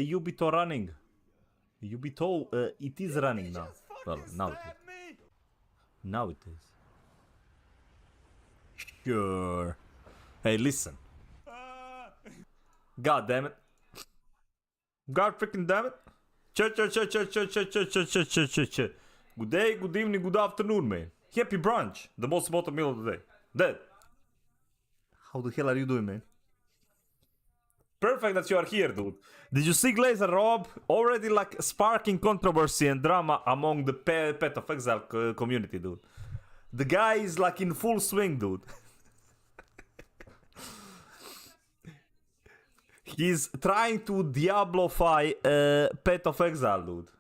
Ubito running? Ubito, it is running now. Well, now it is. Now it is. Sure. Hey, listen. God damn it. God freaking damn it. Good day, good evening, good afternoon, man. Happy brunch. The most important meal of the day. Dead. How the hell are you doing, man? Perfect that you are here, dude. Did you see Glazer Rob? Already like sparking controversy and drama among the Path of Exile community, dude. The guy is like in full swing, dude. He's trying to Diablofy Path of Exile, dude.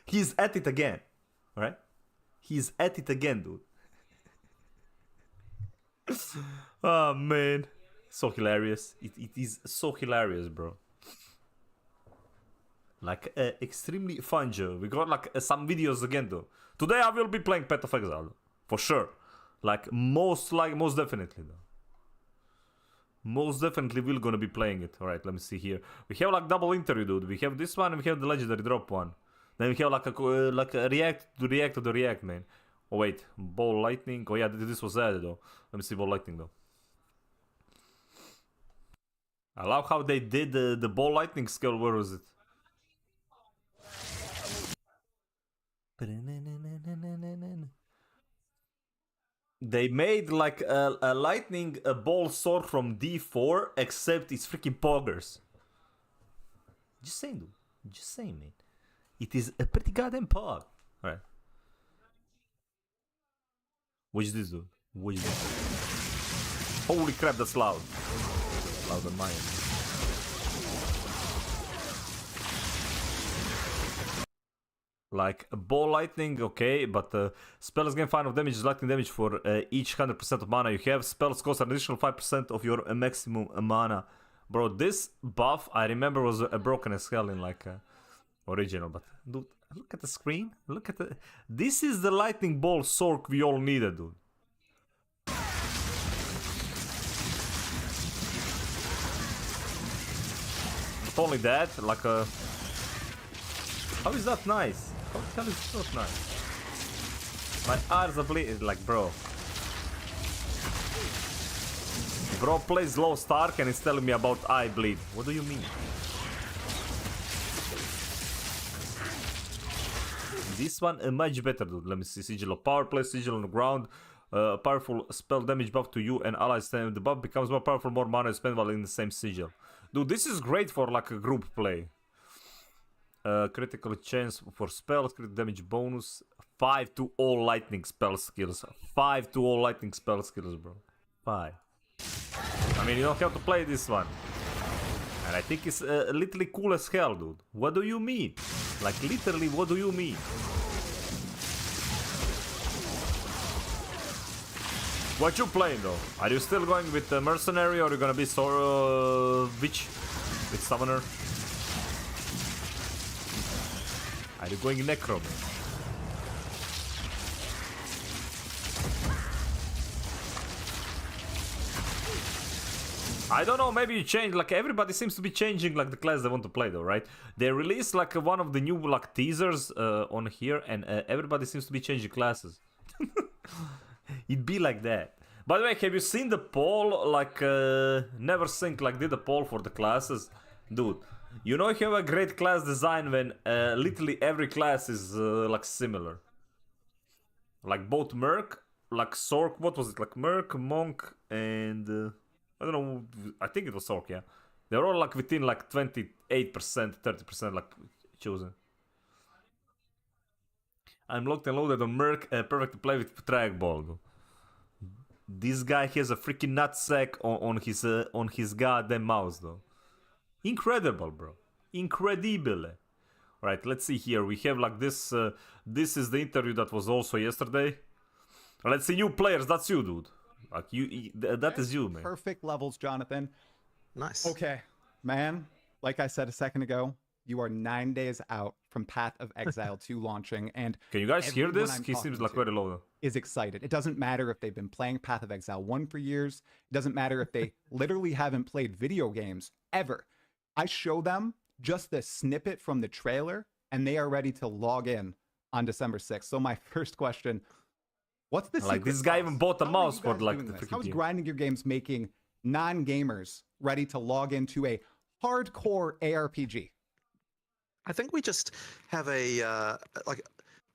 He's at it again, right? He's at it again, dude. Oh, man. So hilarious. It is so hilarious, bro. Like, extremely fun, Joe. We got, like, some videos again, though. Today I will be playing Path of Exile, for sure. Like, most definitely, though. Most definitely we're gonna be playing it. Alright, let me see here. We have, like, double interview, dude. We have this one and we have the legendary drop one. Then we have, like a react to the react, man. Oh, wait. Ball lightning. Oh, yeah, this was added, though. Let me see ball lightning, though. I love how they did the ball lightning skill. Where was it? They made like a lightning ball sword from D4, except it's freaking poggers. Just saying, dude. Just saying, man. It is a pretty goddamn pog. Alright. What is this, dude? What is this? Holy crap, that's loud. Louder than mine. Like, ball lightning, okay, but spells gain 5 of damage, lightning damage for each 100% of mana you have. Spells cost an additional 5% of your maximum mana. Bro, this buff, I remember, was broken as hell in, like, original, but, dude, look at the screen. Look at the... This is the lightning ball sork we all needed, dude. Not only that, like, how is that nice? How the hell is it so nice? My eyes are bleeding, like, bro. Bro plays low Stark and is telling me about eye bleed. What do you mean? This one much better, dude. Let me see. Sigil of power, place sigil on the ground. Powerful spell damage buff to you and allies. The buff becomes more powerful, more mana you spend while in the same sigil. Dude, this is great for like a group play. Critical chance for spells, critical damage bonus. 5 to all lightning spell skills. 5 to all lightning spell skills, bro. 5. I mean, you don't have to play this one. And I think it's literally cool as hell, dude. What do you mean? Like, literally, what do you mean? What you playing, though? Are you still going with the mercenary, or are you gonna be witch? With summoner? Are you going necro, man? I don't know, maybe you change, like, everybody seems to be changing, like, the class they want to play, though, right? They released, like, one of the new, like, teasers on here, and everybody seems to be changing classes. It'd be like that. By the way, have you seen the poll, like, Neversink, like, did a poll for the classes? Dude, you know you have a great class design when literally every class is, like, similar. Like, both Merc, like, Sork, what was it? Like, Merc, Monk, and... I don't know, I think it was Sork, yeah. They're all like within like 28%, 30% like chosen. I'm locked and loaded on Merc, perfect to play with trackball. This guy has a freaking nutsack on his goddamn mouse, though. Incredible, bro. Incredible. Right, let's see here. We have like this. This is the interview that was also yesterday. Let's see, new players. That's you, dude. Like that is you, man. Perfect levels, Jonathan. Nice. Okay, man. Like I said a second ago, you are 9 days out from Path of Exile 2 launching, and can you guys hear this? He seems like very low. Is excited. It doesn't matter if they've been playing Path of Exile 1 for years. It doesn't matter if they literally haven't played video games ever. I show them just the snippet from the trailer, and they are ready to log in on December 6th. So my first question, what's the Like, secret this guy sauce? even bought a How are mouse you for guys like doing the this? freaking How is game. grinding your games making non-gamers ready to log into a hardcore ARPG? I think we just have a like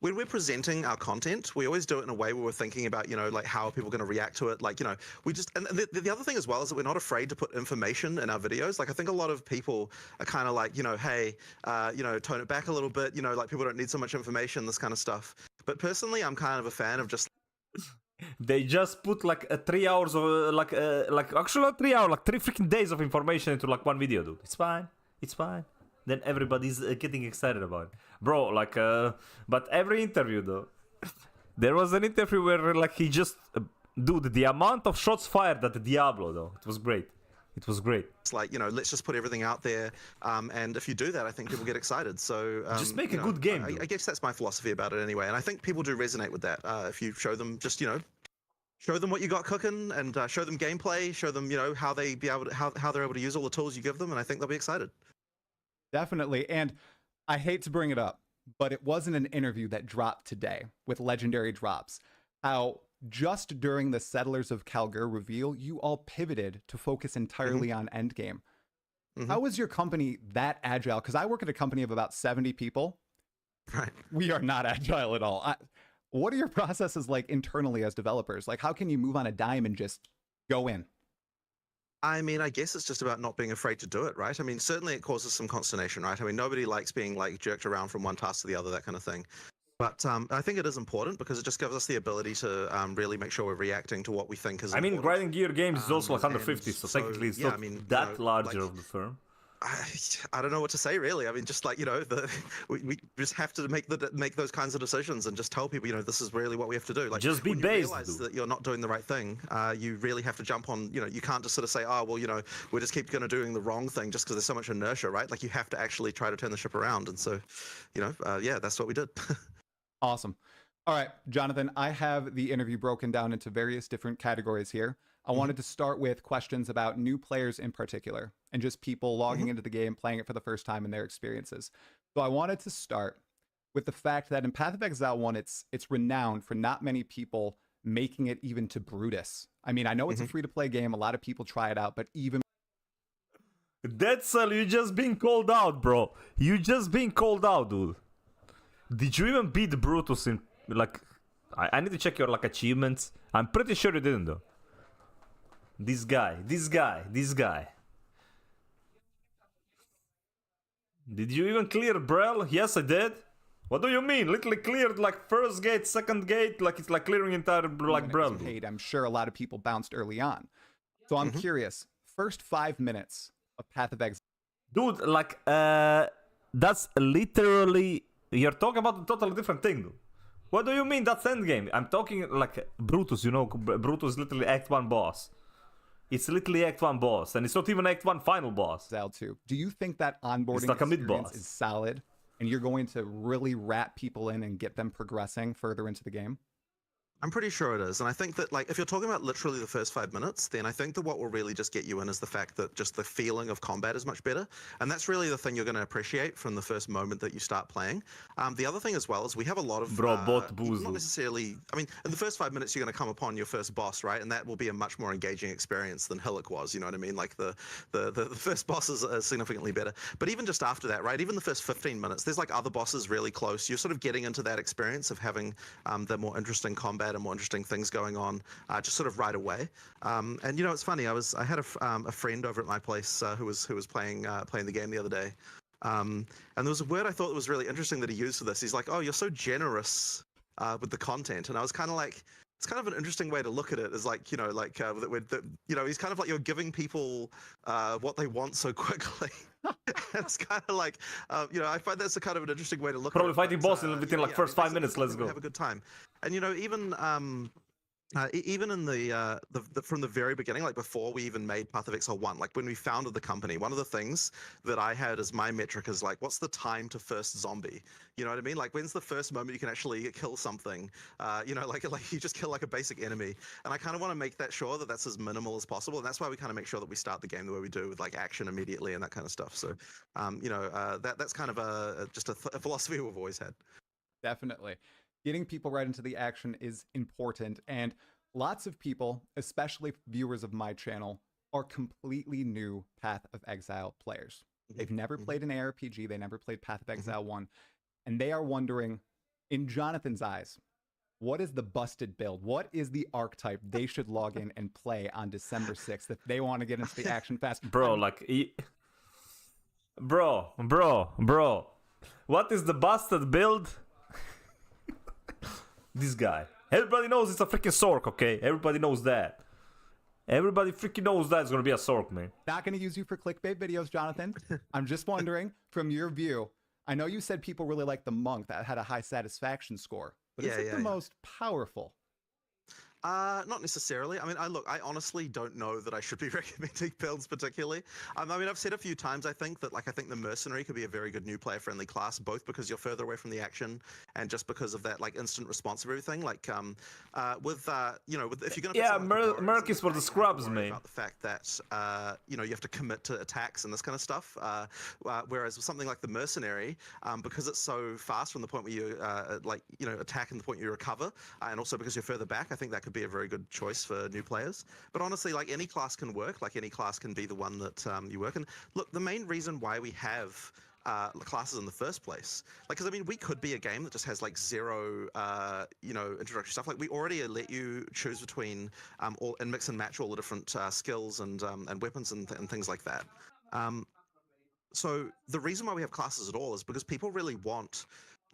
when we're presenting our content, we always do it in a way where we're thinking about, like how are people going to react to it? Like, we just, and the other thing as well is that we're not afraid to put information in our videos. Like, I think a lot of people are kind of like, hey, tone it back a little bit, like people don't need so much information, this kind of stuff. But personally, I'm kind of a fan of just They just put like 3 hours of like actually not 3 hours, like 3 freaking days of information into like one video, dude. It's fine. It's fine. Then everybody's getting excited about it, bro. Like, but every interview though, there was an interview where like he just, dude, the amount of shots fired at Diablo though, it was great. It was great. It's like, let's just put everything out there. And if you do that, I think people get excited. So Just make a good game, I guess that's my philosophy about it anyway. And I think people do resonate with that. If you show them just, show them what you got cooking and show them gameplay, show them, how they be able to, how they're able to use all the tools you give them. And I think they'll be excited. Definitely. And I hate to bring it up, but it wasn't an interview that dropped today with Legendary Drops. How just during the Settlers of Kalgur reveal, you all pivoted to focus entirely on endgame. How is your company that agile? Because I work at a company of about 70 people. Right. We are not agile at all. What are your processes like internally as developers? Like, how can you move on a dime and just go in? I mean, I guess it's just about not being afraid to do it, right? I mean, certainly it causes some consternation, right? I mean, nobody likes being like jerked around from one task to the other, that kind of thing. But I think it is important because it just gives us the ability to really make sure we're reacting to what we think is important. Grinding gear games is also like 150, so technically it's not that larger of the firm. I don't know what to say really. I mean, just like we just have to make those kinds of decisions and just tell people, this is really what we have to do. Like, just be when based. You realize that you're not doing the right thing. You really have to jump on. You can't just sort of say, oh well, we're just keep doing the wrong thing just because there's so much inertia, right? Like you have to actually try to turn the ship around. And so, yeah, that's what we did. Awesome. All right, Jonathan, I have the interview broken down into various different categories here. I wanted to start with questions about new players in particular and just people logging into the game, playing it for the first time and their experiences. So I wanted to start with the fact that in Path of Exile 1, it's renowned for not many people making it even to Brutus. I mean, I know it's a free-to-play game. A lot of people try it out, but even... That's you just being called out, bro. You just being called out, dude. Did you even beat Brutus in, like... I need to check your, like, achievements. I'm pretty sure you didn't, though. This guy. Did you even clear Brel? Yes, I did. What do you mean? Literally cleared like first gate, second gate, like it's like clearing entire like Brel. I'm sure a lot of people bounced early on. So I'm curious. First 5 minutes of Path of Exile. Dude, like that's literally, you're talking about a totally different thing, dude. What do you mean that's endgame? I'm talking like Brutus, Brutus is literally Act 1 boss. It's literally Act 1 boss, and it's not even Act 1 final boss. Exile 2. Do you think that onboarding like a experience mid-boss. is solid, and you're going to really wrap people in and get them progressing further into the game? I'm pretty sure it is. And I think that, like, if you're talking about literally the first 5 minutes, then I think that what will really just get you in is the fact that just the feeling of combat is much better. And that's really the thing you're going to appreciate from the first moment that you start playing. The other thing as well is we have a lot of... bot booze. Not necessarily... I mean, in the first 5 minutes, you're going to come upon your first boss, right? And that will be a much more engaging experience than Hillock was, you know what I mean? Like, the first boss is significantly better. But even just after that, right? Even the first 15 minutes, there's, like, other bosses really close. You're sort of getting into that experience of having the more interesting combat and more interesting things going on just sort of right away. And it's funny, I had a friend over at my place who was playing the game the other day, and there was a word I thought was really interesting that he used for this. He's like, oh, you're so generous with the content. And I was kind of like, it's kind of an interesting way to look at it, is like, he's kind of like, you're giving people what they want so quickly. It's kind of like, I find that's a kind of an interesting way to look Probably at it. fighting boss within like first 5 minutes, let's go. Have a good time. And even Even in the from the very beginning, like before we even made Path of Exile 1, like when we founded the company, one of the things that I had as my metric is like, what's the time to first zombie? You know what I mean? Like, when's the first moment you can actually kill something? You know, like you just kill like a basic enemy, and I kind of want to make that sure that that's as minimal as possible, and that's why we kind of make sure that we start the game the way we do with like action immediately and that kind of stuff. So, that's kind of just a philosophy we've always had. Definitely. Getting people right into the action is important. And lots of people, especially viewers of my channel, are completely new Path of Exile players. They've never played an ARPG, they never played Path of Exile 1, and they are wondering, in Jonathan's eyes, what is the busted build? What is the archetype they should log in and play on December 6th if they want to get into the action fast? Bro, bro. What is the busted build? This guy. Everybody knows it's a freaking Sork, okay? Everybody knows that. Everybody freaking knows that it's gonna be a Sork, man. Not going to use you for clickbait videos, Jonathan. I'm just wondering, from your view, I know you said people really like the monk that had a high satisfaction score, but is it the most powerful? Not necessarily. I mean, I honestly don't know that I should be recommending builds particularly. I mean, I've said a few times, I think that I think the mercenary could be a very good new player-friendly class, both because you're further away from the action and just because of that like instant response of everything. Like, if you're gonna Merc is for the scrubs, man. About the fact that you have to commit to attacks and this kind of stuff. Whereas with something like the mercenary, because it's so fast from the point where you attack and the point you recover, and also because you're further back, I think that could be a very good choice for new players. But honestly, like any class can work. Like any class can be the one that you work. And look, the main reason why we have classes in the first place, because I mean, we could be a game that just has like zero, introductory stuff. Like we already let you choose between and mix and match all the different skills and weapons and things like that. So the reason why we have classes at all is because people really want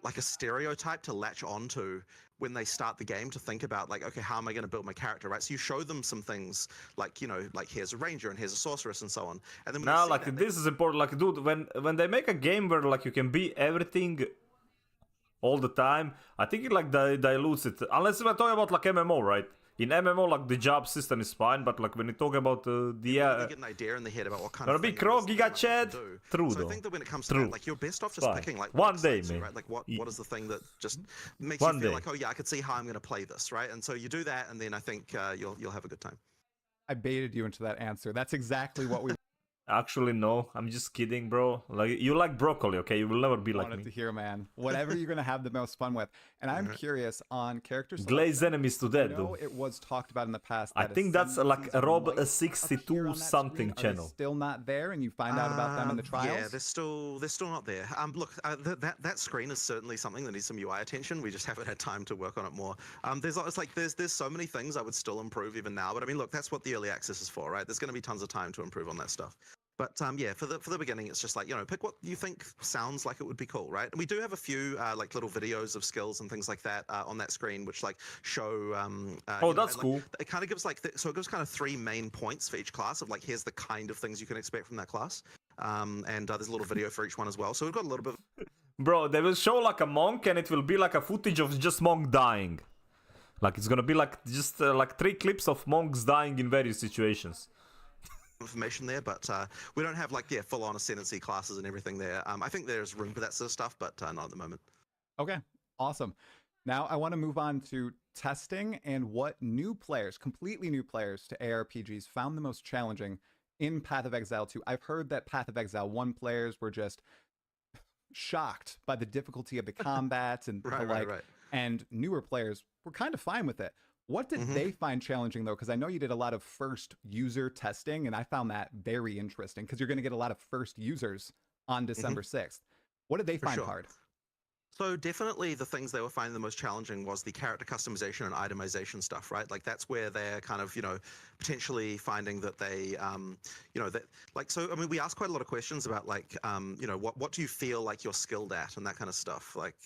like a stereotype to latch onto when they start the game, to think about like, okay, how am I going to build my character, right? So you show them some things like, like here's a ranger and here's a sorceress and so on. And then now, like this is important. Like, dude, when they make a game where like you can be everything all the time, I think it like dilutes it. Unless we're talking about like MMO, right? In MMO, like the job system is fine, but like when you talk about you get an idea in the head about what kind gonna of be thing Krog, Giga Chad, true so though. I think that when it comes to that, like you're best off just picking like one day, man. right? Like what is the thing that just makes you feel like, oh yeah, I could see how I'm gonna play this, right? And so you do that, and then I think you'll have a good time. I baited you into that answer. That's exactly what we Actually, no. I'm just kidding, bro. Like, you like broccoli, okay? You will never be like me. wanted to hear, man. Whatever you're gonna have the most fun with. And I'm curious on character selection. Glaze enemies to death, I know dude. it was talked about in the past. I think that's like a Rob 62 something channel. Still not there, and you find out about them in the trials. Yeah, they're still not there. Look, that screen is certainly something that needs some UI attention. We just haven't had time to work on it more. There's so many things I would still improve even now. But I mean, look, that's what the early access is for, right? There's going to be tons of time to improve on that stuff. But yeah, for the beginning, it's just like, pick what you think sounds like it would be cool, right? And we do have a few like little videos of skills and things like that on that screen, which like show. That's cool. It kind of gives like so it gives kind of 3 main points for each class of like, here's the kind of things you can expect from that class. And there's a little video for each one as well. So we've got a little bit. Bro, they will show like a monk, and it will be like a footage of just monk dying. Like it's gonna be like just like 3 clips of monks dying in various situations. Information there, but we don't have like full-on ascendancy classes and everything there. I think there's room for that sort of stuff, but not at the moment. Okay, awesome. Now I want to move on to testing and what new players, completely new players to ARPGs, found the most challenging in Path of Exile 2. I've heard that Path of Exile 1 players were just shocked by the difficulty of the combat and right. And newer players were kind of fine with it. What did they find challenging, though? Because I know you did a lot of first user testing, and I found that very interesting because you're going to get a lot of first users on December 6th. What did they find hard? So definitely the things they were finding the most challenging was the character customization and itemization stuff, right? Like that's where they're kind of, potentially finding that they, so, I mean, we asked quite a lot of questions about like, what do you feel like you're skilled at and that kind of stuff? Like,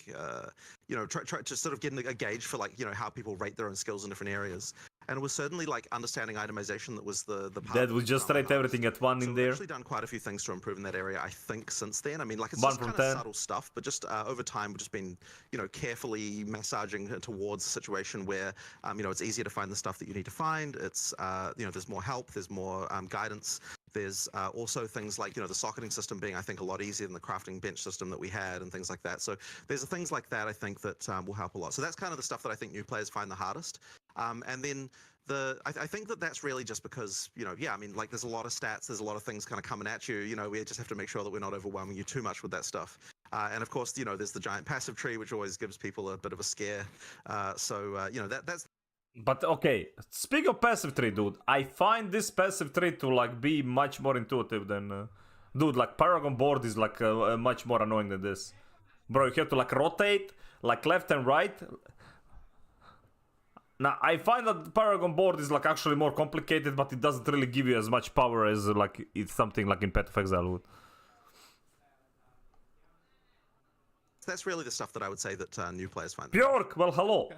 try to sort of get a gauge for like, how people rate their own skills in different areas. and it was certainly like understanding itemization that was the part That was we just found the write everything hardest. at 1 So in we've there. actually done quite a few things to improve in that area, I think, since then. I mean, like it's 1 just from kind of 10. subtle stuff, but just over time, we've just been, carefully massaging towards a situation where, it's easier to find the stuff that you need to find. It's, there's more help, there's more guidance. There's also things like, the socketing system being, I think, a lot easier than the crafting bench system that we had and things like that. So there's things like that, I think, that will help a lot. So that's kind of the stuff that I think new players find the hardest. And then I think that's really just because, there's a lot of stats, there's a lot of things kind of coming at you. We just have to make sure that we're not overwhelming you too much with that stuff. And of course, there's the giant passive tree, which always gives people a bit of a scare. That's But okay, speaking of passive tree, dude, I find this passive tree to like be much more intuitive than, dude. Like Paragon board is like much more annoying than this, bro. You have to like rotate like left and right. Now I find that Paragon board is like actually more complicated, but it doesn't really give you as much power as like it's something like in Path of Exile would. that's really the stuff that I would say that new players find. Bjork, well, hello. Okay.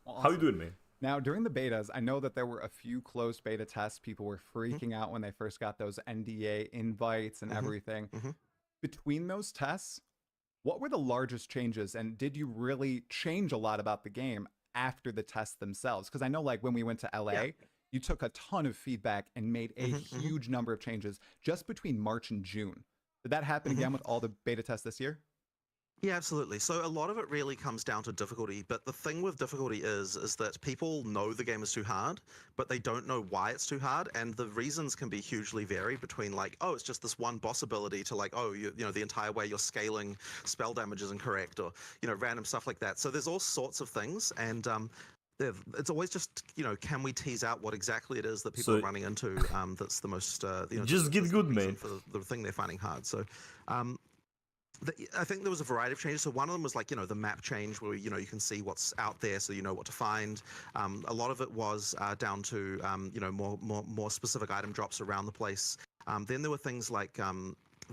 Well, How you awesome. doing, man? Now, during the betas, I know that there were a few closed beta tests. People were freaking out when they first got those NDA invites and everything. Between those tests, what were the largest changes? And did you really change a lot about the game after the tests themselves? Because I know, like, when we went to LA, you took a ton of feedback and made a huge number of changes just between March and June. Did that happen again with all the beta tests this year? Yeah, absolutely. So a lot of it really comes down to difficulty, but the thing with difficulty is that people know the game is too hard, but they don't know why it's too hard, and the reasons can be hugely varied between like, oh, it's just this one boss ability to like, oh, the entire way you're scaling spell damage is incorrect, or random stuff like that. So there's all sorts of things, and it's always just can we tease out what exactly it is that people are running into that's the most just get good, man, for the thing they're finding hard. So I think there was a variety of changes. So one of them was like, the map change where, you can see what's out there so you know what to find. A lot of it was down to, more specific item drops around the place. Then there were things like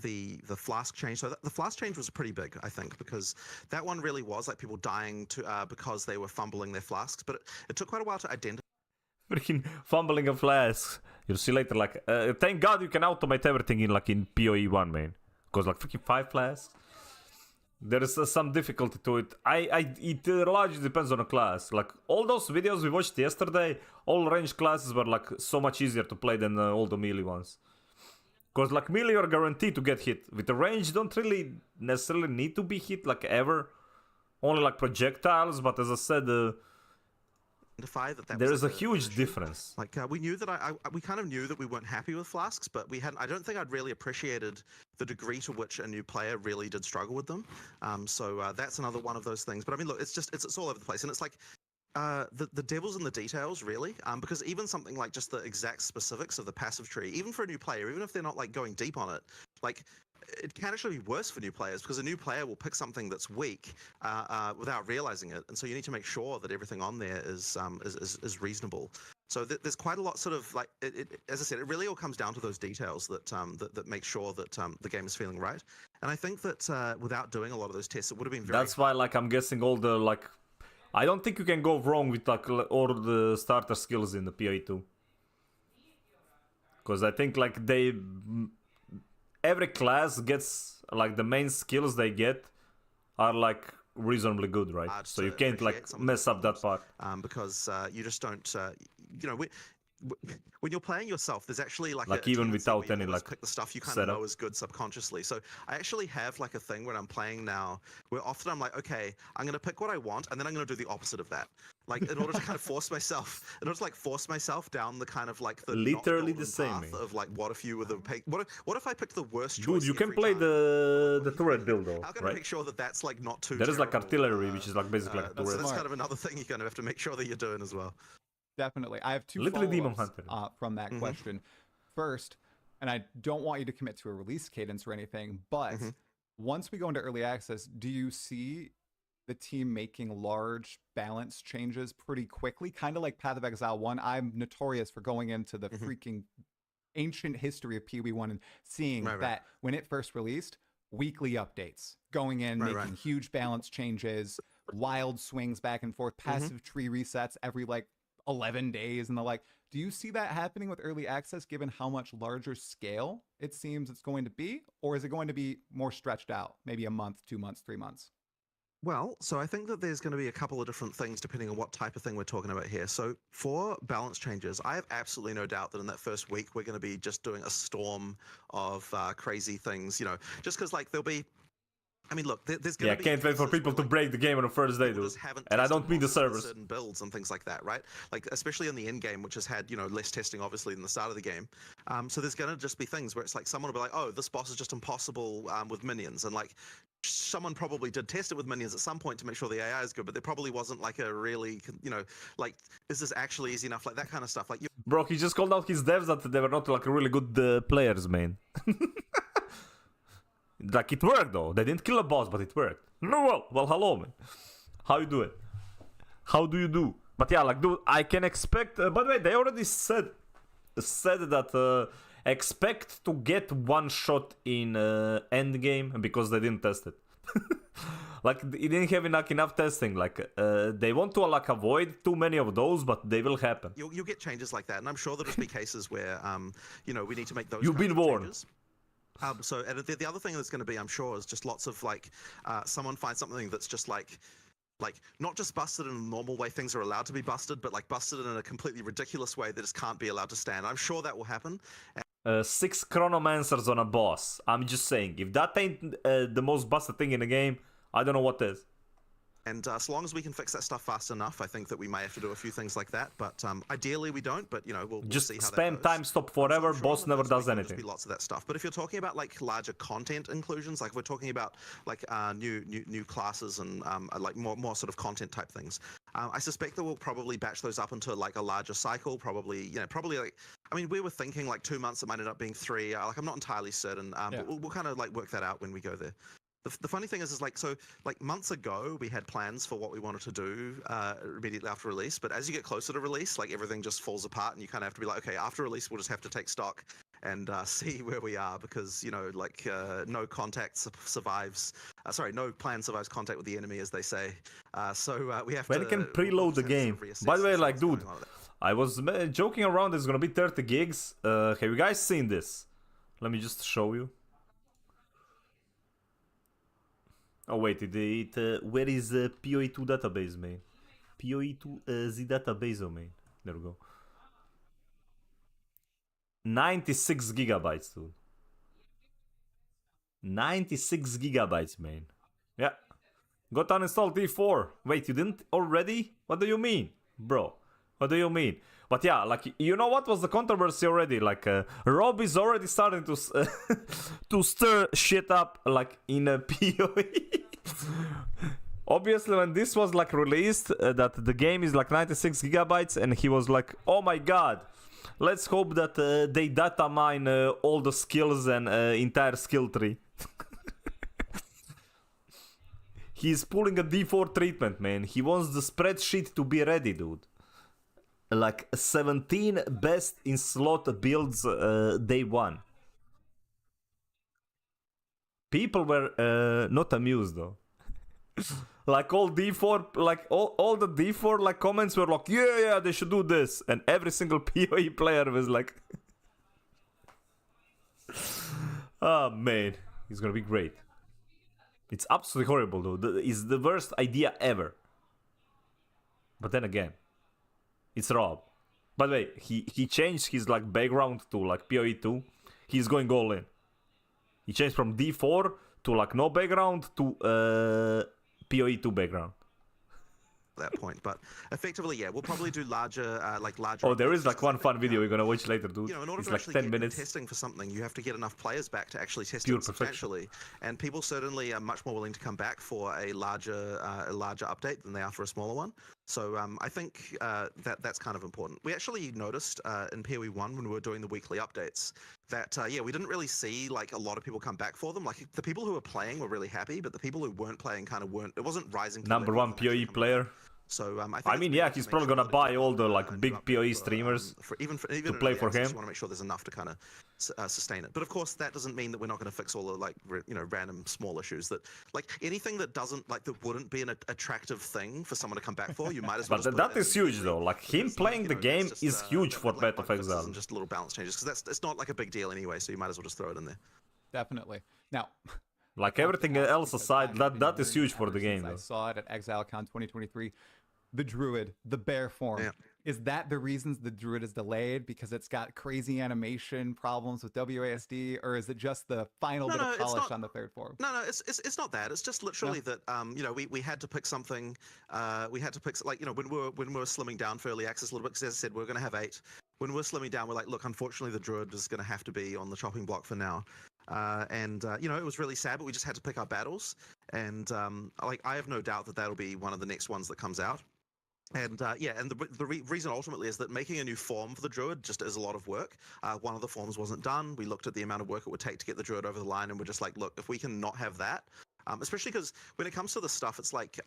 the flask change. So the flask change was pretty big, I think, because that one really was like people dying to because they were fumbling their flasks. But it took quite a while to identify. Freaking fumbling of flasks. You'll see later, like, thank God you can automate everything in PoE 1, man. Because like freaking 5 flasks, there is some difficulty to it. It largely depends on a class. Like all those videos we watched yesterday, all ranged classes were like so much easier to play than all the melee ones. Because like melee are guaranteed to get hit. With the range, don't really necessarily need to be hit like ever. Only like projectiles, but as I said, there is a huge difference. Like we knew that we kind of knew that we weren't happy with flasks, but we hadn't. I don't think I'd really appreciated the degree to which a new player really did struggle with them. So that's another one of those things. But I mean, look, it's all over the place, and it's like the devil's in the details, really. Because even something like just the exact specifics of the passive tree, even for a new player, even if they're not like going deep on it, like it can actually be worse for new players because a new player will pick something that's weak without realizing it, and so you need to make sure that everything on there is reasonable. So there's quite a lot, sort of like as I said, it really all comes down to those details that make sure that the game is feeling right. And I think that without doing a lot of those tests, it would have been very. That's why, like, I'm guessing all the like, I don't think you can go wrong with like all the starter skills in the PoE 2, because I think like every class gets like the main skills they get are like reasonably good, right? So you can't like mess up that part. Because you just don't, when you're playing yourself, there's actually like even without any like pick the stuff you kind of know is good subconsciously. So I actually have like a thing when I'm playing now where often I'm like, okay, I'm gonna pick what I want, and then I'm gonna do the opposite of that. Like in order to kind of force myself down the kind of like the literally the same path of like, what if you were the what if I picked the worst choice? Dude, you can play the turret build though, How can right? I make sure that that's like not too? There is like artillery, which is like basically like so turret. that's kind of another thing you kind of have to make sure that you're doing as well. Definitely. I have two Literally Demon follow-ups Hunter. From that question. First, and I don't want you to commit to a release cadence or anything, but once we go into early access, do you see the team making large balance changes pretty quickly? Kind of like Path of Exile 1. I'm notorious for going into the freaking ancient history of PoE 1 and seeing that when it first released, weekly updates, going in, making huge balance changes, wild swings back and forth, passive tree resets every like 11 days and the like. Do you see that happening with early access given how much larger scale it seems it's going to be? Or is it going to be more stretched out, maybe a month, 2 months, 3 months? Well, so I think that there's going to be a couple of different things depending on what type of thing we're talking about here. So for balance changes, I have absolutely no doubt that in that first week we're going to be just doing a storm of crazy things. You know, just because like there'll be. I mean, look, there's going to be. Can't wait for people to break the game on the first day, dude. And I don't mean the servers. Certain builds and things like that, right? Like especially in the end game, which has had less testing obviously than the start of the game. So there's going to just be things where it's like someone will be like, oh, this boss is just impossible with minions, and like someone probably did test it with minions at some point to make sure the AI is good, but there probably wasn't like a really, like is this actually easy enough? Like that kind of stuff. Like bro, he just called out his devs that they were not like really good players, man. Like it worked though. They didn't kill a boss, but it worked. No, well, hello, man. How you do it? How do you do? But yeah, like, dude, I can expect. By the way, they already said that expect to get one shot in end game because they didn't test it. Like it didn't have enough testing. Like they want to like avoid too many of those, but they will happen. You'll get changes like that, and I'm sure there'll be cases where we need to make those. You've been warned. Changes. So the other thing that's going to be, I'm sure, is just lots of like someone finds something that's just like not just busted in a normal way things are allowed to be busted, but like busted in a completely ridiculous way that just can't be allowed to stand. I'm sure that will happen. 6 chronomancers on a boss. I'm just saying, if that ain't the most busted thing in the game, I don't know what is. And so long as we can fix that stuff fast enough, I think that we may have to do a few things like that. But ideally, we don't. But we'll just see how spam that goes. time stop forever. Sure boss never does anything. Be lots of that stuff. But if you're talking about like larger content inclusions, like if we're talking about like new classes and like more sort of content type things, I suspect that we'll probably batch those up into like a larger cycle. Probably like. I mean, we were thinking like 2 months. It might end up being 3. Like I'm not entirely certain. But we'll kind of like work that out when we go there. The funny thing is like, so like months ago we had plans for what we wanted to do immediately after release, but as you get closer to release, like everything just falls apart and you kind of have to be like, okay, after release we'll just have to take stock and see where we are, because no contact survives no plan survives contact with the enemy, as they say. So we have when to. When can preload the game? By the way, like, dude, I was joking around. It's gonna be 30 gigs. Have you guys seen this? Let me just show you. Oh wait, where is the PoE2 database, man? PoE2 the database, oh man. There we go. 96 gigabytes, dude. 96 gigabytes, man. Yeah. Got uninstalled D4. Wait, you didn't already? What do you mean? Bro, what do you mean? But yeah, like, you know what was the controversy already? Like, Rob is already starting to to stir shit up, like, in a PoE. Obviously, when this was, like, released, that the game is, like, 96 gigabytes, and he was like, oh my god, let's hope that they data mine all the skills and entire skill tree. He's pulling a D4 treatment, man. He wants the spreadsheet to be ready, dude. Like 17 best in slot builds day one. People were not amused though. Like all D4, like all the D4 like comments were like, yeah, they should do this, and every single PoE player was like, oh man, it's gonna be great. It's absolutely horrible though. It's the worst idea ever. But then again, it's Rob. By the way, he changed his like background to like PoE2. He's going all in. He changed from D4 to like no background to PoE2 background. That point, but effectively, yeah, we'll probably do larger. Oh, there is like one fun video we're gonna watch later, dude. In order it's to like actually 10 get minutes. Testing for something, you have to get enough players back to actually test Pure it substantially. And people certainly are much more willing to come back for a larger update than they are for a smaller one. So I think that's kind of important. We actually noticed in PoE 1 when we were doing the weekly updates that we didn't really see like a lot of people come back for them. Like the people who were playing were really happy, but the people who weren't playing kind of weren't. It wasn't rising to Number one PoE player. So I think I it's mean, big yeah, enough to he's make probably sure gonna that if buy you've all got, the like a new big update PoE for, streamers. even to in play early for access, him. you want to make sure there's enough to kind of sustain it. But of course, that doesn't mean that we're not going to fix all the like random small issues that like anything that doesn't like that wouldn't be an attractive thing for someone to come back for. You might as well. But just put that it in is huge immediately, though. Like him because, playing the that's game just, is huge for like Path of bug fixes Exile. and just little balance changes because it's not like a big deal anyway. So you might as well just throw it in there. Definitely. Now, Like I have everything to ask else because aside, I've been that is hearing huge for ever the game since I though. saw it at ExileCon 2023. The Druid, the bear form. Yeah. Is that the reasons the Druid is delayed? Because it's got crazy animation problems with WASD, or is it just the final bit of it's polish not. on the third form? No, it's not that. It's just literally that we had to pick something. We had to pick like when we were slimming down for early access a little bit because as I said we're going to have 8. When we're slimming down, we're like, look, unfortunately the Druid is going to have to be on the chopping block for now. It was really sad, but we just had to pick our battles. And like I have no doubt that that'll be one of the next ones that comes out. And the reason ultimately is that making a new form for the Druid just is a lot of work. One of the forms wasn't done. We looked at the amount of work it would take to get the Druid over the line, and we're just like, look, if we can not have that, especially because when it comes to the stuff, it's like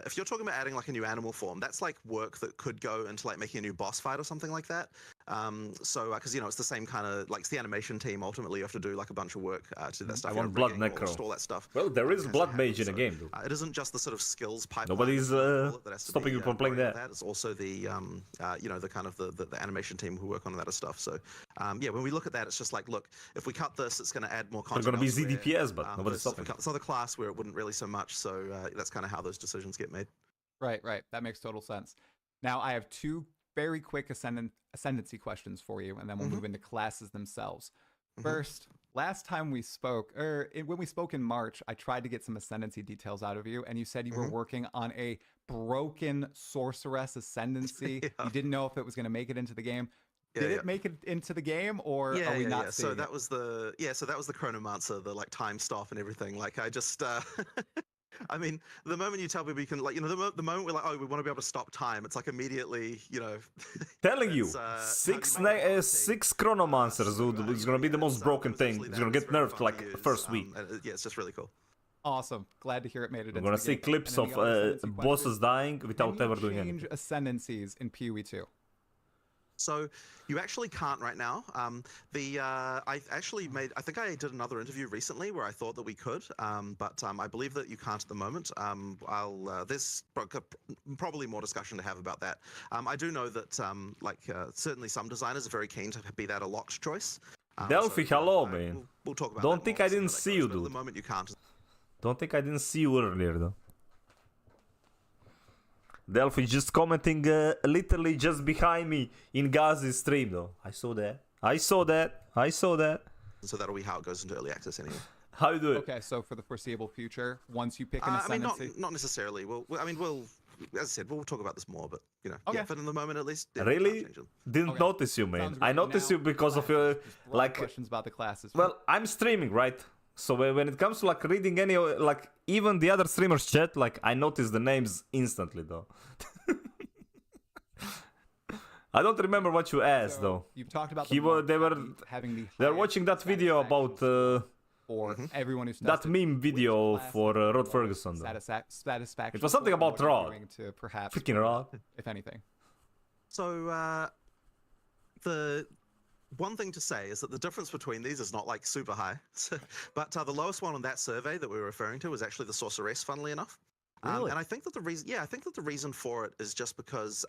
if you're talking about adding like a new animal form, that's like work that could go into like making a new boss fight or something like that. Because it's the same kind of like it's the animation team. Ultimately, you have to do like a bunch of work to do that stuff. I want Blood rigging, Necro. all that stuff. Well, there is has to Blood happen. Mage in the So, game though. it isn't just the sort of skills pipeline. Nobody's that has to stopping be, you from playing going with that. It's also the the kind of the animation team who work on that stuff. So when we look at that, it's just like, look, if we cut this, it's going to add more They're content. gonna be elsewhere. ZDPS, but nobody's Versus if stopping. we cut this other class where it wouldn't really so much. So that's kind of how those decisions get made. Right. That makes total sense. Now, I have two very quick ascendancy questions for you, and then we'll move into classes themselves. First, last time we spoke, when we spoke in March, I tried to get some ascendancy details out of you, and you said you were working on a broken sorceress ascendancy. You didn't know if it was going to make it into the game. Did it make it into the game, or are we not seeing So that it? was the chronomancer, the like time stop and everything. Like I just I mean, the moment you tell people you can, like, the moment we're like, oh, we want to be able to stop time, it's like immediately, Telling you, it's, six Chronomancers is gonna be the most broken thing. It's gonna get nerfed like first week. It's just really cool. Awesome. Glad to hear it made it. We're gonna see clips of bosses dying without ever doing anything. Change ascendancies in PoE 2. So you actually can't right now. I think I did another interview recently where I thought that we could, but I believe that you can't at the moment. There's probably more discussion to have about that. I do know that certainly some designers are very keen to be that a locked choice. Delphi, hello, man. We'll talk about. Don't that think more I as didn't that see goes, you, but At the dude. moment, you can't. Don't think I didn't see you earlier though. Delphi just commenting literally just behind me in Gazi's stream though. I saw that. So that'll be how it goes into early access anyway. How you do it? Okay, so for the foreseeable future, once you pick an I mean, ascendancy, not necessarily. We'll, as I said, we'll talk about this more, but Okay. but in the moment at least. Really? Didn't Okay. notice you, man. Sounds I great. noticed Now, you because of your just broad like. questions about the classes. Well, I'm streaming, right? So when it comes to like reading any like even the other streamers' chat, like I notice the names instantly though. I don't remember what you asked though. You've talked about They were having the they're highest watching that video about for everyone who's that tested. meme video Which class for is the Rod lowest Ferguson though. satisfaction It was something score, about and what are you Rod. doing to perhaps Freaking Rod. if anything. So the one thing to say is that the difference between these is not like super high, but the lowest one on that survey that we were referring to was actually the sorceress. Funnily enough, Really? and I think that the reason for it is just because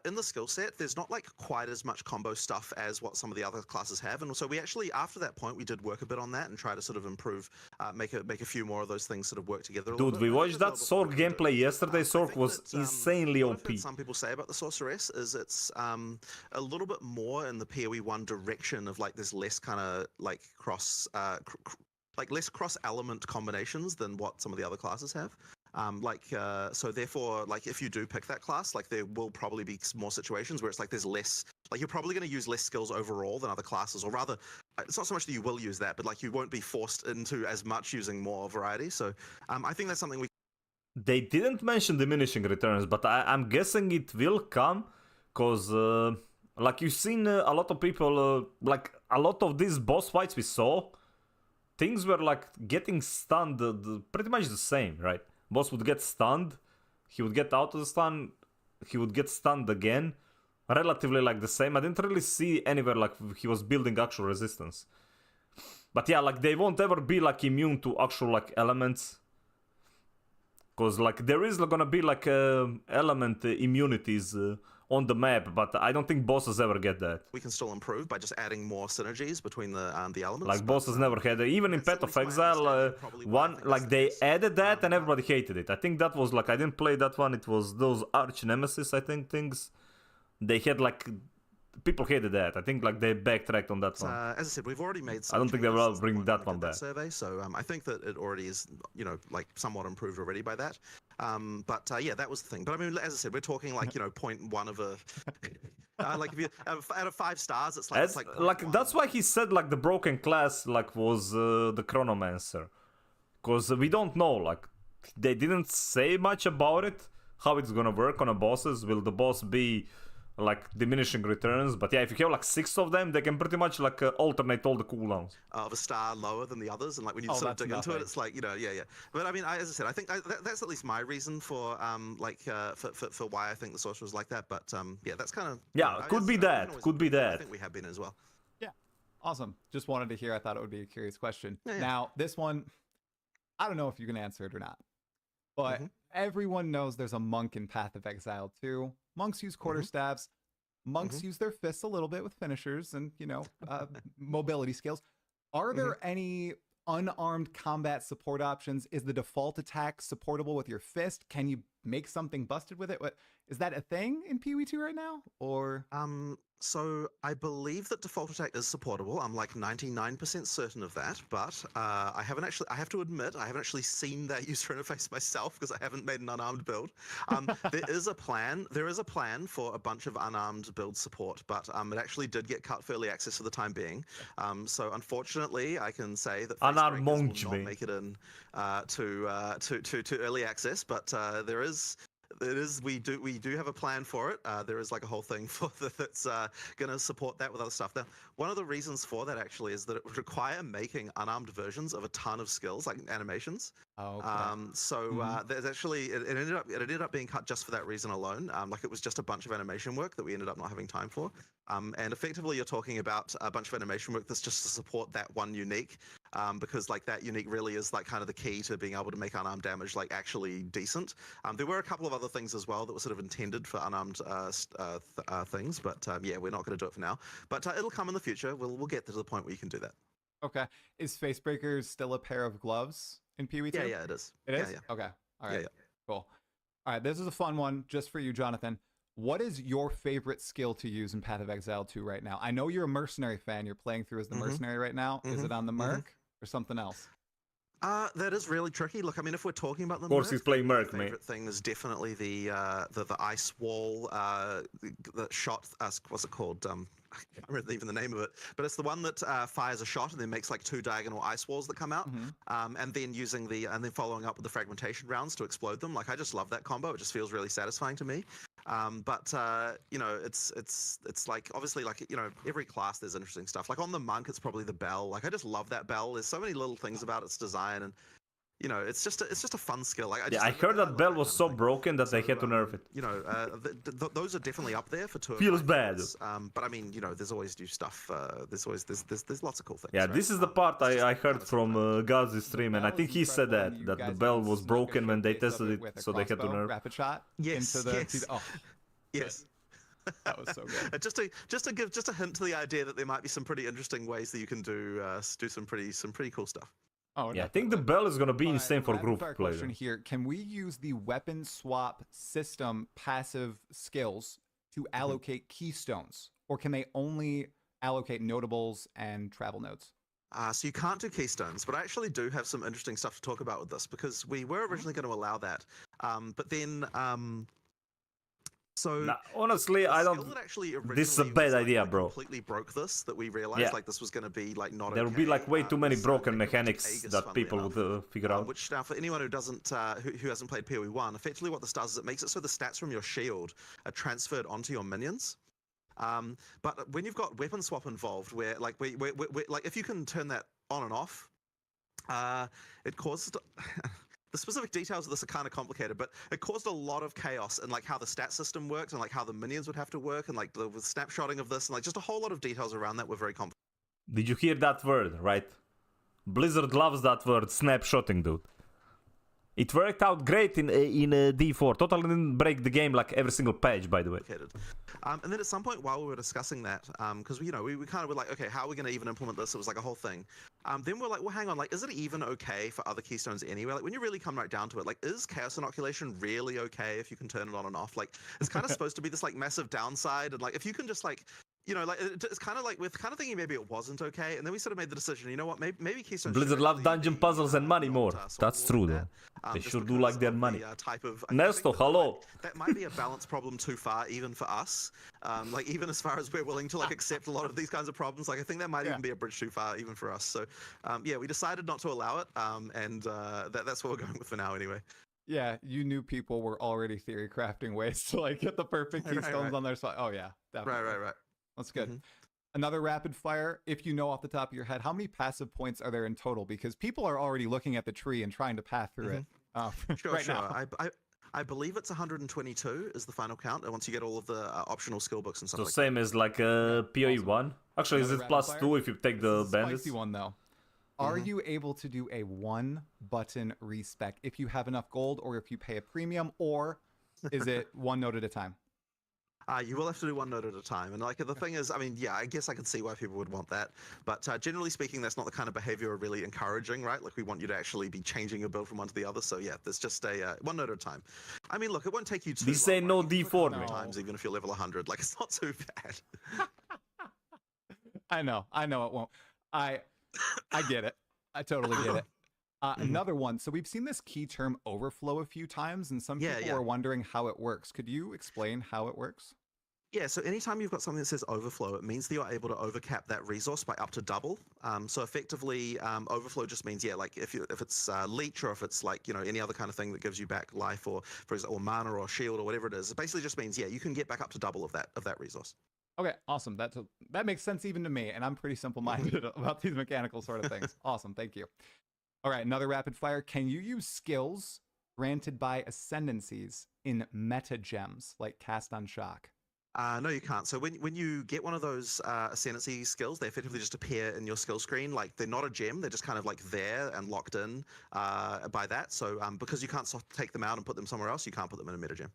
in the skill set, there's not like quite as much combo stuff as what some of the other classes have, and so we actually, after that point, we did work a bit on that and try to sort of improve, make a few more of those things sort of work together. A little Dude, bit. we I think watched as well that before Sork we do. gameplay yesterday. I Sork think was that, insanely what I've OP. heard some people say about the sorceress is it's a little bit more in the PoE 1 direction of like there's less kind of like less cross element combinations than what some of the other classes have. So therefore, like if you do pick that class, like there will probably be more situations where it's like there's less, like you're probably going to use less skills overall than other classes, or rather, it's not so much that you will use that, but like you won't be forced into as much using more variety. So I think that's something we. They didn't mention diminishing returns, but I'm guessing it will come, cause like you've seen a lot of people, like a lot of these boss fights we saw, things were like getting stunned, pretty much the same, right? Boss would get stunned, he would get out of the stun, he would get stunned again, relatively like the same. I didn't really see anywhere like he was building actual resistance. But yeah, like they won't ever be like immune to actual like elements. Cause like there is gonna be like element immunities on the map, but I don't think bosses ever get that. We can still improve by just adding more synergies between the elements. Like bosses never had it. Even in Path of Exile, one like they added that and everybody hated it. I think that was like I didn't play that one. It was those arch nemesis, I think, things. They had like people hated that. I think like they backtracked on that one. As I said, we've already made. I don't think they will bring that one back. Survey, so I think that it already is, like somewhat improved already by that. But yeah, that was the thing. But I mean, as I said, we're talking like 0.1 of a. Like if you out of 5 stars, it's like that's why he said like the broken class like was the Chronomancer, because we don't know, like they didn't say much about it, how it's gonna work on a bosses. Will the boss be like diminishing returns? But yeah, if you have like 6 of them, they can pretty much like alternate all the cooldowns of a star lower than the others, and like when you sort of dig into it, it's like yeah. But I mean, as I said, I think that's at least my reason for for why I think the sorcerer was like that. But yeah, that's kind of could be that. Could be that. I think we have been as well. Yeah, awesome. Just wanted to hear. I thought it would be a curious question. Yeah. Now this one, I don't know if you can answer it or not, but everyone knows there's a monk in Path of Exile too. Monks use quarterstaffs. Monks use their fists a little bit with finishers and, mobility skills. Are there any unarmed combat support options? Is the default attack supportable with your fist? Can you make something busted with it? Is that a thing in PoE 2 right now? Or So I believe that default attack is supportable. I'm like 99% certain of that, but I have to admit, I haven't actually seen that user interface myself because I haven't made an unarmed build. There is a plan for a bunch of unarmed build support, but it actually did get cut for early access for the time being. So unfortunately, I can say that unarmed monk will not make it in to early access, but we do have a plan for it. There is like a whole thing for that's going to support that with other stuff. Now, one of the reasons for that actually is that it would require making unarmed versions of a ton of skills, like animations. Oh, okay. There's actually it ended up being cut just for that reason alone. Like it was just a bunch of animation work that we ended up not having time for. And effectively, you're talking about a bunch of animation work that's just to support that one unique, because like that unique really is like kind of the key to being able to make unarmed damage like actually decent. There were a couple of other things as well that were sort of intended for unarmed things, but yeah, we're not going to do it for now. But it'll come in the future. We'll get to the point where you can do that. Okay. Is Facebreaker still a pair of gloves in PoE 2? Yeah, it is. It is? Yeah. Okay. All right. Yeah. Cool. All right. This is a fun one just for you, Jonathan. What is your favorite skill to use in Path of Exile 2 right now? I know you're a mercenary fan. You're playing through as the mercenary right now. Is it on the Merc or something else? That is really tricky. Look, I mean, if we're talking about the of course, he's playing Merc, my mate. favorite thing is definitely the ice wall, the shot. What's it called? I can't remember even the name of it, but it's the one that fires a shot and then makes like 2 diagonal ice walls that come out, and then following up with the fragmentation rounds to explode them. Like I just love that combo. It just feels really satisfying to me. But it's like obviously like every class there's interesting stuff. Like on the monk, it's probably the bell. Like I just love that bell. There's so many little things about its design, and it's just a fun skill. Like, I heard that bell was so broken that they had to nerf it. Those are definitely up there for 2. Feels bad. But I mean, there's always new stuff. There's lots of cool things. Yeah, right? this is the part I heard from Gaz's stream, and I think he said that the bell was broken when they tested it, so they had to nerf. Rapid shot. Yes. Into the, yes. Yes. That was so good. Just to give a hint to the idea that there might be some pretty interesting ways that you can do some pretty cool stuff. Oh, yeah, I think the bell is going to be insane for group play. Question here. Can we use the weapon swap system passive skills to allocate keystones? Or can they only allocate notables and travel nodes? So you can't do keystones, but I actually do have some interesting stuff to talk about with this, because we were originally going to allow that. But then... honestly, I don't. This is a bad idea, bro. Completely broke this. That we realized like this was going to be like not. There would be like way too many broken mechanics that people would figure out. Which now, for anyone who doesn't, who hasn't played PoE 1, effectively what this does is it makes it so the stats from your shield are transferred onto your minions. But when you've got weapon swap involved, where like like if you can turn that on and off, it causes. the specific details of this are kind of complicated, but it caused a lot of chaos in like how the stat system worked and like how the minions would have to work and like the snapshotting of this and like just a whole lot of details around that were very complicated. Did you hear that word, right? Blizzard loves that word, snapshotting, dude. It worked out great in D4. Totally didn't break the game like every single page, by the way. And then at some point while we were discussing that, because we kind of were like, okay, how are we going to even implement this? It was like a whole thing. Then we're like, well, hang on, like, is it even okay for other keystones anyway? Like, when you really come right down to it, like, is chaos inoculation really okay if you can turn it on and off? Like, it's kind of supposed to be this like massive downside, and like, if you can just like, you know, like it's kind of like we're kind of thinking maybe it wasn't okay, and then we sort of made the decision. You know what? Maybe Keystone. Blizzard love dungeon puzzles and money more. That's true, though. They sure do like their money. Nesto, hello. That might be a balance problem too far, even for us. Like even as far as we're willing to like accept a lot of these kinds of problems, like I think that might even be a bridge too far, even for us. So yeah, we decided not to allow it, and that's what we're going with for now, anyway. Yeah, you knew people were already theory crafting ways to like get the perfect keystones on their side. Oh yeah, definitely. Right. That's good. Another rapid fire, if you know off the top of your head, how many passive points are there in total? Because people are already looking at the tree and trying to path through it. Sure. Now. I believe it's 122 is the final count, and once you get all of the optional skill books and stuff. So like same as like PoE 1. Actually, is it +2 if you take the bandits? Spicy one though. Are you able to do a 1-button respec if you have enough gold, or if you pay a premium, or is it one node at a time? You will have to do one node at a time. And like the thing is, I mean, yeah, I guess I can see why people would want that. But generally speaking, that's not the kind of behavior we're really encouraging, right? Like we want you to actually be changing your build from one to the other. So yeah, there's just a one node at a time. I mean, look, it won't take you too long. This ain't no D4, right? Times, even if you're level 100. Like it's not too bad. I know it won't. I get it. I totally get it. Another one. So we've seen this key term overflow a few times, and some people are wondering how it works. Could you explain how it works? Yeah, so anytime you've got something that says overflow, it means that you're able to overcap that resource by up to double. So effectively, overflow just means, like if it's leech, or if it's like, any other kind of thing that gives you back life, or for example, or mana or shield or whatever it is, it basically just means, you can get back up to double of that resource. Okay, awesome. That makes sense even to me, and I'm pretty simple-minded about these mechanical sort of things. Awesome, thank you. All right, another rapid fire. Can you use skills granted by ascendancies in meta gems, like cast on shock? No, you can't. So when you get one of those ascendancy skills, they effectively just appear in your skill screen. Like they're not a gem; they're just kind of like there and locked in by that. So because you can't take them out and put them somewhere else, you can't put them in a meta gem.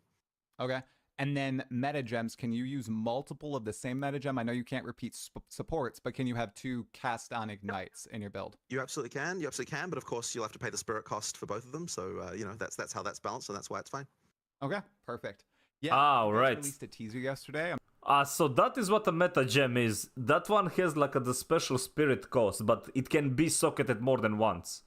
Okay. And then meta gems, can you use multiple of the same meta gem? I know you can't repeat supports, but can you have 2 cast on ignites in your build? You absolutely can. You absolutely can. But of course, you'll have to pay the spirit cost for both of them. So that's how that's balanced, and that's why it's fine. Okay, perfect. Yeah. Right. Released a teaser yesterday. So that is what a meta gem is. That one has like the special spirit cost, but it can be socketed more than once.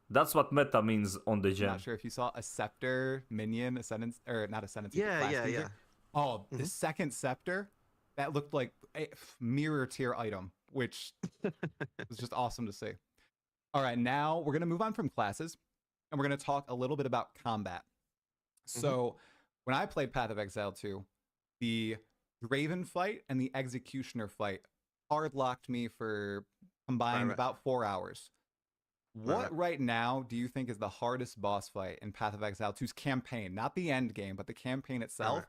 That's what meta means on the gem. I'm not sure if you saw a scepter minion, ascendance, or not ascendance. Yeah. Oh, the second scepter, that looked like a mirror tier item, which was just awesome to see. All right, now we're gonna move on from classes, and we're gonna talk a little bit about combat. So when I played Path of Exile 2, the Raven fight and the Executioner fight hard locked me for combined about 4 hours. What right now do you think is the hardest boss fight in Path of Exile 2's campaign? Not the end game, but the campaign itself.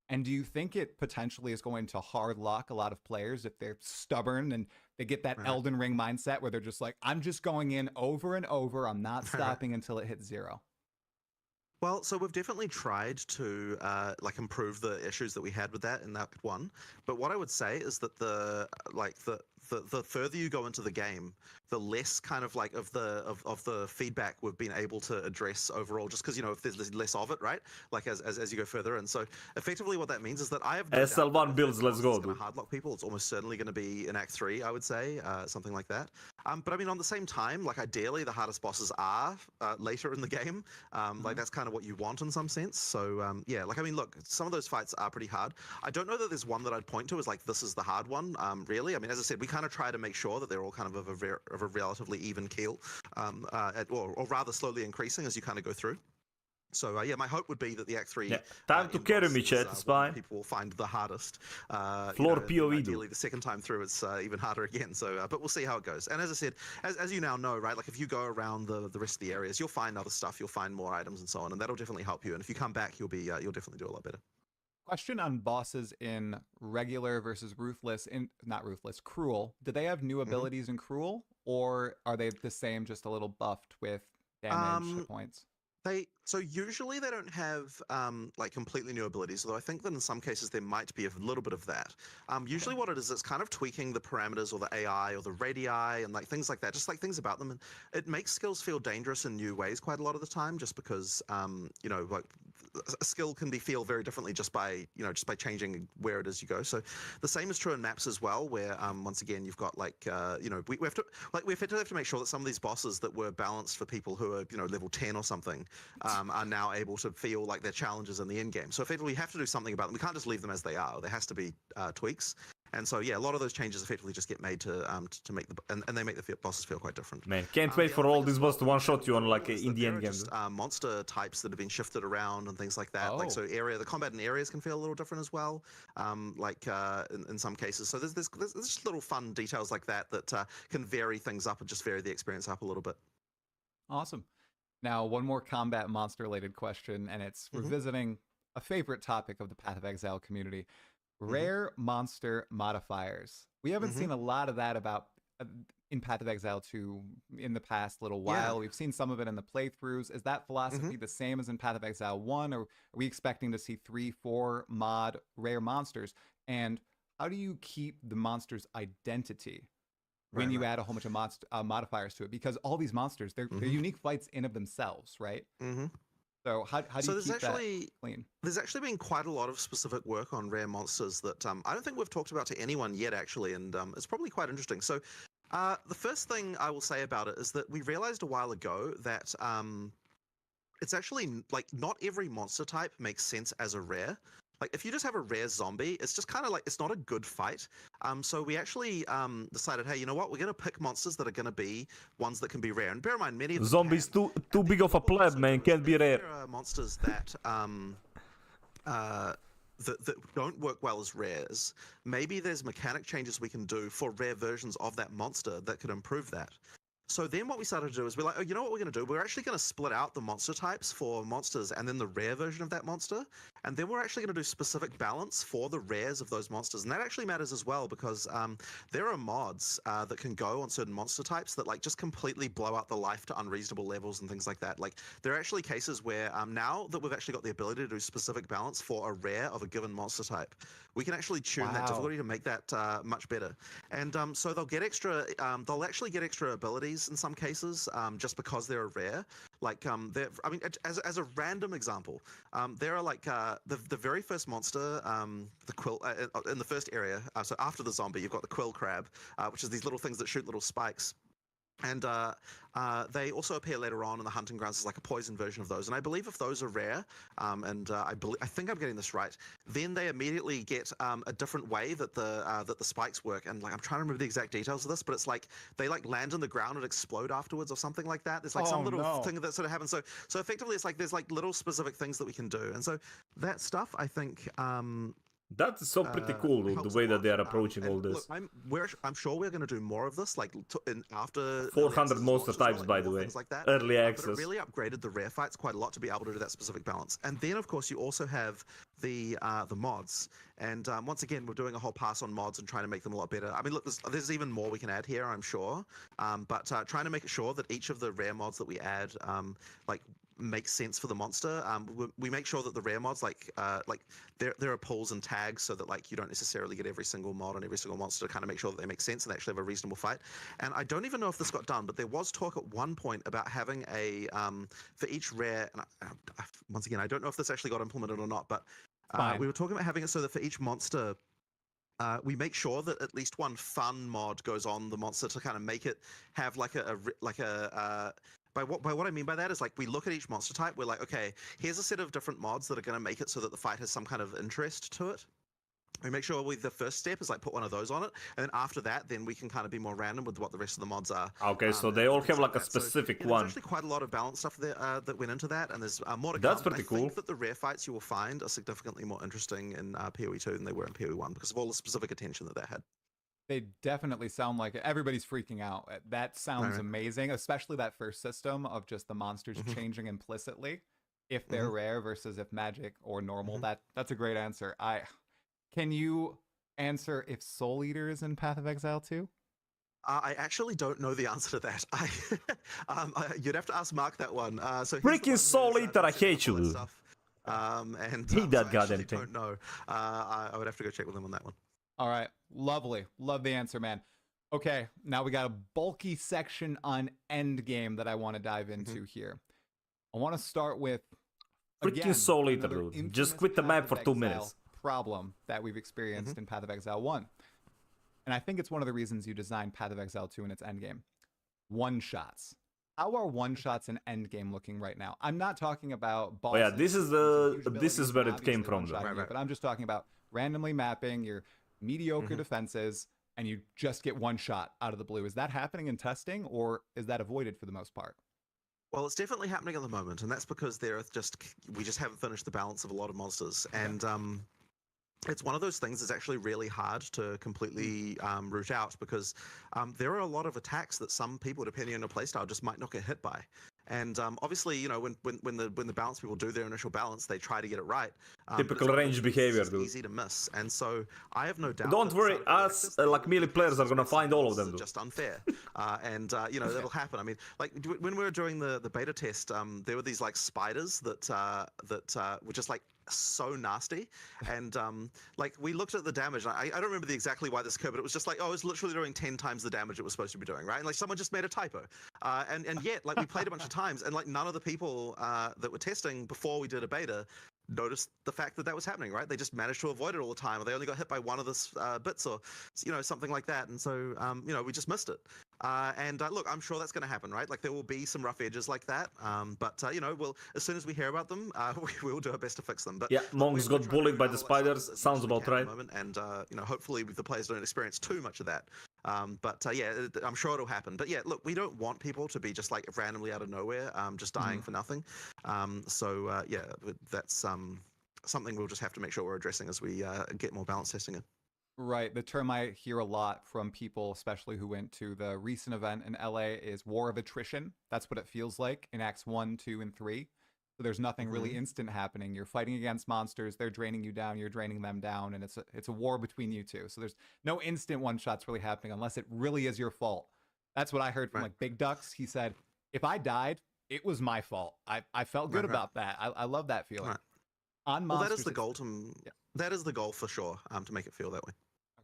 And do you think it potentially is going to hard lock a lot of players if they're stubborn and they get that Elden Ring mindset where they're just like, I'm just going in over and over. I'm not stopping until it hits 0. Well, so we've definitely tried to like improve the issues that we had with that in that one. But what I would say is that the further you go into the game, the less kind of like of the feedback we've been able to address overall, just because if there's less of it, right? Like as you go further in. So effectively, what that means is that I have SL1 builds. Let's go. Going to hardlock people. It's almost certainly going to be in Act 3, I would say, something like that. But I mean, on the same time, like ideally, the hardest bosses are later in the game. Like that's kind of what you want in some sense. So yeah, like I mean, look, some of those fights are pretty hard. I don't know that there's one that I'd point to as like this is the hard one. Really, I mean, as I said, we kind of try to make sure that they're all kind of a relatively even keel, or rather slowly increasing as you kind of go through. So yeah, my hope would be that the Act 3 Yeah. Time to end carry boss me, is, chat. It's one that fine. people will find the hardest. Floor And POE ideally the second time through it's even harder again. So, but we'll see how it goes. And as I said, as you now know, right, like if you go around the rest of the areas, you'll find other stuff, you'll find more items and so on, and that'll definitely help you. And if you come back, you'll definitely do a lot better. Question on bosses in regular versus ruthless, in not ruthless, cruel. Do they have new abilities in cruel, or are they the same, just a little buffed with damage, hit points? So usually they don't have like completely new abilities, although I think that in some cases there might be a little bit of that. Usually what it is, it's kind of tweaking the parameters or the AI or the radii and like things like that, just like things about them, and it makes skills feel dangerous in new ways quite a lot of the time, just because you know, like a skill can feel very differently just by changing where it is you go. So the same is true in maps as well, where once again you've got like we have to we effectively have to make sure that some of these bosses that were balanced for people who are level 10 or something are now able to feel like they're challenges in the end game. So effectively we have to do something about them. We can't just leave them as they are. There has to be tweaks. And so yeah, a lot of those changes effectively just get made to make and they make the bosses feel quite different. Man, can't wait for all these bosses to one-shot you on like in the end game. Just monster types that have been shifted around and things like that. Like so, the combat in areas can feel a little different as well. In some cases, so there's just little fun details like that that can vary things up and just vary the experience up a little bit. Awesome. Now, one more combat monster-related question, and it's revisiting a favorite topic of the Path of Exile community. Rare monster modifiers. We haven't seen a lot of that in Path of Exile 2 in the past little while. We've seen some of it in the playthroughs. Is that philosophy the same as in Path of Exile 1, or are we expecting to see 3, 4 mod rare monsters? And how do you keep the monster's identity when you add a whole bunch of modifiers to it? Because all these monsters, they're unique fights in of themselves, right? So how do you keep that clean? There's actually been quite a lot of specific work on rare monsters that I don't think we've talked about to anyone yet, actually, and it's probably quite interesting. So the first thing I will say about it is that we realized a while ago that it's actually like not every monster type makes sense as a rare. Like if you just have a rare zombie, it's just kind of like, it's not a good fight. So we actually decided, hey, you know what? We're going to pick monsters that are going to be ones that can be rare. And bear in mind, many of them zombies too big of a pleb, man. Can't be rare. There are monsters that that don't work well as rares. Maybe there's mechanic changes we can do for rare versions of that monster that could improve that. So then what we started to do is we're like, oh, you know what we're going to do? We're actually going to split out the monster types for monsters and then the rare version of that monster. And then we're actually going to do specific balance for the rares of those monsters. And that actually matters as well because there are mods that can go on certain monster types that like just completely blow out the life to unreasonable levels and things like that. Like there are actually cases where now that we've actually got the ability to do specific balance for a rare of a given monster type, we can actually tune that difficulty to make that much better. And so they'll get extra, they'll actually get extra abilities in some cases just because they're a rare. Like I mean, as a random example, there are like the very first monster, the quill in the first area. So after the zombie, you've got the quill crab, which is these little things that shoot little spikes. And they also appear later on in the hunting grounds as like a poison version of those. And I believe if those are rare, I think I'm getting this right, then they immediately get a different way that the spikes work. And like I'm trying to remember the exact details of this, but it's like they like land on the ground and explode afterwards or something like that. There's like some little thing that sort of happens. So effectively, it's like there's like little specific things that we can do. And so that stuff, I think. That's so pretty cool, the way that they are approaching all this. Look, I'm sure we're going to do more of this, like after 400 monster types, by the way. Like that. Early But access. it really upgraded the rare fights quite a lot to be able to do that specific balance. And then, of course, you also have the mods. And once again, we're doing a whole pass on mods and trying to make them a lot better. I mean, look, there's even more we can add here, I'm sure. But trying to make sure that each of the rare mods that we add, like makes sense for the monster. We make sure that the rare mods like there are pulls and tags so that like you don't necessarily get every single mod on every single monster, to kind of make sure that they make sense and actually have a reasonable fight. And I don't even know if this got done, but there was talk at one point about having a for each rare, and once again I don't know if this actually got implemented or not, but we were talking about having it so that for each monster we make sure that at least one fun mod goes on the monster to kind of make it have like by what I mean by that is like we look at each monster type, we're like, okay, here's a set of different mods that are going to make it so that the fight has some kind of interest to it. we make sure the first step is like put one of those on it, and then after that, then we can kind of be more random with what the rest of the mods are. Okay, so they all have like a specific There's one. actually quite a lot of balance stuff there that went into that, and there's more to That's come. pretty I cool. think that the rare fights you will find are significantly more interesting in PoE 2 than they were in PoE 1 because of all the specific attention that had. They definitely sound like it. Everybody's freaking out. That sounds amazing, especially that first system of just the monsters changing implicitly if they're rare versus if magic or normal. That's a great answer. Can you answer if Soul Eater is in Path of Exile too? I actually don't know the answer to that. You'd have to ask Mark that one. So Freaking Soul Eater, I hate you, dude. Hate that so goddamn thing. Don't know. I would have to go check with him on that one. All right, lovely. Love the answer, man. Okay, now we got a bulky section on endgame that I want to dive into here. I want to start with freaking Soul Eater, dude. Just quit the map for 2 minutes. Problem that we've experienced in Path of Exile 1. And I think it's one of the reasons you designed Path of Exile 2 in its endgame. One-shots. How are one-shots in endgame looking right now? I'm not talking about bosses. Oh yeah, this is where it came from, though. Right. But I'm just talking about randomly mapping your mediocre defenses, and you just get one shot out of the blue. Is that happening in testing, or is that avoided for the most part? Well, it's definitely happening at the moment, and that's because we just haven't finished the balance of a lot of monsters, and it's one of those things that's actually really hard to completely root out because there are a lot of attacks that some people, depending on your playstyle, just might not get hit by. And obviously, you know, when the balance people do their initial balance, they try to get it right. Typical range behavior, it's dude. easy to miss, and so I have no doubt. Don't worry, us like melee players are gonna find all of them, dude. Just unfair, and you know that'll happen. I mean, like when we were doing the beta test, there were these like spiders that were just like so nasty, and like we looked at the damage. I don't remember exactly why this occurred, but it was just like, oh, it was literally doing 10 times the damage it was supposed to be doing, right? And like someone just made a typo, and yet like we played a bunch of times, and like none of the people that were testing before we did a beta noticed the fact that was happening, right? They just managed to avoid it all the time, or they only got hit by one of the bits, or you know, something like that. And so you know, we just missed it. And look, I'm sure that's going to happen, right? Like there will be some rough edges like that, but you know, we'll as soon as we hear about them, we will do our best to fix them. But yeah, Monks got bullied by the spiders. Sounds about right. And you know, hopefully the players don't experience too much of that. But yeah, I'm sure it'll happen. But yeah, look, we don't want people to be just like randomly out of nowhere, just dying for nothing. So yeah, that's something we'll just have to make sure we're addressing as we get more balance testing in. Right. The term I hear a lot from people, especially who went to the recent event in LA, is war of attrition. That's what it feels like in Acts 1, 2, and 3. So there's nothing really instant happening. You're fighting against monsters. They're draining you down. You're draining them down. And it's a war between you two. So there's no instant one-shots really happening unless it really is your fault. That's what I heard from like Big Ducks. He said, if I died, it was my fault. I felt good about that. I love that feeling. Right. On monsters, well, that is the goal that is the goal for sure, to make it feel that way.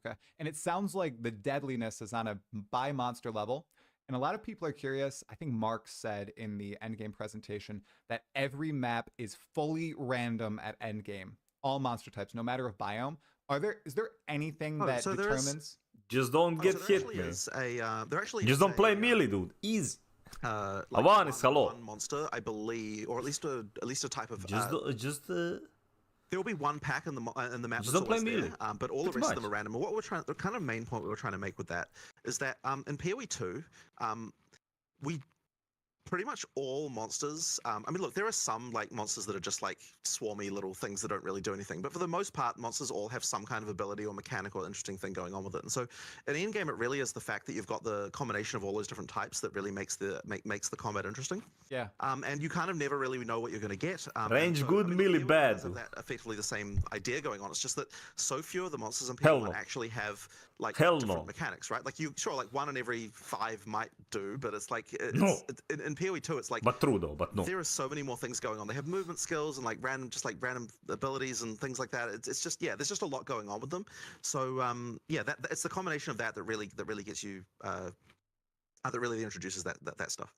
Okay. And it sounds like the deadliness is on a by monster level. And a lot of people are curious. I think Mark said in the endgame presentation that every map is fully random at endgame. All monster types, no matter of biome. Is there anything that determines? Just don't get hit, man. Just don't play melee, dude. Easy. Like one monster, I believe, or at least a type of. There will be one pack in the map that's always there, but all the rest of them are random. And the kind of main point we were trying to make with that is that in PoE 2, we pretty much all monsters. I mean, look, there are some like monsters that are just like swarmy little things that don't really do anything, but for the most part, monsters all have some kind of ability or mechanic or interesting thing going on with it. And so, in endgame, it really is the fact that you've got the combination of all those different types that really makes the combat interesting. Yeah. And you kind of never really know what you're going to get. Range good, melee bad. That effectively the same idea going on. It's just that so few of the monsters in PoE actually have like different mechanics, right? Like like 1 in every 5 might do, but it's like in PoE 2, it's like, but true though, but no. There are so many more things going on. They have movement skills and like random abilities and things like that. It's just there's just a lot going on with them. So it's the combination of that really gets you that really introduces that stuff.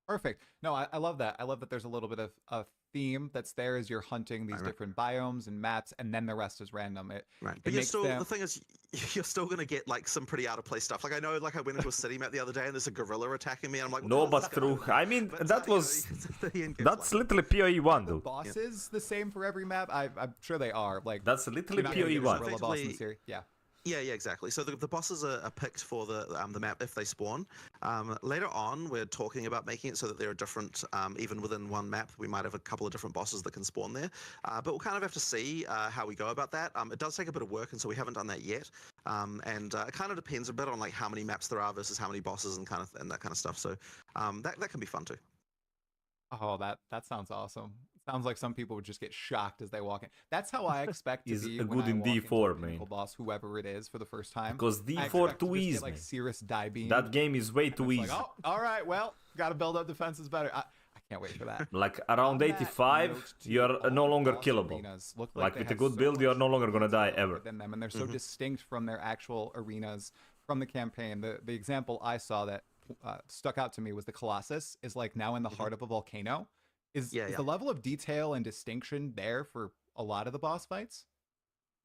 Perfect. No, I love that. I love that there's a little bit of a theme that's there as you're hunting these Right. different biomes and maps, and then the rest is random. Right, It but you're makes still them. the thing is you're still gonna get like some pretty out of place stuff. Like I know, like I went into a city map the other day and there's a gorilla attacking me. And I'm like, what the No, hell is but this guy true. doing? I mean, But, that you know, was the end game's that's like- literally PoE one, The dude. bosses the same for every map. I'm sure they are. Like That's literally you're not gonna PoE get a one. gorilla boss in the Effectively- series. Yeah. Yeah, exactly. So the bosses are picked for the map if they spawn. Later on, we're talking about making it so that there are different, even within one map, we might have a couple of different bosses that can spawn there. But we'll kind of have to see how we go about that. It does take a bit of work, and so we haven't done that yet. And it kind of depends a bit on like how many maps there are versus how many bosses and and that kind of stuff. So that can be fun too. Oh, that sounds awesome. Sounds like some people would just get shocked as they walk in. That's how I expect to Is be a when good I in walk into a D4, pinnacle man. boss, whoever it is, for the first time. Because I D4 expect to too just easy, get, like man. Cirrus die beam. That game is way too It's easy. like, oh, all right, well, got to build up defenses better. I can't wait for that. Like around On that 85, note, too, you're all no the longer boss killable. arenas look Like they with a have good so build, you're much no longer gonna die detail ever. within them, and they're so distinct from their actual arenas from the campaign. The example I saw that stuck out to me was the Colossus is like now in the heart of a volcano. Is the level of detail and distinction there for a lot of the boss fights?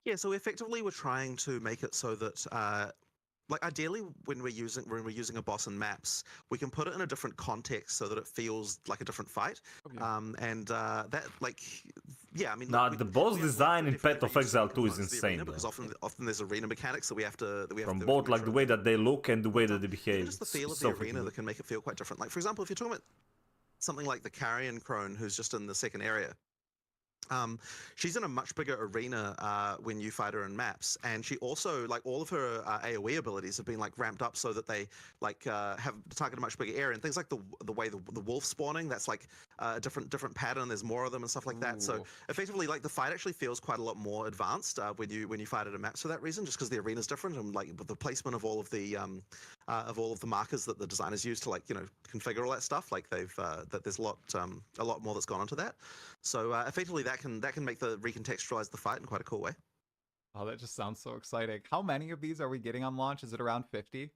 Yeah, so effectively we're trying to make it so that like ideally when we're using a boss in maps, we can put it in a different context so that it feels like a different fight. Okay. That like yeah, I mean Nah, look, the boss we have design to in Path definitely of reuse Exile certain 2 is components of the arena insane, because though. often there's arena mechanics that we have to From do both to make like sure the way that that they look and the way that they even behave. just the It's feel of so the arena freaking that can make it feel quite different. Like for example, if you're talking about something like the Carrion Crone who's just in the second area. She's in a much bigger arena when you fight her in maps, and she also like all of her AOE abilities have been like ramped up so that they like have target a much bigger area and things like the way the wolf spawning, that's like a different pattern. There's more of them and stuff like that. So Ooh. effectively, like the fight actually feels quite a lot more advanced when you fight at a maps for that reason, just because the arena's different and like the placement of all of the markers that the designers use to like configure all that stuff. Like they've that there's a lot more that's gone into that. So effectively, that can make the recontextualize the fight in quite a cool way. Oh, that just sounds so exciting. How many of these are we getting on launch? Is it around 50?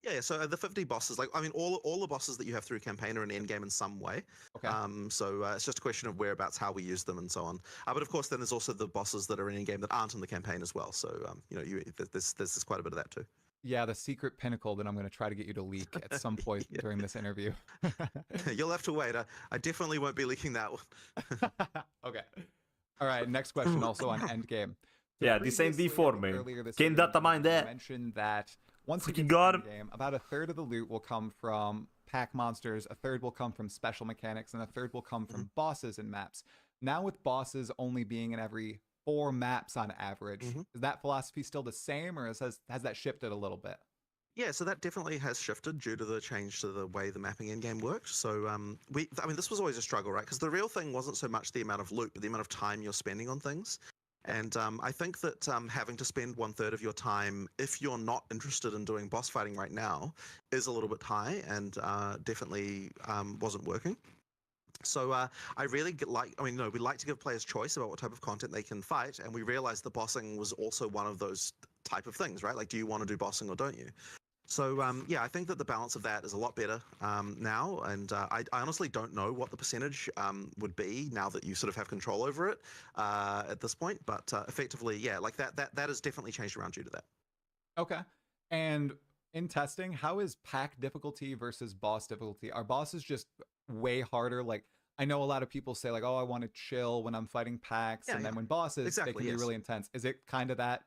Yeah, so the 50 bosses, like I mean, all the bosses that you have through campaign are in endgame in some way. Okay. So it's just a question of whereabouts, how we use them, and so on. But of course, then there's also the bosses that are in endgame that aren't in the campaign as well. So there's quite a bit of that too. Yeah, the secret pinnacle that I'm going to try to get you to leak at some point during this interview. You'll have to wait. I definitely won't be leaking that one. Okay. All right, next question also on endgame. So Yeah, this ain't previously, D4, man. earlier this Can't year, data mine you that. mentioned that once you Freaking get got to him. endgame, about a third of the loot will come from pack monsters, a third will come from special mechanics, and a third will come from bosses and maps. Now with bosses only being in every 4 maps on average, is that philosophy still the same, or has that shifted a little bit? Yeah, so that definitely has shifted due to the change to the way the mapping endgame worked. So I mean, this was always a struggle, right? Because the real thing wasn't so much the amount of loot, but the amount of time you're spending on things. And I think that having to spend 1/3 of your time, if you're not interested in doing boss fighting right now, is a little bit high and definitely wasn't working. So I really we like to give players choice about what type of content they can fight, and we realized the bossing was also one of those type of things, right? Like, do you want to do bossing or don't you? So yeah, I think that the balance of that is a lot better now, and I honestly don't know what the percentage would be now that you sort of have control over it at this point. But effectively, yeah, like that has definitely changed around due to that. Okay. And in testing, how is pack difficulty versus boss difficulty? Are bosses just way harder? Like, I know a lot of people say like, oh, I want to chill when I'm fighting packs, and then when bosses, they can be really intense. Is it kind of that?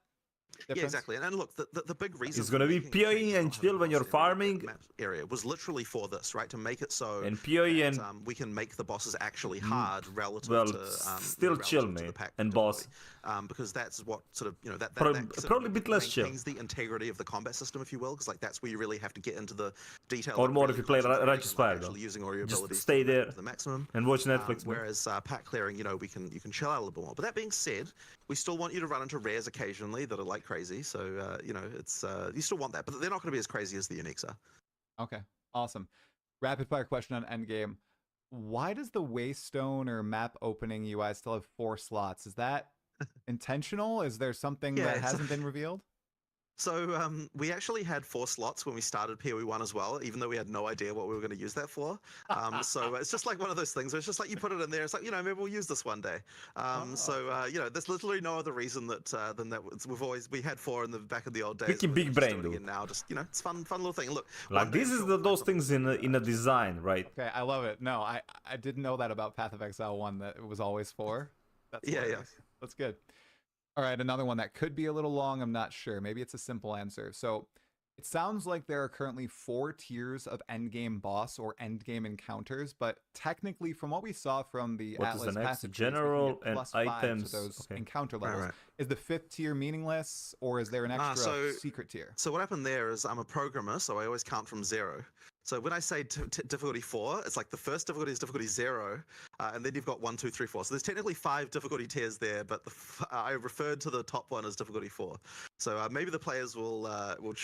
Yeah, exactly. And look, the big reason It's gonna be making a change PoE to and not chill having when you're boss every farming. map area was literally for this, right? To make it so And PoE that, and we can make the bosses actually hard relative well, to still chill, relative to the man, pack and difficulty. boss. Because that's what sort of that Probably- that sort probably of a bit less chill. maintains the integrity of the combat system, if you will, because like that's where you really have to get into the detail. Or that more really if you play crunches Righteous everything, like Fire, though. actually using all your Just abilities stay to the- there to the maximum. and watch Netflix, man. Whereas pack clearing, you can chill out a little bit more. But that being said, we still want you to run into rares occasionally that are like crazy. So it's you still want that, but they're not going to be as crazy as the uniques are. Okay, awesome. Rapid fire question on endgame. Why does the Waystone or map opening UI still have 4 slots? Is that intentional? Is there something Yeah, that it's- hasn't been revealed? So we actually had 4 slots when we started PoE 1 as well, even though we had no idea what we were going to use that for. So it's just like one of those things where it's just like you put it in there. It's like, maybe we'll use this one day. There's literally no other reason than that. We had 4 in the back of the old days. Freaking We're big just brain, doing it dude. again now. Just, it's fun little thing. Look, Like one day this I'm is sure we'll those find things something in a design, right? Okay, I love it. No, I didn't know that about Path of Exile 1, that it was always 4. That's Yeah. hilarious. That's good. All right, another one that could be a little long. I'm not sure. Maybe it's a simple answer. So it sounds like there are currently 4 tiers of endgame boss or endgame encounters, but technically, from what we saw from the What is Atlas the next? passage, trees, we can General get and plus 5 items. to those Okay. encounter levels. Right. Is the 5th tier meaningless, or is there an extra secret tier? So what happened there is I'm a programmer, so I always count from 0. So when I say difficulty 4, it's like the first difficulty is difficulty 0, and then you've got 1, 2, 3, 4. So there's technically 5 difficulty tiers there, but I referred to the top one as difficulty 4. So maybe the players will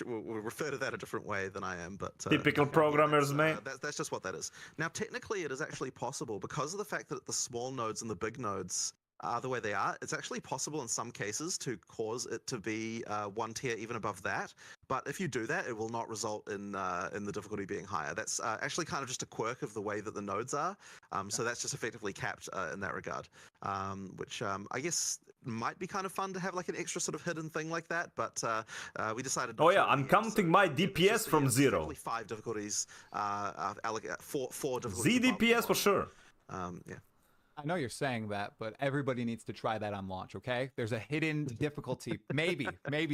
refer to that a different way than I am. But Typical programmers, man. That's just what that is. Now, technically, it is actually possible because of the fact that the small nodes and the big nodes are the way they are. It's actually possible in some cases to cause it to be 1 tier even above that. But if you do that, it will not result in the difficulty being higher. That's actually kind of just a quirk of the way that the nodes are. So that's just effectively capped in that regard, which I guess might be kind of fun to have like an extra sort of hidden thing like that. But we decided. Oh yeah, I'm counting my DPS from 0. 5 difficulties, 4 difficulties. ZDPS for sure. Yeah. I know you're saying that, but everybody needs to try that on launch, okay? There's a hidden difficulty, maybe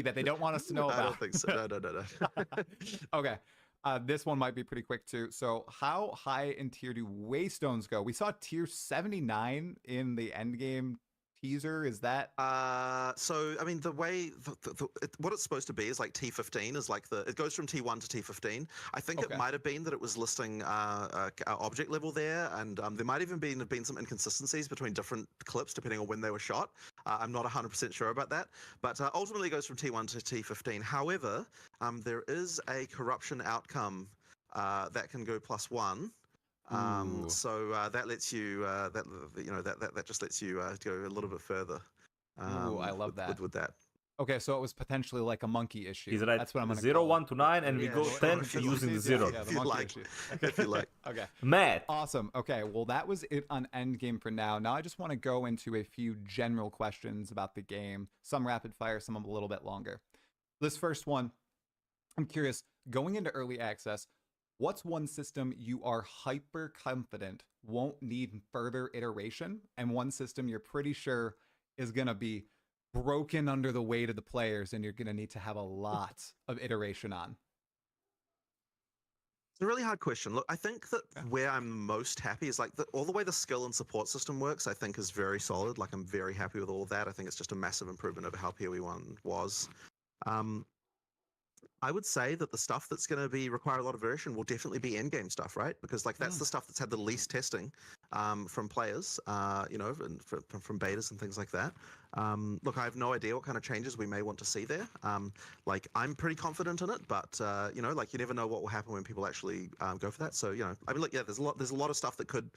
that they don't want us to know about. I don't think so. No. Okay. This one might be pretty quick too. So how high in tier do waystones go? We saw tier 79 in the endgame teaser. Is that so I mean the way what it's supposed to be is like T15 is like it goes from T1 to T15. I think it might have been that it was listing object level there, and there might even been some inconsistencies between different clips depending on when they were shot. I'm not 100% sure about that, but ultimately it goes from T1 to T15. However, there is a corruption outcome that can go +1. So that lets you that just lets you go a little bit further. I love that. With that. Okay, so it was potentially like a monkey issue. He's right. That's what I'm gonna 0, call 1 to 9, and we go 10 using the 0. Yeah, the If you monkey like. issue. If you like. Okay. Mad. Awesome. Okay, well that was it on Endgame for now. Now I just want to go into a few general questions about the game. Some rapid fire, some a little bit longer. This first one, I'm curious, going into early access, what's one system you are hyper confident won't need further iteration, and one system you're pretty sure is going to be broken under the weight of the players and you're going to need to have a lot of iteration on? It's a really hard question. Look, I think that where I'm most happy is like all the way the skill and support system works, I think is very solid. Like I'm very happy with all of that. I think it's just a massive improvement over how PoE 1 was. I would say that the stuff that's going to require a lot of version will definitely be endgame stuff, right? Because like that's the stuff that's had the least testing from players, and from betas and things like that. Look, I have no idea what kind of changes we may want to see there. Like I'm pretty confident in it, but like you never know what will happen when people actually go for that. So I mean, look, yeah, there's a lot of stuff that could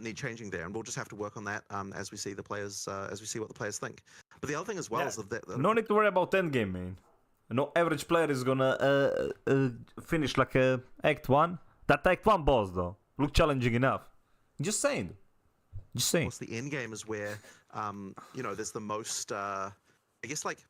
need changing there, and we'll just have to work on that as we see the players, as we see what the players think. But the other thing as well is that no need to worry about endgame, man. No average player is gonna finish like Act 1. That Act 1 boss though look challenging enough. Just saying. Of course, the end game is where there's the most I guess like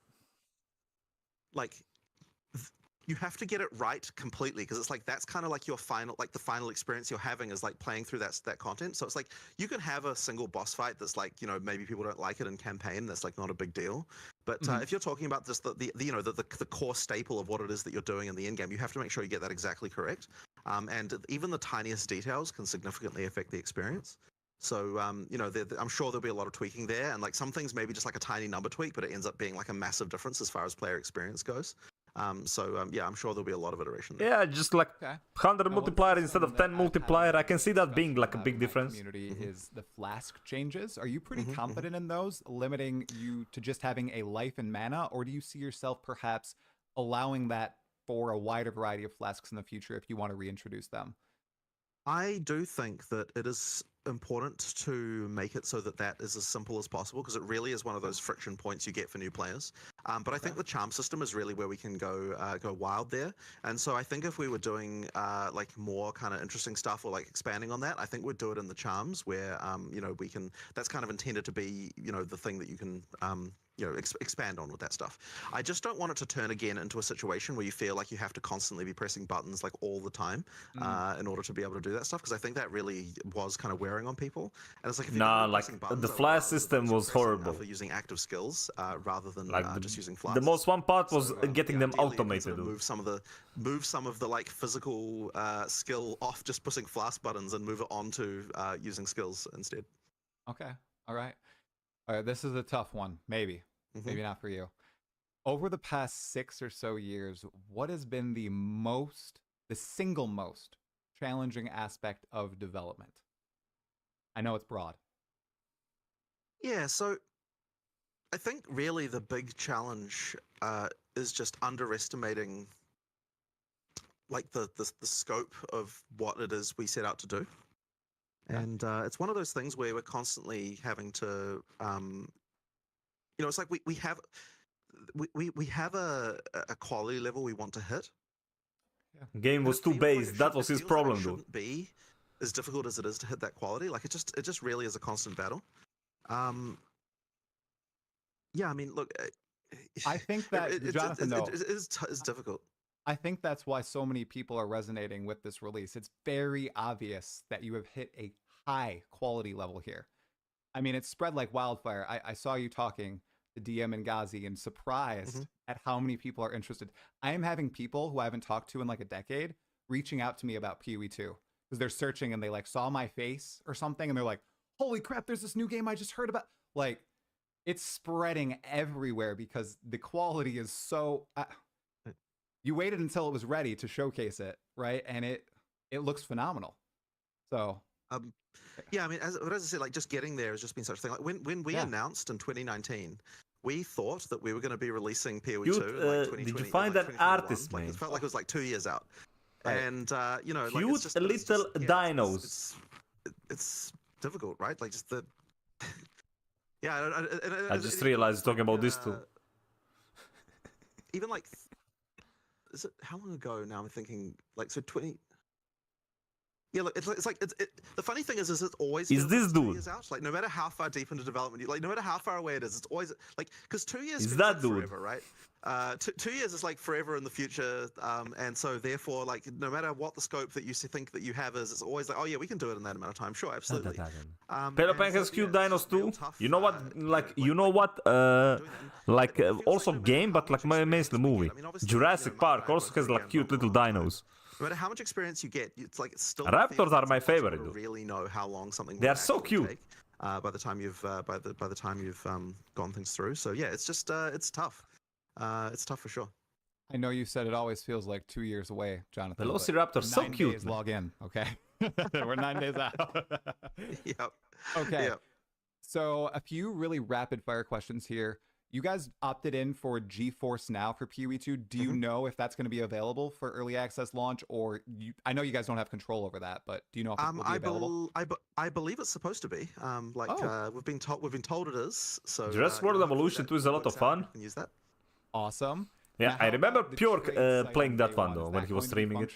you have to get it right completely, because it's like that's kind of like your final, like the final experience you're having is like playing through that content. So it's like you can have a single boss fight that's like maybe people don't like it in campaign, that's like not a big deal. But if you're talking about just the core staple of what it is that you're doing in the end game, you have to make sure you get that exactly correct. And even the tiniest details can significantly affect the experience. So, I'm sure there'll be a lot of tweaking there, and like some things maybe just like a tiny number tweak, but it ends up being like a massive difference as far as player experience goes. I'm sure there'll be a lot of iteration there. Yeah, just like 100 multiplier instead of 10 multiplier. I can see that being like a big difference. Community is the flask changes. Are you pretty confident in those, limiting you to just having a life and mana, or do you see yourself perhaps allowing that for a wider variety of flasks in the future if you want to reintroduce them? I do think that it is important to make it so that is as simple as possible, because it really is one of those friction points you get for new players. But I think the charm system is really where we can go wild there. And so I think if we were doing like more kind of interesting stuff or like expanding on that, I think we'd do it in the charms where we can. That's kind of intended to be the thing that you can expand on with that stuff. I just don't want it to turn again into a situation where you feel like you have to constantly be pressing buttons like all the time in order to be able to do that stuff, because I think that really was kind of wearing on people. And it's like if Nah, like the flash system was horrible. For using active skills rather than Like just using flash. the most fun part was So, getting them ideally, you can automated. sort of move some of the like physical skill off just pushing flash buttons and move it on to using skills instead. Okay. All right. This is a tough one. Maybe not for you. Over the past 6 or so years, what has been the single most challenging aspect of development? I know it's broad. Yeah, so I think really the big challenge is just underestimating like the scope of what it is we set out to do. Yeah. And it's one of those things where we're constantly having to it's like we have a quality level we want to hit. Game was too based. That was his problem, it though. shouldn't be as difficult as it is to hit that quality. Like it just really is a constant battle. Yeah, I mean, look, I think that Jonathan, though, it is difficult. I think that's why so many people are resonating with this release. It's very obvious that you have hit a high quality level here. I mean, it's spread like wildfire. I saw you talking to DM and Ghazi and surprised at how many people are interested. I am having people who I haven't talked to in like a decade reaching out to me about PoE 2 because they're searching and they like saw my face or something and they're like, holy crap, there's this new game I just heard about. Like, it's spreading everywhere because the quality is so... you waited until it was ready to showcase it, right? And it looks phenomenal. So... yeah, I mean, as I said, like just getting there has just been such a thing. Like when we announced in 2019, we thought that we were going to be releasing PoE 2 in like 2020. Did you find that artist, man? It felt like it was like 2 years out. Right. And cute like it's just, little dinos. It's difficult, right? Like just the I just realized talking about this too. Even like, is it how long ago now? I'm thinking like so 20. Yeah, look, it's like the funny thing is it always is this 2 dude? years out. Like no matter how far deep into development, no matter how far away it is, it's always like because 2 years is feels that like dude forever, right? 2 years is like forever in the future, and so therefore, like no matter what the scope that you think that you have is, it's always like, oh yeah, we can do it in that amount of time. Sure, absolutely. Pelopan has cute dinos too. You know what? Also game, but like mainly movie. Jurassic Park also has like cute little dinos. No matter how much experience you get, it's like it's still Raptors are my favorite. Really know how long something. They are so cute. Take, by the time you've gone things through. So yeah, it's just it's tough. It's tough for sure. I know you said it always feels like 2 years away, Jonathan. Velociraptor, so cute. Days log in, okay? We're 9 days out. Yep. Okay. Yep. So a few really rapid fire questions here. You guys opted in for GeForce Now for PoE 2. Do you know if that's going to be available for early access launch, or I know you guys don't have control over that, but do you know if it will be available? I believe it's supposed to be. We've been told it is. So Jurassic World Evolution 2 is a lot of fun. You can use that. Awesome. Yeah, now, I remember Pure playing that one is though when he was streaming it.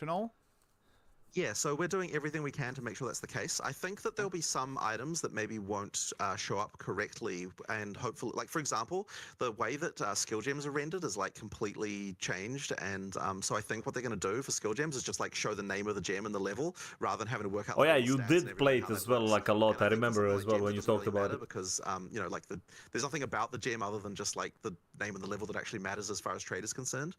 Yeah, so we're doing everything we can to make sure that's the case. I think that there'll be some items that maybe won't show up correctly, and hopefully, like for example, the way that skill gems are rendered is like completely changed, and so I think what they're going to do for skill gems is just like show the name of the gem and the level rather than having to work out. Oh yeah, you did play it as well, like a lot. I remember as well when you talked about it. Because like there's nothing about the gem other than just like the name and the level that actually matters as far as trade is concerned.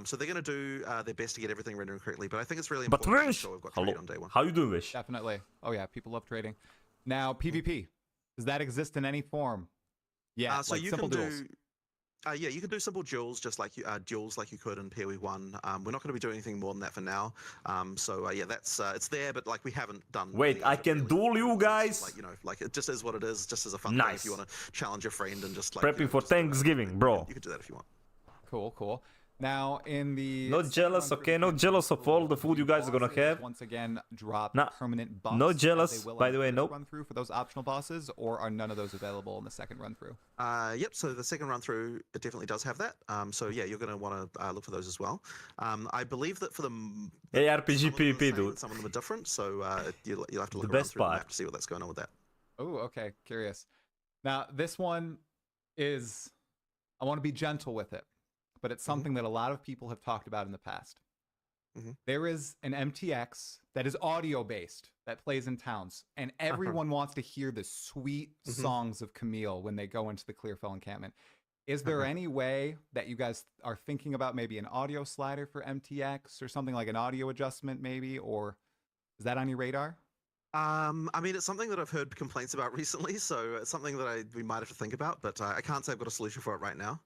So they're going to do their best to get everything rendering correctly, but I think it's really important to make sure we've got trade on day one. How you doing, Vish? Definitely. Oh yeah, people love trading. Now PvP, does that exist in any form? Yeah, so like you simple can duels. Yeah, you can do simple duels just like duels like you could in PoE 1. We're not going to be doing anything more than that for now. Yeah, that's it's there, but like we haven't done. Wait, I can duel you guys? Like it just is what it is, just as a fun thing if you want to challenge your friend and just like prepping for Thanksgiving, bro. You could do that if you want. Cool. Now, in the Not jealous, okay? Not jealous of all the food you guys are gonna have. Once again, drop Nah, permanent buffs. no as jealous, they will by on the way, first nope. Run through for those optional bosses, or are none of those available in the second run through? Yep. So the second run through, it definitely does have that. So yeah, you're going to want to look for those as well. I believe that for them, Hey, some RPG of them are the PvP, same dude. and some of them are different. So you'll have to The look around best through the part. map to see what that's going on with that. Oh, okay. Curious. Now, this one is, I want to be gentle with it, but it's something that a lot of people have talked about in the past. There is an MTX that is audio based that plays in towns, and everyone wants to hear the sweet songs of Camille when they go into the Clearfell encampment. Is there any way that you guys are thinking about maybe an audio slider for MTX or something like an audio adjustment maybe, or is that on your radar? I mean, it's something that I've heard complaints about recently, so it's something that we might have to think about, but I can't say I've got a solution for it right now.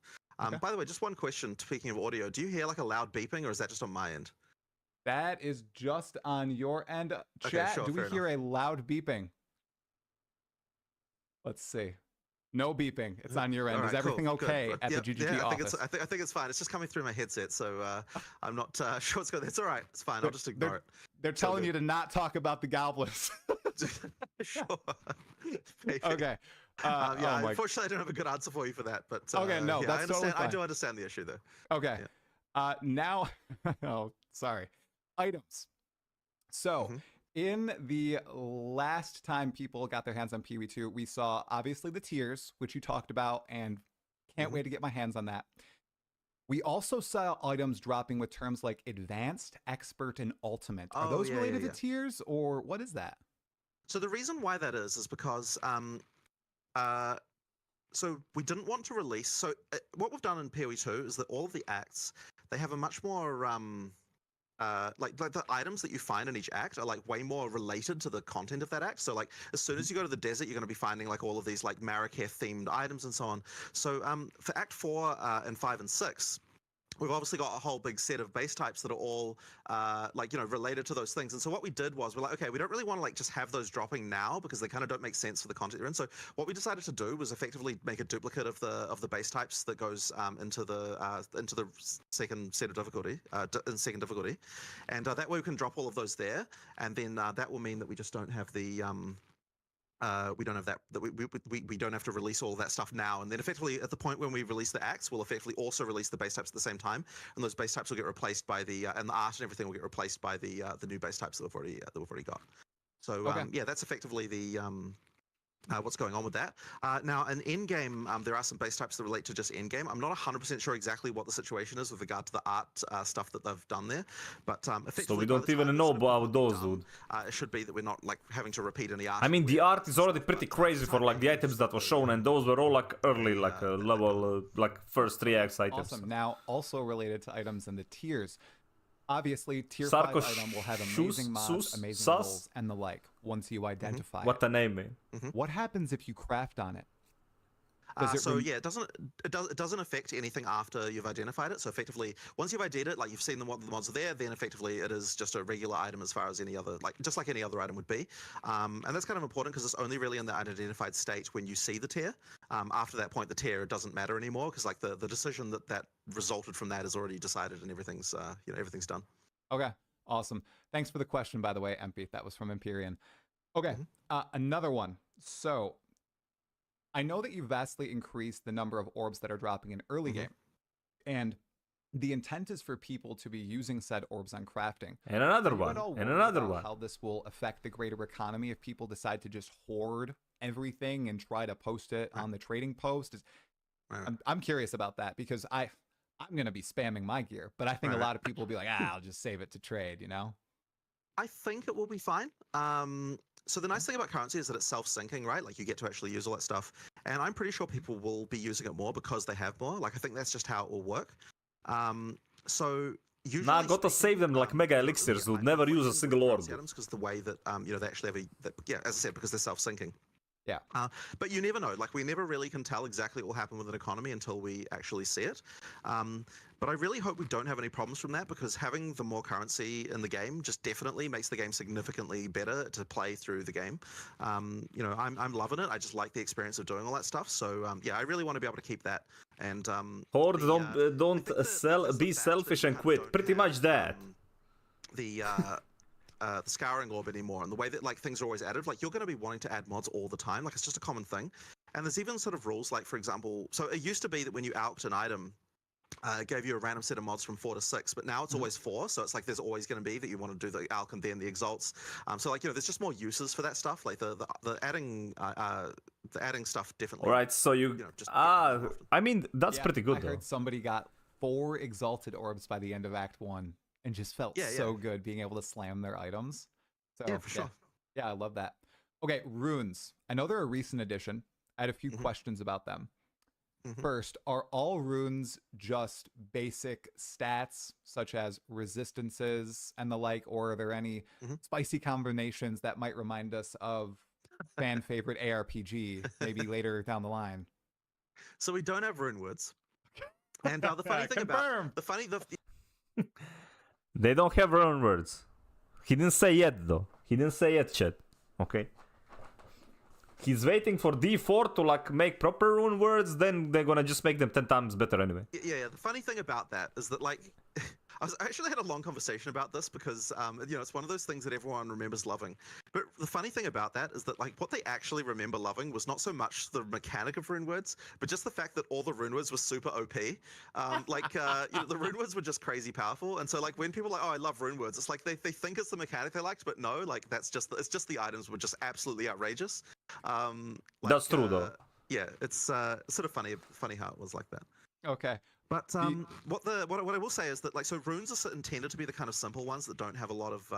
By the way, just one question, speaking of audio, do you hear like a loud beeping, or is that just on my end? That is just on your end. Chat, sure, do we fair hear a loud beeping? Let's see. No beeping. It's on your end. All is right, everything cool, okay good. at Yep, the GGG yeah, office? I think it's fine. It's just coming through my headset, so I'm not sure what's going. It's all right. It's fine. I'll just ignore it. They're telling you to not talk about the goblins. Sure. Maybe. Okay. Yeah, unfortunately, I don't have a good answer for you for that. But okay, no, yeah, that's I understand. totally fine. I do understand the issue, though. Okay. Yeah. Now, oh, sorry. Items. So, in the last time people got their hands on PoE2, we saw obviously the tiers, which you talked about, and can't wait to get my hands on that. We also saw items dropping with terms like advanced, expert, and ultimate. Are those related to tiers, or what is that? So the reason why that is because so we didn't want to release. So what we've done in PoE2 is that all of the acts, they have a much more like the items that you find in each act are like way more related to the content of that act. So like as soon as you go to the desert, you're going to be finding like all of these like Marrakech themed items and so on. So for Act 4 and 5 and 6, we've obviously got a whole big set of base types that are all like, you know, related to those things. And so what we did was we're like, okay, we don't really want to like just have those dropping now because they kind of don't make sense for the content they're in. So what we decided to do was effectively make a duplicate of the base types that goes into the second set of difficulty, in second difficulty, and that way we can drop all of those there, and then that will mean that we just don't have the we don't have that we don't have to release all of that stuff now, and then effectively at the point when we release the acts, we'll effectively also release the base types at the same time, and those base types will get replaced by the and the art and everything will get replaced by the new base types that we've already got. So yeah, that's effectively the what's going on with that. Now, in in-game, there are some base types that relate to just in-game. I'm not 100% sure exactly what the situation is with regard to the art stuff that they've done there, but effectively, So we don't even know about those, dude. It should be that we're not like having to repeat any art. I mean, the art is already pretty crazy for like the items that were shown, and those were all like early, like level, like first 3 acts items. Awesome. Now, also related to items in the tiers, obviously, tier 5 item will have amazing mods, amazing rolls, and the like, once you identify What a name, man. What happens if you craft on it? Yeah, it doesn't affect anything after you've identified it. So effectively, once you've ID'd it, like you've seen the mods are there, then effectively it is just a regular item as far as any other, like just like any other item would be. And that's kind of important because it's only really in the unidentified state when you see the tier. After that point, the tier doesn't matter anymore because like the decision that resulted from that is already decided and everything's everything's done. Okay, awesome. Thanks for the question, by the way, MP. That was from Empyrean. Okay, another one. So I know that you vastly increased the number of orbs that are dropping in early game, and the intent is for people to be using said orbs on crafting. And another one, and another one. How this will affect the greater economy if people decide to just hoard everything and try to post it on the trading post. I'm curious about that because I'm going to be spamming my gear, but I think a lot of people will be like, I'll just save it to trade, you know? I think it will be fine. So the nice thing about currency is that it's self-syncing, right? Like you get to actually use all that stuff. And I'm pretty sure people will be using it more because they have more. Like I think that's just how it will work. So usually... Nah, got to save them like mega elixirs, dude. Never use a single orb. Because the way that, they actually have as I said, because they're self-syncing. Yeah. But you never know. Like, we never really can tell exactly what will happen with an economy until we actually see it. But I really hope we don't have any problems from that, because having the more currency in the game just definitely makes the game significantly better to play through the game. You know, I'm loving it. I just like the experience of doing all that stuff. So yeah, I really want to be able to keep that. And Horde, the, I don't think sell, the be fact selfish that you and kind of quit. don't Pretty have, much that. The scouring orb anymore, and the way that like things are always added, like you're going to be wanting to add mods all the time. Like, it's just a common thing. And there's even sort of rules, like, for example, so it used to be that when you alked an item, it gave you a random set of mods from 4 to 6, but now it's always 4. So it's like there's always going to be that you want to do the alk and then the exalts. So like, you know, there's just more uses for that stuff. Like the adding stuff definitely. All right, so you know, just often. I mean, that's Yeah, pretty good I though. heard somebody got 4 exalted orbs by the end of Act 1 and just felt so good being able to slam their items. So Yeah, for sure. Yeah, I love that. Okay, runes. I know they're a recent addition. I had a few questions about them. First, are all runes just basic stats, such as resistances and the like, or are there any spicy combinations that might remind us of fan favorite ARPG, maybe later down the line? So we don't have rune words. And the funny thing Confirmed. They don't have their own words. He didn't say yet though. He didn't say yet, chat. Okay. He's waiting for D4 to like make proper rune words, then they're gonna just make them 10 times better anyway. Yeah. The funny thing about that is that, like, I actually had a long conversation about this because, you know, it's one of those things that everyone remembers loving. But the funny thing about that is that, like, what they actually remember loving was not so much the mechanic of rune words, but just the fact that all the rune words were super OP. You know, the rune words were just crazy powerful. And so, like, when people are like, oh, I love rune words, it's like they think it's the mechanic they liked, but no, like, it's just the items were just absolutely outrageous. That's true though. Yeah, it's sort of funny how it was like that. Okay. But what I will say is that, like, so runes are intended to be the kind of simple ones that don't have a lot of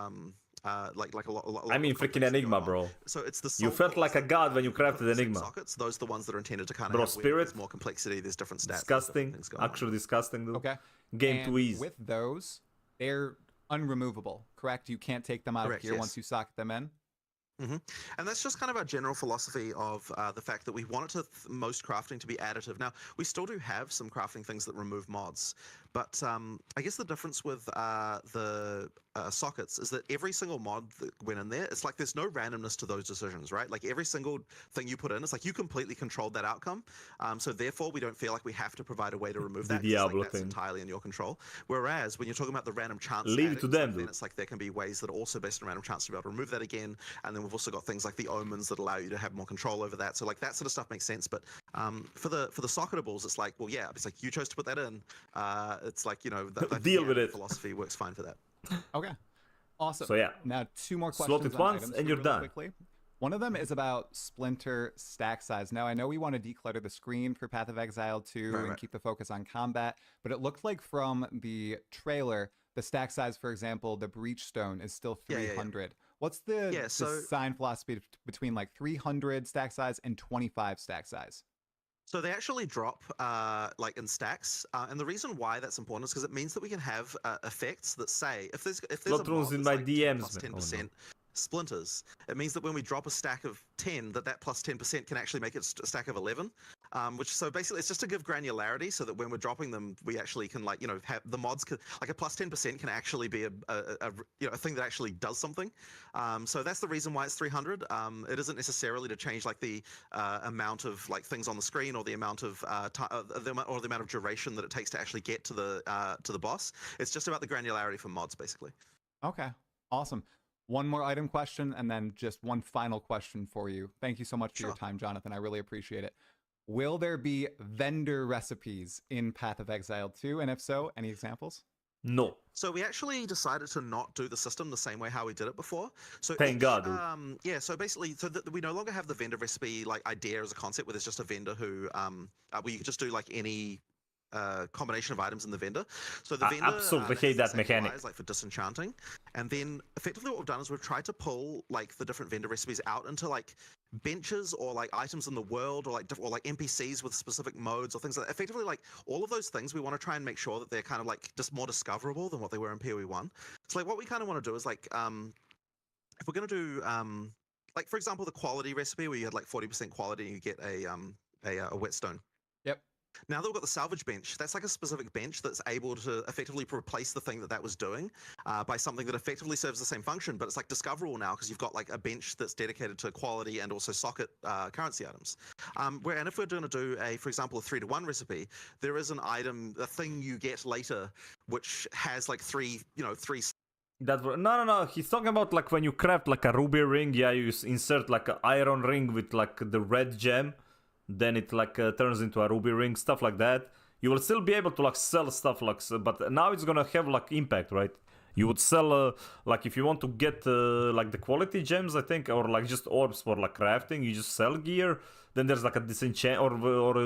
like a lot. I mean, of freaking complexity Enigma, going on. bro. So it's the You felt like a god when you crafted Enigma. Sockets, those are the ones that are intended to kind of Bro, have Spirit, there's more complexity. There's different stats. Disgusting. Things going on. Actually disgusting, dude. Okay. Game And too easy. with those, they're unremovable, correct? You can't take them out Correct, of here yes. once you socket them in? And that's just kind of our general philosophy of the fact that we want most crafting to be additive. Now, we still do have some crafting things that remove mods, but I guess the difference with the sockets is that every single mod that went in there, it's like there's no randomness to those decisions, right? Like, every single thing you put in, it's like you completely controlled that outcome. So therefore, we don't feel like we have to provide a way to remove that. Diablo that's thing. entirely in your control. Whereas when you're talking about the random chance, Leave it to them, then dude. it's like there can be ways that are also based on random chance to be able to remove that again. And then we've also got things like the omens that allow you to have more control over that. So, like, that sort of stuff makes sense. But for the socketables, it's like, well, yeah, it's like you chose to put that in. It's like, you know, Deal with it. Philosophy works fine for that. Okay. Awesome. So, yeah. Now, 2 more questions Slot it on once items and here you're really done. Quickly. One of them is about Splinter stack size. Now, I know we want to declutter the screen for Path of Exile 2 and keep the focus on combat, but it looked like from the trailer, the stack size, for example, the Breachstone is still 300. What's the design philosophy between like 300 stack size and 25 stack size? So they actually drop like in stacks, and the reason why that's important is because it means that we can have effects that say if there's Slot a runes mod in that's my like DMs, plus man. 10% splinters, it means that when we drop a stack of 10, that plus 10% can actually make it a stack of 11. Which, so basically it's just to give granularity so that when we're dropping them, we actually can, like, you know, have the mods like a plus 10% can actually be a you know, a thing that actually does something. So that's the reason why it's 300. It isn't necessarily to change like the amount of like things on the screen or the amount of the amount of duration that it takes to actually get to the boss. It's just about the granularity for mods, basically. Okay, awesome. One more item question and then just one final question for you. Thank you so much for your time, Jonathan. I really appreciate it. Will there be vendor recipes in Path of Exile 2? And if so, any examples? No. So we actually decided to not do the system the same way how we did it before. So Thank God. Yeah. So basically, we no longer have the vendor recipe like idea as a concept where there's just a vendor who where you can just do like any combination of items in the vendor. So the vendor absolutely hate that mechanic. Like for disenchanting, and then effectively what we've done is we've tried to pull like the different vendor recipes out into like benches or like items in the world or like NPCs with specific modes or things like that. Effectively, like all of those things, we want to try and make sure that they're kind of like just more discoverable than what they were in PoE 1. So like what we kind of want to do is like if we're going to do like for example, the quality recipe where you had like 40% quality and you get a whetstone. Yep. Now that we've got the salvage bench, that's like a specific bench that's able to effectively replace the thing that was doing by something that effectively serves the same function, but it's like discoverable now because you've got like a bench that's dedicated to quality and also socket currency items. And if we're going to do for example, a 3-to-1 recipe, there is an item, a thing you get later, which has like three. No. He's talking about like when you craft like a ruby ring. Yeah, you insert like an iron ring with like the red gem. Then it like turns into a ruby ring, stuff like that. You will still be able to like sell stuff like, but now it's gonna have like impact, right? You would sell like if you want to get like the quality gems, I think, or like just orbs for like crafting, you just sell gear. Then there's like a disenchant, or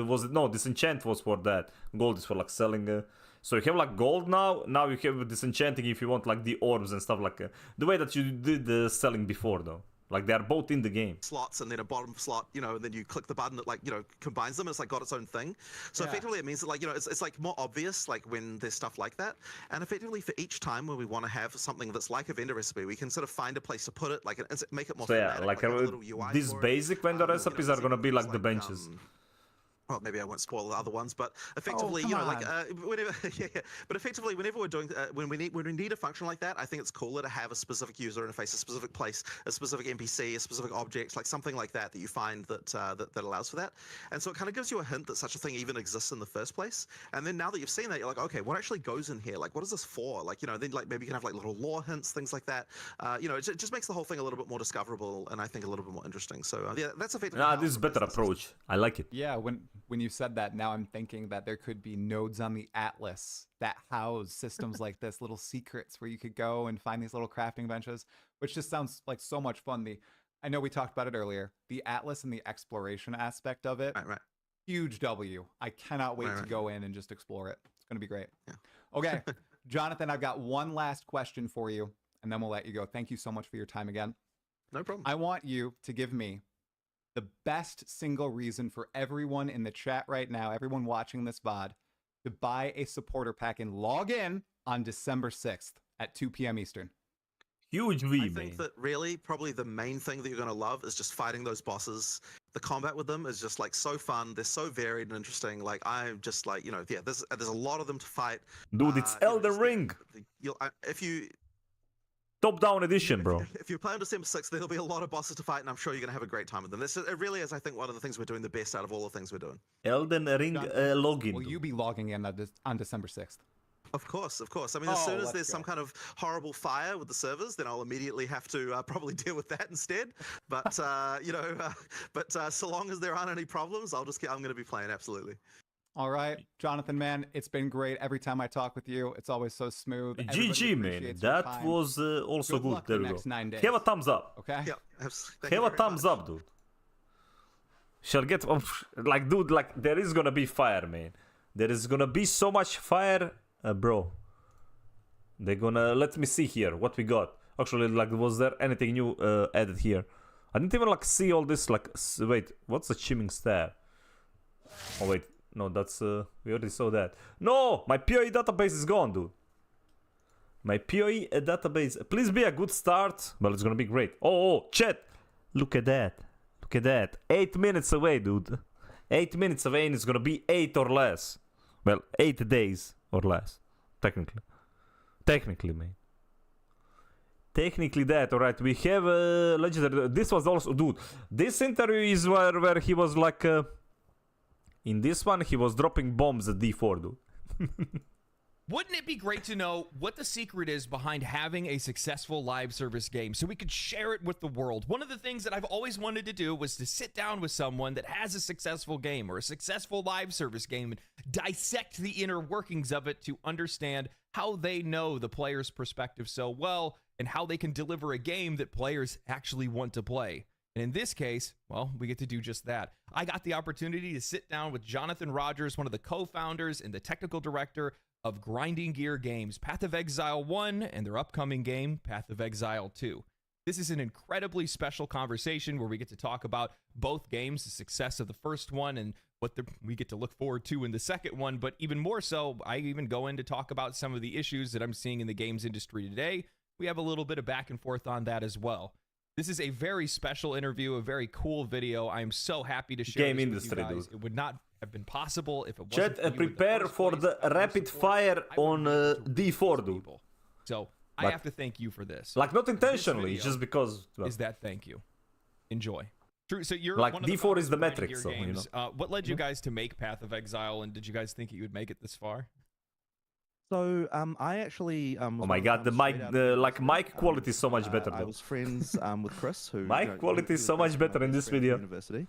was it no? Disenchant was for that. Gold is for like selling. So you have like gold now. Now you have disenchanting if you want like the orbs and stuff like the way that you did selling before though. Like they are both in the game. Slots and then a bottom slot, and then you click the button that like, combines them. And it's like got its own thing. So effectively it means that like, it's like more obvious like when there's stuff like that. And effectively for each time where we want to have something that's like a vendor recipe, we can sort of find a place to put it, like make it more thematic, like have a little UI these for it. basic vendor recipes are gonna be like the benches. Well, maybe I won't spoil the other ones, but effectively, whenever, but effectively, whenever we're doing, when we need a function like that, I think it's cooler to have a specific user interface, a specific place, a specific NPC, a specific object, like something like that you find that that allows for that. And so it kind of gives you a hint that such a thing even exists in the first place. And then now that you've seen that, you're like, okay, what actually goes in here? Like, what is this for? Like, then like maybe you can have like little lore hints, things like that. It just makes the whole thing a little bit more discoverable, and I think a little bit more interesting. So yeah, that's effectively. This is a better approach. I like it. Yeah, when you said that, now I'm thinking that there could be nodes on the Atlas that house systems like this, little secrets where you could go and find these little crafting benches, which just sounds like so much fun. I know we talked about it earlier, the Atlas and the exploration aspect of it. Right. Huge W. I cannot wait to go in and just explore it. It's going to be great. Yeah. Okay, Jonathan, I've got one last question for you, and then we'll let you go. Thank you so much for your time again. No problem. I want you to give me the best single reason for everyone in the chat right now, everyone watching this VOD, to buy a supporter pack and log in on December 6th at 2 p.m. Eastern. Huge V, I think that really probably the main thing that you're going to love is just fighting those bosses. The combat with them is just like so fun. They're so varied and interesting. Like I'm just like, there's a lot of them to fight. Dude, it's Elden Ring. If you... Top-down edition, bro. If you play on December 6th, there'll be a lot of bosses to fight, and I'm sure you're going to have a great time with them. It really is, I think, one of the things we're doing the best out of all the things we're doing. Elden Ring login. Will you be logging in on December 6th? Of course. I mean, as soon as there's some kind of horrible fire with the servers, then I'll immediately have to probably deal with that instead. But so long as there aren't any problems, I'm going to be playing, absolutely. All right, Jonathan, man, it's been great. Every time I talk with you, it's always so smooth. GG, man. That was also good. There we go. 9 days. Have a thumbs up. Okay? Yeah, have a thumbs up, dude. Shall get... like, dude, like, there is gonna be fire, man. There is gonna be so much fire, bro. They're gonna... Let me see here what we got. Actually, like, was there anything new added here? I didn't even, like, see all this, like... Wait, what's the shimming stab? Oh, wait. No, that's, we already saw that. No, my PoE database is gone, dude. My PoE database, please be a good start. Well, it's gonna be great. Oh, chat. Look at that. 8 minutes away, dude. 8 minutes away and it's gonna be 8 or less. Well, 8 days or less. Technically, man. Technically that, alright. We have a legendary, this was also, dude. This interview is where he was like, in this one, he was dropping bombs at D4, dude. Wouldn't it be great to know what the secret is behind having a successful live service game so we could share it with the world? One of the things that I've always wanted to do was to sit down with someone that has a successful game or a successful live service game and dissect the inner workings of it to understand how they know the player's perspective so well and how they can deliver a game that players actually want to play. And in this case, well, we get to do just that. I got the opportunity to sit down with Jonathan Rogers, one of the co-founders and the technical director of Grinding Gear Games, Path of Exile 1 and their upcoming game, Path of Exile 2. This is an incredibly special conversation where we get to talk about both games, the success of the first one and what we get to look forward to in the second one. But even more so, I even go in to talk about some of the issues that I'm seeing in the games industry today. We have a little bit of back and forth on that as well. This is a very special interview, a very cool video. I am so happy to share Game this industry, with you guys. dude. It would not have been possible if it wasn't Chat, for you in the prepare first for place. the Without your rapid support, fire I wouldn't on be able to reach D4, these dude. people. So I Like- have to thank you for this. Like, not This intentionally, video just because... well, is that thank you. Enjoy. True. So you're Like, one of the D4 is founders the of Grind metric, Gear so, you Games. What led you guys to make Path of Exile, and did you guys think you would make it this far? So I actually was Oh one my of god, the straight mic, out of like university. mic quality is so much better I though. was friends with Chris, who Mic you know, quality he is was so much basically my better in best this friend at video. University,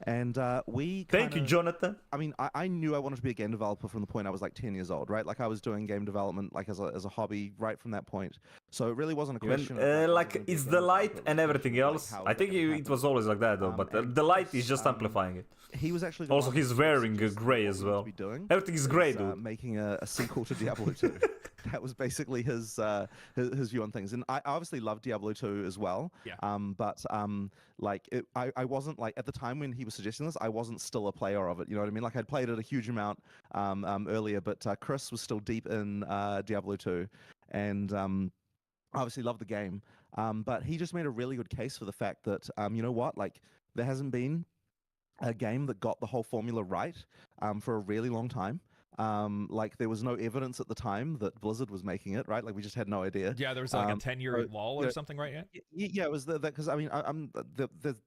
and we. Thank you, kinda- Jonathan. I mean, I knew I wanted to be a game developer from the point I was like 10 years old, right? Like I was doing game development like as a hobby right from that point. So it really wasn't a Even, question. of, was I like, gonna be a it's game the developer? light It was and a everything question of, like, else. how I is think that gonna it was happen? always like that though, but And the light is Chris, just amplifying it. He was actually the Also, one he's who wearing suggested grey what as we need to well. be doing Everything is grey, is, dude. making a sequel to Diablo 2. That was basically his view on things, and I obviously love Diablo 2 as well. Yeah. But like I wasn't like at the time when he was suggesting this, I wasn't still a player of it. You know what I mean? Like I'd played it a huge amount earlier, but Chris was still deep in Diablo 2, and obviously loved the game. But he just made a really good case for the fact that you know what, like there hasn't been a game that got the whole formula right for a really long time. Like there was no evidence at the time that Blizzard was making it, right? Like we just had no idea. Yeah, there was like a 10-year so, lull yeah, or something, right? Yeah. Yeah, it was that because I mean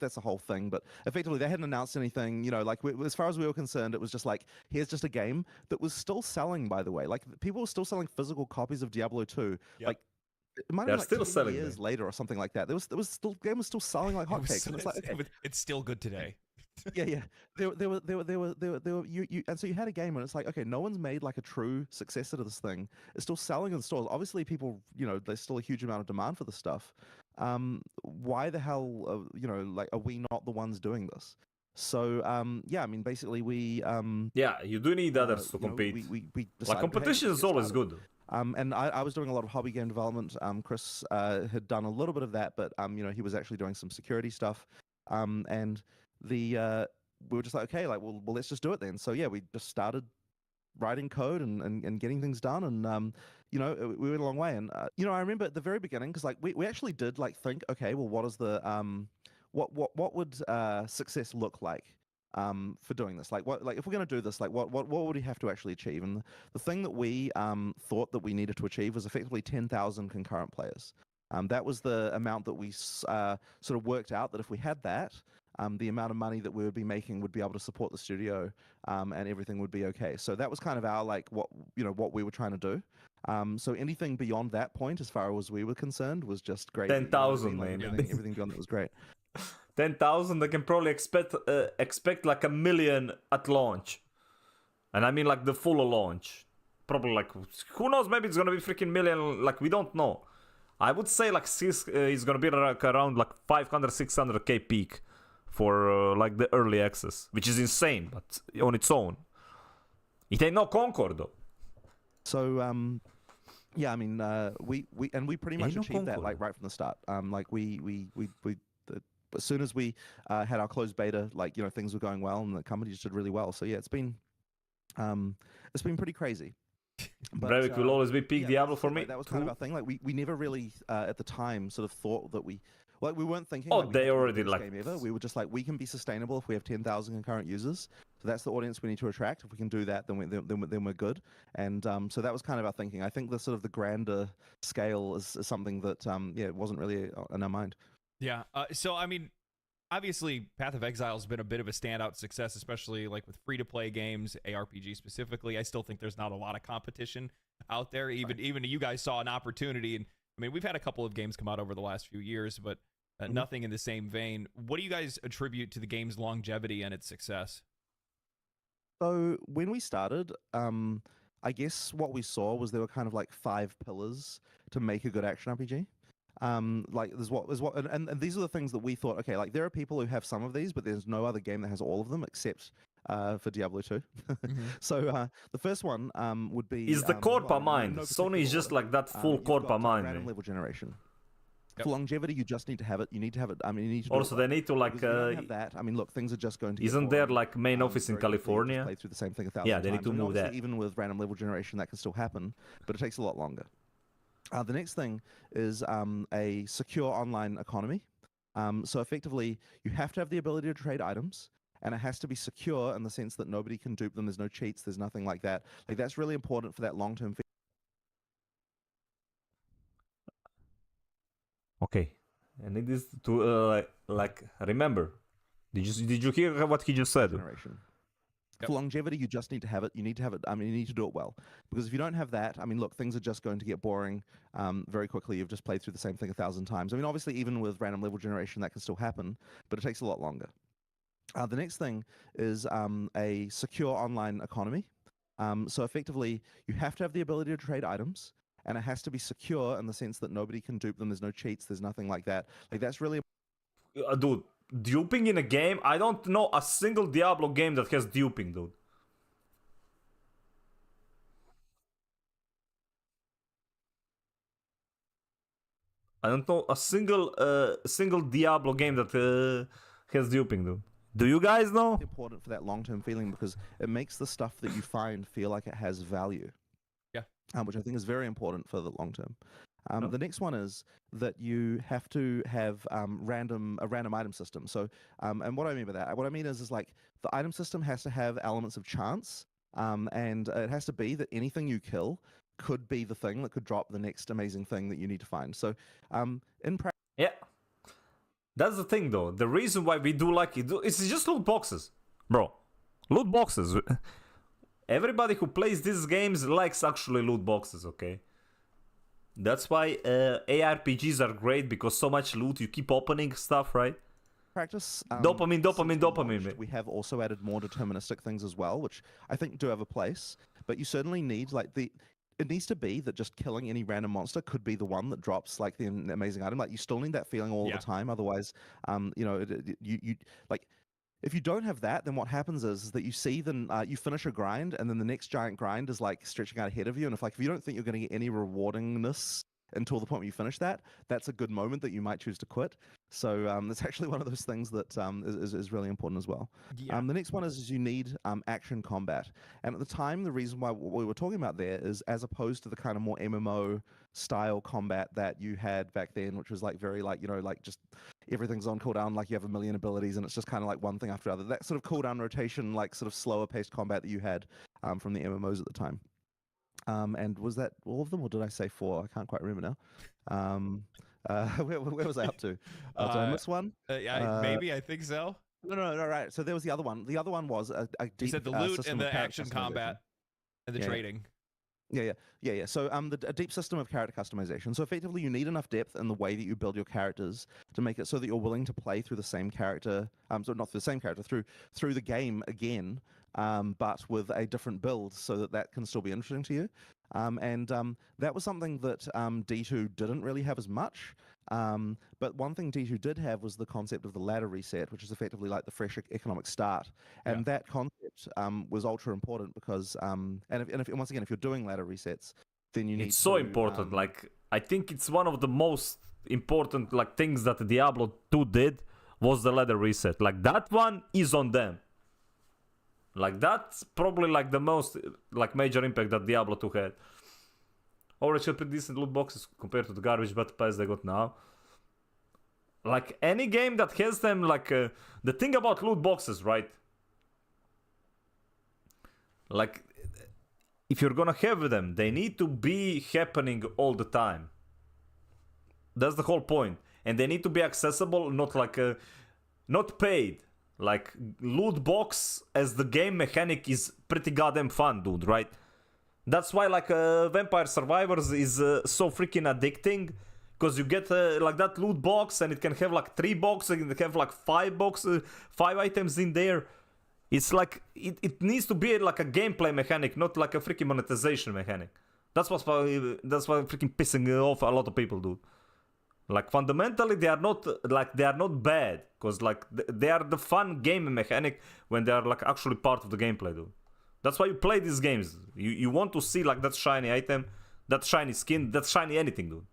that's a whole thing, but effectively they hadn't announced anything. You know, like as far as we were concerned, it was just like here's just a game that was still selling. By the way, like people were still selling physical copies of Diablo 2. Yep. Like it might They're have been still like 10 selling years them. later or something like that. There was still game was still selling like It was- hotcakes, and it's like okay, it's still good today. yeah. There were, and so you had a game, and it's like, okay, no one's made like a true successor to this thing. It's still selling in stores. Obviously, people, you know, there's still a huge amount of demand for this stuff. Why the hell, you know, like, are we not the ones doing this? So, yeah, I mean, basically, we, Yeah, you do need others to you know, compete. we Like, decided, hey, competition let's is get always started. good. And I was doing a lot of hobby game development. Chris had done a little bit of that, but you know, he was actually doing some security stuff. And we were just like, okay, like, well, let's just do it then. So yeah, we just started writing code and getting things done, and you know, we went a long way. And you know, I remember at the very beginning, because like we actually did like think, okay, well, what is the what would success look like? For doing this, like what, like if we're going to do this, like what would we have to actually achieve? And the thing that we thought that we needed to achieve was effectively 10,000 concurrent players. That was the amount that we sort of worked out that if we had that, the amount of money that we would be making would be able to support the studio, and everything would be okay. So that was kind of our like what we were trying to do. So anything beyond that point, as far as we were concerned, was just great. 10,000, Like, man. everything beyond that was great. 10,000, they can probably expect like 1 million at launch. And I mean like the full launch. Probably like, who knows, maybe it's gonna be freaking million, like we don't know. I would say like it's gonna be like around like 500, 600k peak for like the early access, which is insane, but on its own. It ain't no Concord though. So yeah, I mean we pretty much Ain't no achieved that Concord. like right from the start. Like we as soon as we had our closed beta, like, you know, things were going well and the company just did really well. So yeah, it's been pretty crazy. But, Breivik will always be peak yeah, Diablo that's for it, me. like, that was kind of our thing. Like we never really at the time sort of thought that we weren't thinking. Oh, like, we they have to be the already, biggest like- game ever. We were just like, we can be sustainable if we have 10,000 concurrent users. So that's the audience we need to attract. If we can do that, then we're good. And so that was kind of our thinking. I think the sort of the grander scale is something that yeah, it wasn't really in our mind. Yeah. So I mean, obviously, Path of Exile has been a bit of a standout success, especially like with free-to-play games, ARPG specifically. I still think there's not a lot of competition out there. Even you guys saw an opportunity, and I mean, we've had a couple of games come out over the last few years, but nothing in the same vein. What do you guys attribute to the game's longevity and its success? So when we started, I guess what we saw was there were kind of like 5 pillars to make a good action RPG. Like and these are the things that we thought, okay, like there are people who have some of these, but there's no other game that has all of them except for Diablo 2. So the first one would be Is the Corpa well, mind. no Sony is particular just order. like that full You've Corpa got, mind. random Man. level generation. Yep. For longevity, you just need to have it. You need to have it. I mean, you need to do Also, it they well. need to like. Because if you don't have that, I mean, look, things are just going to. get Isn't there boring, like main office in very quickly. You just California? play through the same thing 1,000 Yeah, they need times. to I mean, move obviously, that. Even with random level generation, that can still happen, but it takes a lot longer. The next thing is a secure online economy. So effectively, you have to have the ability to trade items, and it has to be secure in the sense that nobody can dupe them. There's no cheats. There's nothing like that. Like that's really important for that long-term. Okay, and it is to like remember. Did you hear what he just said? Generation. Yep. For longevity, you just need to have it. You need to have it. I mean, you need to do it well. Because if you don't have that, I mean, look, things are just going to get boring very quickly. You've just played through the same thing 1,000 times. I mean, obviously, even with random level generation, that can still happen, but it takes a lot longer. The next thing is a secure online economy. So effectively, you have to have the ability to trade items, and it has to be secure in the sense that nobody can dupe them. There's no cheats. There's nothing like that. Like that's really Dude, duping in a game? I don't know a single Diablo game that has duping, dude. I don't know a single Diablo game that has duping, dude. Do you guys know? important for that long-term feeling because it makes the stuff that you find feel like it has value. Yeah. Which I think is very important for the long term. Oh. The next one is that you have to have a random item system. So, and what I mean by that, what I mean is like the item system has to have elements of chance, and it has to be that anything you kill could be the thing that could drop the next amazing thing that you need to find. So, in practice. Yeah. That's the thing, though. The reason why we do like it, it's just loot boxes, bro. Loot boxes. Everybody who plays these games likes actually loot boxes, okay? That's why ARPGs are great because so much loot, you keep opening stuff, right? Practice. Dopamine, since we dopamine. launched, we have also added more deterministic things as well, which I think do have a place. But you certainly need it needs to be that just killing any random monster could be the one that drops like the amazing item. Like you still need that feeling all Yeah. the time. Otherwise, you like. If you don't have that, then what happens is that you see you finish a grind, and then the next giant grind is like stretching out ahead of you. And if you don't think you're going to get any rewardingness until the point where you finish that, that's a good moment that you might choose to quit. So it's actually one of those things that is really important as well. Yeah. The next one is you need action combat. And at the time, the reason why what we were talking about there is as opposed to the kind of more MMO style combat that you had back then, which was like very like, like just everything's on cooldown, like you have a million abilities and it's just kind of like one thing after other. That sort of cooldown rotation, like sort of slower paced combat that you had from the MMOs at the time. And was that all of them, or did I say 4? I can't quite remember now. Where was I up to? Did I miss one? Maybe, I think so. No, right. So there was the other one. The other one was a You deep said the loot system and of the character action combat and the Yeah. trading. Yeah. So a deep system of character customization. So effectively, you need enough depth in the way that you build your characters to make it so that you're willing to play through the same character. So not through the same character, through the game again, but with a different build, so that can still be interesting to you. And that was something that D2 didn't really have as much. But one thing D2 did have was the concept of the ladder reset, which is effectively like the fresh economic start. And that concept was ultra important because, and once again, if you're doing ladder resets, then you need It's so to, important. Like, I think it's one of the most important like things that Diablo 2 did was the ladder reset. Like, that one is on them. Like, that's probably like the most like major impact that Diablo 2 had. Or actually pretty decent loot boxes compared to the garbage battle pass they got now. Like, any game that has them, like, the thing about loot boxes, right? Like, if you're gonna have them, they need to be happening all the time. That's the whole point. And they need to be accessible, not like, not paid. Like, loot box as the game mechanic is pretty goddamn fun, dude, right? That's why, like, Vampire Survivors is so freaking addicting. Because you get, like, that loot box, and it can have, like, 3 boxes, and it can have, like, 5 items in there. It's like, it needs to be, like, a gameplay mechanic, not, like, a freaking monetization mechanic. That's why freaking pissing off a lot of people, dude. Like, fundamentally, they are not bad. Because, like, they are the fun game mechanic when they are, like, actually part of the gameplay, dude. That's why you play these games. You want to see, like, that shiny item, that shiny skin, that shiny anything, dude.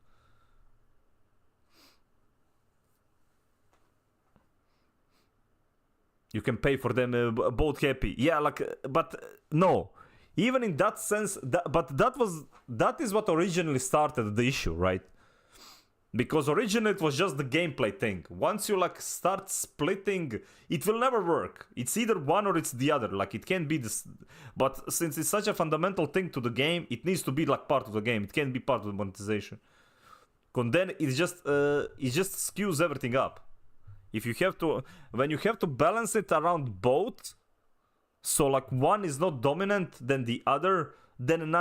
You can pay for them both happy. Yeah, like, but no. Even in that sense, that is what originally started the issue, right? Because originally it was just the gameplay thing. Once you like start splitting, it will never work. It's either one or it's the other. Like it can't be this. But since it's such a fundamental thing to the game, it needs to be like part of the game. It can't be part of the monetization. And then it just skews everything up. If you have to, when you have to balance it around both, so like one is not dominant than the other, then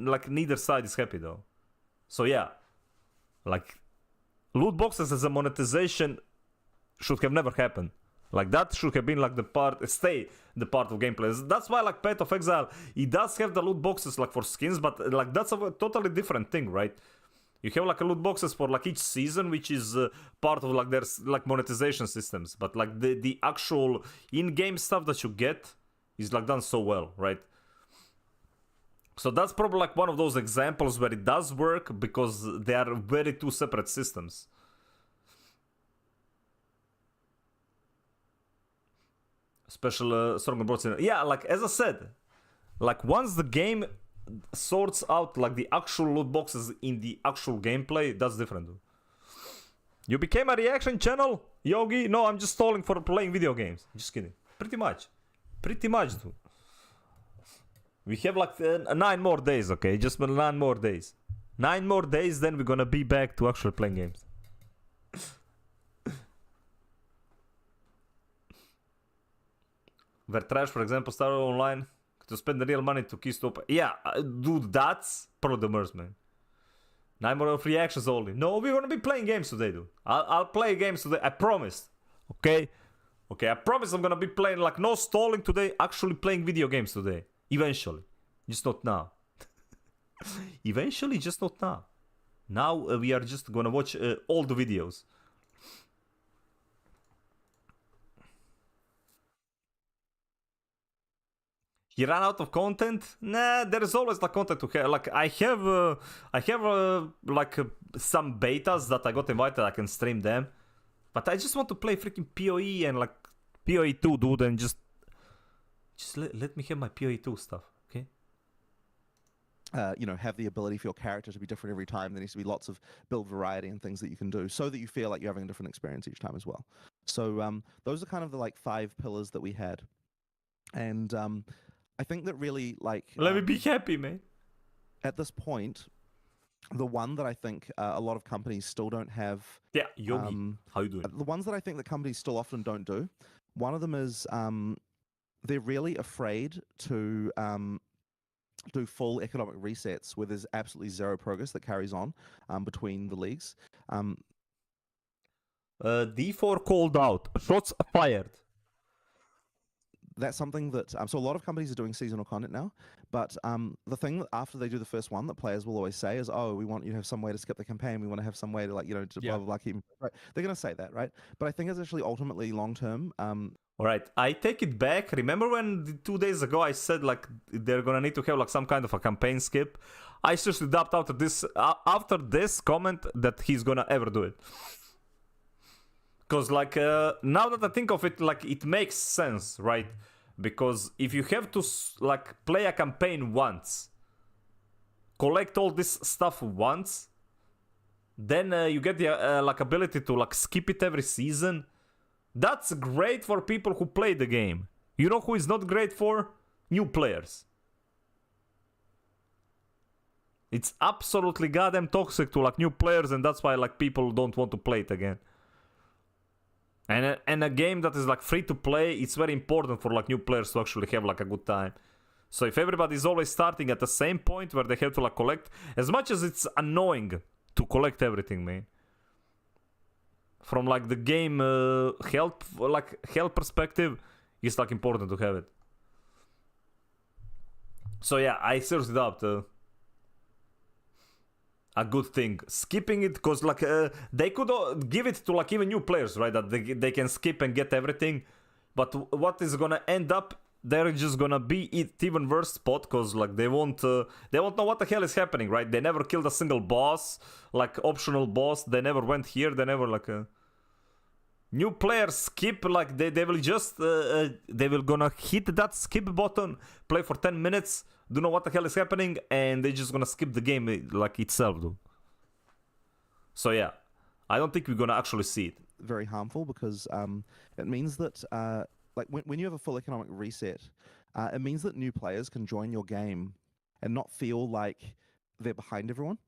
like neither side is happy though. So yeah. Like, loot boxes as a monetization should have never happened. Like, that should have been, like, the part of gameplay. That's why, like, Path of Exile, it does have the loot boxes, like, for skins, but, like, that's a totally different thing, right? You have, like, a loot boxes for, like, each season, which is part of, like, their, like, monetization systems. But, like, the actual in-game stuff that you get is, like, done so well, right? So that's probably like one of those examples where it does work because they are very two separate systems. Special Stronger Broads. Yeah, like as I said, like once the game sorts out like the actual loot boxes in the actual gameplay, that's different. Dude. You became a reaction channel, Yogi? No, I'm just stalling for playing video games. Just kidding. Pretty much, dude. We have like 9 more days, okay? Just 9 more days. 9 more days, then we're gonna be back to actually playing games. Where Trash, for example, started online to spend the real money to keystop. Yeah, dude, that's probably the worst, man. 9 more of reactions only. No, we're gonna be playing games today, dude. I'll play games today. I promised. Okay? Okay, I promise I'm gonna be playing like no stalling today. Actually playing video games today. Eventually. Just not now. Eventually, just not now. Now we are just gonna watch all the videos. He ran out of content? Nah, there is always like content to have. Like I have like some betas that I got invited. I can stream them, but I just want to play freaking PoE and like PoE 2, dude, and just let me have my PoE 2 stuff, okay? You know, have the ability for your character to be different every time. There needs to be lots of build variety and things that you can do so that you feel like you're having a different experience each time as well. So those are kind of the like 5 pillars that we had. And I think that really like... Let me be happy, man. At this point, the one that I think a lot of companies still don't have... Yeah, Yogi, how you doing? The ones that I think that companies still often don't do, one of them is they're really afraid to do full economic resets where there's absolutely zero progress that carries on between the leagues. D4 called out. Shots fired. That's something that so a lot of companies are doing seasonal content now, but the thing that after they do the first one that players will always say is, oh, we want you to have some way to skip the campaign, we want to have some way to, like, you know, to blah blah blah, keep, right? They're going to say that, right? But I think it's actually ultimately long term. All right, I take it back. Remember when 2 days ago I said like they're gonna need to have like some kind of a campaign skip? I seriously doubt after this comment that he's gonna ever do it. Because like now that I think of it, like it makes sense, right? Because if you have to like play a campaign once, collect all this stuff once, then you get the like ability to like skip it every season. That's great for people who play the game. You know who is not great for? New players. It's absolutely goddamn toxic to like new players, and that's why like people don't want to play it again. And a game that is like free to play, it's very important for like new players to actually have like a good time. So if everybody's always starting at the same point where they have to like collect, as much as it's annoying to collect everything, man. From like the game health perspective, it's like important to have it. So yeah, I seriously doubt a good thing skipping it, because like they could give it to like even new players, right? That they can skip and get everything. But what is gonna end up? They're just gonna be it even worse spot, because like they won't know what the hell is happening, right? They never killed a single boss, like optional boss. They never went here. They never like new players skip, like they will just they will gonna hit that skip button, play for 10 minutes, don't know what the hell is happening, and they just gonna skip the game like itself, dude. So yeah, I don't think we're gonna actually see it. Very harmful because it means that like when you have a full economic reset, it means that new players can join your game and not feel like they're behind everyone.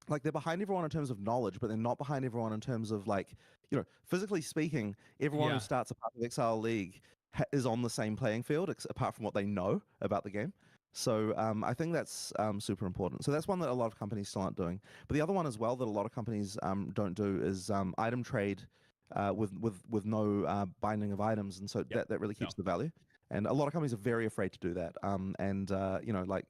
Like they're behind everyone in terms of knowledge, but they're not behind everyone in terms of like, physically speaking, everyone Yeah. who starts a part of Exile League is on the same playing field, apart from what they know about the game. So I think that's super important. So that's one that a lot of companies still aren't doing. But the other one as well that a lot of companies don't do is item trade with no binding of items, and so that really keeps the value. And a lot of companies are very afraid to do that.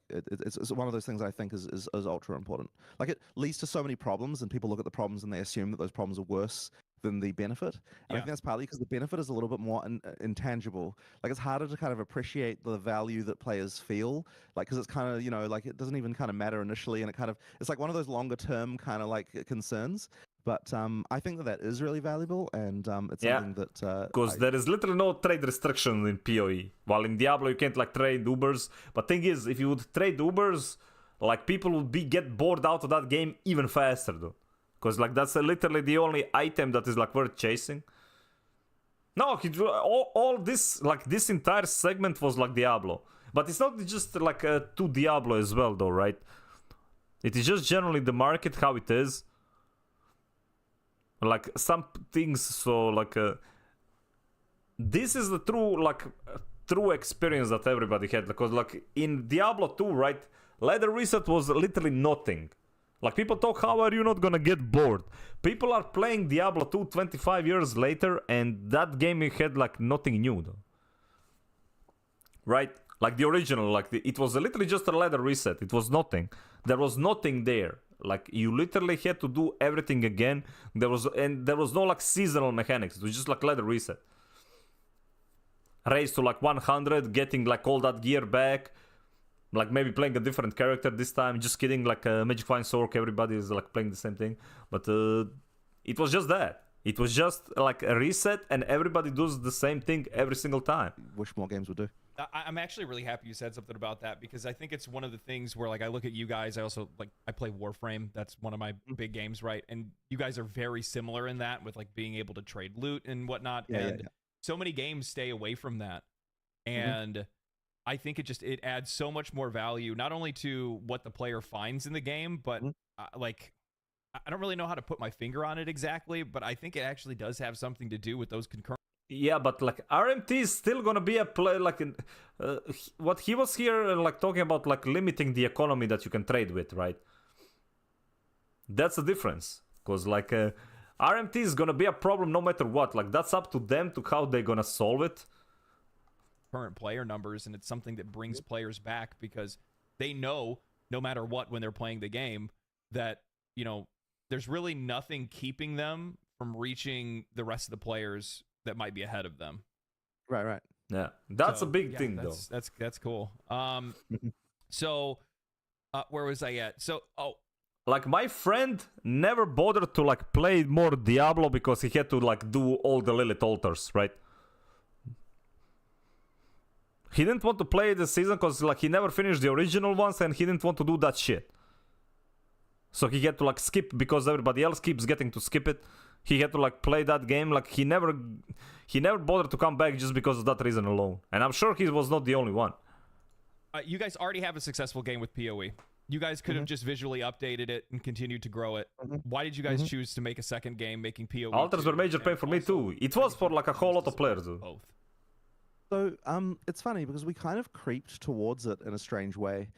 It's one of those things I think is ultra important. Like it leads to so many problems, and people look at the problems and they assume that those problems are worse than the benefit. And I think that's partly because the benefit is a little bit more intangible. Like it's harder to kind of appreciate the value that players feel, like because it's kind of like it doesn't even kind of matter initially, and it's like one of those longer term kind of like concerns. But I think that is really valuable, and it's something that because there is literally no trade restriction in PoE. While in Diablo you can't like trade Ubers, but thing is, if you would trade Ubers, like people would get bored out of that game even faster though. Because like that's literally the only item that is like worth chasing. No, all this like this entire segment was like Diablo, but it's not just like to Diablo as well though, right? It is just generally the market how it is. Like some things, so like this is the true experience that everybody had, because like in Diablo 2, right, ladder reset was literally nothing. Like, people talk, how are you not gonna get bored? People are playing Diablo 2 25 years later, and that game had, like, nothing new, though. Right? Like, the original, like, it was literally just a ladder reset. It was nothing. There was nothing there. Like, you literally had to do everything again. There was no, like, seasonal mechanics. It was just, like, ladder reset. Raise to, like, 100, getting, like, all that gear back. Like, maybe playing a different character this time. Just kidding, like, Magic Fine Sork, everybody is, like, playing the same thing. But it was just that. It was just, like, a reset, and everybody does the same thing every single time. Wish more games would do. I'm actually really happy you said something about that, because I think it's one of the things where, like, I look at you guys. I also, like, I play Warframe. That's one of my big games, right? And you guys are very similar in that, with, like, being able to trade loot and whatnot. Yeah. So many games stay away from that. And I think it adds so much more value, not only to what the player finds in the game, but like, I don't really know how to put my finger on it exactly, but I think it actually does have something to do with those concurrent. Yeah, but like RMT is still gonna be a play. Like, what he was here like talking about, like limiting the economy that you can trade with, right? That's the difference, because like RMT is gonna be a problem no matter what. Like, that's up to them to how they're gonna solve it. Current player numbers, and it's something that brings players back, because they know no matter what, when they're playing the game, that there's really nothing keeping them from reaching the rest of the players that might be ahead of them. Right. Yeah, that's a big thing though. That's cool. So where was I at? So like, my friend never bothered to like play more Diablo because he had to like do all the Lilith altars, right? He didn't want to play the season because like he never finished the original ones, and he didn't want to do that shit. So he had to like skip, because everybody else keeps getting to skip it. He had to like play that game. Like, he never bothered to come back just because of that reason alone. And I'm sure he was not the only one. You guys already have a successful game with PoE. You guys could have just visually updated it and continued to grow it. Why did you guys choose to make a second game, making PoE? Altars were major pain for me too. It was for like a whole lot of players though. Both. So it's funny because we kind of creeped towards it in a strange way.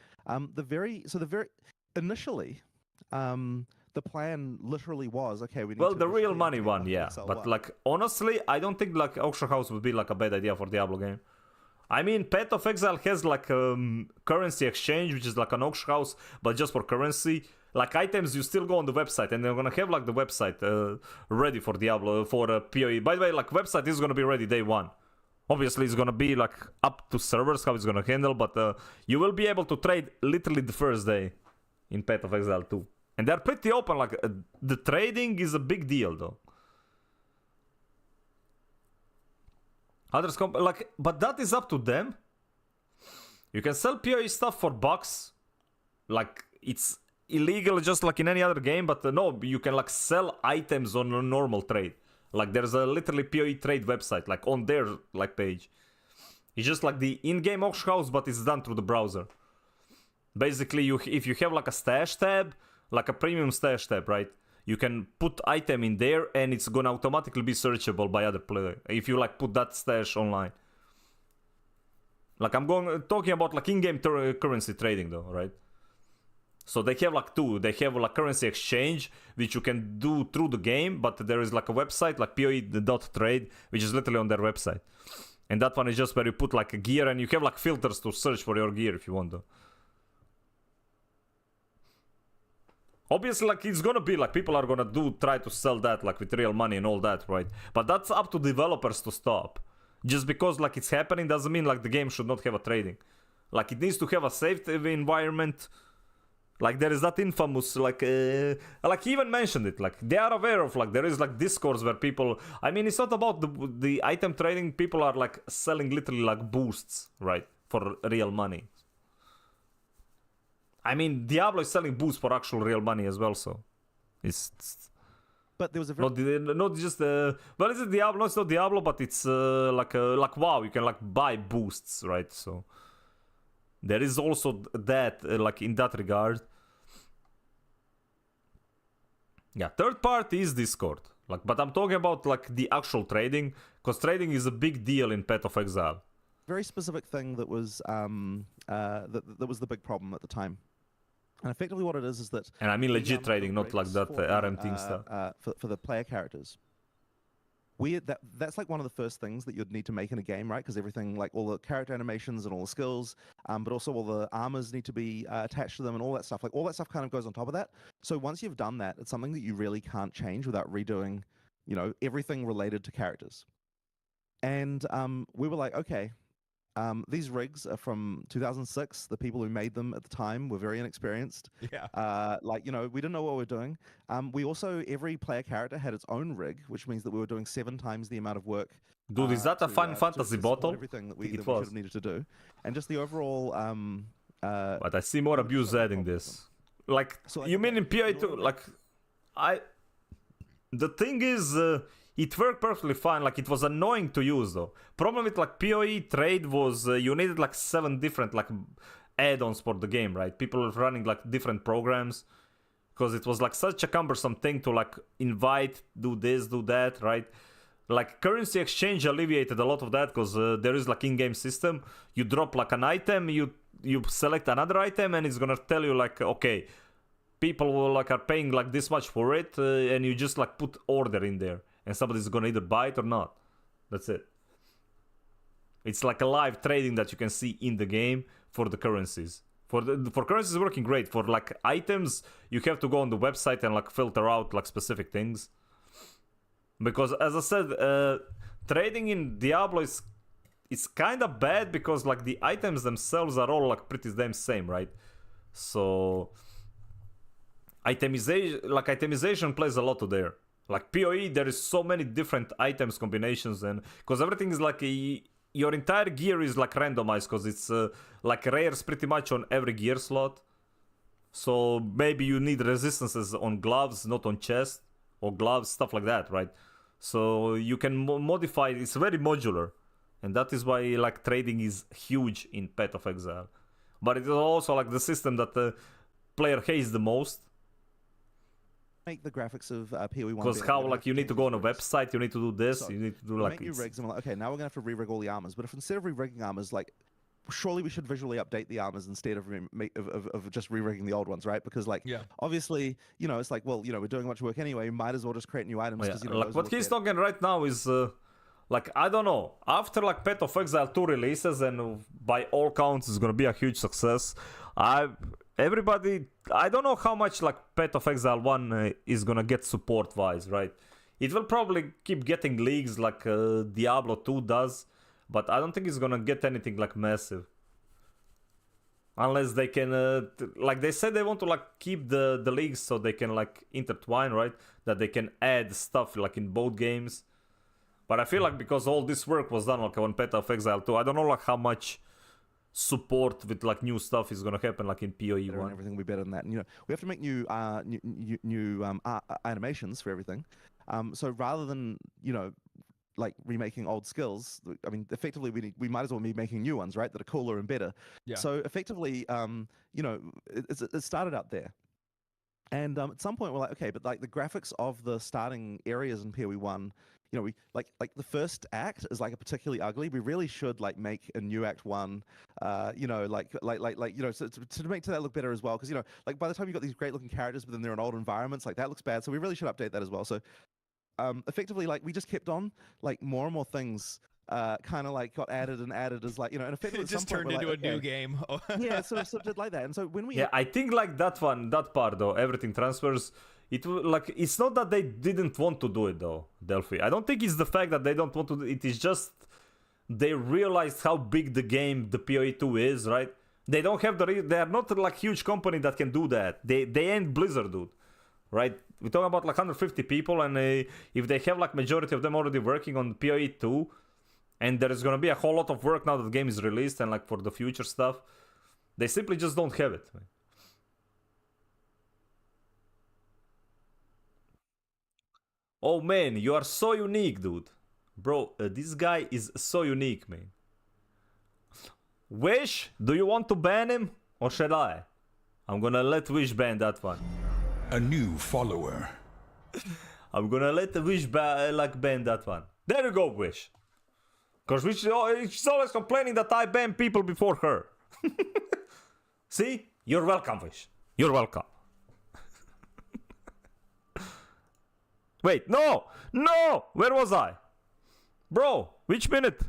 Initially, the plan literally was, okay, we need to the real money one, like yeah. Exile But 1. like, honestly, I don't think like auction house would be like a bad idea for Diablo game. I mean, Path of Exile has like currency exchange, which is like an auction house, but just for currency. Like, items, you still go on the website, and they're gonna have like the website ready for Diablo, for PoE. By the way, like, website is gonna be ready day one. Obviously, it's gonna be like up to servers how it's gonna handle, but you will be able to trade literally the first day in Path of Exile 2. And they're pretty open. Like, the trading is a big deal, though. Others but that is up to them. You can sell PoE stuff for bucks. Like, it's illegal just like in any other game, but no, you can like sell items on a normal trade. Like there's a literally PoE trade website like on their like page. It's just like the in-game auction house, but it's done through the browser. Basically, if you have like a stash tab, like a premium stash tab, right? You can put item in there and it's gonna automatically be searchable by other players if you like put that stash online. Like I'm talking about like in-game currency trading though, right? So they have like two. They have like currency exchange, which you can do through the game, but there is like a website like PoE.trade, which is literally on their website. And that one is just where you put like a gear and you have like filters to search for your gear if you want to. Obviously, like it's gonna be like people are gonna try to sell that like with real money and all that, right? But that's up to developers to stop. Just because like it's happening doesn't mean like the game should not have a trading. Like it needs to have a safe environment. Like there is that infamous like he even mentioned it. Like they are aware of like there is like discourse where people. I mean, it's not about the item trading. People are like selling literally like boosts, right, for real money. I mean, Diablo is selling boosts for actual real money as well, so it's But there was a very not just well, is it Diablo? No, it's not Diablo, but it's like WoW. You can like buy boosts, right? So there is also that like in that regard. Yeah, third party is Discord. Like, but I'm talking about like the actual trading, because trading is a big deal in Path of Exile. very specific thing that was that was the big problem at the time. And effectively what it is that... And I mean the, legit trading, not like that for, RMT stuff. For the player characters. That's like one of the first things that you'd need to make in a game, right? Because everything, like all the character animations and all the skills, but also all the armors need to be attached to them and all that stuff. Like all that stuff kind of goes on top of that. So once you've done that, it's something that you really can't change without redoing, you know, everything related to characters. And we were like, okay, these rigs are from 2006. The people who made them at the time were very inexperienced. Yeah. Like, you know, we didn't know what we were doing. We also, every player character had its own rig, which means that we were doing 7 times the amount of work. Dude, is that a Final Fantasy to bottle? Everything that we It should was. have needed to do. And just the overall... But I see more abuse adding this. Like, So you mean in PoE too? Like, the thing is, it worked perfectly fine. Like, it was annoying to use though. Problem with like PoE trade was you needed like 7 different like add-ons for the game, right? People were running like different programs because it was like such a cumbersome thing to like invite, do this, do that, right? Like currency exchange alleviated a lot of that because there is like in-game system. You drop like an item, you select another item, and it's gonna tell you like, okay, people will like are paying like this much for it, and you just like put order in there, and somebody's gonna either buy it or not. That's it. It's like a live trading that you can see in the game for the currencies. For currencies working great. For like items, you have to go on the website and like filter out like specific things. Because as I said, trading in Diablo is kind of bad because like the items themselves are all like pretty damn same, right? So itemization plays a lot to there. Like PoE, there is so many different items combinations, and because everything is like your entire gear is like randomized because it's like rares pretty much on every gear slot. So maybe you need resistances on gloves, not on chest, or gloves, stuff like that, right? So you can modify. It's very modular, and that is why like trading is huge in Path of Exile. But it is also like the system that the player hates the most. make the graphics of PoE 1 Because how like you need to go on a website, you need to do this, So, you need to do we like make new rigs and we're like, okay, now we're gonna have to re-rig all the armors. But if instead of re-rigging armors, like, surely we should visually update the armors instead of just re-rigging the old ones, right? Because like, Yeah. obviously, you know, it's like, well, you know, we're doing much work anyway. Might as well just create new items. yeah. 'Cause, you know, Like those what look he's better. talking right now is like I don't know. After like Path of Exile 2 releases, and by all counts it's gonna be a huge success. I don't know how much like Path of Exile 1 is gonna get support wise, right? It will probably keep getting leaks like Diablo 2 does, but I don't think it's gonna get anything like massive. Unless they can, like they said they want to like keep the leagues so they can like intertwine, right? That they can add stuff like in both games. But I feel like because all this work was done like on Path of Exile 2, I don't know like how much support with like new stuff is gonna happen like in PoE and 1. everything will be better than that. And we have to make new animations for everything. So rather than like remaking old skills, I mean, effectively we might as well be making new ones, right? That are cooler and better. Yeah. So effectively, it started out there. And at some point we're like, okay, but like the graphics of the starting areas in PoE 1, we like the first act is like a particularly ugly. We really should like make a new act 1, so to make that look better as well. Because like by the time you've got these great looking characters, but then they're in old environments, like that looks bad. So we really should update that as well. So effectively, like we just kept on like more and more things kind of like got added and added as like and effectively It just turned into a new game. Yeah, sort of did like that. And so when we Yeah, I think like that part though, everything transfers. It's not that they didn't want to do it though, Delphi. I don't think it's the fact that they don't want to do it. It is just they realized how big the game, the PoE 2 is, right? They don't have they are not like huge company that can do that. They ain't Blizzard, dude, right? We're talking about like 150 people, and if they have like majority of them already working on PoE 2, and there is gonna be a whole lot of work now that the game is released and like for the future stuff, they simply just don't have it. Oh man, you are so unique, dude. Bro, this guy is so unique, man. Wish, do you want to ban him? Or should I? I'm gonna let Wish ban that one. A new follower. I'm gonna let the Wish ban that one. There you go, Wish. Because she's always complaining that I ban people before her. See? You're welcome, Wish. You're welcome. Wait, no! Where was I? Bro, which minute?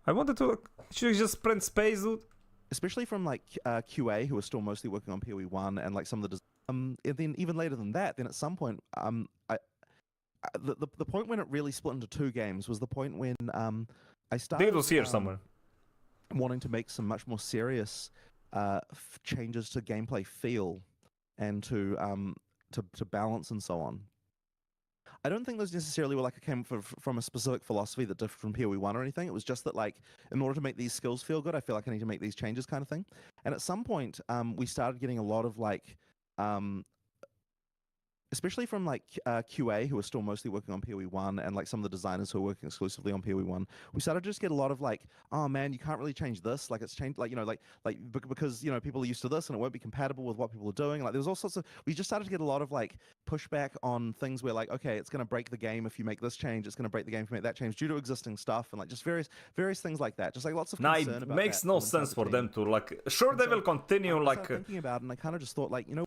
I wanted to... Should we just print space, dude? especially from like QA, who are still mostly working on PoE 1, and like some of the and then even later than that, then at some point the point when it really split into two games was the point when I started It was here somewhere. wanting to make some much more serious changes to gameplay feel and to balance and so on. I don't think those necessarily were like it came from a specific philosophy that differed from PoE 1 or anything. It was just that like in order to make these skills feel good, I feel like I need to make these changes kind of thing. And at some point, we started getting a lot of like especially from like QA, who are still mostly working on PoE 1, and like some of the designers who are working exclusively on PoE 1, we started to just get a lot of like, oh man, you can't really change this. Like it's changed, like, you know, because, you know, people are used to this and it won't be compatible with what people are doing. Like there was all sorts of, we just started to get a lot of like pushback on things where like, okay, it's going to break the game if you make this change. It's going to break the game if you make that change due to existing stuff, and like just various things like that. Just like lots of concern It about makes that no from inside sense the for team. them to like. Sure, And they so will continue I like. started thinking about it, and I kind of just thought like, you know.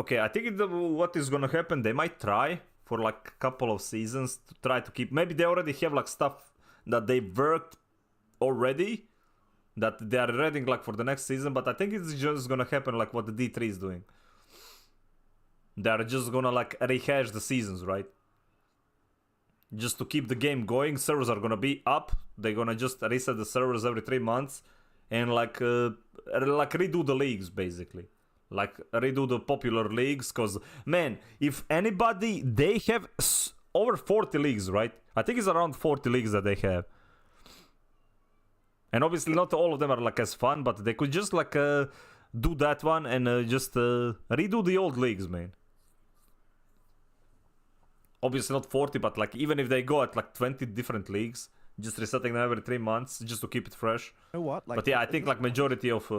Okay, I think what is gonna happen, they might try for like a couple of seasons to try to keep. Maybe they already have like stuff that they worked already that they are ready like for the next season. But I think it's just gonna happen like what the D3 is doing. They are just gonna like rehash the seasons, right? Just to keep the game going. Servers are gonna be up. They're gonna just reset the servers every 3 months and like redo the leagues basically. Like redo the popular leagues, because man, if anybody, they have over 40 leagues, right? I think it's around 40 leagues that they have, and obviously not all of them are like as fun, but they could just like do that one and just redo the old leagues, man. Obviously not 40, but like even if they go at like 20 different leagues, just resetting them every 3 months just to keep it fresh. You know what? Like, But yeah, I think like majority of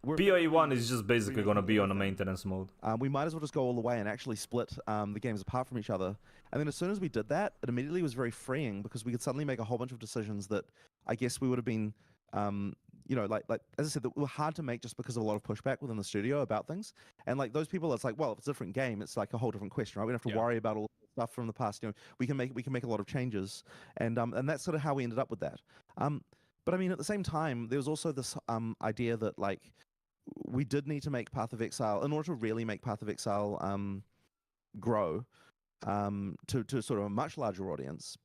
PoE 1 is just basically gonna be on a maintenance mode. We might as well just go all the way and actually split the games apart from each other. And then as soon as we did that, it immediately was very freeing because we could suddenly make a whole bunch of decisions that I guess we would have been, you know, like as I said, that were hard to make just because of a lot of pushback within the studio about things. And like those people, it's like, well, if it's a different game, it's like a whole different question, right? We don't have to worry about all the stuff from the past. You know, we can make a lot of changes, and that's sort of how we ended up with that. But I mean, at the same time, there was also this idea that like we did need to make Path of Exile in order to really make Path of Exile grow to sort of a much larger audience.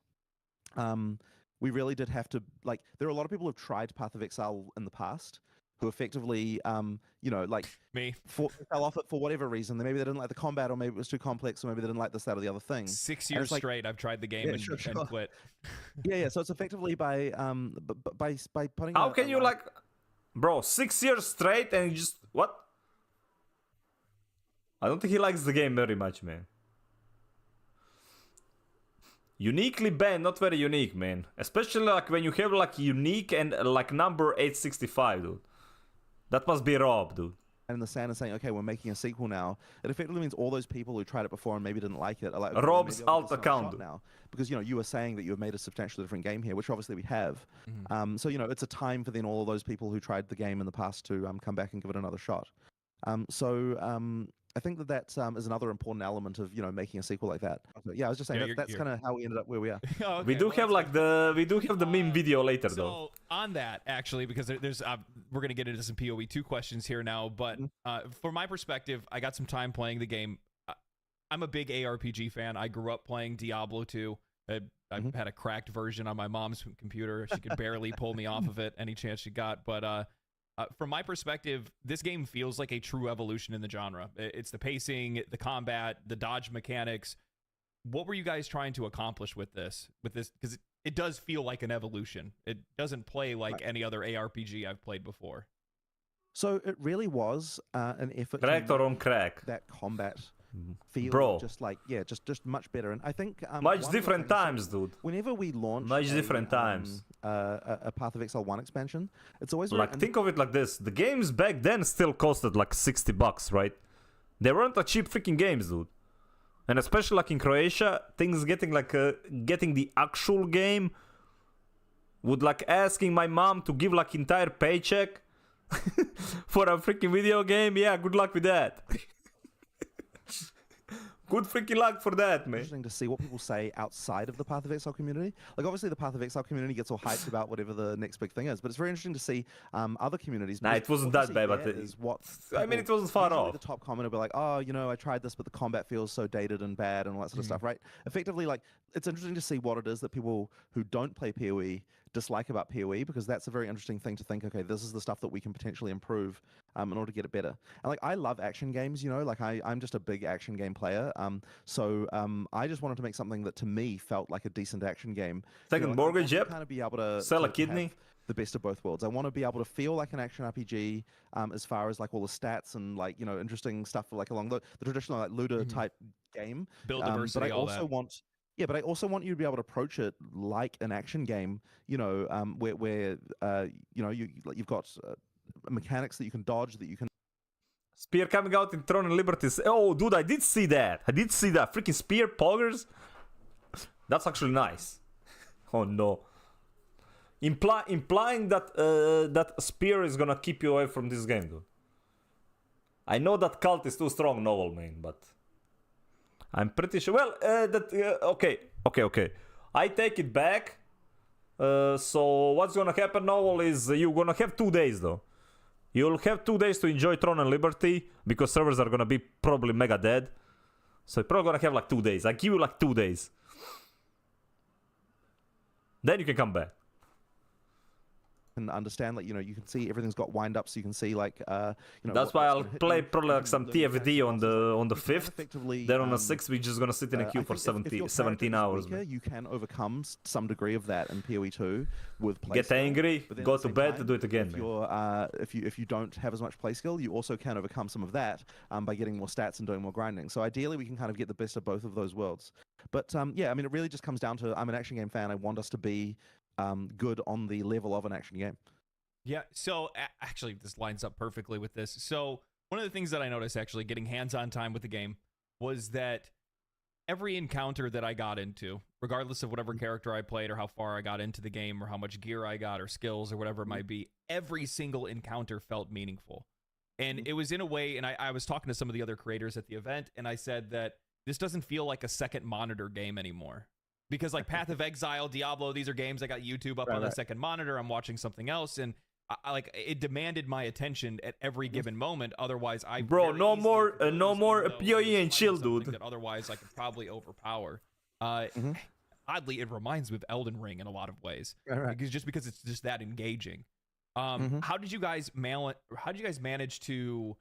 We really did have to, like, there are a lot of people who've tried Path of Exile in the past, who effectively, like Me. fell off it for whatever reason. Maybe they didn't like the combat, or maybe it was too complex, or maybe they didn't like this, that, or the other thing. 6 And years it's like, straight, I've tried the game Yeah, and, sure, and sure. quit. yeah. So it's effectively by putting. How can you like, bro, 6 years straight and you just what? I don't think he likes the game very much, man. Uniquely banned, not very unique, man. Especially like when you have like unique and like number 865, dude. That must be Rob, dude. in the sand and saying, okay, we're making a sequel now, it effectively means all those people who tried it before and maybe didn't like it are like, okay, Rob's maybe I'll alt give this another account. shot now, because you were saying that you have made a substantially different game here, which obviously we have. So it's a time for then all of those people who tried the game in the past to come back and give it another shot. I think that is another important element of making a sequel like that. Yeah, I was just saying Yeah, that's kind of how we ended up where we are. Oh, okay, We do well, have like the meme video later though. So on that, actually, because there's we're gonna get into some PoE 2 questions here now, but from my perspective, I got some time playing the game. I'm a big ARPG fan. I grew up playing Diablo 2. I had a cracked version on my mom's computer. She could barely pull me off of it any chance she got. But from my perspective, this game feels like a true evolution in the genre. It's the pacing, the combat, the dodge mechanics. What were you guys trying to accomplish with this? Because it does feel like an evolution. It doesn't play like any other ARPG I've played before. So it really was an effort Cracked to or on make crack? that combat feel Bro. just much better. And I think Much different times, dude. Whenever we launch Much different times. A Path of Exile 1 expansion, it's always Like think of it like this: the games back then still costed like $60, right? They weren't a cheap freaking games, dude. And especially like in Croatia, things getting the actual game would like asking my mom to give like entire paycheck for a freaking video game. Yeah, good luck with that. Good freaking luck for that, man. Interesting to see what people say outside of the Path of Exile community. Like obviously the Path of Exile community gets all hyped about whatever the next big thing is, but it's very interesting to see other communities. Nah, it wasn't that bad, but is what I mean, it wasn't far usually off. The top comment will be like, oh, I tried this, but the combat feels so dated and bad and all that sort of stuff, right? Effectively, like it's interesting to see what it is that people who don't play PoE dislike about PoE, because that's a very interesting thing to think, okay, this is the stuff that we can potentially improve in order to get it better. And like I love action games, like I'm just a big action game player. So I just wanted to make something that to me felt like a decent action game. Second mortgage, yep. Kind of be able to Sell a to kidney. have the best of both worlds. I want to be able to feel like an action RPG as far as like all the stats and like interesting stuff like along the traditional like looter type game. Build diversity, but I all also that. want. Yeah, but I also want you to be able to approach it like an action game, where you've got mechanics that you can dodge, that you can. Spear coming out in Throne and Liberty. Oh, dude, I did see that. Freaking spear poggers. That's actually nice. Oh no. Implying that that spear is gonna keep you away from this game, dude. I know that cult is too strong, Novel, man, but I'm pretty sure. Well, okay. I take it back. So what's gonna happen, Novel, is you're gonna have 2 days though. You'll have 2 days to enjoy Throne and Liberty because servers are gonna be probably mega dead. So you're probably gonna have like 2 days. I give you like 2 days. Then you can come back. Understand, like you can see everything's got wind up, so you can see like That's why I'll play probably like some TFD on the 5th. Then on the 6th we're just gonna sit in a queue for 17 hours. Weaker, you can overcome some degree of that in PoE 2 with play Get skill, angry, but then go at the to same bed, time, do it again, if man. you're if you don't have as much play skill, you also can overcome some of that by getting more stats and doing more grinding. So ideally we can kind of get the best of both of those worlds. But yeah, I mean it really just comes down to I'm an action game fan. I want us to be good on the level of an action game. Yeah, so actually this lines up perfectly with this. So one of the things that I noticed actually getting hands-on time with the game was that every encounter that I got into, regardless of whatever character I played or how far I got into the game or how much gear I got or skills or whatever it might be, every single encounter felt meaningful. And it was in a way, and I was talking to some of the other creators at the event, and I said that this doesn't feel like a second monitor game anymore. Because like Path of Exile, Diablo, these are games I got YouTube up on the second monitor, I'm watching something else, and I like it demanded my attention at every given moment. Otherwise, no more PoE and chill, dude. That otherwise I could probably overpower. Oddly, it reminds me of Elden Ring in a lot of ways, because it's just that engaging. How did you guys manage to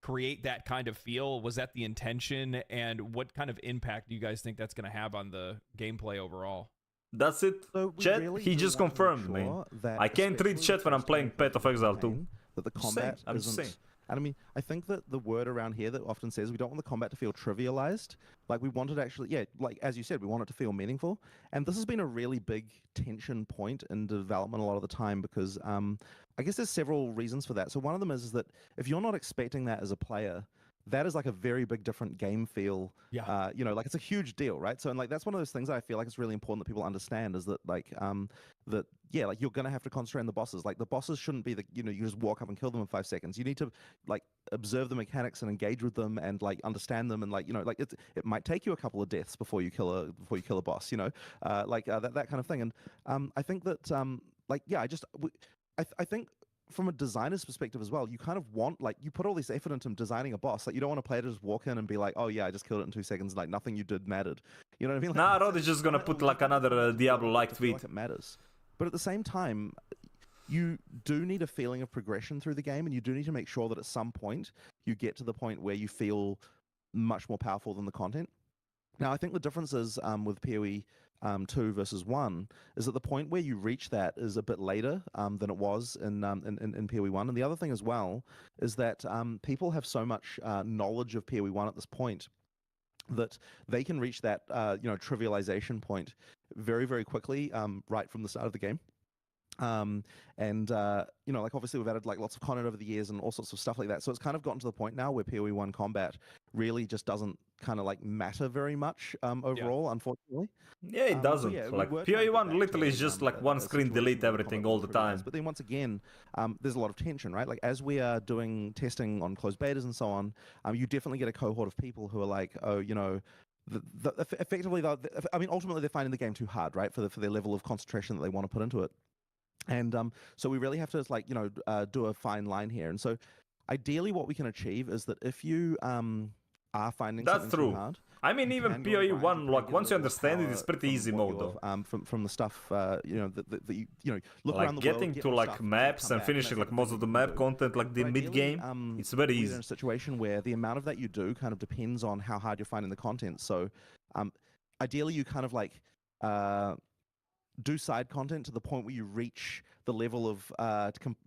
create that kind of feel? Was that the intention? And what kind of impact do you guys think that's going to have on the gameplay overall? That's it. So we Chat, really he do just want to make confirmed, man. sure that, I can't read especially chat the when I'm first playing time Path of Exile 2. campaign, that the Just saying, combat I'm just isn't. saying. And I mean, I think that the word around here that often says we don't want the combat to feel trivialized. Like we want it actually, yeah, like as you said, we want it to feel meaningful. And this has been a really big tension point in development a lot of the time because I guess there's several reasons for that. So one of them is that if you're not expecting that as a player, that is like a very big different game feel. Yeah. You know, like it's a huge deal, right? So and like that's one of those things that I feel like it's really important that people understand is that like that yeah, like you're gonna have to concentrate on the bosses. Like the bosses shouldn't be the you just walk up and kill them in 5 seconds. You need to like observe the mechanics and engage with them and like understand them and like like it might take you a couple of deaths before you kill a boss. That kind of thing. And I think that like yeah, I think from a designer's perspective as well, you kind of want like you put all this effort into designing a boss. Like you don't want a player to just walk in and be like, oh yeah, I just killed it in 2 seconds. Like nothing you did mattered. You know what I mean? Like, Nah, Rod is just gonna put like another Diablo-like tweet. Like it matters, but at the same time, you do need a feeling of progression through the game, and you do need to make sure that at some point you get to the point where you feel much more powerful than the content. Now, I think the difference is with PoE 2 versus 1 is that the point where you reach that is a bit later than it was in PoE 1. And the other thing as well is that people have so much knowledge of PoE 1 at this point that they can reach that trivialization point very, very quickly right from the start of the game. Like obviously we've added like lots of content over the years and all sorts of stuff like that. So it's kind of gotten to the point now where PoE 1 combat really just doesn't kind of like matter very much overall, unfortunately. Yeah, it doesn't. Yeah, like we were trying to PoE get 1 back to literally is just like one a screen situation delete where everything combat all was the time. trivialized. But then once again, there's a lot of tension, right? Like as we are doing testing on closed betas and so on, you definitely get a cohort of people who are like, oh, effectively, ultimately they're finding the game too hard, right? For their level of concentration that they want to put into it. And so we really have to do a fine line here. And so ideally what we can achieve is that if you are finding That's something true. too hard, I mean, even PoE 1, like once you understand it, it's pretty easy mode though. From the stuff that you look Like around the getting world, get to more like stuff, maps come and back, finishing that's like the most thing of the you can map do. content, like the But mid game, ideally, it's very we're easy. in a situation where the amount of that you do kind of depends on how hard you're finding the content. So ideally you kind of like do side content to the point where you reach the level of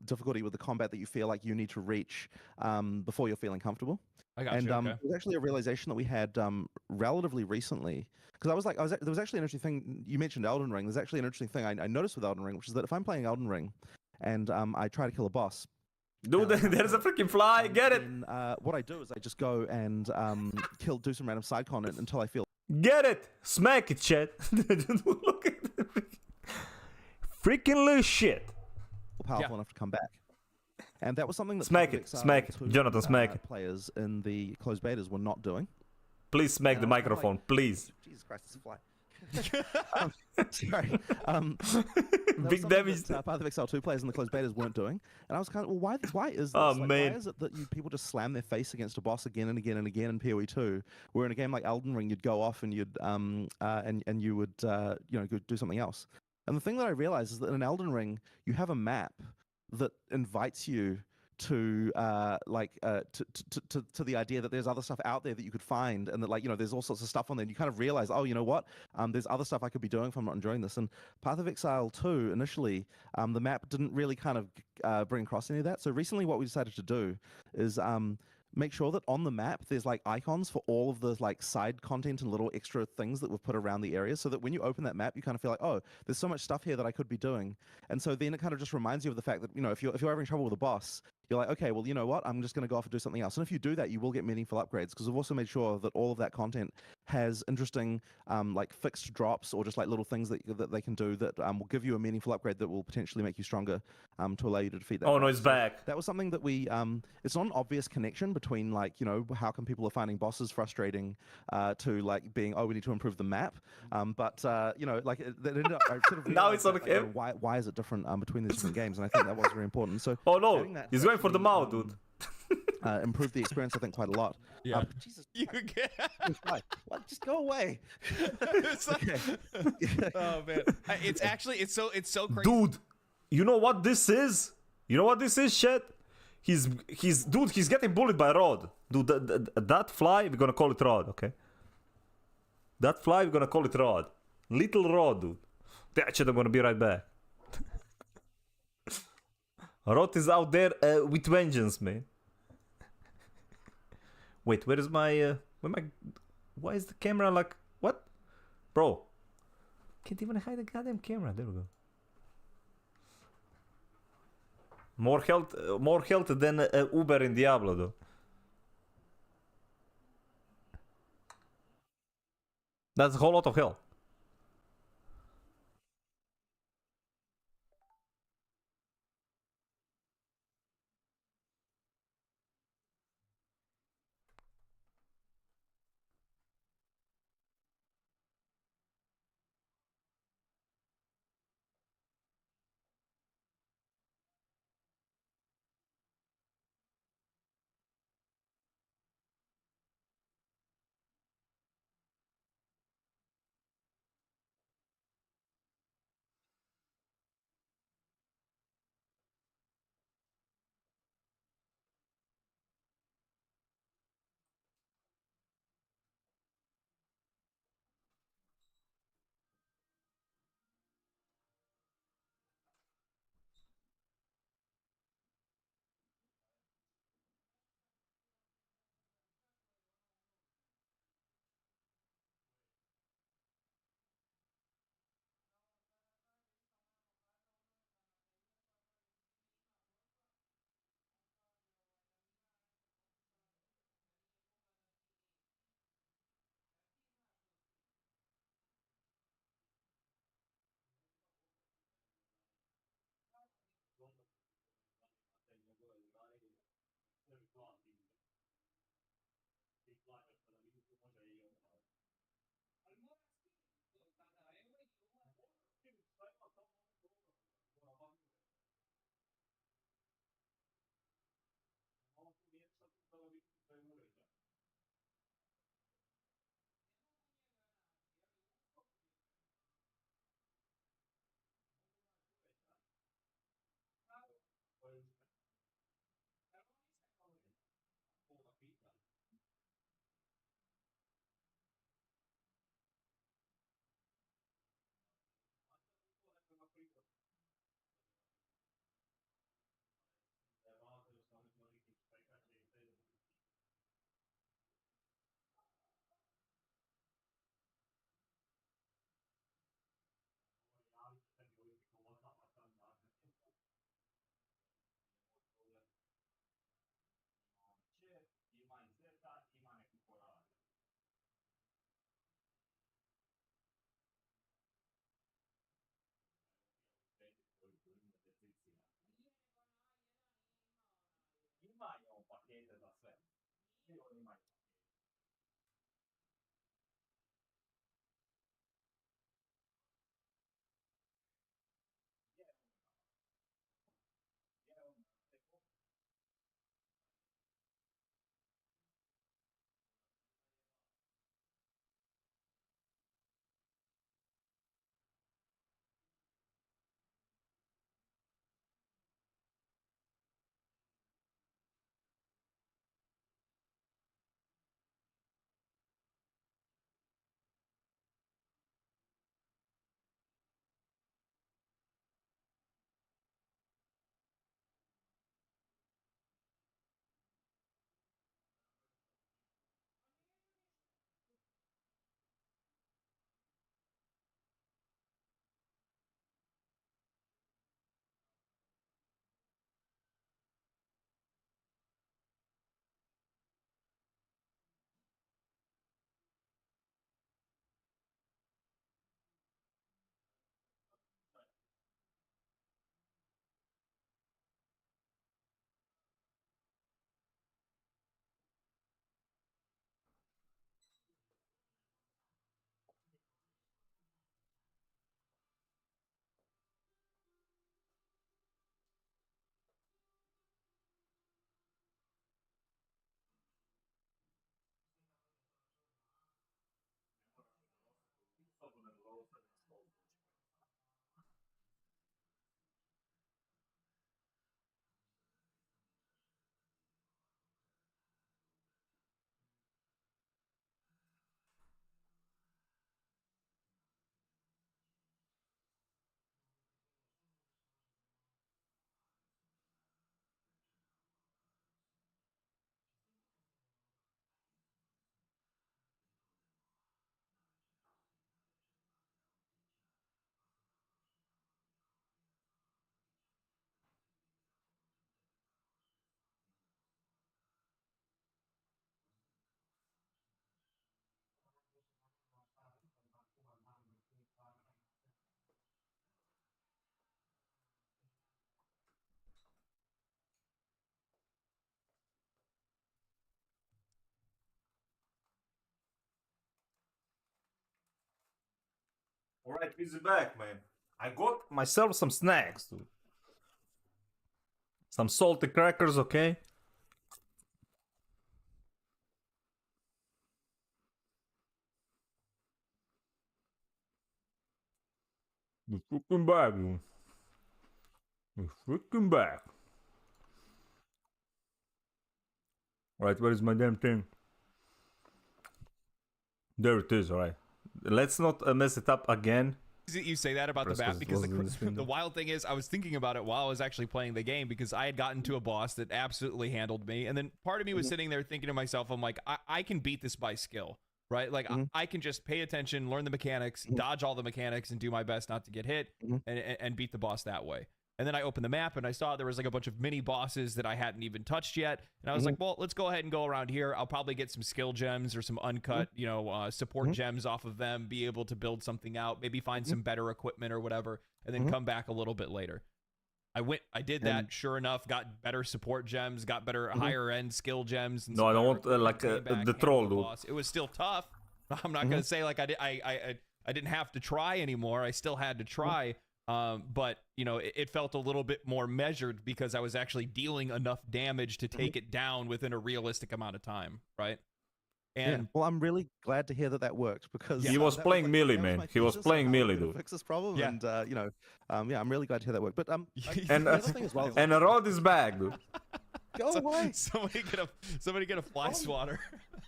difficulty with the combat that you feel like you need to reach before you're feeling comfortable. I got And you. Okay. it was actually a realization that we had relatively recently, because there was actually an interesting thing. You mentioned Elden Ring. There's actually an interesting thing I noticed with Elden Ring, which is that if I'm playing Elden Ring and I try to kill a boss, Dude, there's a freaking fly, get it! then, what I do is I just go and do some random side content until I feel Get it! Smack it, chat! Look at the freaking loose shit! powerful enough to come back. And that was something that Smack Path of it, Exile smack it. 2, Jonathan, smack it. Players in the closed betas were not doing. Please smack the And I was kinda microphone, please. Jesus Christ, it's a fly. Sorry. Big damage. Path of Exile 2 players in the closed betas weren't doing. And I was kind of, well, why is this? Oh, Like, man. Why is it that people just slam their face against a boss again and again and again in PoE 2, where in a game like Elden Ring, you'd go off and you'd and you would go do something else. And the thing that I realized is that in Elden Ring, you have a map that invites you to to the idea that there's other stuff out there that you could find, and that there's all sorts of stuff on there. And you kind of realize, oh, you know what? There's other stuff I could be doing if I'm not enjoying this. And Path of Exile 2 initially, the map didn't really kind of bring across any of that. So recently, what we decided to do is make sure that on the map there's like icons for all of the like side content and little extra things that we've put around the area, so that when you open that map you kind of feel like, oh, there's so much stuff here that I could be doing. And so then it kind of just reminds you of the fact that if you're having trouble with a boss, you're like, okay, well, you know what, I'm just going to go off and do something else. And if you do that, you will get meaningful upgrades, because we've also made sure that all of that content has interesting like fixed drops, or just like little things that they can do that will give you a meaningful upgrade that will potentially make you stronger, to allow you to defeat that Oh no, boss. it's back. That was something that we it's not an obvious connection between how come people are finding bosses frustrating to like being, oh, we need to improve the map, but that ended up, I sort of Now it's realized on that, him. why is it different between these different games, and I think that was very important. So Oh no, adding that he's going for the actually, mouth, dude. improved the experience, I think, quite a lot. Yeah. Jesus You Christ, get. what? Just go away. It's like- Okay. oh man, it's so crazy. Dude, you know what this is? You know what this is, shit? He's getting bullied by Rod. Dude, that fly, we're gonna call it Rod, okay? That fly, we're gonna call it Rod. Little Rod, dude. That shit, I'm gonna be right back. Rod is out there with vengeance, man. Wait, where is my, why is the camera like, what? Bro. Can't even hide the goddamn camera, there we go. More health than Uber in Diablo, though. That's a whole lot of health. Alright, easy back, man. I got myself some snacks, dude. Some salty crackers, okay? We're freaking back, dude. We're freaking back. Alright, where is my damn thing? There it is, alright. Let's not mess it up again. You say that about the Press map 'cause it because wasn't in the stream, the though. wild thing is I was thinking about it while I was actually playing the game because I had gotten to a boss that absolutely handled me, and then part of me was sitting there thinking to myself, I'm like, I can beat this by skill, right? Like I can just pay attention, learn the mechanics, dodge all the mechanics, and do my best not to get hit, and beat the boss that way. And then I opened the map and I saw there was like a bunch of mini bosses that I hadn't even touched yet. And I was like, well, let's go ahead and go around here. I'll probably get some skill gems or some uncut, support gems off of them, be able to build something out, maybe find some better equipment or whatever, and then come back a little bit later. I did that. Sure enough, got better support gems, got better higher end skill gems. And No, some I don't better want equipment, came back, the handled troll, the dude. boss. It was still tough. I'm not gonna say like I didn't have to try anymore. I still had to try. But it felt a little bit more measured because I was actually dealing enough damage to take it down within a realistic amount of time, right? And well, I'm really glad to hear that worked because He was that playing like, melee, that was man. my He was thesis on playing how we're melee, gonna dude. fix this problem, Yeah. and I'm really glad to hear that worked. But And the other thing as well is and Rod is back, dude. go away. somebody get a fly swatter.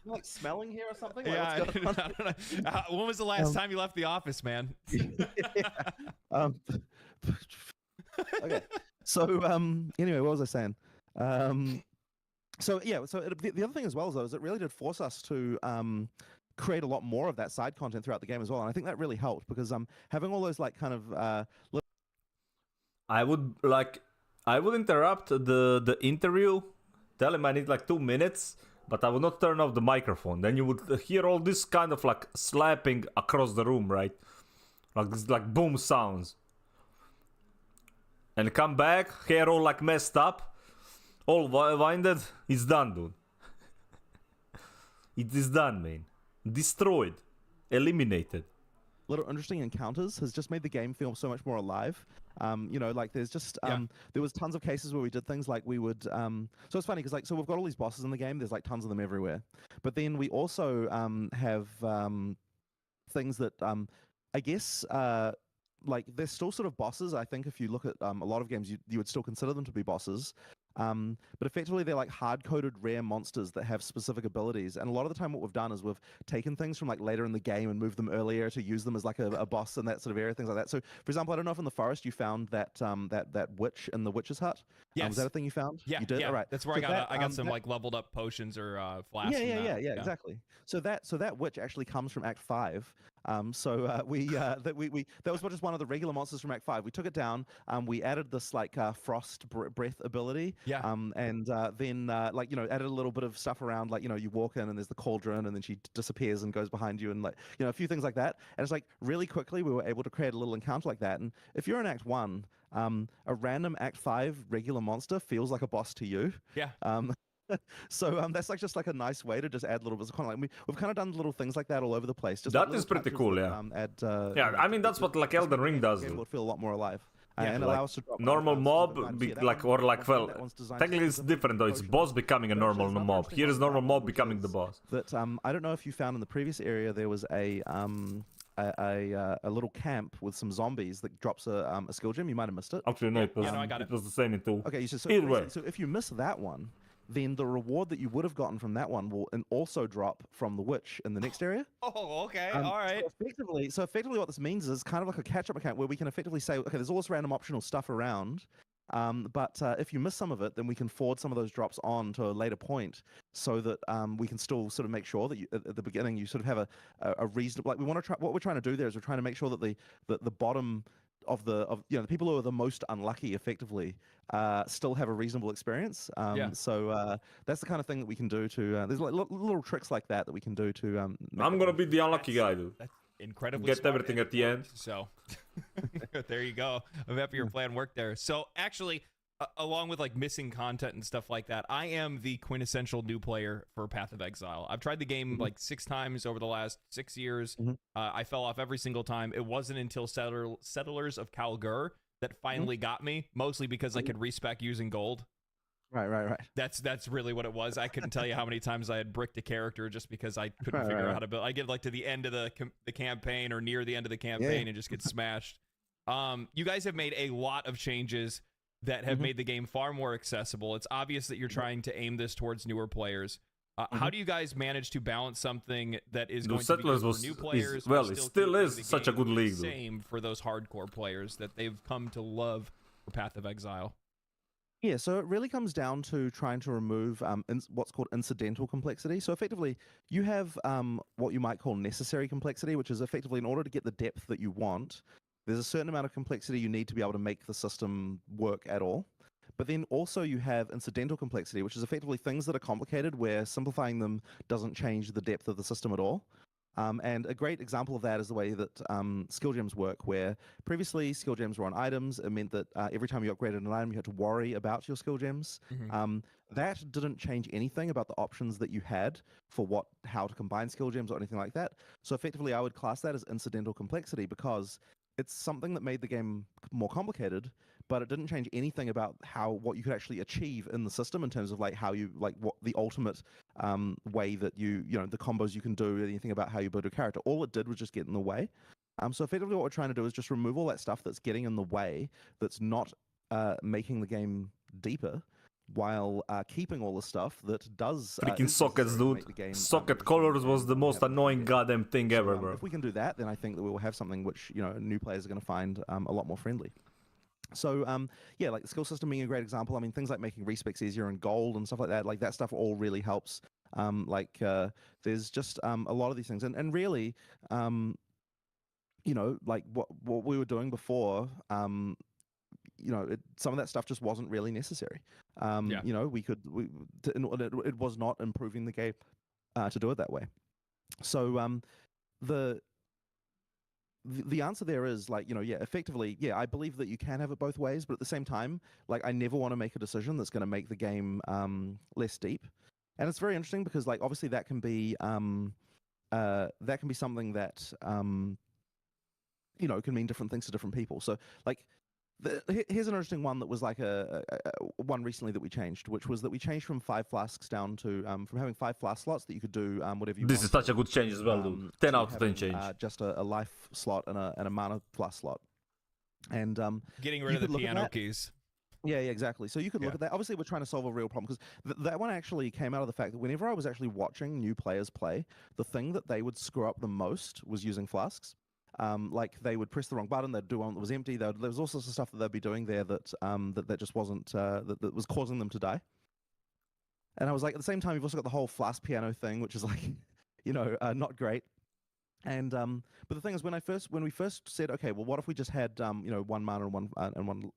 Like smelling here or something? Like, Yeah, what's going on? I don't know. When was the last time you left the office, man? um, okay. So anyway, what was I saying? So the other thing as well though is it really did force us to create a lot more of that side content throughout the game as well, and I think that really helped because having all those like kind of I would interrupt the interview, tell him I need like 2 minutes, but I would not turn off the microphone. Then you would hear all this kind of like slapping across the room, right? Like this like boom sounds. And come back, hair all like messed up, all winded. It's done, dude. It is done, man. Destroyed, eliminated. little interesting encounters has just made the game feel so much more alive. Like there's just there was tons of cases where we did things like we would so it's funny because so we've got all these bosses in the game, there's like tons of them everywhere, but then we also have things that I guess like they're still sort of bosses. I think if you look at a lot of games, you would still consider them to be bosses. But effectively, they're like hard-coded rare monsters that have specific abilities. And a lot of the time, what we've done is we've taken things from like later in the game and moved them earlier to use them as like a boss in that sort of area, things like that. So, for example, I don't know if in the forest you found that that witch in the witch's hut. Yes. Was that a thing you found? Yeah, you did. yeah. All right. That's where So I got some that- like leveled up potions or flasks. from that. yeah, exactly. So that witch actually comes from Act 5. That was just one of the regular monsters from Act 5. We took it down. We added this like frost breath ability. Yeah. Then added a little bit of stuff around, like you walk in and there's the cauldron and then she disappears and goes behind you and like a few things like that. And it's like really quickly we were able to create a little encounter like that. And if you're in Act 1, a random Act 5 regular monster feels like a boss to you. Yeah. So that's like just like a nice way to just add little bits of content. Like we've kind of done little things like that all over the place. Just That like is little pretty touches cool, that, yeah. I mean that's what like Elden Ring does. It Dude. would feel a lot more alive. Yeah, And like allow us to drop normal specific mob, items. be, Yeah, that like one- or like one- well, that one's designed technically it's specifically different though. It's for boss potions. becoming a But normal actually, mob. another Here is interesting normal one mob which becoming the is boss. That I don't know if you found in the previous area there was a little camp with some zombies that drops a skill gem. You might have missed it. Actually, no, it was, no, I got it it. was the same in 2. Okay, so Either way. so if you miss that one, then the reward that you would have gotten from that one will also drop from the witch in the next area. Oh, okay. All All right. So effectively, what this means is kind of like a catch-up account where we can effectively say, okay, there's all this random optional stuff around, but if you miss some of it, then we can forward some of those drops on to a later point, so that we can still sort of make sure that at the beginning you sort of have a reasonable. Like we want to try. What we're trying to do there is we're trying to make sure that the bottom of the people who are the most unlucky effectively still have a reasonable experience. So that's the kind of thing that we can do to there's like little tricks like that we can do to make I'm it gonna more- be the unlucky guy, dude. That's incredibly Get smart everything and at the end. So there you go. I'm happy your plan worked there. So actually, along with like missing content and stuff like that, I am the quintessential new player for Path of Exile. I've tried the game like 6 times over the last 6 years. I fell off every single time. It wasn't until Settlers of Kalgur that finally got me, mostly because I could respec using gold. Right. That's really what it was. I couldn't tell you how many times I had bricked a character just because I couldn't figure out how to build. I get like to the end of the campaign or near the end of the campaign and just get smashed. You guys have made a lot of changes that have made the game far more accessible. It's obvious that you're trying to aim this towards newer players. How do you guys manage to balance something that is going to be good for new players? It still is such a good league. Same for those hardcore players that they've come to love for Path of Exile. Yeah, so it really comes down to trying to remove what's called incidental complexity. So effectively, you have what you might call necessary complexity, which is effectively in order to get the depth that you want, there's a certain amount of complexity you need to be able to make the system work at all. But then also you have incidental complexity, which is effectively things that are complicated where simplifying them doesn't change the depth of the system at all. And a great example of that is the way that skill gems work, where previously skill gems were on items. It meant that every time you upgraded an item, you had to worry about your skill gems. That didn't change anything about the options that you had for how to combine skill gems or anything like that. So effectively, I would class that as incidental complexity because it's something that made the game more complicated, but it didn't change anything about what you could actually achieve in the system in terms of like how you what the ultimate way that the combos you can do, anything about how you build a character. All it did was just get in the way. So effectively what we're trying to do is just remove all that stuff that's getting in the way, that's not making the game deeper, while keeping all the stuff that does freaking sockets, dude. Socket colors was the most annoying goddamn thing ever, bro. If we can do that, then I think that we will have something which new players are going to find a lot more friendly. So yeah, like the skill system being a great example. I mean, things like making respecs easier and gold and stuff like that, that stuff all really helps. There's just a lot of these things, and really, like what we were doing before, some of that stuff just wasn't really necessary. It was not improving the game to do it that way. So the answer there is effectively, I believe that you can have it both ways, but at the same time, I never want to make a decision that's going to make the game less deep. And it's very interesting because obviously that can be something that can mean different things to different people. So here's an interesting one that was one recently that we changed, which was that we changed from 5 flasks down to from having 5 flask slots that you could do whatever you want. This is such a good change as well, dude. 10 out of 10 change. Just a life slot and a mana flask slot. And getting rid of the piano keys. Yeah, exactly. So you could look at that. Obviously, we're trying to solve a real problem because that one actually came out of the fact that whenever I was actually watching new players play, the thing that they would screw up the most was using flasks. They would press the wrong button, they'd do one that was empty. There was all sorts of stuff that they'd be doing there that just wasn't that was causing them to die. And I was like, at the same time, you've also got the whole flask piano thing, which is not great. And but the thing is, when we first said, okay, well, what if we just had 1 mana and one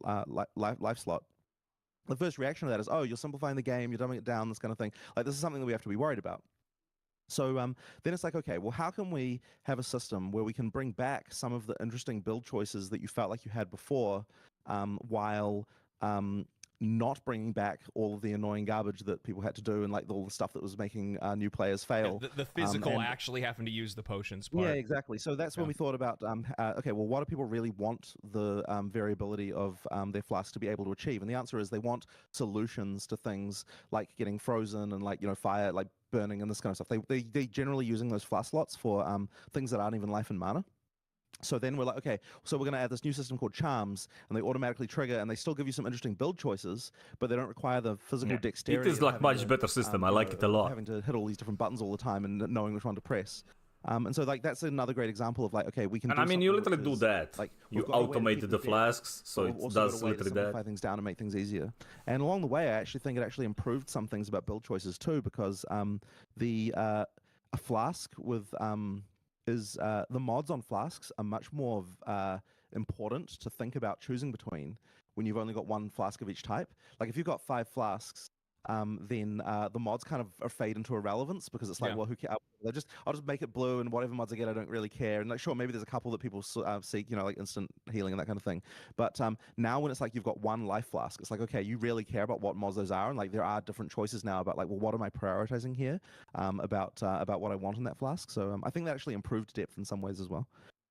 life slot? The first reaction to that is, oh, you're simplifying the game, you're dumbing it down, this kind of thing. This is something that we have to be worried about. So then it's okay, well, how can we have a system where we can bring back some of the interesting build choices that you felt like you had before, while not bringing back all of the annoying garbage that people had to do and all the stuff that was making new players fail. The physical actually having to use the potions part. Yeah, exactly. So that's when we thought about, okay, well, what do people really want the variability of their flasks to be able to achieve? And the answer is they want solutions to things like getting frozen and fire, burning and this kind of stuff. They're generally using those flask slots for things that aren't even life and mana. So then we're like, okay, so we're going to add this new system called charms, and they automatically trigger, and they still give you some interesting build choices, but they don't require the physical dexterity. It is much better system. I like it a lot. Having to hit all these different buttons all the time and knowing which one to press. And so that's another great example of okay, we can. And I mean, you literally do that. You automated the flasks, so it does literally that. Simplify things down and make things easier. And along the way, I actually think it actually improved some things about build choices too, because a flask with the mods on flasks are much more important to think about choosing between when you've only got 1 flask of each type. If you've got 5 flasks, then the mods kind of fade into irrelevance because it's like, Yeah. well, who cares? I'll just make it blue, and whatever mods I get, I don't really care. And like, sure, maybe there's a couple that people seek, like instant healing and that kind of thing. But now when it's like you've got one life flask, it's like, okay, you really care about what mods those are, and like there are different choices now about like, well, what am I prioritizing here about what I want in that flask. So I think that actually improved depth in some ways as well.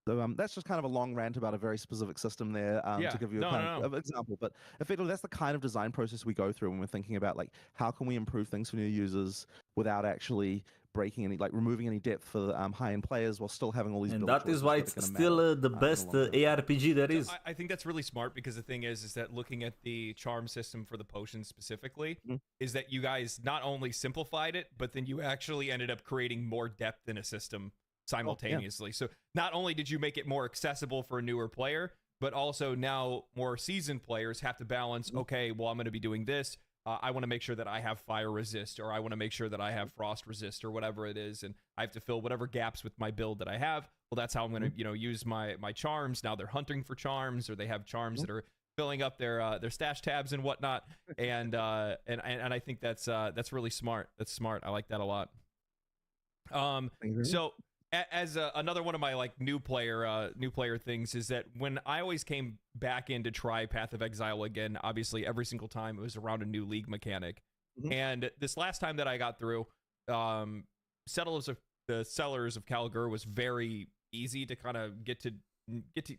So that's just kind of a long rant about a very specific system there Yeah. to give you a No, kind no, no. of example. But effectively, that's the kind of design process we go through when we're thinking about like how can we improve things for new users without actually breaking any, like removing any depth for high-end players while still having all these. And build that is choices why that are it's gonna still matter, the in best long term. ARPG there So is. I think that's really smart because the thing is that looking at the charm system for the potions specifically, Mhm. is that you guys not only simplified it, but then you actually ended up creating more depth in a system simultaneously. So not only did you make it more accessible for a newer player, but also now more seasoned players have to balance, okay, well, I'm going to be doing this. I want to make sure that I have fire resist, or I want to make sure that I have frost resist, or whatever it is, and I have to fill whatever gaps with my build that I have. Well, that's how I'm going to, use my charms. Now they're hunting for charms, or they have charms that are filling up their stash tabs and whatnot. And I think that's really smart. That's smart. I like that a lot. So as another one of my like new player things is that when I always came back in to try Path of Exile again, obviously every single time it was around a new league mechanic. And this last time that I got through, the Sellers of Kalgur was very easy to kind of get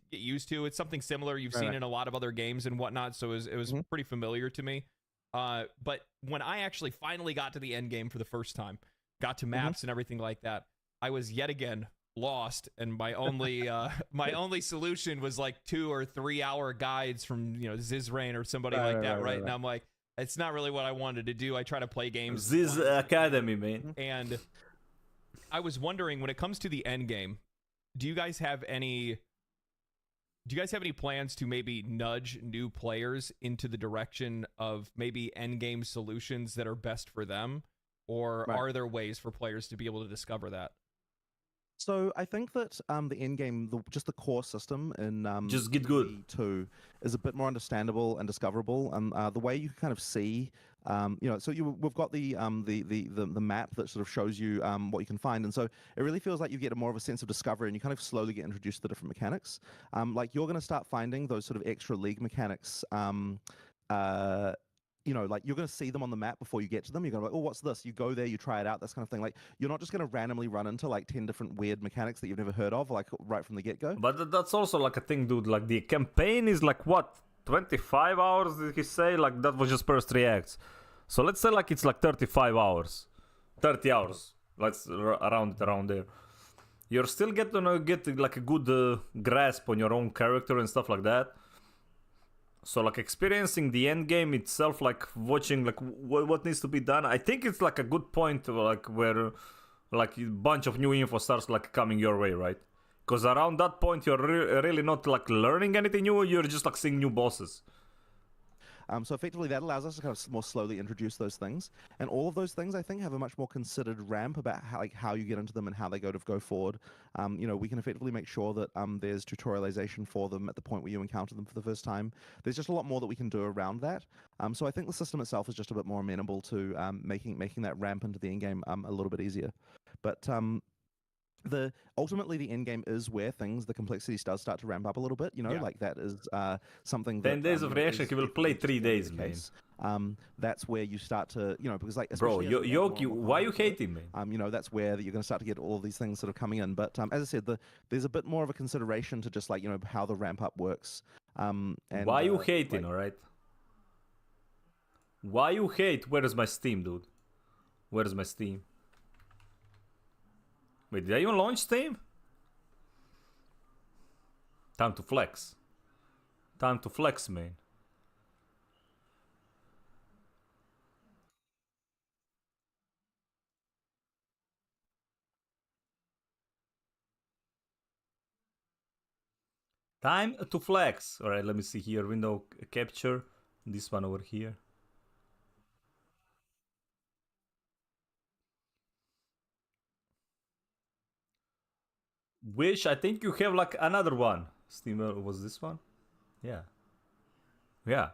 used to. It's something similar you've seen in a lot of other games and whatnot, so it was pretty familiar to me. But when I actually finally got to the end game for the first time, got to maps and everything like that, I was yet again lost, and my only solution was like 2 or 3 hour guides from Zizrain or somebody like that, right? And I'm like, it's not really what I wanted to do. I try to play games. This Academy, man. And I was wondering, when it comes to the end game, do you guys have any plans to maybe nudge new players into the direction of maybe end game solutions that are best for them? Or are there ways for players to be able to discover that? So I think that the end game, just the core system in Just get good. PoE2 is a bit more understandable and discoverable, and the way you can kind of see, so we've got the map that sort of shows you what you can find, and so it really feels like you get more of a sense of discovery, and you kind of slowly get introduced to the different mechanics. Like you're going to start finding those sort of extra league mechanics. Like you're going to see them on the map before you get to them. You're going to be like, oh, what's this? You go there, you try it out, this kind of thing. Like you're not just going to randomly run into like 10 different weird mechanics that you've never heard of, like right from the get-go. But that's also like a thing, dude. Like the campaign is like what, 25 hours? Did he say? Like that was just first 3 acts. So let's say like it's like 35 hours, 30 hours. Let's around there. You're still get like a good grasp on your own character and stuff like that. So like experiencing the end game itself, like watching like what needs to be done. I think it's like a good point, like where like a bunch of new info starts like coming your way, right? Because around that point you're really not like learning anything new. You're just like seeing new bosses. So effectively, that allows us to kind of more slowly introduce those things, and all of those things I think have a much more considered ramp about how you get into them and how they go forward. We can effectively make sure that there's tutorialization for them at the point where you encounter them for the first time. There's just a lot more that we can do around that. So I think the system itself is just a bit more amenable to making that ramp into the end game a little bit easier. But ultimately the end game is where the complexity does start to ramp up a little bit. Like that is something that 10 days of reaction, he will play 3 days, man. That's where you start to, because like, Bro, Yoki, why you hate him, man? That's where you're going to start to get all of these things sort of coming in. But as I said, there's a bit more of a consideration to just like, how the ramp up works. And why you hating, all right? Why you hate? Where is my Steam, dude? Where is my Steam? Wait, did I even launch Steam? Time to flex. Time to flex, man. Time to flex. Alright, let me see here. Window capture. This one over here. Wish, I think you have like another one. Steamer, was this one? Yeah. Yeah.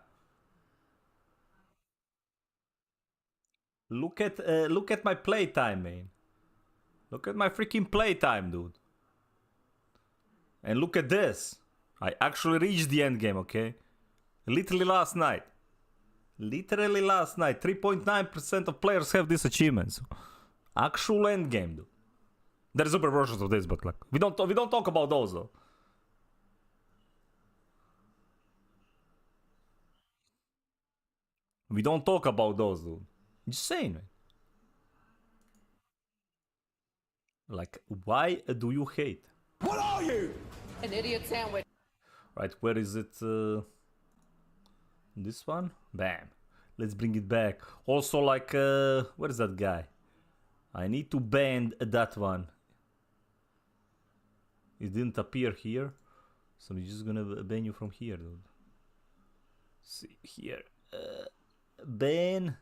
Look at my playtime, man. Look at my freaking playtime, dude. And look at this. I actually reached the end game, okay? Literally last night. 3.9% of players have this achievement. So actual end game, dude. There's super versions of this, but like we don't talk about those though. We don't talk about those, dude. Just saying, man. Like, why do you hate? What are you? An idiot sandwich. Right, where is it? This one? Bam. Let's bring it back. Also, like, where is that guy? I need to ban that one. It didn't appear here. So I'm just gonna ban you from here, dude. See, here. Ban.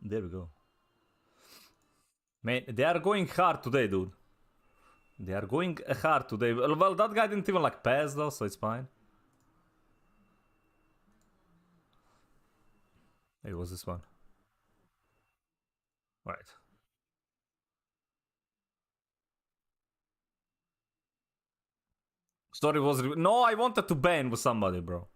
There we go. Man, they are going hard today, dude. They are going hard today. Well, that guy didn't even like pass though, so it's fine. It was this one. Right. Story was no. I wanted to ban with somebody, bro.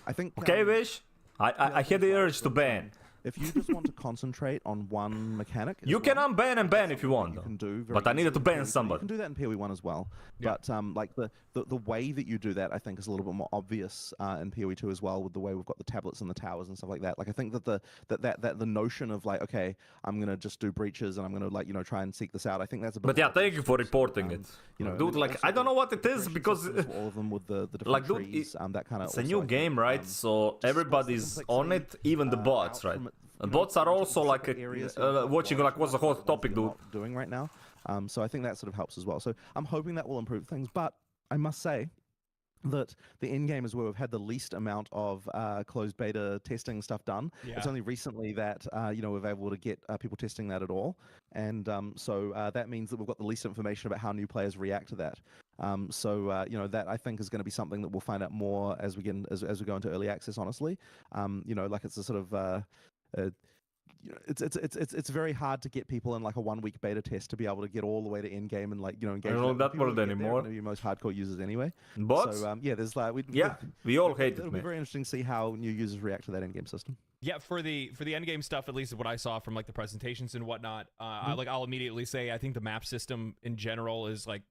I think. Okay, Wish. I had the urge to ban. If you just want to concentrate on one mechanic, You can unban and ban if you want, you though. can do very But I needed to easily in ban PoE. You somebody. can do that in PoE 1 as well. Yeah. But like the way that you do that, I think, is a little bit more obvious in PoE 2 as well, with the way we've got the tablets and the towers and stuff like that. Like I think that the notion of like, okay, I'm gonna just do breaches and I'm gonna like try and seek this out. I think that's a bit. But yeah, more thank you for obvious. reporting it. And Dude, then like also I don't know what it the is progression because systems for all of them with the different like, dude, trees, that kind of. it's a new game, right? So everybody's on it, even the bots, right? Bots are also like watching like what's the hot topic, dude. Doing right now. So I think that sort of helps as well. So I'm hoping that will improve things. But I must say that the end game is where we've had the least amount of closed beta testing stuff done. Yeah. It's only recently that we've able to get people testing that at all, and so that means that we've got the least information about how new players react to that. So that I think is going to be something that we'll find out more as we get as we go into early access. Honestly, like it's a sort of it's very hard to get people in like a 1 week beta test to be able to get all the way to end game and like engage. I don't know that People world get there are anymore. gonna be most hardcore users anyway. Bots? So there's like We all hate it'll it, be man. very interesting to see how new users react to that end game system. Yeah, for the end game stuff, at least what I saw from like the presentations and whatnot, I'll immediately say I think the map system in general is like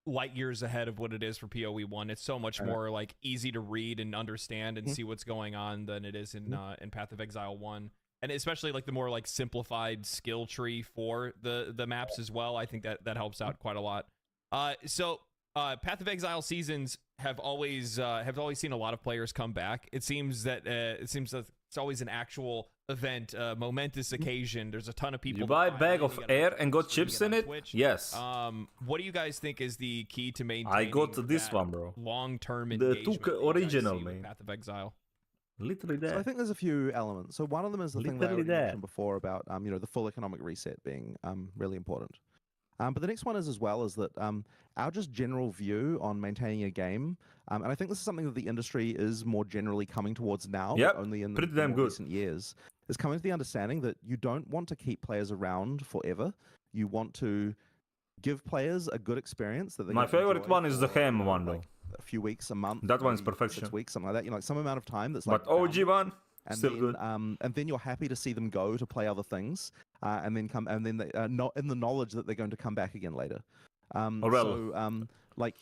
light years ahead of what it is for PoE 1. It's so much more like easy to read and understand and see what's going on than it is in Path of Exile 1. And especially like the more like simplified skill tree for the maps as well. I think that helps out quite a lot. So Path of Exile seasons have always seen a lot of players come back. It seems that it's always an actual event, momentous occasion. There's a ton of people. You buy a that bag finally of get air a and got chance to chips get in on it? Twitch. Yes. What do you guys think is the key to maintaining I got this that one, bro. long-term The engagement two that you guys original, see with man. Path of Exile? Literally So I that. think there's a few elements. So one of them is the thing that I Literally already that. mentioned before about the full economic reset being really important. But the next one is as well is that our just general view on maintaining a game, and I think this is something that the industry is more generally coming towards now, Yep, but only in pretty the damn more good. recent years, is coming to the understanding that you don't want to keep players around forever. You want to give players a good experience that they My can favorite enjoy one is the for, ham one, though. like a few weeks, a month. That one's maybe perfection. 6 weeks, something like that. Like some amount of time that's like But OG bounded. one, And still then, good. and then you're happy to see them go to play other things, and then they, not in the knowledge that they're going to come back again later. Like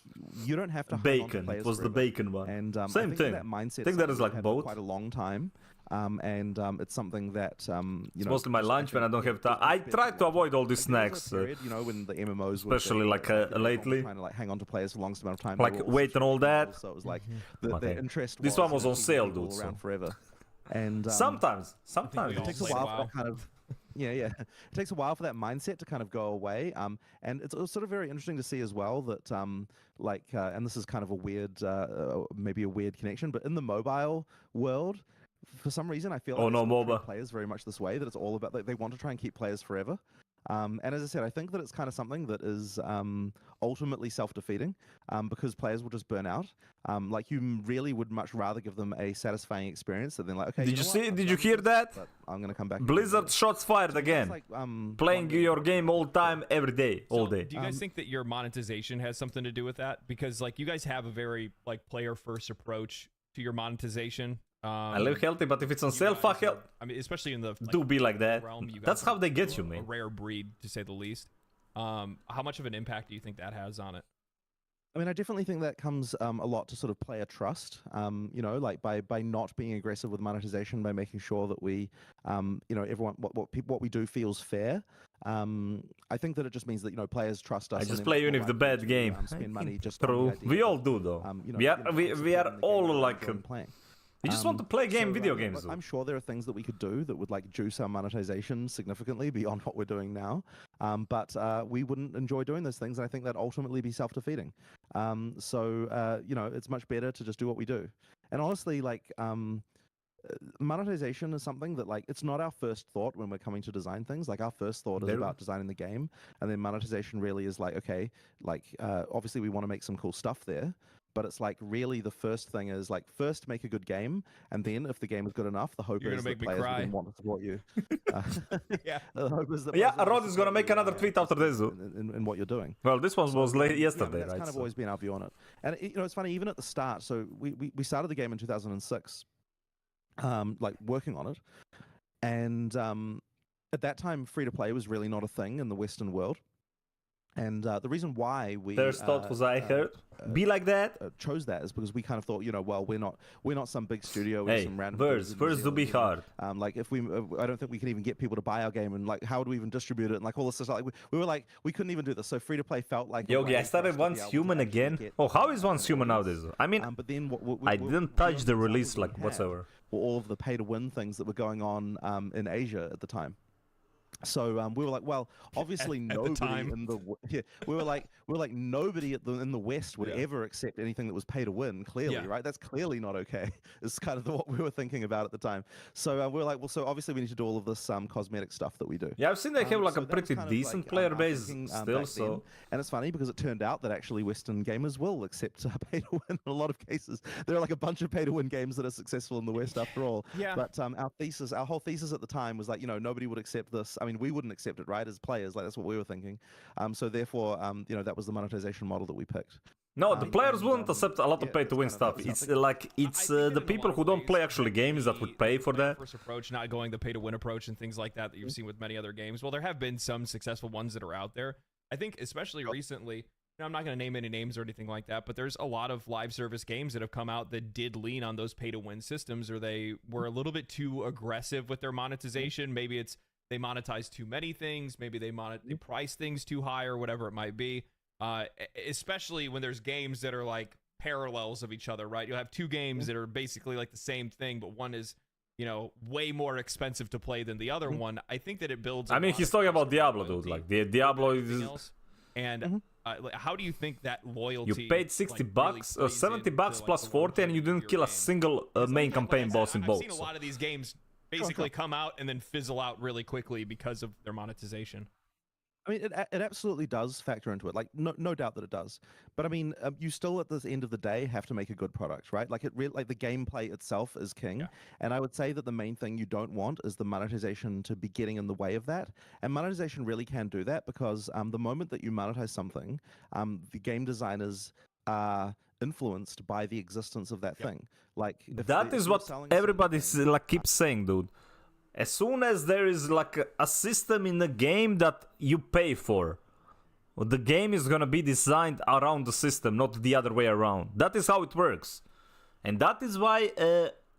you don't have to hang on to Bacon. players It was the forever. bacon one. And Same I think thing. That mindset. I think that is like for both. quite a long time, and it's something that It's mostly my lunch when I don't have time. I try to avoid all these snacks. Period, when the MMOs were especially, big, like, everyone was lately. trying to like hang on to players for the longest amount of time. Like, They were all wait and all that. So it was like Okay. the interest. This one was on keeping sale, people dude, Around so- forever, and Sometimes we it all takes a played while WoW. for that kind of it takes a while for that mindset to kind of go away, and it's sort of very interesting to see as well that and this is kind of a weird maybe a weird connection, but in the mobile world for some reason I feel Oh, like no, they still treat MOBA. players very much this way, that it's all about they want to try and keep players forever. And as I said, I think that it's kind of something that is ultimately self-defeating because players will just burn out. Like you really would much rather give them a satisfying experience than like, okay, Did you know what? see? I've Did you done hear this, that? but I'm gonna come back. Blizzard shots fired again. Like, Playing wondering- your game all time, every day, all So, day. do you guys think that your monetization has something to do with that? Because like you guys have a very like player first approach to your monetization. I live healthy, but if it's on you sale, guys fuck are- hell. I mean, especially in the like, Do be like that. realm, you guys That's how are they get you, a man. rare breed, to say the least. How much of an impact do you think that has on it? I mean, I definitely think that comes a lot to sort of player trust. You know, like by not being aggressive with monetization, by making sure that we, you know, everyone what we do feels fair. I think that it just means that players trust us. I and just they're play much even more if the likely bad to, game. spend money just on True. the idea We all that, do though. you know, we are supporting the all game that like we're enjoying playing. we just want to play video yeah, games. look, Though. I'm sure there are things that we could do that would like juice our monetization significantly beyond what we're doing now. But we wouldn't enjoy doing those things, and I think that ultimately be self-defeating. You know, it's much better to just do what we do. And honestly, like monetization is something that like it's not our first thought when we're coming to design things. Like our first thought is about designing the game, and then monetization really is like, okay, like obviously we want to make some cool stuff there. But it's like really the first thing is like first make a good game, and then if the game is good enough, the hope You're is gonna that make me players will cry. then want to support you. Yeah. The hope is that Yeah, players will Rod is gonna support make you, another tweet after this. Though. in what you're doing. Well, this one was late yesterday, that's right? kind of So- always been our view on it. And you know, it's funny even at the start. So we started the game in 2006, like working on it, and at that time, free to play was really not a thing in the Western world. And the reason why we First thought was I heard. Be like that. chose that is because we kind of thought, you know, well, we're not some big studio. We're Hey, some random verse dudes in New do be Zealand, hard. like if we, I don't think we can even get people to buy our game, and like how do we even distribute it, and like all this stuff. Like we were like we couldn't even do this. So free to play felt like a Yogi, way I for started us to be Once able to Human actually again. get, Oh, how is an Once Human audience. nowadays? I mean, But then I didn't touch the release like had whatsoever. were all of the pay to win things that were going on in Asia at the time. So we were like, well, obviously At the nobody time. in the we were like nobody in the West would ever accept anything that was pay to win. Clearly, Yeah. right? That's clearly not okay. It's kind of what we were thinking about at the time. So we were like, well, so obviously we need to do all of this cosmetic stuff that we do. Yeah, I've seen they have like So a that was pretty kind of decent like, player our base thinking, still. back then. So And it's funny because it turned out that actually Western gamers will accept pay to win in a lot of cases. There are like a bunch of pay to win games that are successful in the West after all. Yeah. But our whole thesis at the time was like, you know, nobody would accept this. I mean, we wouldn't accept it, right? As players, like that's what we were thinking. So therefore, you know, that was the monetization model that we picked. no, the players and, wouldn't accept a lot of yeah, pay to win that's kind stuff. of- It's that's like I it's think that the in a people lot who of don't play ways actually that games that would pay for that. First approach, not going the pay to win approach and things like that you've seen with many other games. Well, there have been some successful ones that are out there. I think especially recently, you know, I'm not going to name any names or anything like that, but there's a lot of live service games that have come out that did lean on those pay to win systems, or they were a little bit too aggressive with their monetization. Maybe it's they monetize too many things, maybe they price things too high or whatever it might be. Especially when there's games that are like parallels of each other, right? You'll have two games that are basically like the same thing, but one is, you know, way more expensive to play than the other one. I think that it builds. I mean, he's talking about Diablo, dude. Like the Diablo is. Else. And like, how do you think that loyalty? You paid 60 like, bucks, really 70 plays bucks into, plus like, the 40, and you longevity didn't of kill your a game? single Because, main like campaign I said, boss in I've both. seen a so- lot of these games basically come out and then fizzle out really quickly because of their monetization. I mean, it absolutely does factor into it. Like, no doubt that it does. But I mean, you still at the end of the day have to make a good product, right? Like like the gameplay itself is king. Yeah. And I would say that the main thing you don't want is the monetization to be getting in the way of that. And monetization really can do that because the moment that you monetize something, the game designers are influenced by the existence of that thing. Like if That is you're what selling a certain everybody thing- like keeps saying, dude. As soon as there is like a system in the game that you pay for, the game is gonna be designed around the system, not the other way around. That is how it works, and that is why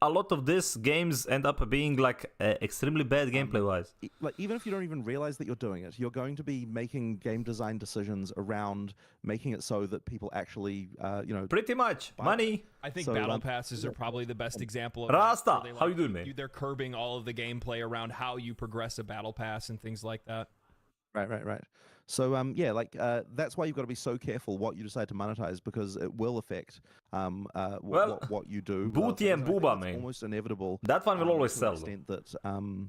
a lot of these games end up being like extremely bad gameplay wise. Like even if you don't even realize that you're doing it, you're going to be making game design decisions around making it so that people actually, you know, Pretty much money. I think So, battle passes are probably the best example of Rasta, that, where they, how you doing, man? They're curbing all of the gameplay around how you progress a battle pass and things like that. Right. So yeah, like that's why you've got to be so careful what you decide to monetize because it will affect Well, what you do. Booty and I think Booba, it's man. almost inevitable. That one will always to sell, an though. extent that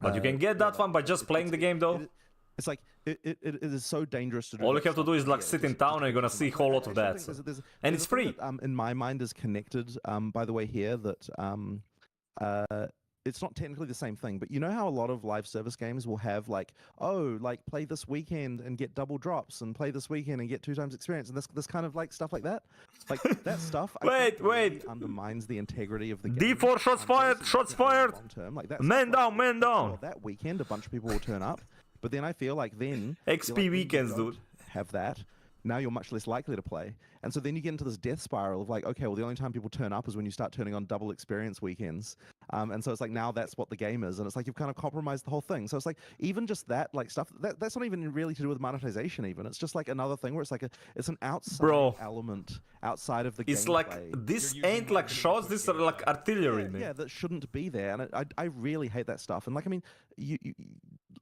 But you can get that one by just playing the game, though. It's like it is so dangerous to do. All you that have to stuff. do is like Yeah, sit in just town and you're gonna keep see a them. whole I lot of actually that. think So. there's And a it's thing free. that, in my mind, is connected. By the way, here that it's not technically the same thing, but you know how a lot of live service games will have like, oh, like play this weekend and get double drops, and play this weekend and get 2 times experience, and this kind of like stuff like that. Like that stuff. I think really undermines the integrity of the game. D4 shots fired, shots fired. Long term, like that. Man down, man down. Sure, that weekend, a bunch of people will turn up, but then I feel like then XP you're like, when you weekends, don't dude. have that. Now you're much less likely to play. And so then you get into this death spiral of like, okay, well, the only time people turn up is when you start turning on double experience weekends. And so it's like, now that's what the game is. And it's like, you've kind of compromised the whole thing. So it's like, even just that, like stuff, that's not even really to do with monetization even. It's just like another thing where it's like, it's an outside element outside of the game. It's like, this ain't like shots, these are like artillery, man. Yeah, that shouldn't be there. And I really hate that stuff. And like, I mean, you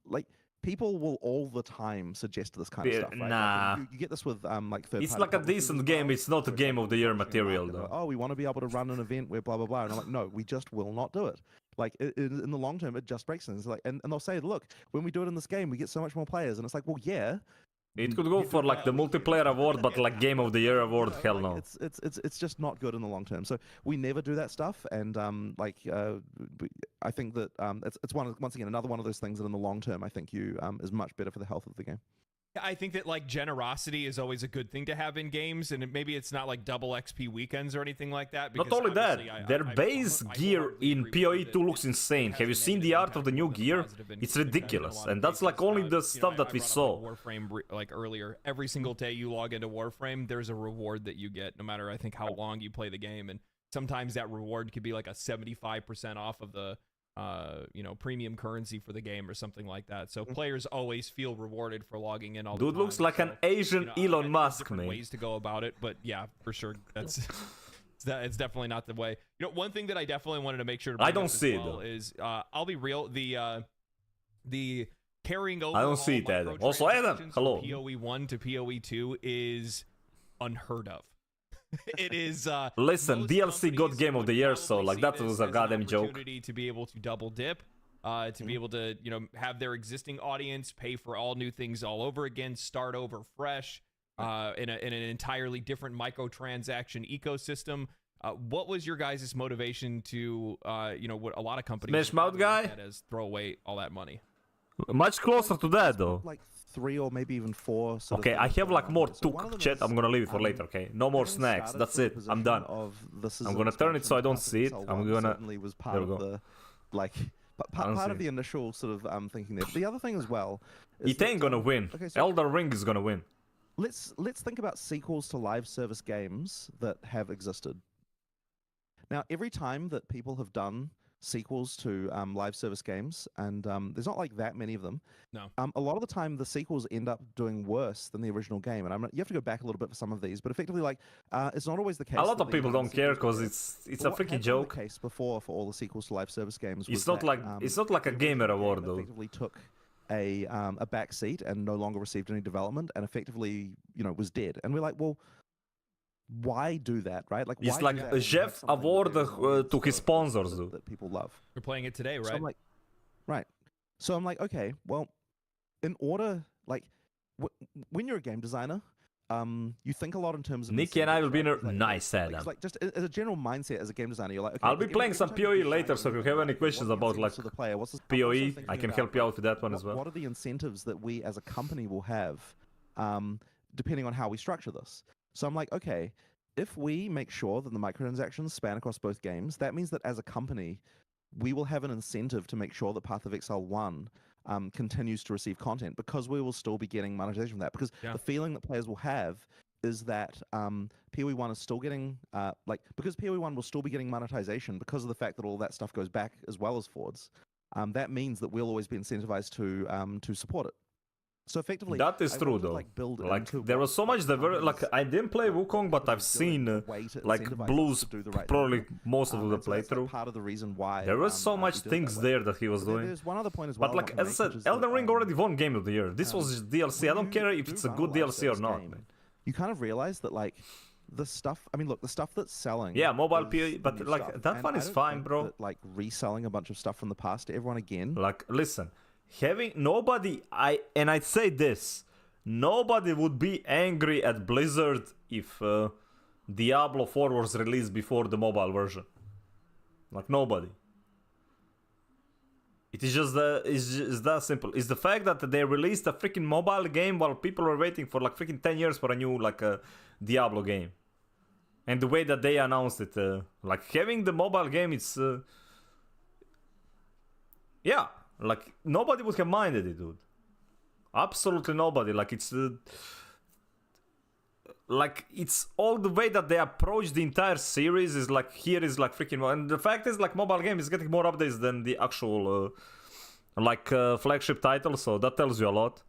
like, people will all the time suggest this kind of stuff, right? Nah. Like, you get this with like third. It's like a decent game. It's not a game of the year material, though. Oh, we want to be able to run an event where blah blah blah, and I'm like, no, we just will not do it. Like in the long term, it just breaks things. Like, and they'll say, look, when we do it in this game, we get so much more players, and it's like, well, yeah. It could go for like the multiplayer award, but like game of the year award, hell no. It's just not good in the long term. So we never do that stuff, and I think that it's once again another one of those things that in the long term I think is much better for the health of the game. I think that like generosity is always a good thing to have in games, and maybe it's not like double XP weekends or anything like that. Not only that, their base gear in PoE 2 looks insane. Have you seen the art of the new gear? It's ridiculous, and that's like only the stuff that we saw. Warframe like earlier, every single day you log into Warframe, there's a reward that you get, no matter I think how long you play the game, and sometimes that reward could be like a 75% off of the premium currency for the game or something like that. So players always feel rewarded for logging in all the time. Dude looks like an Asian Elon Musk, man. Ways to go about it, but yeah, for sure, that's it's definitely not the way. You know, one thing that I definitely wanted to make sure to bring I don't up see as well it, is I'll be real, the carrying over. I don't see it, Adam. Also, Adam, hello. PoE 1 to PoE 2 is unheard of. It is. Listen, DLC got Game of the Year, so like that was a goddamn joke. To be able to double dip, to be able to have their existing audience pay for all new things all over again, start over fresh, in an entirely different microtransaction ecosystem. What was your guys' motivation to what a lot of companies Smash Mouth guy as throw away all that money? Much closer to that though. Like 3 or maybe even 4. Okay, I have like more tuk chat. I'm gonna leave it for later. Okay, no more snacks. That's it. I'm done. I'm gonna turn it so I don't see it. I'm gonna. Was part of the part of the initial sort of thinking there. But the other thing as well. It ain't gonna win. Okay, so Elden Ring is gonna win. Let's think about sequels to live service games that have existed. Now, every time that people have done sequels to live service games, and there's not like that many of them. No. A lot of the time, the sequels end up doing worse than the original game, and you have to go back a little bit for some of these. But effectively, like it's not always the case. A lot of people don't care because it's a freaking joke. The case before for all the sequels to live service games. It's not like it's not like a gamer award though. Effectively took a back seat and no longer received any development, and effectively was dead. And we're like, well, why do that, right? Like, it's like a Jeff award to his sponsors, though. That people love. You're playing it today, right? So I'm like, right. So I'm like, okay, well, in order, like, when you're a game designer, you think a lot in terms of. Nikki and I will be in a nice Adam. Like just as a general mindset as a game designer, you're like, okay, I'll be playing some PoE later, so if you have any questions about like the player, PoE, I can help you out with that one as well. What are the incentives that we as a company will have, depending on how we structure this? So I'm like, okay, if we make sure that the microtransactions span across both games, that means that as a company, we will have an incentive to make sure that Path of Exile 1 continues to receive content, because we will still be getting monetization from that. Because the feeling that players will have is that PoE 1 is still getting, because PoE 1 will still be getting monetization because of the fact that all that stuff goes back as well as forwards. That means that we'll always be incentivized to support it. So effectively, that is true though. Like there was so much like I didn't play Wukong, but I've seen like Blues probably most of the playthrough. Part of the reason why there was so much things there that he was doing. There's one other point as well. But like as I said, Elden Ring already won Game of the Year. This was just DLC. I don't care if it's a good DLC or not. Man. You kind of realize that like the stuff. I mean, look, the stuff that's selling. Yeah, mobile PoE, but like that one is fine, bro. Like reselling a bunch of stuff from the past to everyone again. Like listen. having nobody, I'd say this, nobody would be angry at Blizzard if Diablo 4 was released before the mobile version. Like, nobody. It is just that simple. It's the fact that they released a freaking mobile game while people were waiting for like freaking 10 years for a new like Diablo game. And the way that they announced it, like having the mobile game, it's yeah, like nobody would have minded it, dude. Absolutely nobody. Like it's all the way that they approach the entire series is like, here is like freaking, and the fact is like mobile game is getting more updates than the actual flagship title, so that tells you a lot.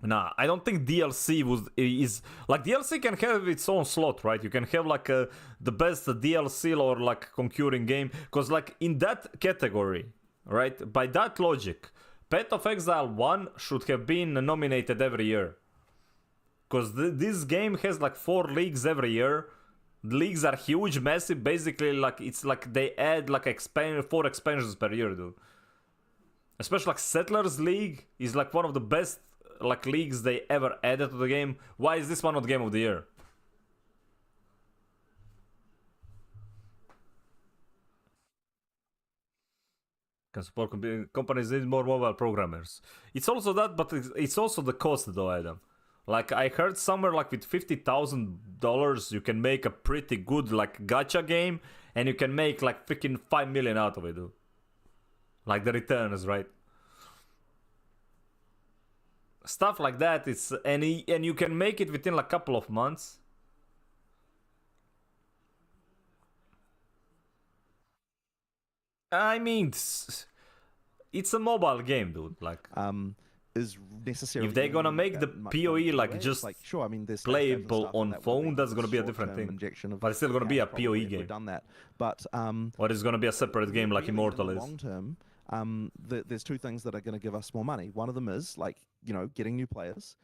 Nah, I don't think DLC is like, DLC can have its own slot, right? You can have like the best DLC or like concurring game, because like in that category, right, by that logic, Path of Exile 1 should have been nominated every year. Because this game has like 4 leagues every year. The leagues are huge, massive. Basically, like it's like they add like 4 expansions per year, dude. Especially like Settlers League is like one of the best like leagues they ever added to the game. Why is this one not Game of the Year? Can support companies need more mobile programmers. It's also that, but it's also the cost though, Adam. Like, I heard somewhere like with $50,000 you can make a pretty good like gacha game, and you can make like freaking 5 million out of it, dude. Like the returns, right? Stuff like that. It's and you can make it within like a couple of months. I mean, it's a mobile game, dude. Like, is necessarily, if they're gonna make the much PoE more like away. just Like, sure, I mean, there's playable on phone, that's gonna be a different thing. But it's still gonna be a PoE game. Done that, but or it's gonna be a separate game like really, Immortal in the is. long term, there's 2 things that are going to give us more money. One of them is like, you know, getting new players.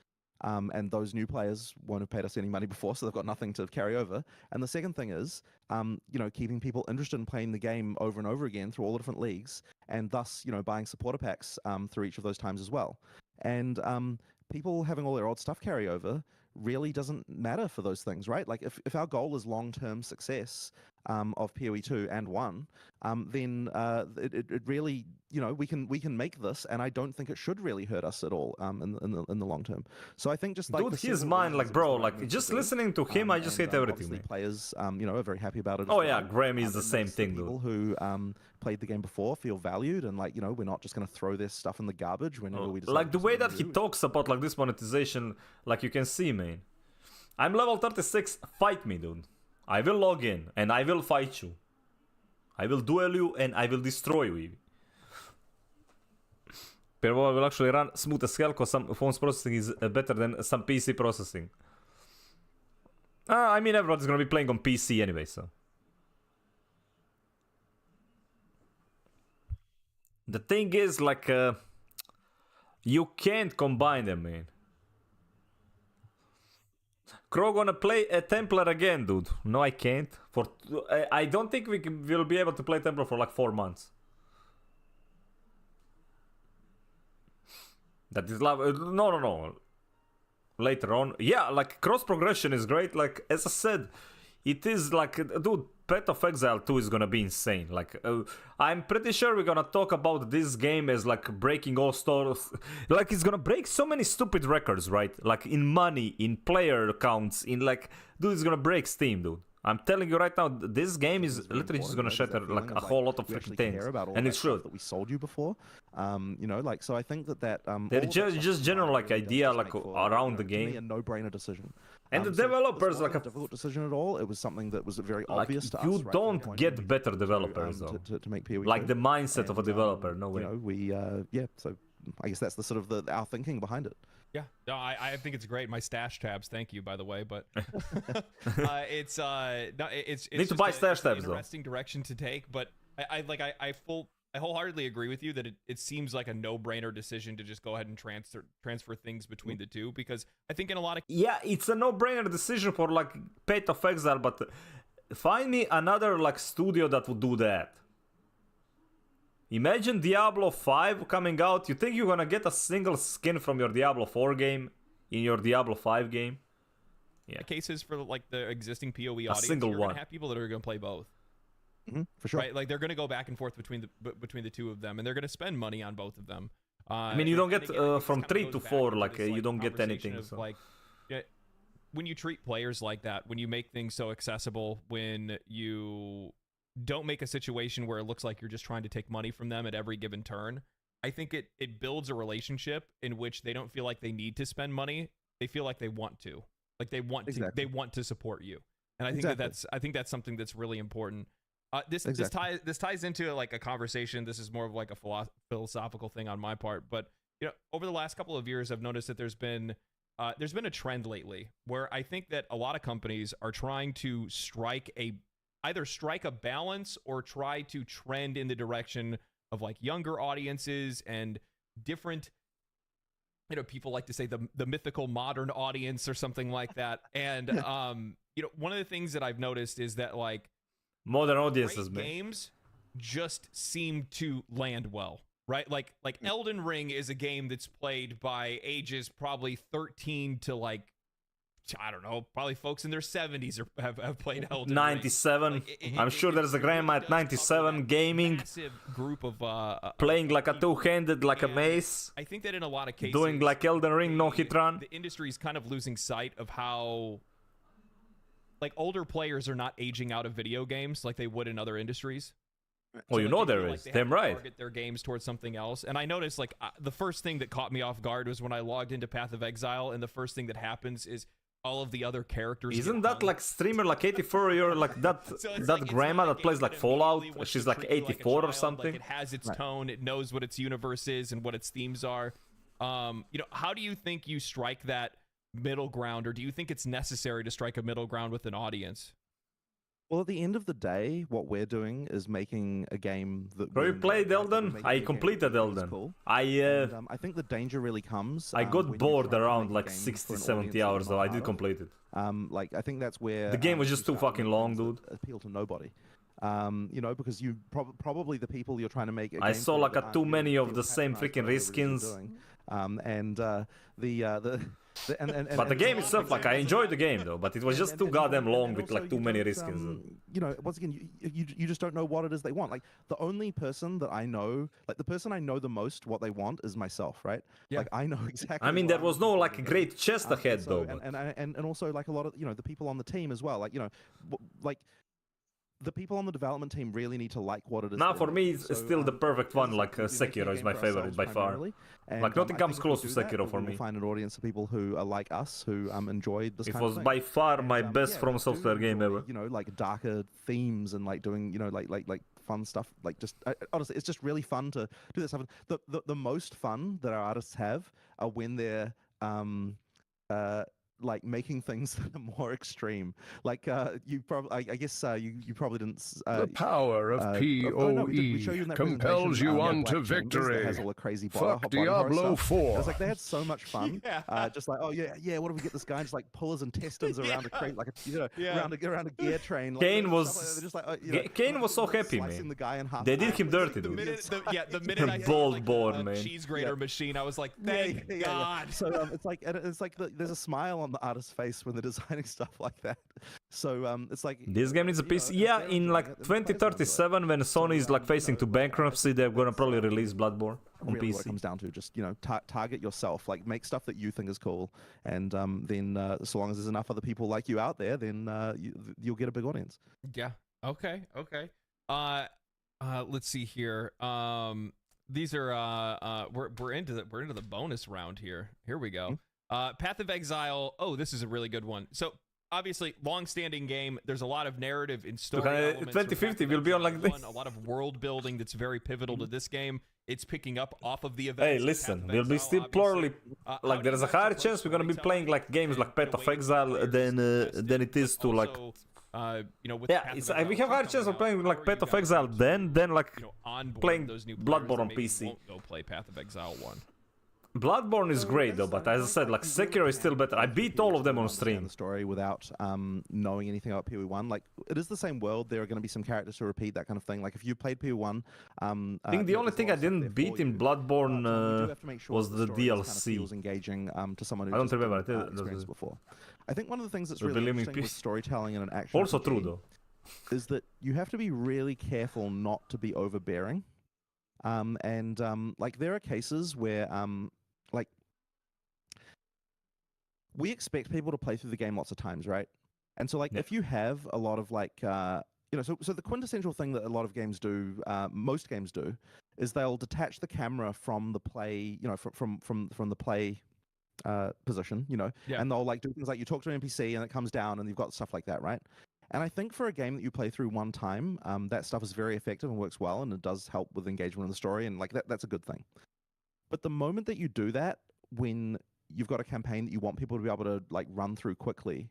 And those new players won't have paid us any money before, so they've got nothing to carry over. And the second thing is, you know, keeping people interested in playing the game over and over again through all the different leagues, and thus, you know, buying supporter packs through each of those times as well. And people having all their old stuff carry over really doesn't matter for those things, right? Like, if our goal is long-term success of PoE 2 and 1, then it really, you know, we can make this, and I don't think it should really hurt us at all in the long term. So I think just like, dude, his mind, like, bro, like just listening to him, I just hate everything. Man. Players, you know, are very happy about it. Oh yeah, Graham is the same thing, dude. People who played the game before feel valued, and like, you know, we're not just going to throw this stuff in the garbage whenever we decide. Like the way that he talks about like this monetization, like you can see, man. I'm level 36. Fight me, dude. I will log in and I will fight you. I will duel you and I will destroy you. PoE will actually run smooth as hell because some phone's processing is better than some PC processing. I mean, everyone's gonna be playing on PC anyway, so. The thing is, like, you can't combine them, man. Crow gonna play a Templar again, dude. No, I can't. I don't think we'll be able to play Templar for like 4 months. That is love. No. Later on. Yeah, like, cross progression is great. Like, as I said, it is like, dude, Path of Exile 2 is gonna be insane. Like, I'm pretty sure we're gonna talk about this game as like breaking all stores. Like, it's gonna break so many stupid records, right? Like, in money, in player counts, in like, dude, it's gonna break Steam, dude. I'm telling you right now, this game is literally just gonna shatter like a whole lot of freaking things, and it should. That we sold you before, you know, like, so I think that they're just general like idea like around the game. A no-brainer decision. And the developers, like, a difficult decision at all. It was something that was very obvious to us. You don't get better developers though. To make PoE like the mindset of a developer. No way. You know, we so I guess that's the sort of our thinking behind it. Yeah, no, I think it's great. My stash tabs, thank you, by the way, but it's need to buy stash tabs though. Interesting direction to take, but I wholeheartedly agree with you that it seems like a no-brainer decision to just go ahead and transfer things between the two, because I think in a lot of it's a no-brainer decision for like Path of Exile, but find me another like studio that would do that. Imagine Diablo 5 coming out. You think you're gonna get a single skin from your Diablo 4 game in your Diablo 5 game? Yeah. Cases for like the existing PoE audience, single you're one. gonna have people that are gonna play both. For sure. Right, like they're gonna go back and forth between the two of them, and they're gonna spend money on both of them. I mean, you don't get and again, I think from this kinda 3 to goes 4, back like into this, you don't get conversation anything. of, So. like, yeah, when you treat players like that, when you make things so accessible, when you don't make a situation where it looks like you're just trying to take money from them at every given turn, I think it builds a relationship in which they don't feel like they need to spend money. They feel like they want to. Like they want Exactly. to want to support you. And I think that's something that's really important. This ties into like a conversation. This is more of like a philosophical thing on my part, but over the last couple of years, I've noticed that there's been a trend lately where I think that a lot of companies are trying to either strike a balance or try to trend in the direction of like younger audiences and different. People like to say the mythical modern audience or something like that. And one of the things that I've noticed is that like Modern audiences, great games just seem to land well, right? Like Elden Ring is a game that's played by ages probably 13 to like, I don't know, probably folks in their 70s have played Elden 97. Ring. I'm sure there's a grandma at 97 gaming, massive group of playing like a two-handed, like a mace, I think that in a lot of cases, doing like Elden Ring no hit run. the industry is kind of losing sight of how like older players are not aging out of video games like they would in other industries. Well, you like, know they there feel is. like they have Damn to right. Target their games towards something else, and I noticed like the first thing that caught me off guard was when I logged into Path of Exile, and the first thing that happens is all of the other characters. Isn't that like streamer like 84 year like that grandma that plays like Fallout? She's like 84 or something. Like it has its tone, it knows what its universe is and what its themes are. How do you think you strike that middle ground, or do you think it's necessary to strike a middle ground with an audience? Well, at the end of the day, what we're doing is making a game that. Bro, you played Elden? I completed Elden. Cool. I think the danger really comes. got when you're bored trying to around make a like game 60, for an 70 audience that hours you're though. I not did part complete it. of. I think that's where The game was you just too start fucking doing long, things dude. that appeal to nobody. Because you probably the people you're trying to make. I saw like too many of the same freaking reskins. But the game itself, like I enjoyed the game though, but it was just too goddamn long with like too many reskins. Once again, you just don't know what it is they want. Like the only person that I know, like the person I know the most, what they want is myself, right? Yeah. Like I know exactly. I mean, there was no like great chest ahead though. But... And also like a lot of the people on the team as well. Like like. The people on the development team really need to like what it is. Now, for me, it's still the perfect one. Like Sekiro is my favorite by far. Like nothing comes close to Sekiro for me. We'll find an audience of people who are like us, who enjoyed this. It kind was of thing. by far my best From Software game ever. Like darker themes and like doing like fun stuff. Like just honestly, it's just really fun to do this stuff. The most fun that our artists have are when they're like making things that are more extreme. Like you probably, I guess you probably didn't. The power of PoE compels you on to victory. Has all the crazy Fuck Diablo 4. It's like they had so much fun. Just like, oh yeah, what do we get this guy? Just like pullers and testons around a crate, like around a gear train. Like, Kane was Kane was so happy, man. man. The guy in half. They did him dirty, dude. The minute I Bold saw born, like, man. cheese grater machine, I was like, thank God. So it's like there's a smile on the artist's face when they're designing stuff like that. So it's like this game needs a piece. Yeah, in like 2037, when Sony is like facing to bankruptcy, they're gonna probably release Bloodborne on really PC. What it comes down to just target yourself, like make stuff that you think is cool, and then so long as there's enough other people like you out there, then you'll get a big audience. Yeah. Okay. Let's see here. These are we're into the bonus round here. Here we go. Path of Exile. Oh, this is a really good one. So obviously, long-standing game. There's a lot of narrative and story elements. 2050 will be on like this. A lot of world building that's very pivotal to this game. It's picking up off of the events. Hey, listen, we'll be still plurally like there's a higher chance we're gonna be playing like games like Path of Exile than it is to like. We have a higher chance of playing like Path of Exile than like playing Bloodborne on PC. Won't go play Path of Exile 1. Bloodborne is great though, but as I said, like Sekiro is still better. I beat all of them on stream. The story without knowing anything about PoE 1. Like, it is the same world. There are going to be some characters who repeat, that kind of thing. Like, if you played PoE 1, I think the only thing I didn't beat in Bloodborne was the DLC. Feels engaging to someone who I don't remember. experienced before. I think one of the things that's really interesting with storytelling in an action also RPG true though is that you have to be really careful not to be overbearing. Like, there are cases where like, we expect people to play through the game lots of times, right? And so, like, if you have a lot of like, so the quintessential thing that a lot of games do, most games do, is they'll detach the camera from the play, from the play position, and they'll like do things like you talk to an NPC and it comes down and you've got stuff like that, right? And I think for a game that you play through one time, that stuff is very effective and works well, and it does help with engagement in the story, and like that's a good thing. But the moment that you do that, when you've got a campaign that you want people to be able to like run through quickly,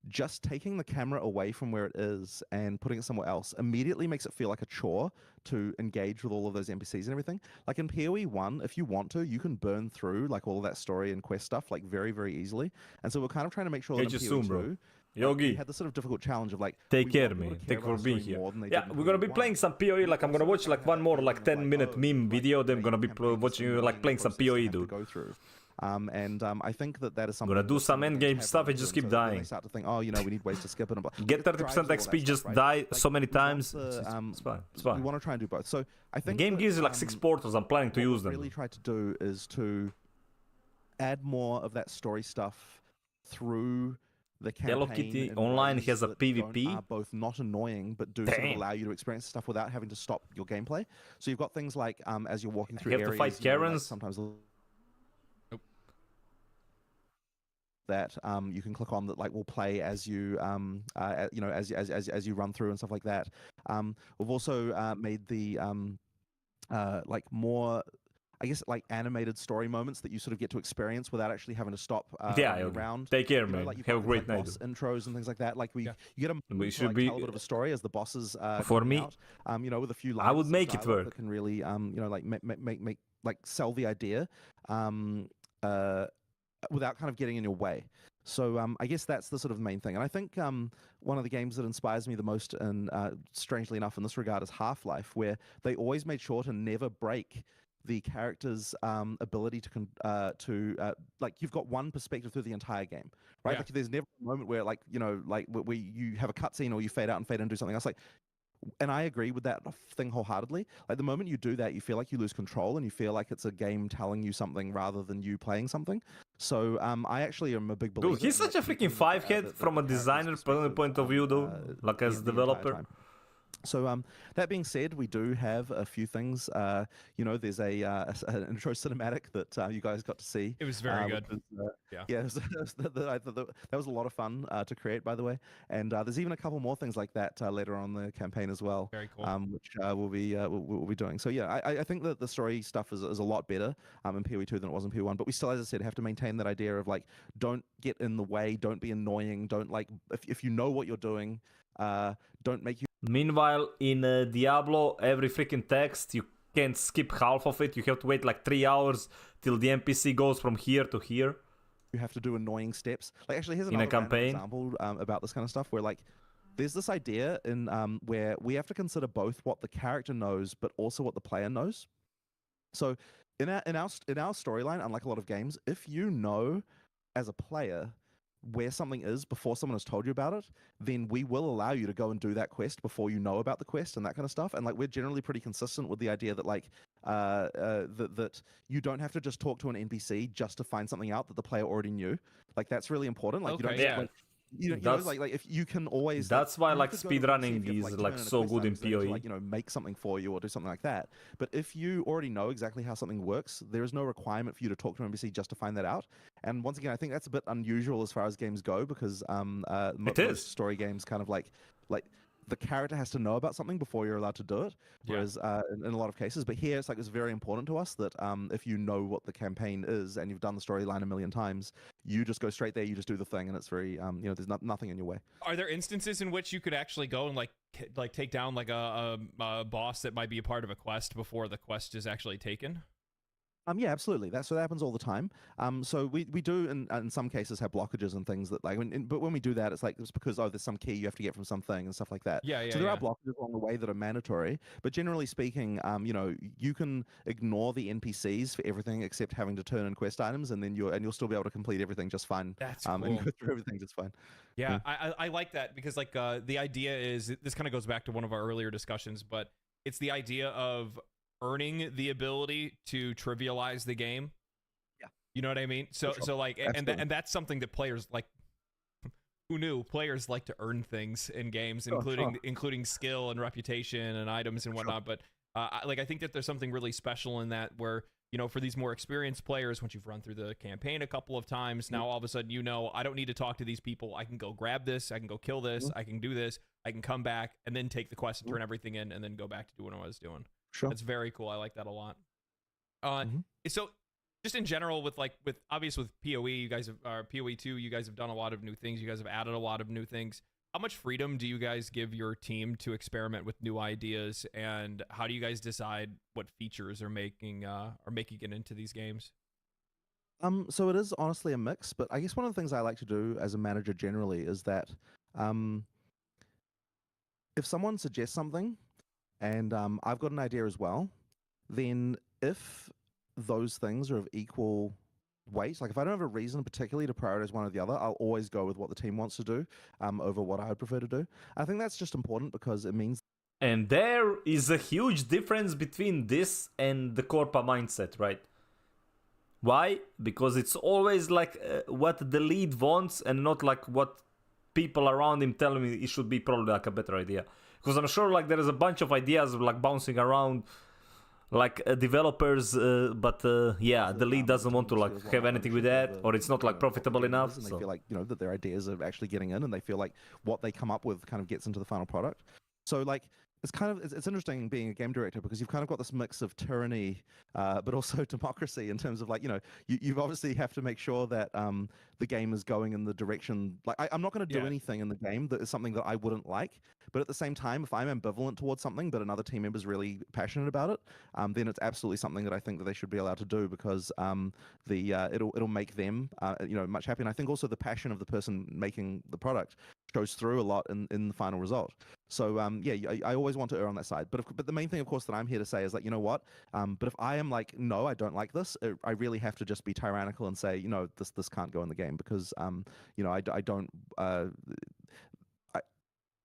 just taking the camera away from where it is and putting it somewhere else immediately makes it feel like a chore to engage with all of those NPCs and everything. Like in PoE 1, if you want to, you can burn through like all of that story and quest stuff like very, very easily. And so we're kind of trying to make sure that in PoE 2, Yogi, had the sort of difficult challenge of like, take care of me. Thank you for being here. Yeah, we're gonna be playing some PoE. Like, I'm gonna watch like one more like 10-minute meme video. Then I'm gonna be watching you like playing some PoE, dude. Go through. I think that is something. Gonna do some endgame stuff and just keep dying. They start to think, oh, we need ways to skip it. Get 30% XP, just die so many times. It's fine. It's fine. We want to try and do both. So I think the game gives you like 6 portals. I'm planning to use them. What we really try to do is to add more of that story stuff through the campaign. Hello Kitty Online has a PvP. Are both not annoying, but do sort of allow you to experience stuff without having to stop your gameplay. So you've got things like as you're walking through you have areas, to fight Karens. Sometimes that you can click on that like will play as you as you run through and stuff like that. We've also made the like more, I guess, like animated story moments that you sort of get to experience without actually having to stop around. Take care, man. Like have a great night. Boss intros and things like that. Like you get a we should like, be tell a bit of a story as the bosses for me out, with a few lines I would make it work. That can really like make like sell the idea without kind of getting in your way. So I guess that's the sort of main thing. And I think one of the games that inspires me the most, and strangely enough in this regard, is Half-Life, where they always made sure to never break the character's ability to like, you've got one perspective through the entire game, right? Like, there's never a moment where like where you have a cutscene or you fade out and fade in and do something else. Like, and I agree with that thing wholeheartedly. Like, the moment you do that, you feel like you lose control and you feel like it's a game telling you something rather than you playing something. So I actually am a big believer. Dude, he's such a freaking five-head from a designer point of view, though, like as a developer. So that being said, we do have a few things. There's an intro cinematic that you guys got to see. It was very good. That was a lot of fun to create, by the way. And there's even a couple more things like that later on in the campaign as well. Very cool. Which we'll be doing. So yeah, I think that the story stuff is a lot better in PoE 2 than it was in PoE 1. But we still, as I said, have to maintain that idea of like, don't get in the way, don't be annoying, don't like, if you know what you're doing, don't make you. Meanwhile, in Diablo, every freaking text, you can't skip half of it. You have to wait like 3 hours till the NPC goes from here to here. You have to do annoying steps. Like, actually, here's another example about this kind of stuff where like, there's this idea in where we have to consider both what the character knows, but also what the player knows. So in our storyline, unlike a lot of games, if you know as a player where something is before someone has told you about it, then we will allow you to go and do that quest before you know about the quest and that kind of stuff. And like, we're generally pretty consistent with the idea that like that you don't have to just talk to an NPC just to find something out that the player already knew. Like, that's really important. Like, okay, you don't like, like if you can always. That's why like speedrunning is like so good in PoE. Like, make something for you or do something like that. But if you already know exactly how something works, there is no requirement for you to talk to an NPC just to find that out. And once again, I think that's a bit unusual as far as games go, because most story games kind of like the character has to know about something before you're allowed to do it. Whereas in a lot of cases, but here it's like, it's very important to us that if you know what the campaign is and you've done the storyline a million times, you just go straight there, you just do the thing, and it's very there's nothing in your way. Are there instances in which you could actually go and like take down like a boss that might be a part of a quest before the quest is actually taken? Yeah, absolutely. That happens all the time. So we do in some cases have blockages and things that like, but when we do that, it's because there's some key you have to get from something and stuff like that. Yeah, So there are blockages along the way that are mandatory, but generally speaking, you can ignore the NPCs for everything except having to turn in quest items, and then you'll still be able to complete everything just fine. That's cool. And go through everything just fine. Yeah, I like that because like the idea is this kind of goes back to one of our earlier discussions, but it's the idea of earning the ability to trivialize the game. Yeah, you know what I mean. So like, and that's something that players like. Who knew? Players like to earn things in games, including skill and reputation and items and whatnot. But I think that there's something really special in that where, for these more experienced players, once you've run through the campaign a couple of times, now all of a sudden, I don't need to talk to these people. I can go grab this. I can go kill this. I can do this. I can come back and then take the quest and turn everything in and then go back to doing what I was doing. Sure. That's very cool. I like that a lot. So just in general with PoE, you guys have PoE 2, you guys have done a lot of new things. You guys have added a lot of new things. How much freedom do you guys give your team to experiment with new ideas, and how do you guys decide what features are making it into these games? So it is honestly a mix, but I guess one of the things I like to do as a manager generally is that if someone suggests something and I've got an idea as well, then if those things are of equal weight, like if I don't have a reason particularly to prioritize one or the other, I'll always go with what the team wants to do over what I would prefer to do. I think that's just important because it means. And there is a huge difference between this and the Corpa mindset, right? Why? Because it's always like what the lead wants and not like what people around him tell me it should be probably like a better idea. Because I'm sure like there is a bunch of ideas like bouncing around like developers, but the lead doesn't want to like have anything with that, or it's not like profitable enough. And they feel like that their ideas are actually getting in, and they feel like what they come up with kind of gets into the final product. So like it's interesting being a game director because you've kind of got this mix of tyranny, but also democracy in terms of like you've obviously have to make sure that the game is going in the direction. Like I'm not going to do anything in the game that is something that I wouldn't like. But at the same time, if I'm ambivalent towards something, but another team member is really passionate about it, then it's absolutely something that I think that they should be allowed to do because it'll make them much happier. And I think also the passion of the person making the product goes through a lot in the final result. So I always want to err on that side. But the main thing, of course, that I'm here to say is like, you know what? But if I am like, no, I don't like this, I really have to just be tyrannical and say, this can't go in the game because I don't.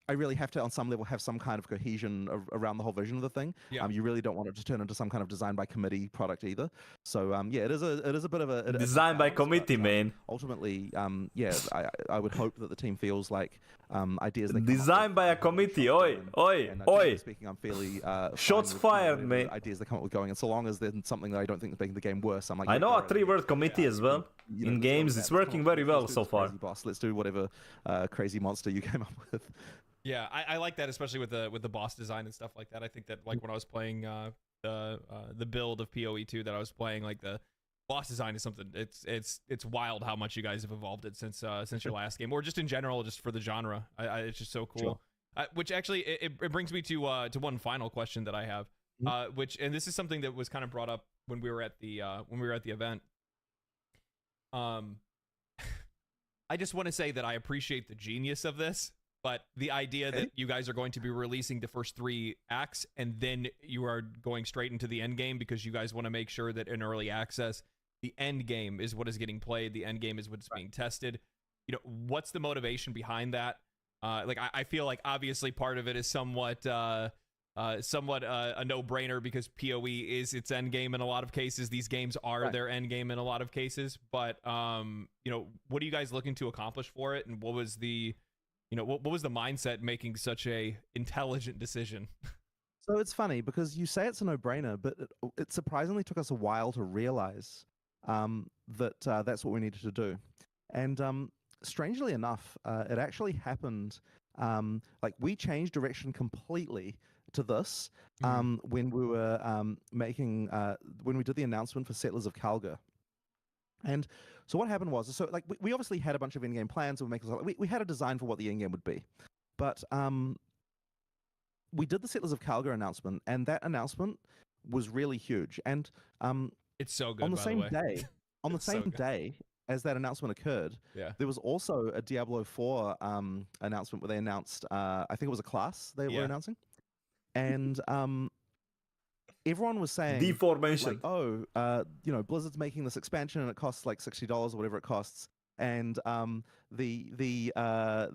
I really have to, on some level, have some kind of cohesion around the whole vision of the thing. Yeah. You really don't want it to turn into some kind of design by committee product either. So it is a bit of a design by committee, man. Ultimately, I would hope that the team feels like ideas. Design by a committee. Oi. Speaking, I'm fairly shots fired, man. Ideas that come up with going, and so long as there's something that I don't think is making the game worse, I'm like. I know a 3-word committee as well. In games, it's working very well so far. Boss, let's do whatever crazy monster you came up with. Yeah, I like that, especially with the boss design and stuff like that. I think that like when I was playing the build of PoE 2 that I was playing, like the boss design is something. It's wild how much you guys have evolved it since your last game, or just in general, just for the genre. It's just so cool. Sure. Which actually it brings me to one final question that I have, and this is something that was kind of brought up when we were at the event. I just want to say that I appreciate the genius of this. But the idea that you guys are going to be releasing the first 3 acts and then you are going straight into the end game because you guys want to make sure that in early access, the end game is what is getting played. The end game is what's being tested. What's the motivation behind that? I feel like obviously part of it is somewhat a no-brainer because PoE is its end game in a lot of cases. These games are their end game in a lot of cases. But what are you guys looking to accomplish for it? And what was the what was the mindset making such a intelligent decision? So it's funny because you say it's a no-brainer, but it surprisingly took us a while to realize that that's what we needed to do. And strangely enough, it actually happened. Like we changed direction completely to this when we were when we did the announcement for Settlers of Calgar. And so what happened was, like we obviously had a bunch of in-game plans, and we had a design for what the in-game would be, but we did the Settlers of Calgar announcement, and that announcement was really huge. And It's so good, On the by same the way. day, on the It's so same good. day as that announcement occurred, Yeah. there was also a Diablo 4 announcement where they announced, I think it was a class they were announcing, and everyone was saying, like, Deformation. oh, Blizzard's making this expansion and it costs like $60 or whatever it costs, and the amount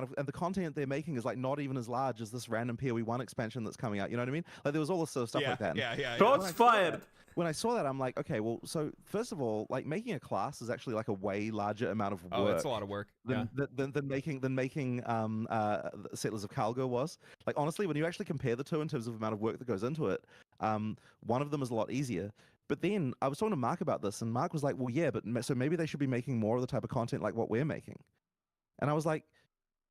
of and the content they're making is like not even as large as this random PoE 1 expansion that's coming out. You know what I mean? Like there was all this sort of stuff like that. Yeah. Shots fired. When I saw that, I'm like, okay, well, so first of all, like making a class is actually like a way larger amount of work. Oh, it's a lot of work. Than making Settlers of Calgo was. Like honestly, when you actually compare the two in terms of the amount of work that goes into it, one of them is a lot easier. But then I was talking to Mark about this, and Mark was like, well, yeah, but so maybe they should be making more of the type of content like what we're making. And I was like,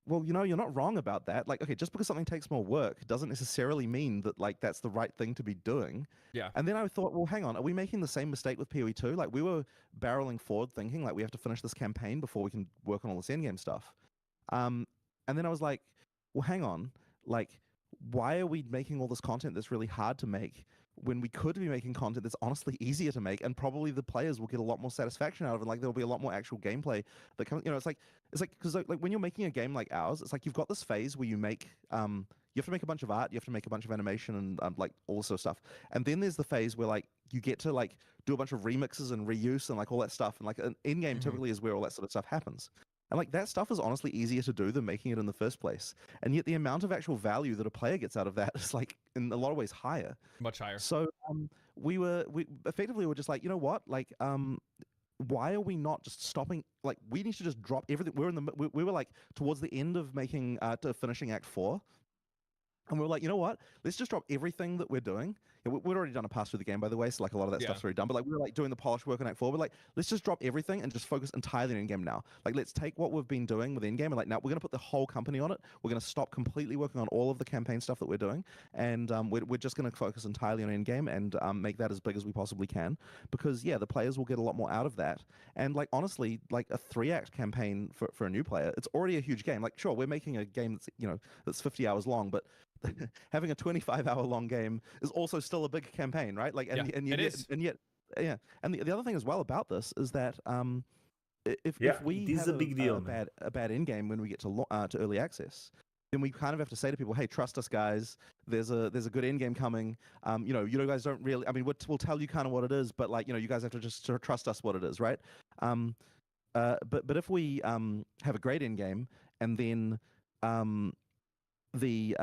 well, you're not wrong about that. Like, okay, just because something takes more work doesn't necessarily mean that like that's the right thing to be doing. Yeah. And then I thought, well, hang on, are we making the same mistake with PoE 2? Like we were barreling forward thinking like we have to finish this campaign before we can work on all this endgame stuff. And then I was like, well, hang on, like why are we making all this content that's really hard to make when we could be making content that's honestly easier to make, and probably the players will get a lot more satisfaction out of it. Like there'll be a lot more actual gameplay that comes. It's like because like when you're making a game like ours, it's like you've got this phase where you make you have to make a bunch of art, you have to make a bunch of animation and like all this sort of stuff, and then there's the phase where like you get to like do a bunch of remixes and reuse and like all that stuff, and like an in game typically is where all that sort of stuff happens. And like that stuff is honestly easier to do than making it in the first place. And yet the amount of actual value that a player gets out of that is like in a lot of ways higher. Much higher. So we effectively were just like, you know what? Like why are we not just stopping? Like we need to just drop everything. We were like towards the end of making to finishing Act 4. And we were like, you know what? Let's just drop everything that we're doing. We'd already done a pass through the game, by the way, so like a lot of that stuff's already done. But like we were like doing the polish work on Act 4. We're like, let's just drop everything and just focus entirely on in-game now. Like let's take what we've been doing with in-game and like now we're gonna put the whole company on it. We're gonna stop completely working on all of the campaign stuff that we're doing, and we're just gonna focus entirely on in-game and make that as big as we possibly can. Because yeah, the players will get a lot more out of that. And like honestly, like a 3-act campaign for a new player, it's already a huge game. Like sure, we're making a game that's that's 50 hours long, but having a 25-hour long game is also still a big campaign, right? Like, and yet, yeah. And the other thing as well about this is that if we it is have a big deal, a bad end game when we get to early access, then we kind of have to say to people, hey, trust us, guys. There's a good end game coming. You guys don't really. I mean, we'll tell you kind of what it is, but like, you guys have to just sort of trust us what it is, right? But if we have a great end game and then the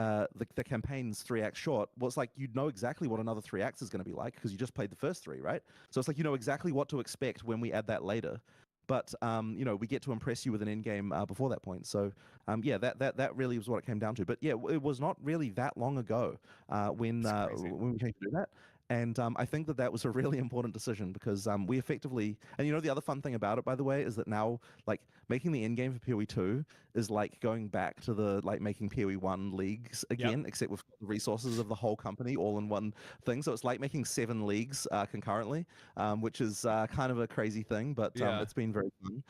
campaign's 3 acts short, well, it's like you know exactly what another 3 acts is going to be like because you just played the first 3, right? So it's like you know exactly what to expect when we add that later. But we get to impress you with an end game before that point. So that really was what it came down to. But yeah, it was not really that long ago when we came to do that. And I think that was a really important decision because we effectively, and the other fun thing about it, by the way, is that now like making the end game for PoE 2 is like going back to the like making PoE 1 leagues again, except with the resources of the whole company all in one thing. So it's like making 7 leagues concurrently, which is kind of a crazy thing, but it's been very fun.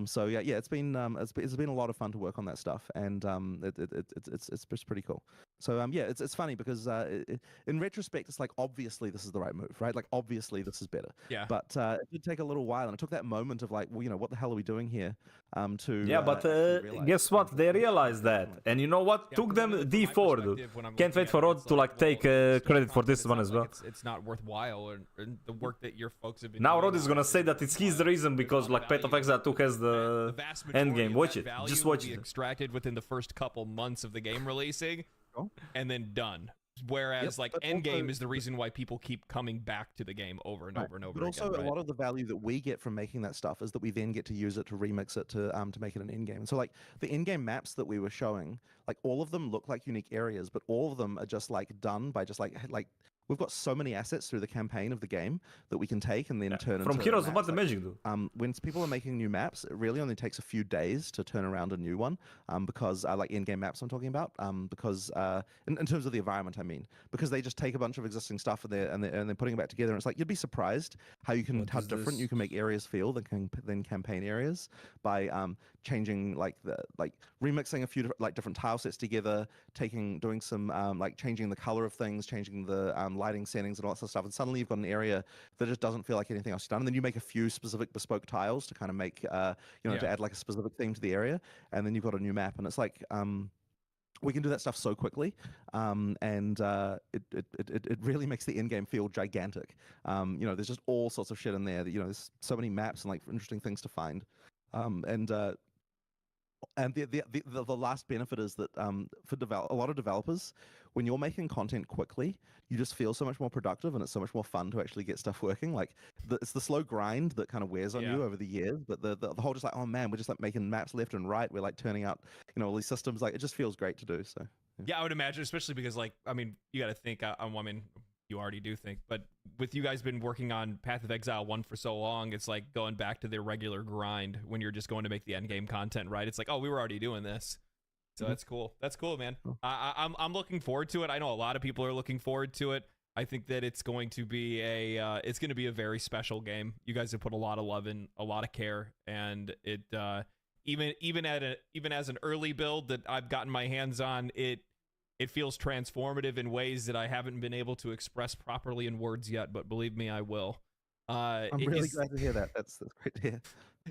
So it's been a lot of fun to work on that stuff, and it's pretty cool. So it's funny because in retrospect, it's like obviously this is the right move, right? Like obviously this is better. Yeah. But it did take a little while, and it took that moment of like, well, what the hell are we doing here? But guess what? They realized that, and you know what? Took them D4, dude. Can't wait for Rod to like take credit for this one as well. It's not worthwhile, or the work that your folks have been. Now Rod is gonna say that he's the reason because like Path of Exile 2 has the end game. Watch it. Just watch it. Extracted within the first couple months of the game releasing, and then done. Whereas Endgame is the reason why people keep coming back to the game over and over and over but also again. A lot of the value that we get from making that stuff is that we then get to use it to remix it to make it an endgame. And so like the endgame maps that we were showing, like all of them look like unique areas, but all of them are just like done by just like we've got so many assets through the campaign of the game that we can take and then turn from into Heroes of maps. Might and Magic, dude. When people are making new maps, it really only takes a few days to turn around a new one, because like in-game maps I'm talking about, because in terms of the environment, I mean, because they just take a bunch of existing stuff and they're putting it back together. And it's like you'd be surprised how different you can make areas feel than campaign areas by changing remixing a few different tile sets together, doing some changing the color of things, changing the lighting settings and all that sort of stuff, and suddenly you've got an area that just doesn't feel like anything else you've done. And then you make a few specific bespoke tiles to kind of make, to add like a specific theme to the area, and then you've got a new map. And it's like, we can do that stuff so quickly, and it really makes the end game feel gigantic. There's just all sorts of shit in there. That there's so many maps and like interesting things to find, and the last benefit is that for a lot of developers, when you're making content quickly, you just feel so much more productive, and it's so much more fun to actually get stuff working. Like it's the slow grind that kind of wears on you over the years, but the whole just like, oh man, we're just like making maps left and right. We're like turning out all these systems. Like it just feels great to do. So yeah, I would imagine, especially because like you got to think. You already do think, but with you guys been working on Path of Exile 1 for so long, it's like going back to their regular grind when you're just going to make the end game content, right? It's like, oh, we were already doing this. So that's cool. That's cool, man. I'm looking forward to it. I know a lot of people are looking forward to it. I think that it's going to be a very special game. You guys have put a lot of love in, a lot of care, and it even as an early build that I've gotten my hands on, it feels transformative in ways that I haven't been able to express properly in words yet, but believe me, I will. I'm really glad to hear that. That's great to hear.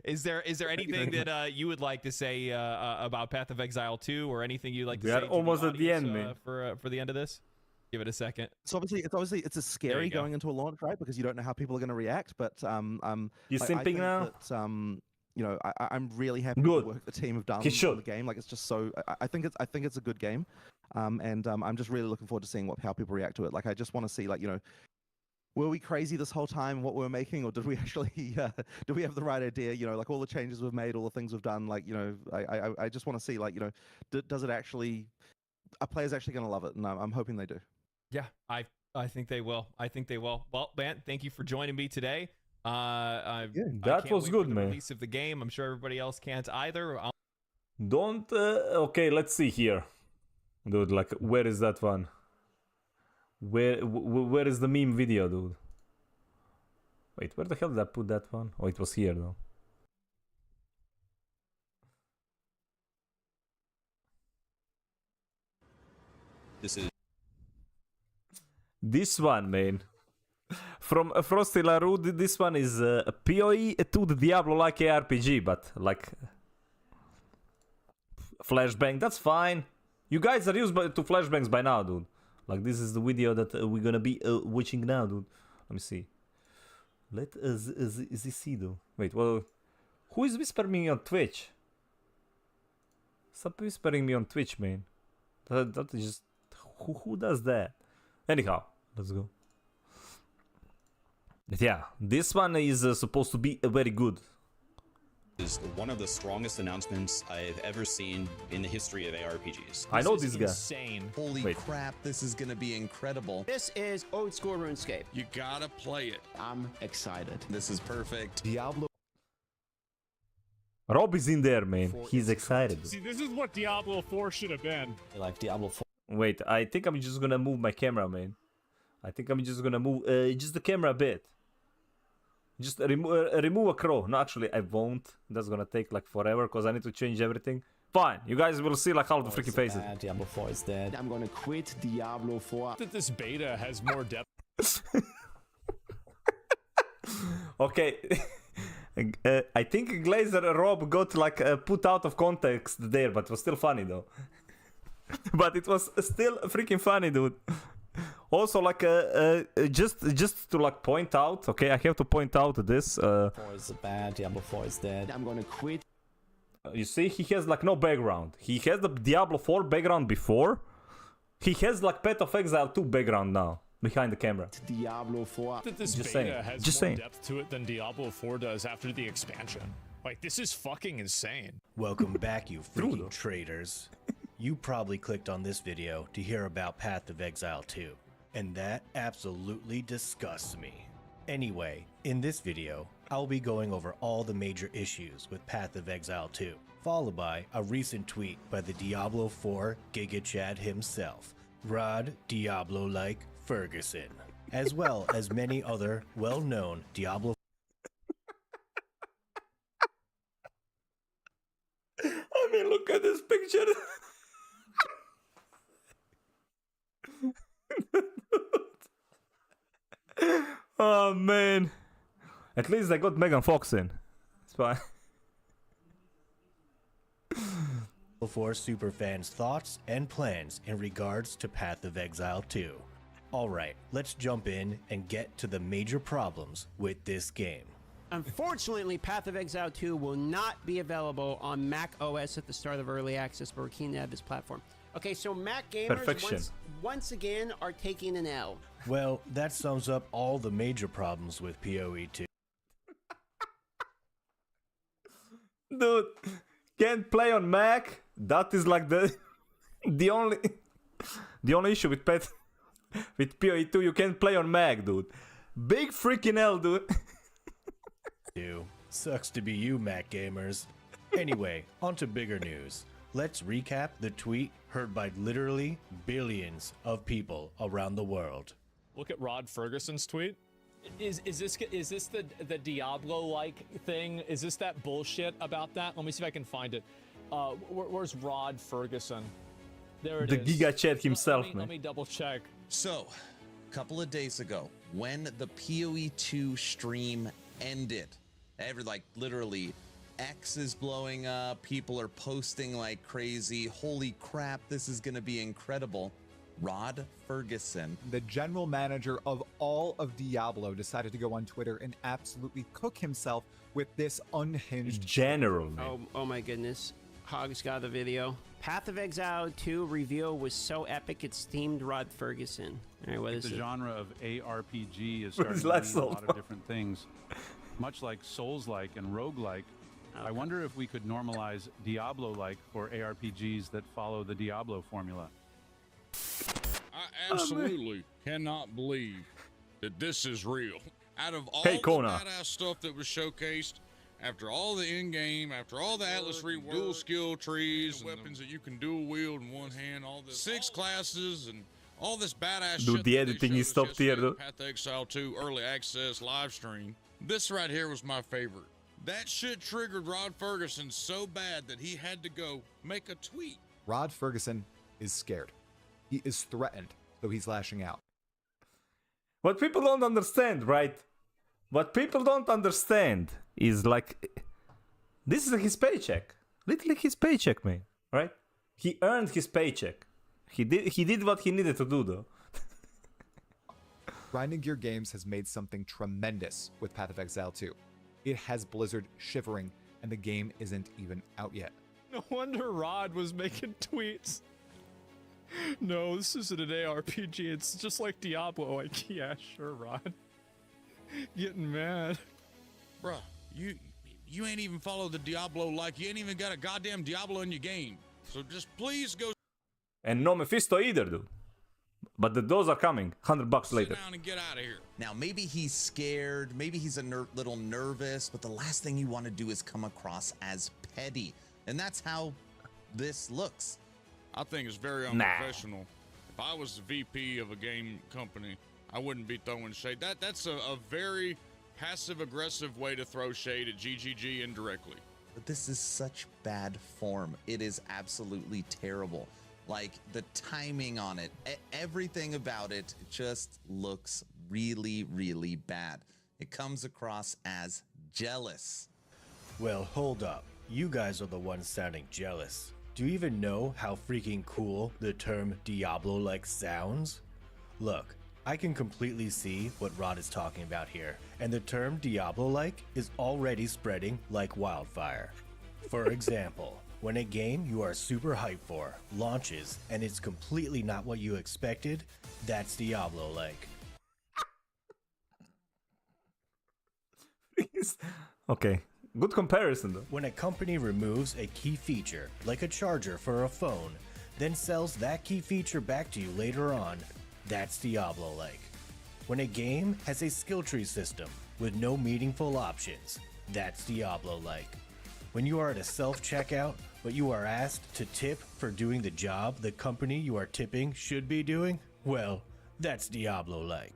Is there anything that you would like to say about Path of Exile 2, or anything you'd like to say? We are almost at the end, man. For the end of this, give it a second. It's obviously a scary going into a launch, right? Because you don't know how people are going to react. But you simping now? That, I'm really happy with the work the team have done on the game. Like it's just so. I think it's a good game. And I'm just really looking forward to seeing how people react to it. Like I just want to see were we crazy this whole time what we were making, or did we actually do we have the right idea? Like all the changes we've made, all the things we've done. Like I just want to see does it actually, are players actually going to love it? And I'm hoping they do. Yeah, I think they will. I think they will. Well, man, thank you for joining me today. That was good, man. Release of the game. I'm sure everybody else can't either. Okay, let's see here. Dude, like, where is that one? Where is the meme video, dude? Wait, where the hell did I put that one? Oh, it was here, though. This one, man. From Frosty LaRue, this one is PoE to the Diablo-like ARPG, but, like... Flashbang, that's fine. You guys are used to flashbangs by now, dude. Like, this is the video that we're gonna be watching now, dude. Let me see. Let us see, though. Wait, well, who is whispering me on Twitch? Stop whispering me on Twitch, man. That is just... Who does that? Anyhow, let's go. But yeah, this one is supposed to be very good. Is one of the strongest announcements I've ever seen in the history of ARPGs. I know this guy. Insane. Holy crap, this is going to be incredible. This is old school RuneScape. You gotta play it. I'm excited. This is perfect. Diablo. Rob is in there, man. He's excited. See, this is what Diablo 4 should have been. Like Diablo 4. Wait, I think I'm just gonna move my camera, man. I think I'm just gonna move just the camera a bit. Just remove a crow. No, actually, I won't. That's gonna take like forever because I need to change everything. Fine, you guys will see like how the freaking faces. Diablo 4 is dead. I'm gonna quit Diablo 4. That this beta has more depth. Okay. I think Glazer Rob got like put out of context there, but it was still funny though. But it was still freaking funny, dude. Also, like, just to like point out, okay, I have to point out this. 4 is bad. Diablo 4 is dead. I'm gonna quit. You see, he has like no background. He has the Diablo 4 background before. He has like Path of Exile 2 background now behind the camera. Diablo 4. That this Just beta saying. has Just more saying. depth to it than Diablo 4 does after the expansion. Like, this is fucking insane. Welcome back, you freaking traitors. You probably clicked on this video to hear about Path of Exile 2, and that absolutely disgusts me. Anyway, in this video, I'll be going over all the major issues with Path of Exile 2, followed by a recent tweet by the Diablo 4 Giga Chad himself, Rod Diablo-like Ferguson, as well as many other well-known Diablo I mean, look at this picture. Oh man. At least I got Megan Fox in. It's fine. For superfans' thoughts and plans in regards to Path of Exile 2. Alright, let's jump in and get to the major problems with this game. Unfortunately, Path of Exile 2 will not be available on Mac OS at the start of early access, but we're keen to have this platform. Okay, so Mac gamers once again are taking an L. Well, that sums up all the major problems with PoE 2. Dude, can't play on Mac? That is like the only issue with PoE 2. You can't play on Mac, dude. Big freaking L, dude. Sucks to be you, Mac gamers. Anyway, on to bigger news. Let's recap the tweet heard by literally billions of people around the world. Look at Rod Ferguson's tweet. Is this the Diablo-like thing? Is this that bullshit about that? Let me see if I can find it. Where's Rod Ferguson? There it is. The Giga Chat himself, man. Let me double check. So, a couple of days ago, when the PoE 2 stream ended, literally, X is blowing up, people are posting like crazy, holy crap, this is gonna be incredible. Rod Ferguson, the general manager of all of Diablo, decided to go on Twitter and absolutely cook himself with this unhinged general, man. Oh my goodness. Hogs got the video. Path of Exile 2 reveal was so epic it's themed Rod Ferguson. All right, what is the it? genre of ARPG is starting to mean a lot of different things. Much like Souls-like and roguelike, I wonder if we could normalize Diablo-like for ARPGs that follow the Diablo formula. I absolutely cannot believe that this is real. Out of all the badass stuff that was showcased, after all the in-game, after all the Atlas rework, dual skill trees, and weapons that you can dual wield in one hand, all the 6 classes, and all this badass shit. Dude, the editing is top tier, dude. Path of Exile 2 early access live stream. This right here was my favorite. That shit triggered Rod Ferguson so bad that he had to go make a tweet. Rod Ferguson is scared. He is threatened, so he's lashing out. What people don't understand, right? What people don't understand is like, this is his paycheck. Literally his paycheck, man. Right? He earned his paycheck. He did what he needed to do, though. Grinding Gear Games has made something tremendous with Path of Exile 2. It has Blizzard shivering, and the game isn't even out yet. No wonder Rod was making tweets. No, this isn't an ARPG. It's just like Diablo. Like, yeah, sure, Rod. Getting mad. Bruh, you ain't even followed the Diablo like you ain't even got a goddamn Diablo in your game. So just please go. And no Mephisto either, dude. But those are coming. $100 later. Sit down and get out of here. Now, maybe he's scared, maybe he's a little nervous, but the last thing you want to do is come across as petty. And that's how this looks. I think it's very unprofessional. If I was the VP of a game company, I wouldn't be throwing shade. That's a very passive-aggressive way to throw shade at GGG indirectly. But this is such bad form. It is absolutely terrible. Like, the timing on it, everything about it just looks really, really bad. It comes across as jealous. Well, hold up. You guys are the ones sounding jealous. Do you even know how freaking cool the term Diablo-like sounds? Look, I can completely see what Rod is talking about here, and the term Diablo-like is already spreading like wildfire. For example, when a game you are super hyped for launches and it's completely not what you expected, that's Diablo-like. Okay, good comparison though. When a company removes a key feature, like a charger for a phone, then sells that key feature back to you later on, that's Diablo-like. When a game has a skill tree system with no meaningful options, that's Diablo-like. When you are at a self-checkout, but you are asked to tip for doing the job the company you are tipping should be doing, well, that's Diablo-like.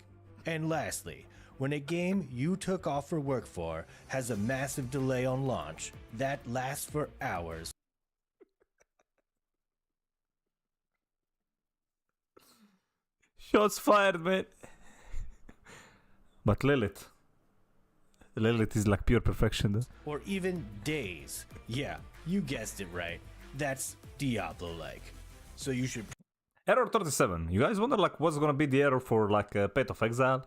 And lastly, when a game you took off for work for has a massive delay on launch that lasts for hours. Shots fired, man. But Lilith is like pure perfection, though. Or even days. Yeah, you guessed it right. That's Diablo-like. So you should... Error 37. You guys wonder like what's gonna be the error for like Path of Exile?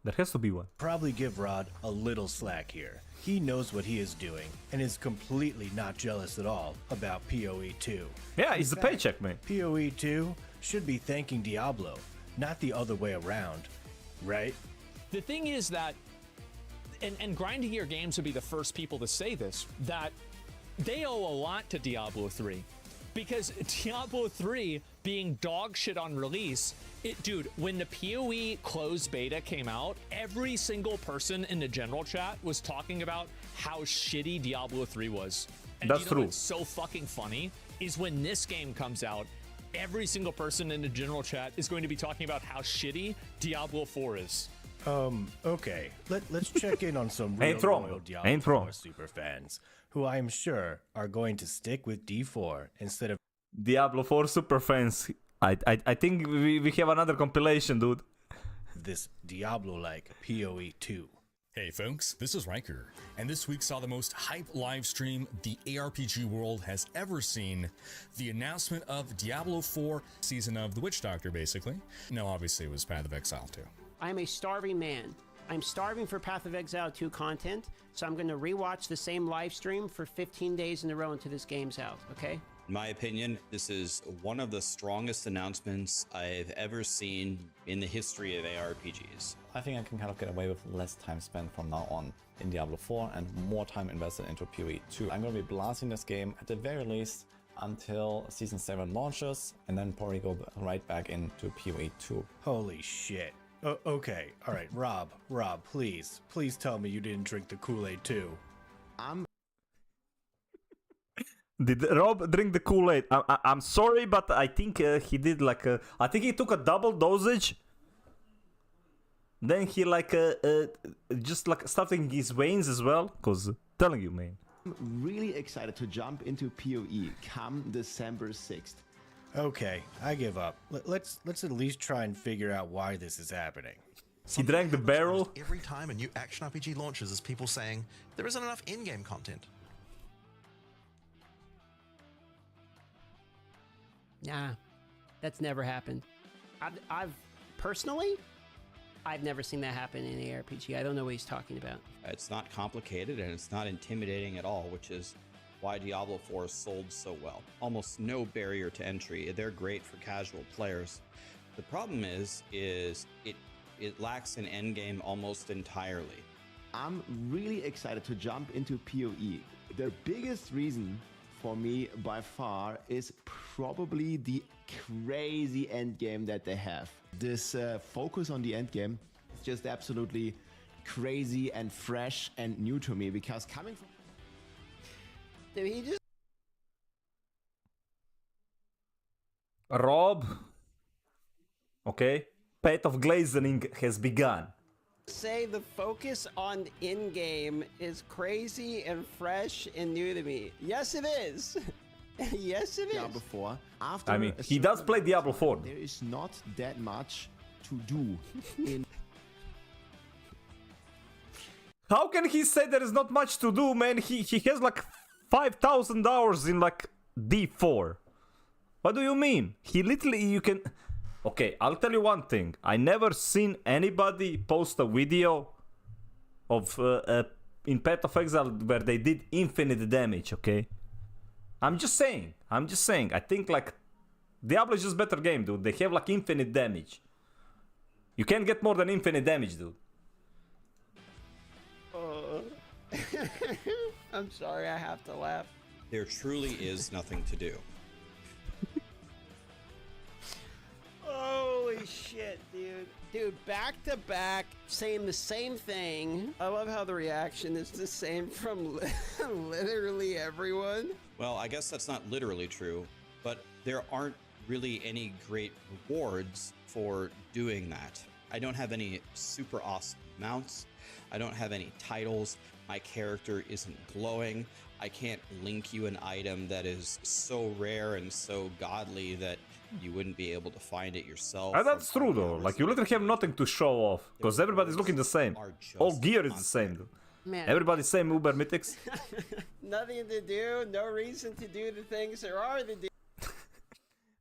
There has to be one. Probably give Rod a little slack here. He knows what he is doing and is completely not jealous at all about PoE 2. Yeah, it's the paycheck, man. PoE 2 should be thanking Diablo, not the other way around, right? The thing is that, and Grinding Gear Games would be the first people to say this, that they owe a lot to Diablo 3. Because Diablo 3 being dog shit on release, dude, when the PoE closed beta came out, every single person in the general chat was talking about how shitty Diablo 3 was. And That's you know true. what's so fucking funny is when this game comes out, every single person in the general chat is going to be talking about how shitty Diablo 4 is. Okay. Let's check in on some Ain't real wrong. loyal Diablo Ain't wrong. 4 super fans, who I'm sure are going to stick with D4 instead of Diablo 4 super fans. I think we have another compilation, dude. this Diablo-like PoE 2. Hey folks, this is Riker, and this week saw the most hype live stream the ARPG world has ever seen. The announcement of Diablo 4 season of The Witch Doctor, basically. No, obviously it was Path of Exile too. I'm a starving man. I'm starving for Path of Exile 2 content, so I'm going to rewatch the same live stream for 15 days in a row until this game's out, okay? In my opinion, this is one of the strongest announcements I've ever seen in the history of ARPGs. I think I can kind of get away with less time spent from now on in Diablo 4 and more time invested into PoE 2. I'm going to be blasting this game at the very least until Season 7 launches, and then probably go right back into PoE 2. Holy shit. Okay, all right, Rob, please tell me you didn't drink the Kool-Aid too. Did Rob drink the Kool-Aid? I'm sorry, but I think he did like I think he took a double dosage. Then he like just like stuffed in his veins as well. Cause telling you, man. I'm really excited to jump into PoE come December 6th. Okay, I give up. Let's at least try and figure out why this is happening. He drank the barrel. Every time a new action RPG launches is people saying there isn't enough in-game content. Nah, that's never happened. I've personally, I've never seen that happen in an ARPG. I don't know what he's talking about. It's not complicated and it's not intimidating at all, which is why Diablo 4 sold so well. Almost no barrier to entry. They're great for casual players. The problem is it lacks an endgame almost entirely. I'm really excited to jump into PoE. The biggest reason for me by far is probably the crazy endgame that they have. This focus on the endgame is just absolutely crazy and fresh and new to me, because coming from... Did he just... Rob. Okay. Path of Glazening has begun. say the focus on in-game is crazy and fresh and new to me. Yes, it is. Yes, it is. Diablo 4. After I mean, he does play Diablo 4. There is not that much to do in... How can he say there is not much to do, man? He has like 5,000 hours in like D4. What do you mean? He literally, you can... Okay, I'll tell you one thing. I never seen anybody post a video of in Path of Exile where they did infinite damage, okay? I'm just saying. I think like Diablo is just better game, dude. They have like infinite damage. You can't get more than infinite damage, dude. I'm sorry, I have to laugh. There truly is nothing to do. Holy shit, dude. Dude, back to back, saying the same thing. I love how the reaction is the same from literally everyone. Well, I guess that's not literally true, but there aren't really any great rewards for doing that. I don't have any super awesome mounts. I don't have any titles. My character isn't glowing. I can't link you an item that is so rare and so godly that you wouldn't be able to find it yourself. That's true though. Like you literally have nothing to show off because everybody's looking the same. All gear is the same, dude. Man. Everybody's same Uber Mythics. Nothing to do, no reason to do the things there are to do.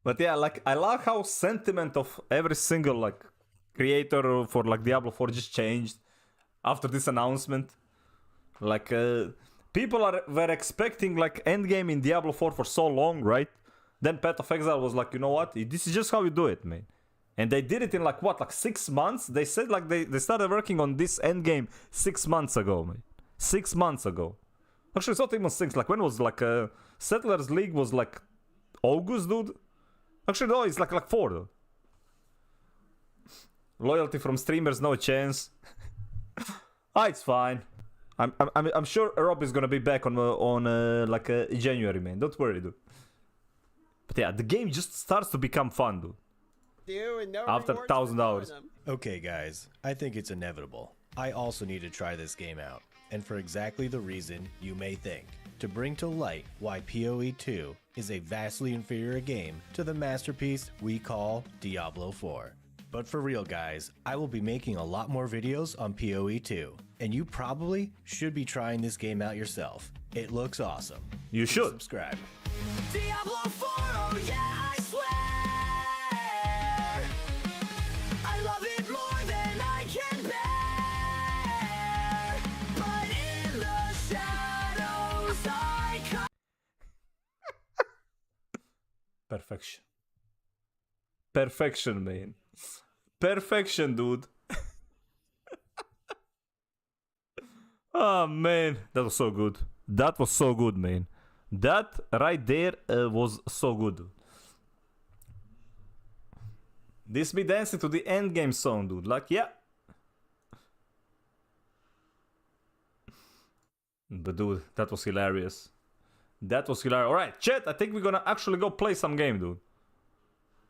But yeah, like I like how sentiment of every single like creator for like Diablo 4 just changed after this announcement. Like people were expecting like endgame in Diablo 4 for so long, right? Then Path of Exile was like, you know what? This is just how you do it, man. And they did it in like what, like 6 months? They said like they started working on this endgame 6 months ago, man. 6 months ago. Actually, it's not even 6. Like when was like Settlers League was like August, dude. Actually, no, it's like 4, dude. Loyalty from streamers, no chance. It's fine. I'm sure Rob is gonna be back on January, man. Don't worry, dude. But yeah, the game just starts to become fun, dude. After 1,000 hours. Okay, guys, I think it's inevitable. I also need to try this game out, and for exactly the reason you may think. To bring to light why PoE 2 is a vastly inferior game to the masterpiece we call Diablo 4. But for real, guys, I will be making a lot more videos on PoE 2, and you probably should be trying this game out yourself. It looks awesome. You should. Subscribe. Diablo 4, oh yeah, I swear. I love it more than I can bear. But in the shadows I come. Perfection. Perfection, man. Perfection, dude. Oh, man. That was so good. That was so good, man. That right there was so good. This me dancing to the endgame song, dude. Like, yeah. But dude, that was hilarious. That was hilarious. Alright, chat, I think we're gonna actually go play some game, dude.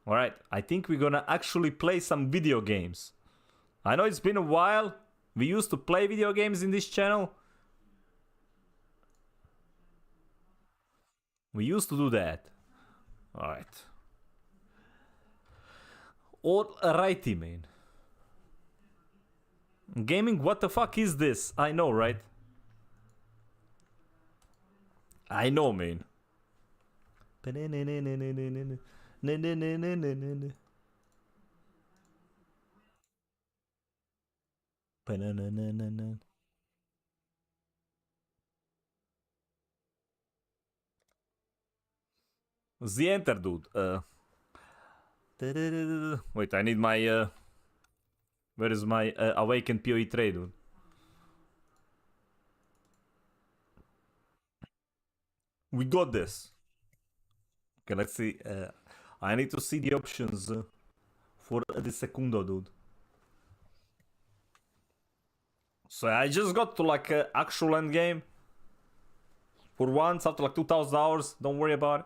Alright, I think we're gonna actually play some video games. I know it's been a while. We used to play video games in this channel. We used to do that. Alright. Alrighty, man. Gaming, what the fuck is this? I know, right? I know, man. The enter, dude. Wait, I need my. Where is my awakened PoE trade, dude? We got this. Okay, let's see. I need to see the options for the secundo, dude. So I just got to like actual end game. For once, after like 2,000 hours. Don't worry about it.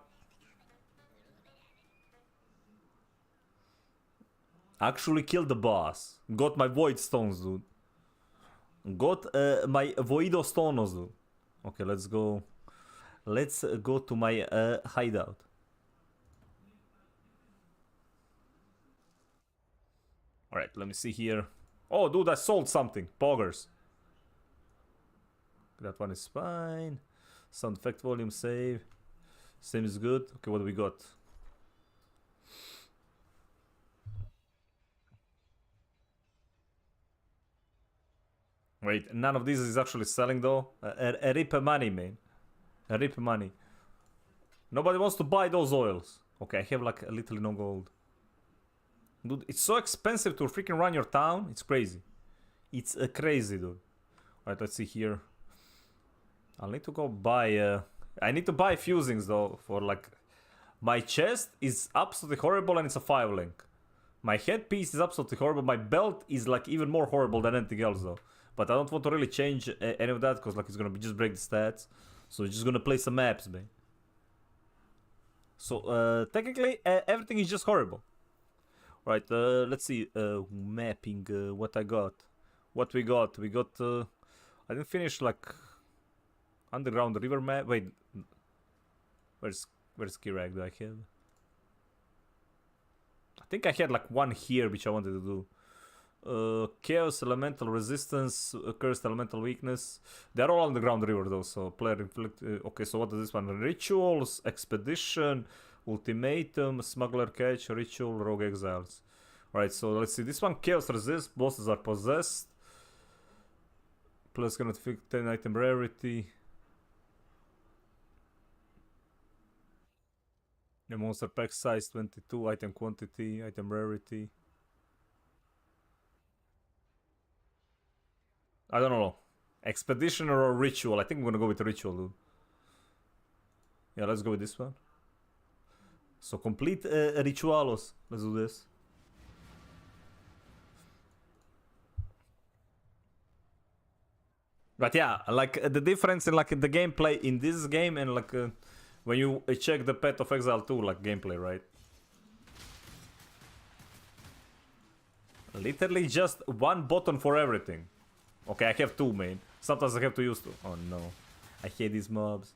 Actually killed the boss. Got my void stones, dude. Got my voido stones, dude. Okay, let's go. Let's go to my hideout. Alright, let me see here. Oh, dude, I sold something. Poggers. That one is fine. Sound effect volume save. Same is good. Okay, what do we got? Wait, none of these is actually selling though. A rip money, man. A rip money. Nobody wants to buy those oils. Okay, I have like a little no gold. Dude, it's so expensive to freaking run your town. It's crazy. It's crazy, dude. Alright, let's see here. I'll need to go buy... I need to buy fusings though for like... My chest is absolutely horrible and it's a 5-link. My headpiece is absolutely horrible. My belt is like even more horrible than anything else though. But I don't want to really change any of that because like it's gonna be just break the stats. So we're just gonna play some maps, man. So technically everything is just horrible. Right, let's see. Mapping what I got. What we got. We got I didn't finish like underground river map. Wait. Where's Kirag do I have? think I had like one here which I wanted to do. Chaos, Elemental Resistance, Cursed Elemental Weakness. They're all Underground River though, so player inflict... okay, so what is this one? Rituals, Expedition, Ultimatum, Smuggler Catch, Ritual, Rogue Exiles. Alright, so let's see. This one, Chaos Resist, bosses are possessed. Plus gonna fix 10 item rarity. The monster pack size 22, item quantity, item rarity. I don't know. Expedition or Ritual? I think I'm gonna go with Ritual, dude. Yeah, let's go with this one. So complete Ritualos. Let's do this. But yeah, like the difference in like the gameplay in this game and like when you check the Path of Exile 2 like gameplay, right? Literally just one button for everything. Okay, I have two, man. Sometimes I have to use two. Oh no. I hate these mobs.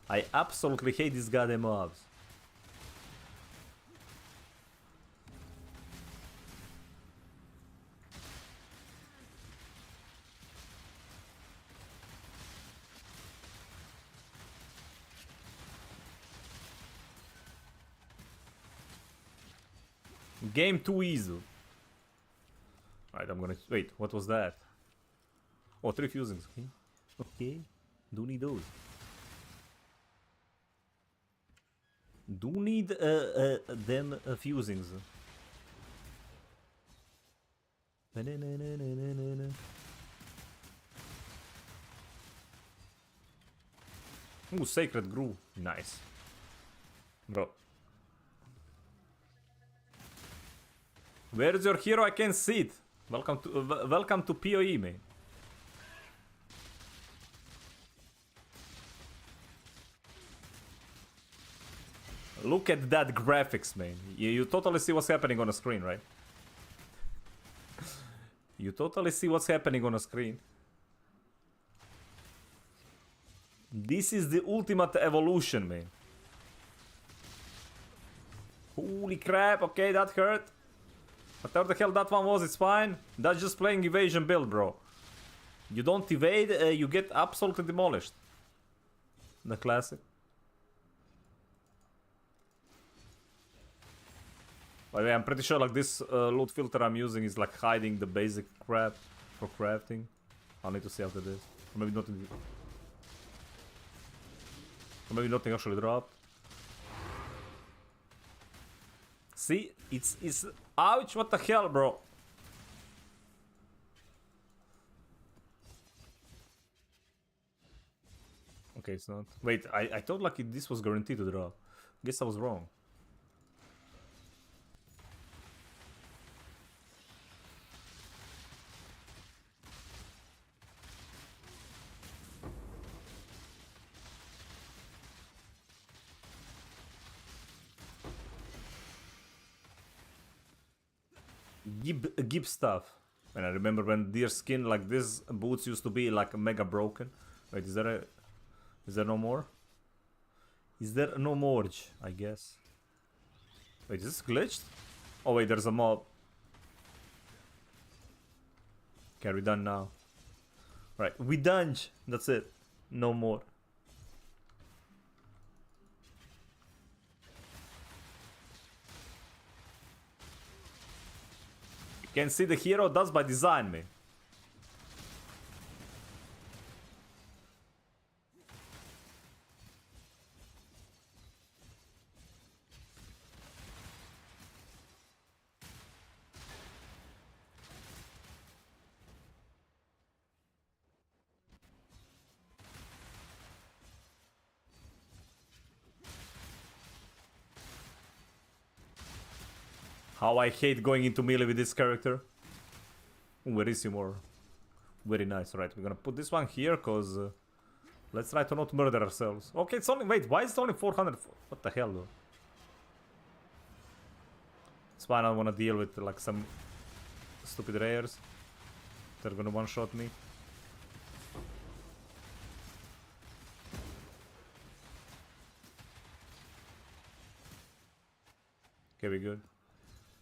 I absolutely hate these goddamn mobs. Game too easy. Alright, I'm gonna... Wait, what was that? Oh, 3 fusings. Okay. Okay. Do need those. Do need them fusings. Ooh, Sacred Groove. Nice. Bro. Where's your hero? I can't see it. Welcome to PoE, man. Look at that graphics, man. You totally see what's happening on the screen, right? You totally see what's happening on the screen. This is the ultimate evolution, man. Holy crap, okay, that hurt. Whatever the hell that one was, it's fine. That's just playing evasion build, bro. You don't evade, you get absolutely demolished. The classic. By the way, I'm pretty sure like this loot filter I'm using is like hiding the basic crap for crafting. I'll need to see after this. Or maybe nothing. Or maybe nothing actually dropped. See? It's... Ouch, what the hell, bro? Okay, it's not. Wait, I thought like this was guaranteed to drop. Guess I was wrong. Gib stuff. And I remember when deer skin like this boots used to be like mega broken. Wait, is there no more? Is there no more? I guess. Wait, is this glitched? Oh wait, there's a mob. Okay, we done now. Right, we done. That's it. No more. Can see the hero does by design, man. How I hate going into melee with this character. Where is he more? Very nice. Right, we're gonna put this one here because let's try to not murder ourselves. Okay, it's only... Wait, why is it only 400? What the hell, though? It's fine, I wanna deal with like some stupid rares. They're gonna one-shot me. Okay, we good.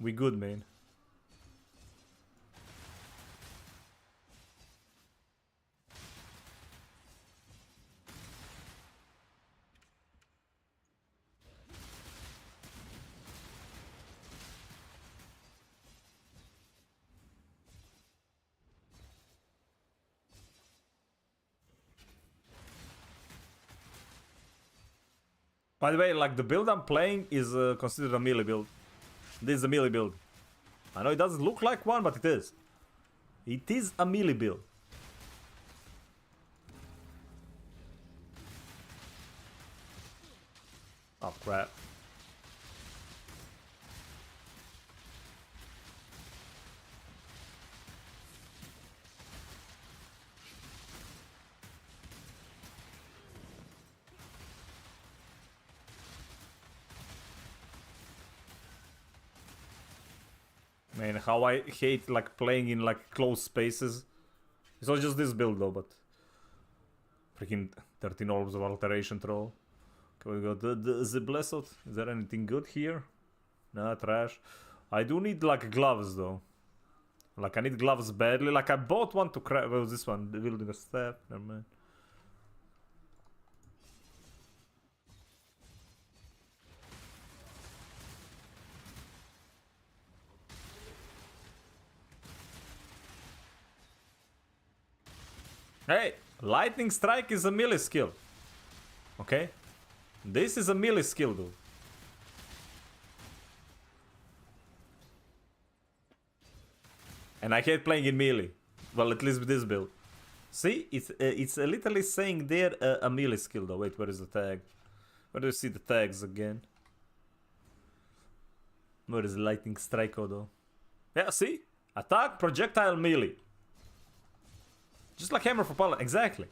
We good, man. By the way, like the build I'm playing is considered a melee build. This is a melee build. I know it doesn't look like one, but it is. It is a melee build. Oh crap. Man, how I hate like playing in like closed spaces. It's not just this build though, but freaking 13 orbs of alteration troll. Okay, we got the blessed. Is there anything good here? Nah, trash. I do need like gloves though. Like I need gloves badly. Like I bought one to craft. What was this one? The wielding a staff. Never mind. Hey, lightning strike is a melee skill. Okay? This is a melee skill, dude. And I hate playing in melee. Well, at least with this build. See, it's literally saying there a melee skill though. Wait, where is the tag? Where do you see the tags again? Where is lightning strike though? Yeah, see? Attack, projectile, melee. Just like hammer for paladin, exactly.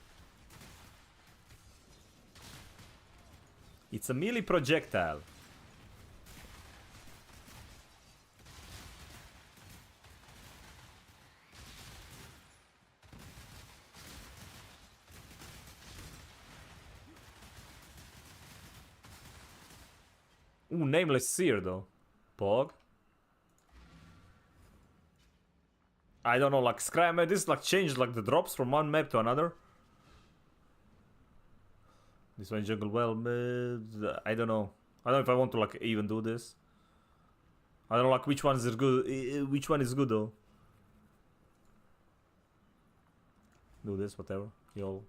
It's a melee projectile. Ooh, nameless seer though. Pog. I don't know, like scrap map, this like changed like the drops from one map to another. This one jungle well, I don't know. I don't know if I want to like even do this. I don't know like which one is good. Which one is good though. Do this, whatever. Yo.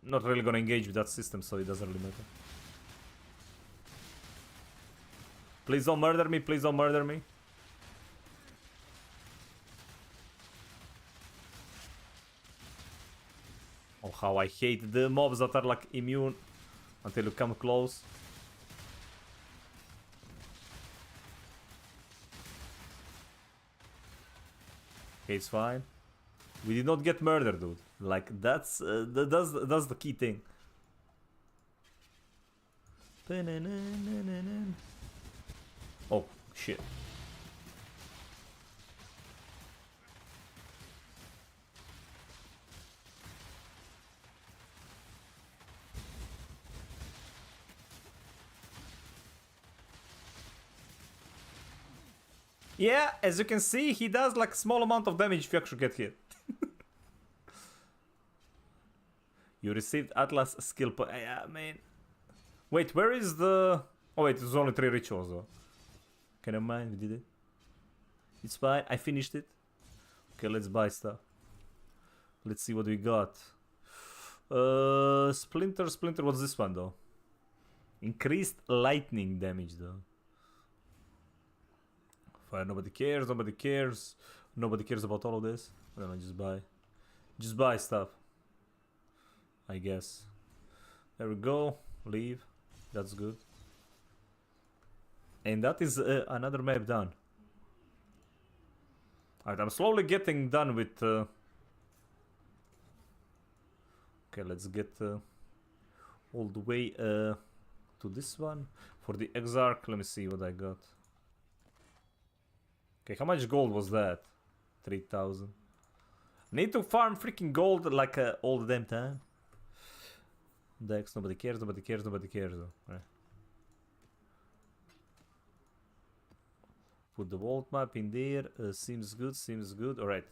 Not really gonna engage with that system, so it doesn't really matter. Please don't murder me. Please don't murder me. Oh, how I hate the mobs that are like immune until you come close. Okay, it's fine. We did not get murdered, dude. Like that's the key thing. Oh shit. Yeah, as you can see, he does like small amount of damage if you actually get hit. You received Atlas skill point. Yeah, man. Wait, where is the... Oh wait, there's only 3 rituals though. Okay, never mind, we did it. It's fine, I finished it. Okay, let's buy stuff. Let's see what we got. Splinter, what's this one though? Increased lightning damage though. Fire, nobody cares, nobody cares. Nobody cares about all of this. I don't know, just buy. Just buy stuff. I guess. There we go. Leave. That's good. And that is another map done. Alright, I'm slowly getting done with... Okay, let's get all the way to this one. For the Exarch, let me see what I got. Okay, how much gold was that? 3,000. Need to farm freaking gold like all the damn time. Dex, nobody cares, nobody cares, nobody cares though. Right. put the vault map in there. Seems good, seems good. Alright.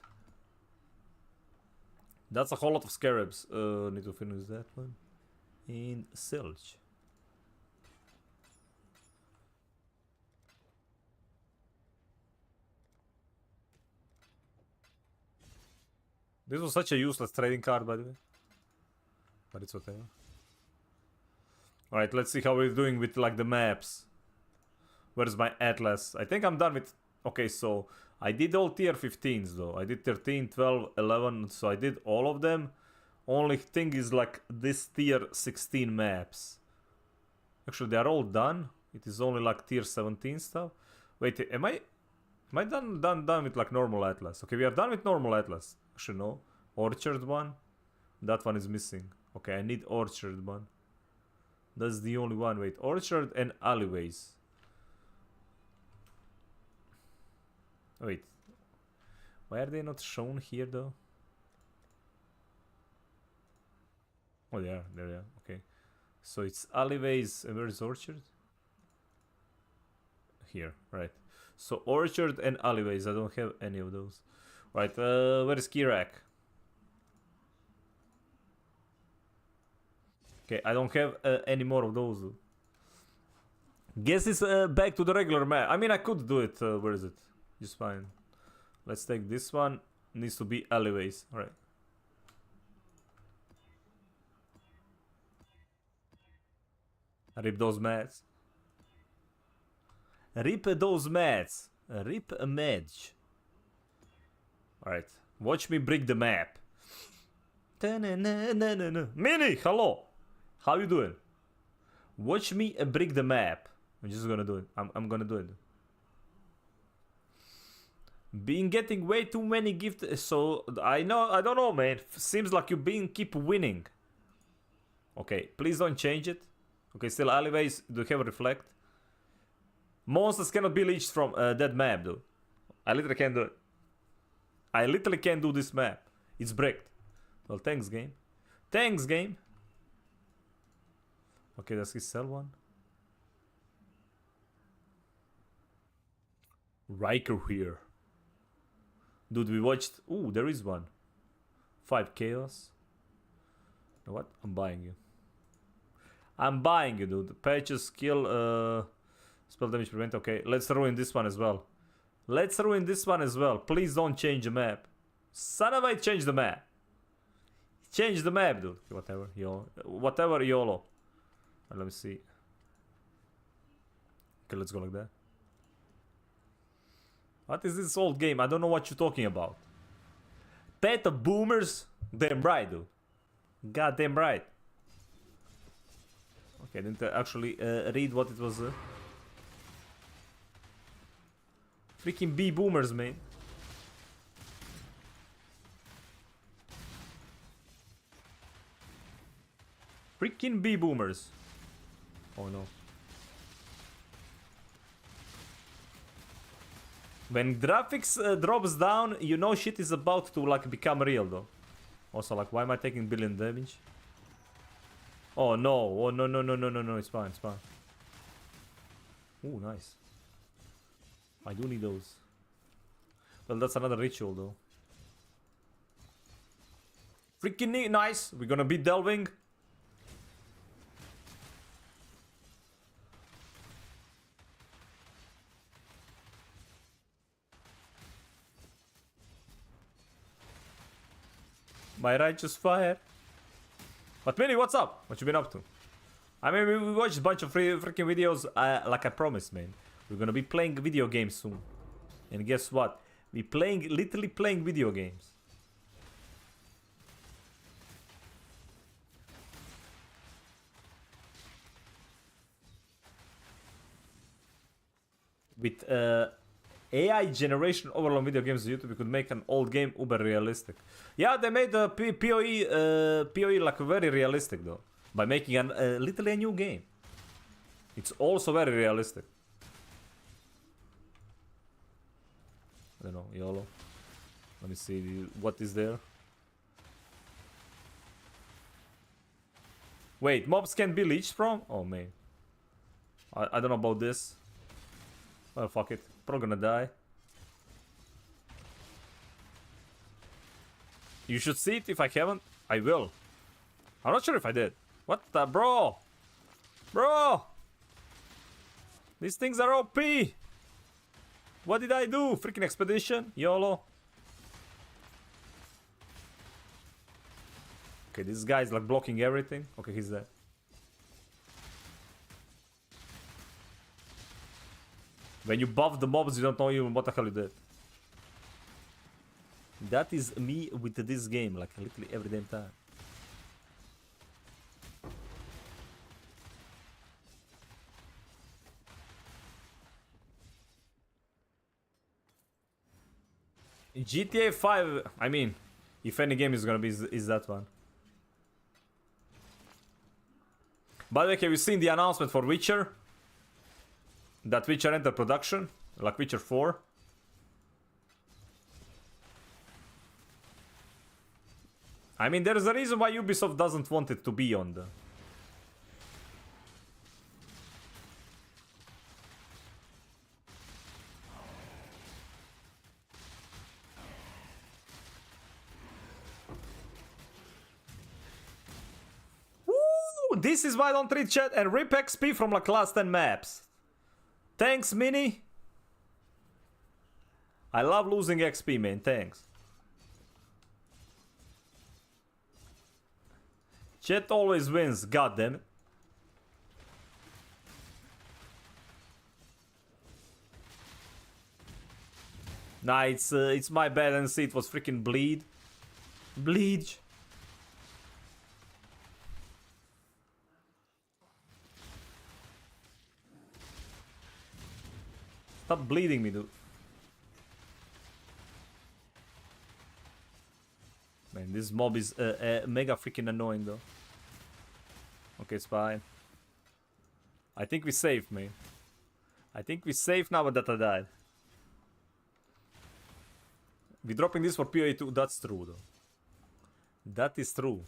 That's a whole lot of scarabs. Need to finish that one. In Silge. This was such a useless trading card, by the way. But it's whatever. Alright, let's see how we're doing with like the maps. Where's my atlas? I think I'm done with... Okay, so I did all tier 15s though. I did 13, 12, 11, so I did all of them. Only thing is like this tier 16 maps. Actually, they are all done. It is only like tier 17 stuff. Wait, am I done with like normal atlas? Okay, we are done with normal atlas. Actually, no. Orchard one. That one is missing. Okay, I need orchard one. That's the only one. Wait, orchard and alleyways. Wait. Why are they not shown here though? Oh, yeah, there they are. Okay. So it's alleyways. And where is orchard? Here, right. So orchard and alleyways. I don't have any of those. Right, where is Kirak? Okay, I don't have any more of those. Guess it's back to the regular map. I mean, I could do it. Where is it? Just fine. Let's take this one. Needs to be alleyways. Alright. Rip those mats. Rip those mats. Rip a match. Alright. Watch me break the map. Mini, hello. How you doing? Watch me break the map. I'm just gonna do it. I'm gonna do it. Been getting way too many gifts, so I don't know, man. Seems like keep winning. Okay, please don't change it. Okay, still alleyways do have reflect. Monsters cannot be leached from that map, dude. I literally can't do it. I literally can't do this map. It's bricked. Well, thanks, game. Thanks, game. Okay, does he sell one? Riker here. Dude, we watched... Ooh, there is one. 5 chaos. You know what? I'm buying you. I'm buying you, dude. Patches, skill, spell damage prevent. Okay, let's ruin this one as well. Let's ruin this one as well. Please don't change the map. Son of a, change the map. Change the map, dude. Okay, whatever, YOLO. Whatever, YOLO. Let me see. Okay, let's go like that. What is this old game? I don't know what you're talking about. Pet of boomers? Damn right, dude. Goddamn right. Okay, I didn't actually read what it was. Freaking B boomers, man. Freaking B boomers. Oh no. When graphics drops down, you know shit is about to like become real though. Also, like, why am I taking billion damage? Oh no, oh no, no, no, no, no, no, it's fine, it's fine. Ooh, nice. I do need those. Well, that's another ritual though. Freaking nice. We're gonna be delving. My righteous fire. But Mini, what's up? What you been up to? I mean, we watched a bunch of freaking videos, like I promised, man. We're gonna be playing video games soon. And guess what? We literally playing video games. With AI generation overload video games on YouTube, we could make an old game uber realistic. Yeah, they made the PoE like very realistic though, by making literally a new game. It's also very realistic. I don't know, YOLO. Let me see what is there. Wait, mobs can be leached from? Oh man. I don't know about this. Well, fuck it. Probably gonna die. You should see it. If I haven't, I will. I'm not sure if I did. What the... Bro! Bro! These things are OP! What did I do? Freaking expedition? YOLO? Okay, this guy's like blocking everything. Okay, he's dead. When you buff the mobs, you don't know even what the hell you did. That is me with this game, like literally every damn time. GTA 5, I mean, if any game is gonna be, is that one. By the way, have you seen the announcement for Witcher? That Witcher entered production, like Witcher 4. I mean, there's a reason why Ubisoft doesn't want it to be on the... Woo! This is why I don't read chat and rip XP from like last 10 maps. Thanks, Mini. I love losing XP, man. Thanks. Chat always wins, goddamn. Nah, it's my bad and see it was freaking bleed. Bleed. Stop bleeding me, dude. Man, this mob is mega freaking annoying, though. Okay, it's fine. I think we saved, man. I think we saved now that I died. We're dropping this for PoE 2. That's true, though. That is true.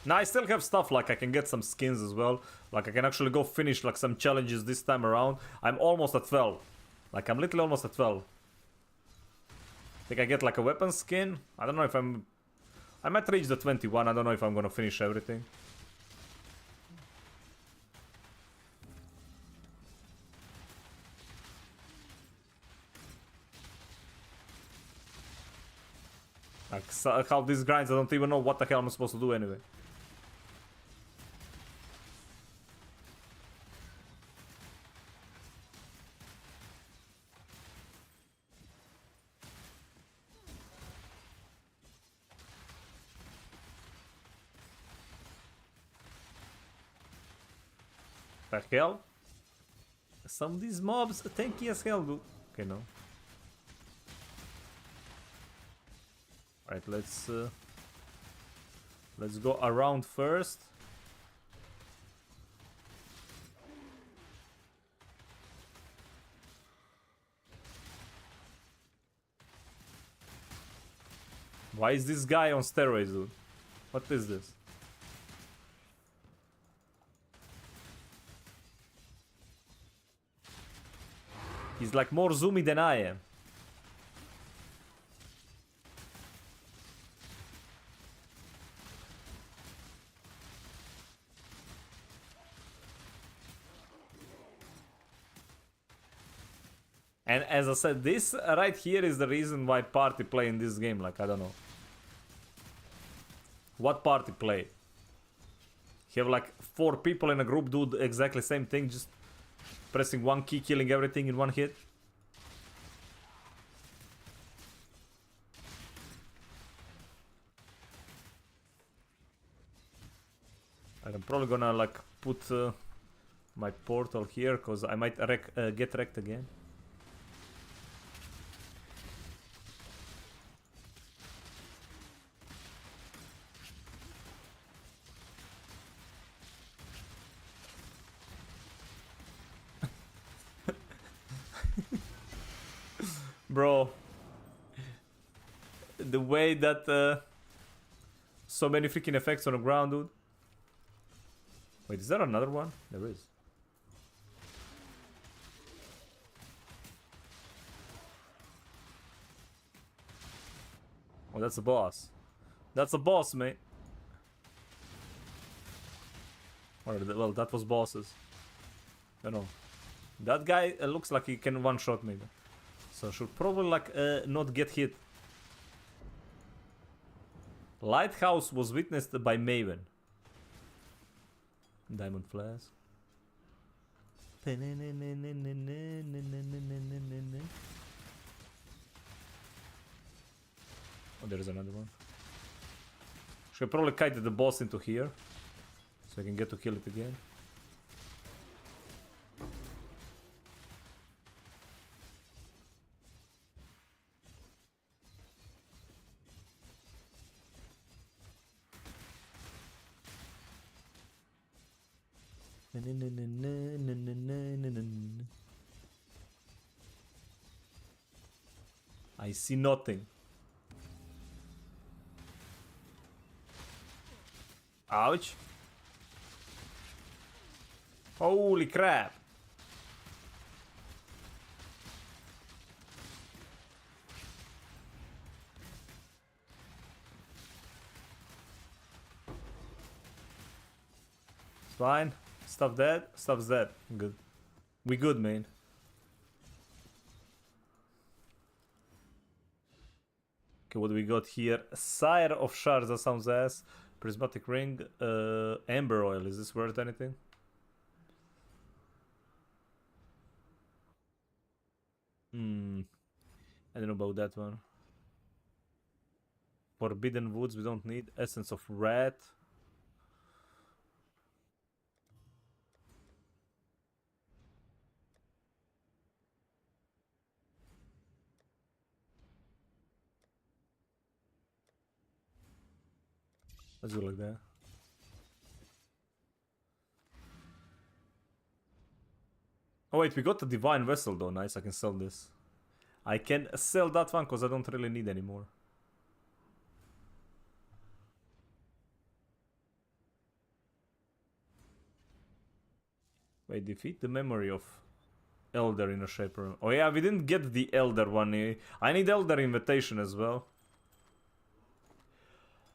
Now I still have stuff, like I can get some skins as well. Like I can actually go finish like some challenges this time around. I'm almost at 12. Like I'm literally almost at 12. I think I get like a weapon skin. I don't know if I might reach the 21. I don't know if I'm gonna finish everything. Like how these grinds, I don't even know what the hell I'm supposed to do anyway. The hell? Some of these mobs are tanky as hell, dude. Okay, no. Alright, let's go around first. Why is this guy on steroids, dude? What is this? He's like more zoomy than I am. And as I said, this right here is the reason why party play in this game. Like, I don't know. What party play? You have like 4 people in a group do exactly same thing, just pressing one key, killing everything in one hit. And I'm probably gonna like put my portal here, because I might get wrecked again. Bro, the way that so many freaking effects on the ground, dude. Wait, is there another one? There is. Oh, that's a boss. That's a boss, mate. Or, well, that was bosses. I don't know. That guy looks like he can one-shot me. So I should probably, like, not get hit. Lighthouse was witnessed by Maven. Diamond Flask. Oh, there's another one. Should probably kite the boss into here, so I can get to kill it again. I see nothing. Ouch. Holy crap. It's fine. Stuff dead. Stuff's dead. Good. We good, man. Okay, what do we got here? Sire of Shards, that sounds ass. Prismatic Ring, Amber Oil, is this worth anything? I don't know about that one. Forbidden Woods, we don't need. Essence of Rat. Let's go like that. Oh wait, we got the Divine Vessel though, nice, I can sell this. I can sell that one because I don't really need anymore. Wait, defeat the memory of Elder in a Shaper. Oh yeah, we didn't get the Elder one. I need Elder Invitation as well.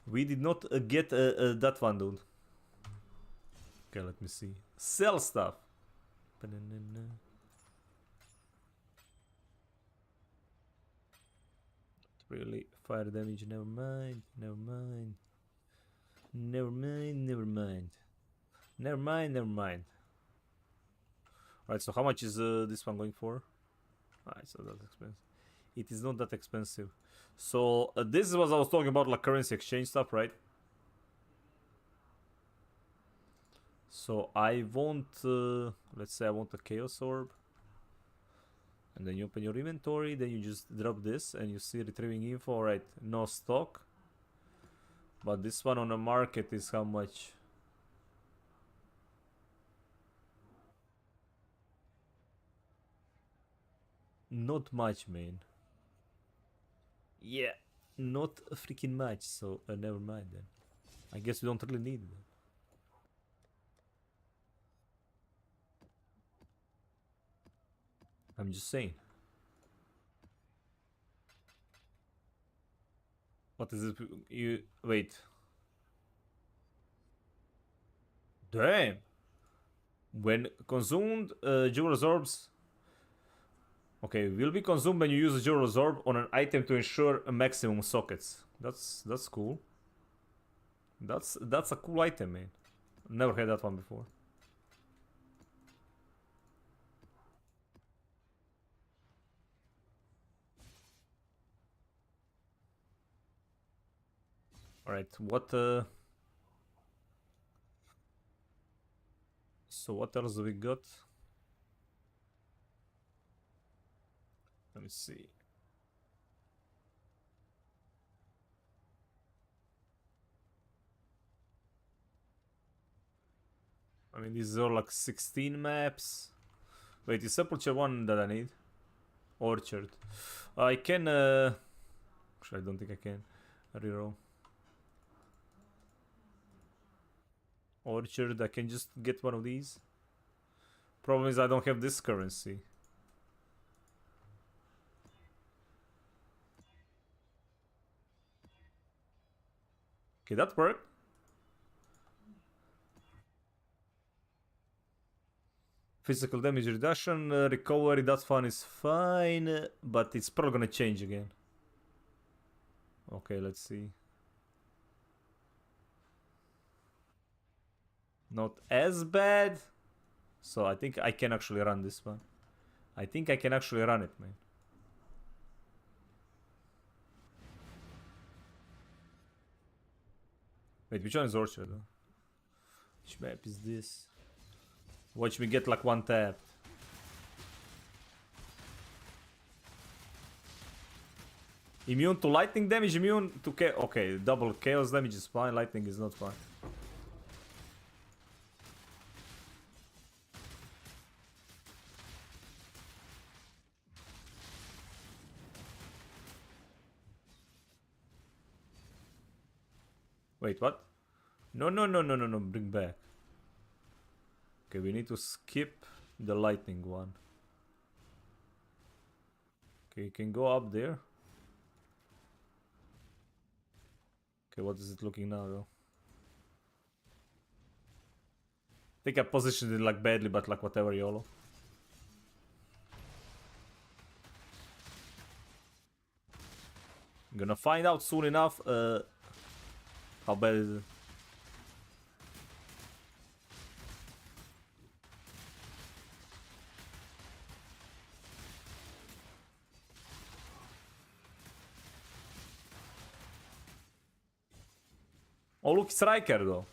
We did not get that one, dude. Okay, let me see. Sell stuff. Really, fire damage, never mind, never mind. Never mind, never mind. Never mind, never mind. Alright, so how much is this one going for? Alright, so that's expensive. It is not that expensive. So this is what I was talking about, like currency exchange stuff, right? So I want, let's say I want a Chaos Orb. And then you open your inventory, then you just drop this and you see retrieving info, right? No stock. But this one on the market is how much? Not much, man. Yeah, not freaking much, so never mind then. I guess we don't really need it. I'm just saying. What is it? You wait. Damn. When consumed, Jewel's Orbs. Okay, will be consumed when you use a Jewel's Orb on an item to ensure a maximum sockets. That's cool. That's a cool item, man. Never had that one before. Alright, what so what else do we got? Let me see. I mean, these are like 16 maps. Wait, is Sepulture one that I need? Orchard. I can Actually, I don't think I can reroll. Orchard, I can just get one of these. Problem is I don't have this currency. Okay, that worked. Physical damage reduction, recovery, that one is fine, but it's probably gonna change again. Okay, let's see. Not as bad. So I think I can actually run this one. I think I can actually run it, man. Wait, which one is Orchard? Which map is this? Watch me get like one tap. Immune to lightning damage, immune to okay, double chaos damage is fine, lightning is not fine. Wait, what? No, bring back. Okay, we need to skip the lightning one. Okay, you can go up there. Okay, what is it looking now though? I think I positioned it like badly, but like whatever, YOLO. I'm gonna find out soon enough how bad is it. Oh look, it's Riker though.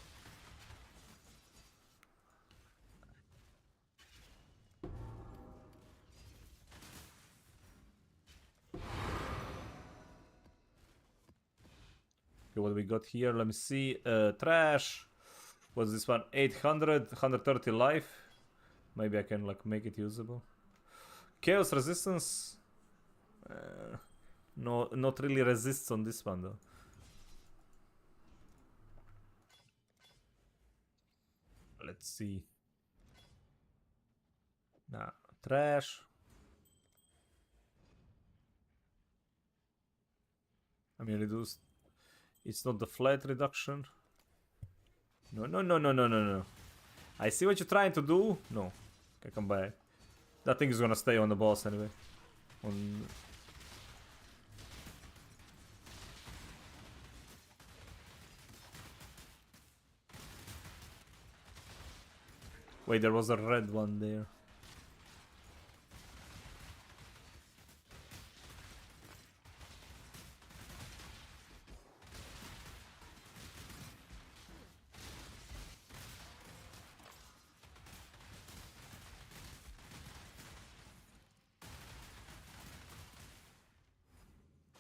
Okay, what do we got here? Let me see. Trash. What's this one? 800, 130 life. Maybe I can like make it usable. Chaos resistance. No, not really resists on this one though. Let's see. Nah, trash. I mean, reduced. It's not the flat reduction. No. I see what you're trying to do. No. Okay, come back. That thing is gonna stay on the boss anyway. Wait, there was a red one there.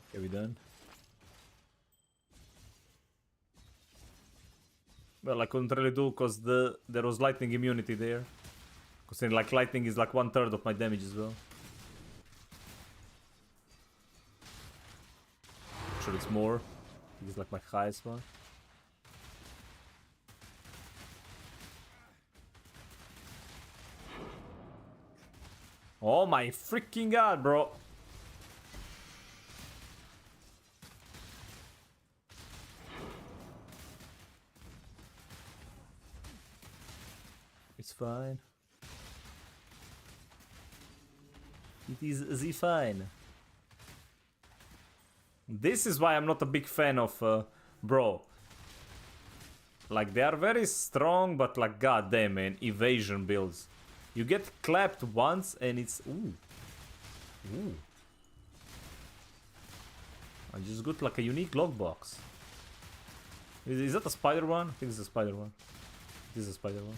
Okay, we done? Well, I couldn't really do because there was lightning immunity there. Because like lightning is like 1/3 of my damage as well. Sure, it's more. It's like my highest one. Oh my freaking god, bro! It's fine. It is the fine. This is why I'm not a big fan of bro. Like, they are very strong, but like, goddamn, man, evasion builds. You get clapped once and it's ooh. I just got like a unique lockbox. Is that a spider one? I think it's a spider one. This is a spider one.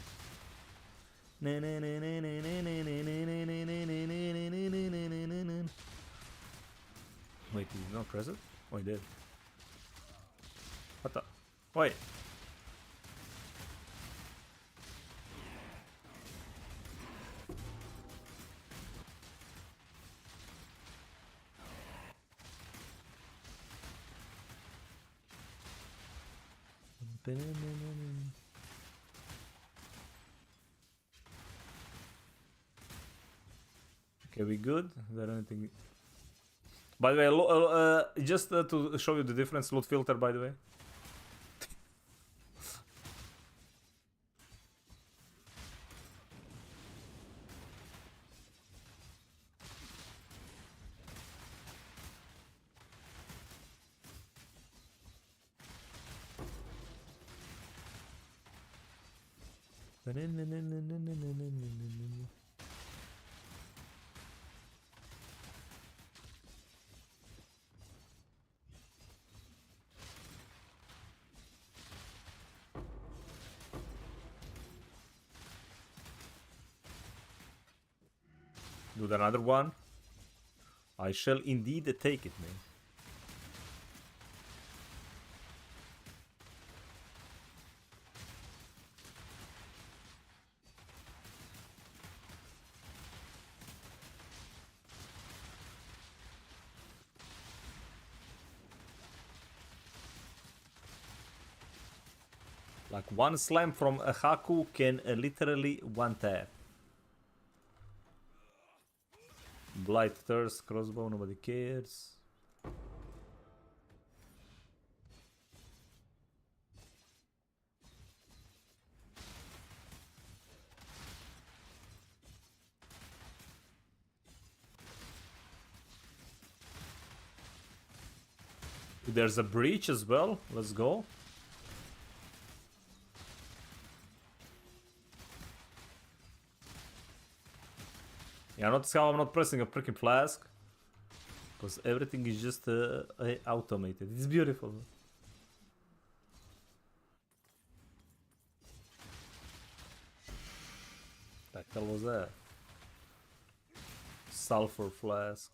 Wait, did he not press it? Oh, he did. What the? Wait. Okay, we good? Is there anything? By the way, just to show you the difference, loot filter, by the way. Do another one. I shall indeed take it, man. Like one slam from a Haku can literally one tap. Blight, Thirst, Crossbow, nobody cares. There's a breach as well. Let's go. Yeah, notice how I'm not pressing a freaking flask. Because everything is just automated. It's beautiful. What the hell was that? Sulfur flask.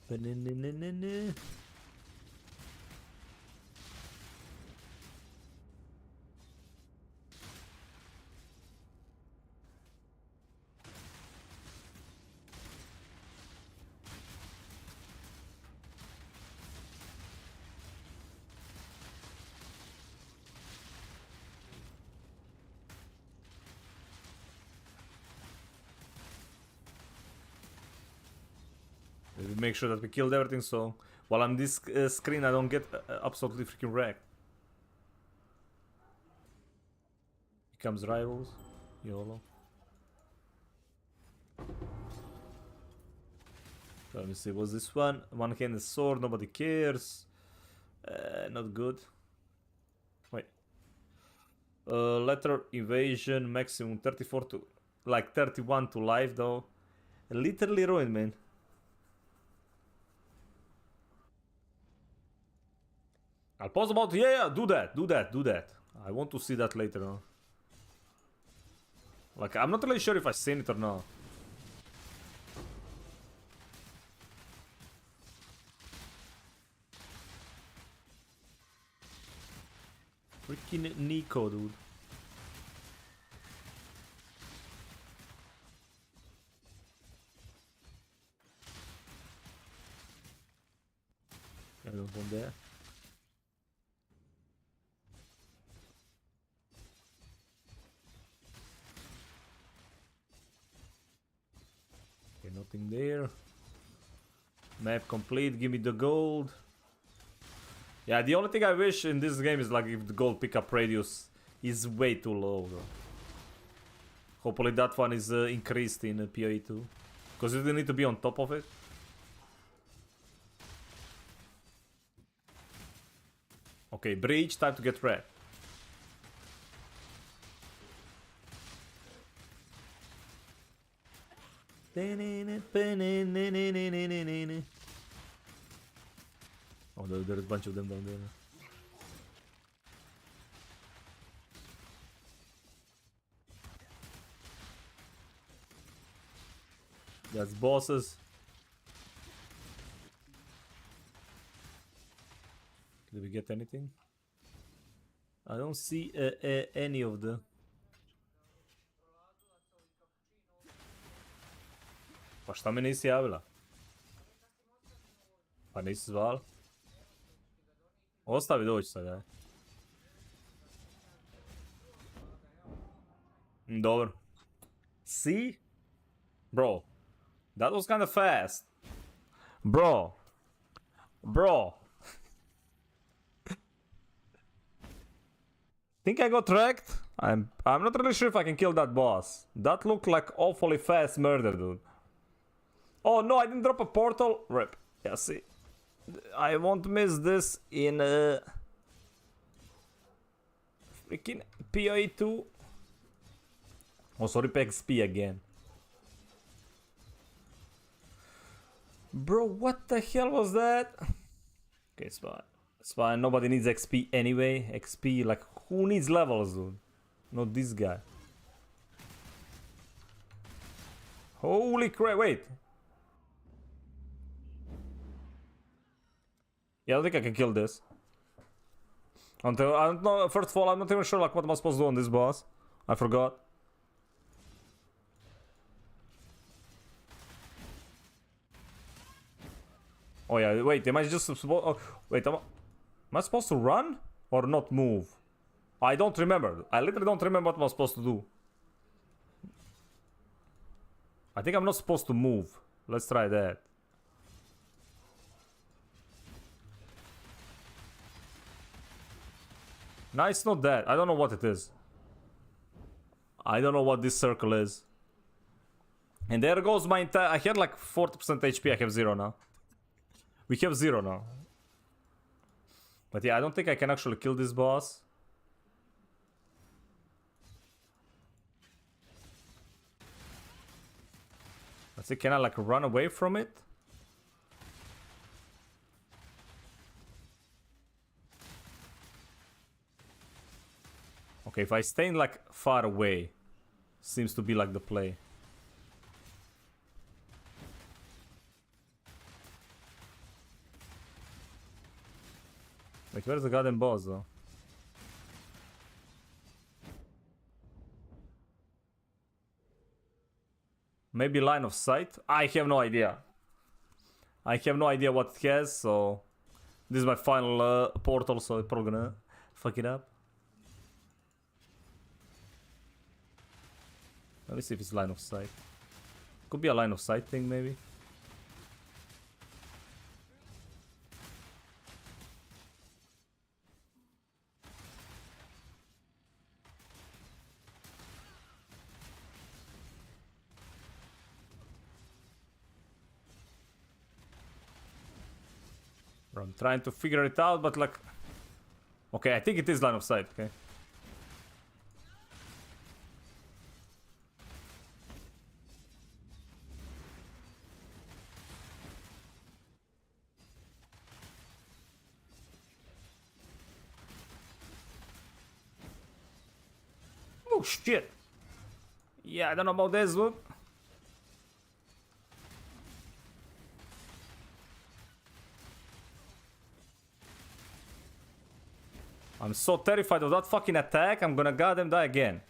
Ba-na-na-na-na-na. Make sure that we killed everything, so while I'm this screen I don't get absolutely freaking wrecked. Becomes rivals. YOLO. So let me see, what's this one? One-handed sword, nobody cares. Not good. Wait. Letter invasion, maximum 34 to... like 31 to life though. Literally ruined, man. I'll pause about, yeah, do that. I want to see that later on. Like, I'm not really sure if I've seen it or not. Freaking Nico, dude. I don't want that. Okay, nothing there. Map complete, give me the gold. Yeah, the only thing I wish in this game is like if the gold pickup radius is way too low, bro. Hopefully that one is increased in PoE 2. Because you need to be on top of it. Okay, breach, time to get red. Oh, there's a bunch of them down there. That's bosses. Did we get anything? I don't see any of the... Pa šta mi nisi javila? Pa nisi zvala? Ostavi doći sad, aj. Dobro. See? Bro. That was kinda fast. Bro. Think I got wrecked? I'm not really sure if I can kill that boss. That looked like awfully fast murder, dude. Oh no, I didn't drop a portal. Rip. Yeah, see. I won't miss this in freaking PoE 2. Oh, sorry, XP again. Bro, what the hell was that? Okay, it's fine. It's fine. Nobody needs XP anyway. XP, like, who needs levels, dude? Not this guy. Holy crap, wait. Yeah, I don't think I can kill this. Until, I don't know, first of all, I'm not even sure, like, what am I supposed to do on this boss. I forgot. Oh yeah, wait, am I just supposed... Oh, wait, am I supposed to run? Or not move? I don't remember. I literally don't remember what I was supposed to do. I think I'm not supposed to move. Let's try that. No, it's not that. I don't know what it is. I don't know what this circle is. And there goes my entire... I had like 40% HP. I have 0 now. We have 0 now. But yeah, I don't think I can actually kill this boss. Let's see, can I like run away from it? Okay, if I stay like far away, seems to be like the play. Like, where's the goddamn boss, though? Maybe line of sight? I have no idea. I have no idea what it has, so... This is my final portal, so I'm probably gonna fuck it up. Let me see if it's line of sight. Could be a line of sight thing, maybe. I'm trying to figure it out, but like... Okay, I think it is line of sight, okay. Oh shit! Yeah, I don't know about this, dude. I'm so terrified of that fucking attack, I'm gonna goddamn die again.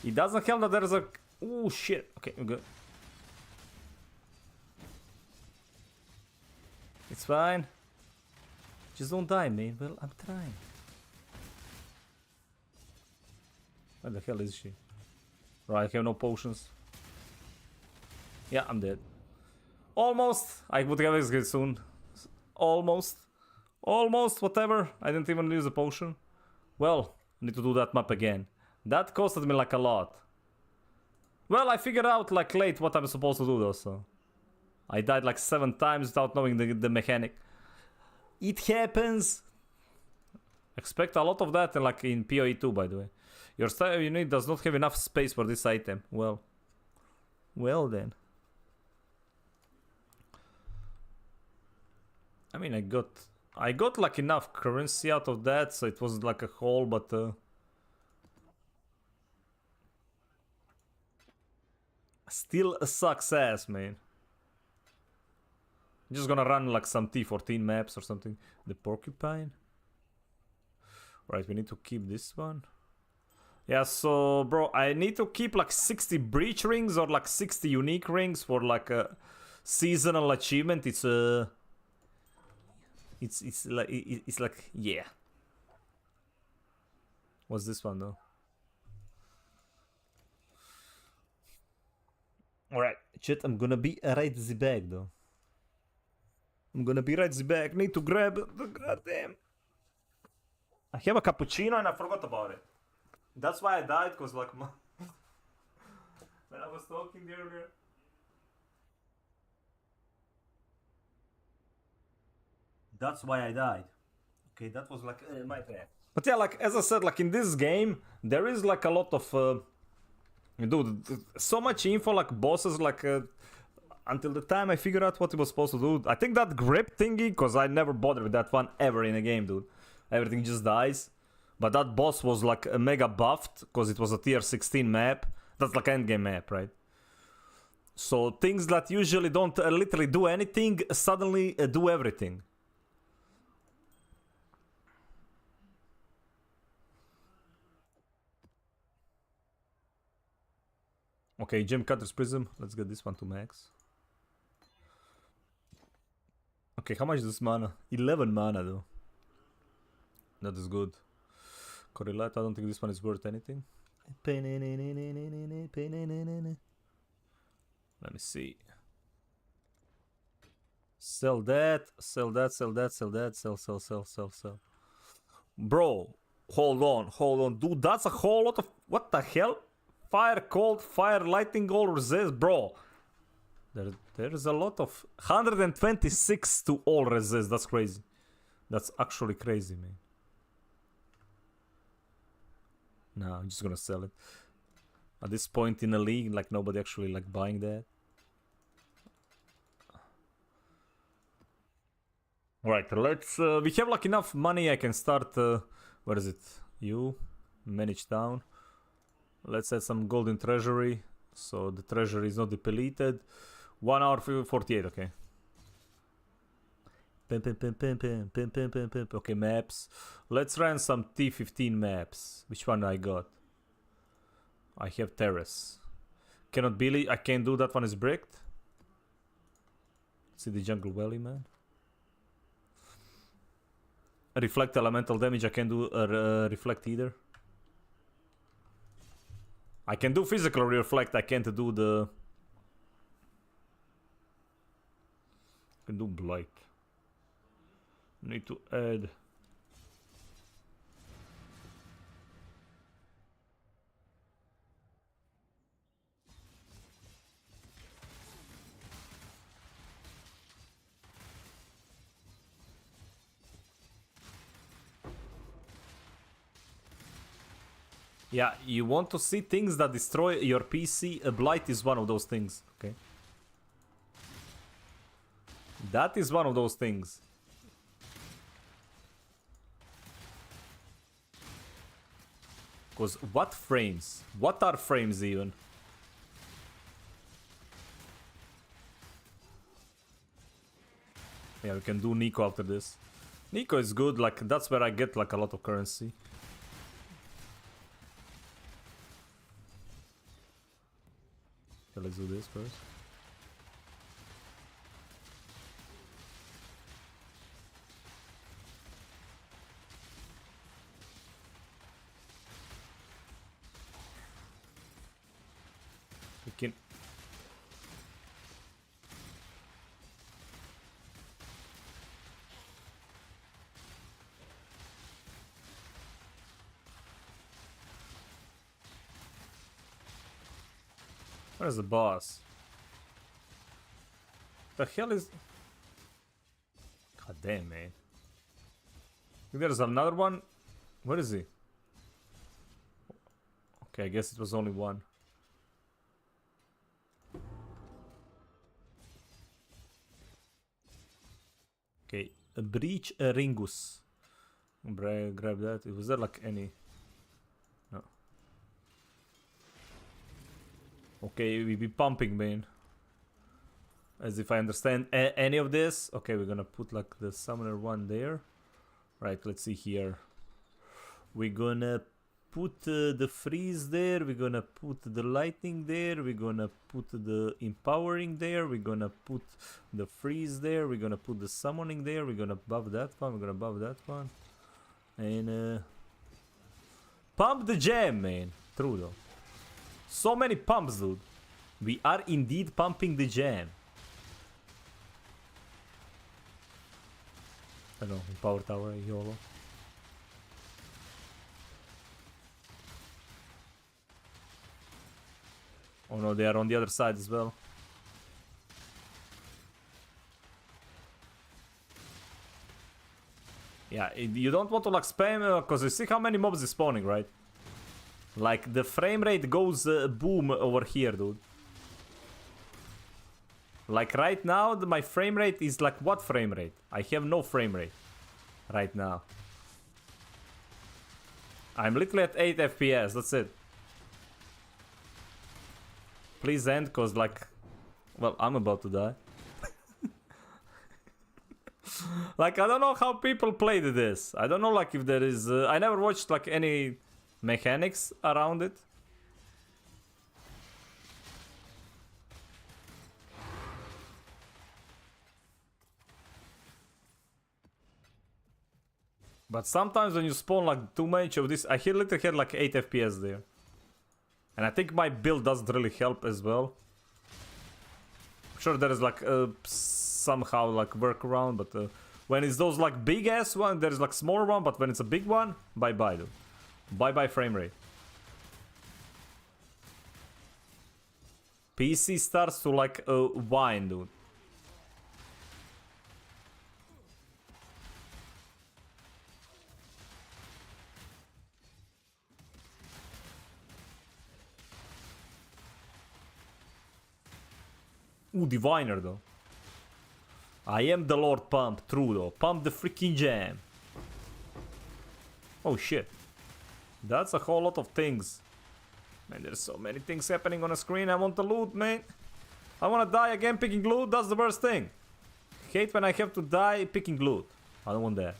It doesn't help that there's a... Oh shit. Okay, I'm good. It's fine. Just don't die, man. Well, I'm trying. Where the hell is she? Right, I have no potions. Yeah, I'm dead. Almost. I would have exit soon. Almost. Almost, whatever. I didn't even use a potion. Well, I need to do that map again. That costed me like a lot. Well, I figured out like late what I'm supposed to do though, so... I died like 7 times without knowing the mechanic. It happens! Expect a lot of that like in PoE 2, by the way. Your style unit does not have enough space for this item. Well. Well then. I mean, I got like enough currency out of that, so it was like a haul, but still a success, man. I'm just gonna run like some T14 maps or something. The porcupine. Right, we need to keep this one. Yeah, so bro, I need to keep like 60 breach rings or like 60 unique rings for like a seasonal achievement. It's like yeah. What's this one though? Alright, chat, I'm gonna be right the back though. I'm gonna be right the back. Need to grab the goddamn. I have a cappuccino and I forgot about it. That's why I died, cause like when I was talking earlier. That's why I died. Okay, that was like my bad. But yeah, like as I said, like in this game, there is like a lot of, dude, so much info, like bosses, like until the time I figured out what it was supposed to do. I think that grip thingy, cause I never bothered with that one ever in a game, dude. Everything just dies. But that boss was like a mega buffed, cause it was a tier 16 map. That's like endgame map, right? So things that usually don't literally do anything suddenly do everything. Okay, Gem Cutter's Prism. Let's get this one to max. Okay, how much is this mana? 11 mana though. That is good. Correlate, I don't think this one is worth anything. Let me see. Sell that, sell that, sell that, sell that, sell. Bro, hold on. Dude, that's a whole lot of... What the hell? Fire, cold, fire, lightning, all resist, bro. There's a lot of... 126 to all resist, that's crazy. That's actually crazy, man. No, I'm just gonna sell it. At this point in the league, like nobody actually like buying that. Alright, let's... we have like enough money, I can start... where is it? You? Manage town. Let's add some golden treasury. So the treasury is not depleted. 1 hour 48, okay. Okay, maps. Let's run some T15 maps. Which one I got? I have Terrace. Cannot Billy. I can't do that one is bricked. See the Jungle Valley, man. Reflect elemental damage. I can't do reflect either. I can do physical reflect. I can't do the... I can do blight. Need to add... Yeah, you want to see things that destroy your PC? A blight is one of those things, okay? That is one of those things. Because what frames? What are frames even? Yeah, we can do Nico after this. Nico is good, like that's where I get like a lot of currency. Okay, let's do this first. We can... Where's the boss? The hell is... God damn, man. There's another one. Where is he? Okay, I guess it was only one. Okay, a breach, a ringus. Grab that. Was there like any? No. Okay, we be pumping, man. As if I understand any of this. Okay, we're gonna put like the summoner one there. Right, let's see here. We're gonna put the freeze there. We're gonna put the lightning there. We're gonna put the empowering there. We're gonna put the freeze there. We're gonna put the summoning there. We're gonna buff that one. We're gonna buff that one. And pump the gem, man. True though. So many pumps, dude. We are indeed pumping the gem. I don't know, power tower, YOLO. Oh no, they are on the other side as well. Yeah, you don't want to like spam because you see how many mobs is spawning, right? Like the frame rate goes boom over here, dude. Like right now, my frame rate is like what frame rate? I have no frame rate right now. I'm literally at 8 FPS, that's it. Please end, cause like, well, I'm about to die. Like, I don't know how people played this. I don't know like if there is, I never watched like any mechanics around it. But sometimes when you spawn like too much of this, I literally had like 8 FPS there. And I think my build doesn't really help as well. I'm sure there is like somehow like workaround, but when it's those like big ass one, there is like smaller one, but when it's a big one, bye bye dude. Bye bye frame rate. PC starts to like whine, dude. Ooh, Diviner though. I am the Lord Pump, true though. Pump the freaking jam. Oh shit. That's a whole lot of things. Man, there's so many things happening on the screen. I want the loot, man. I wanna die again picking loot. That's the worst thing. Hate when I have to die picking loot. I don't want that.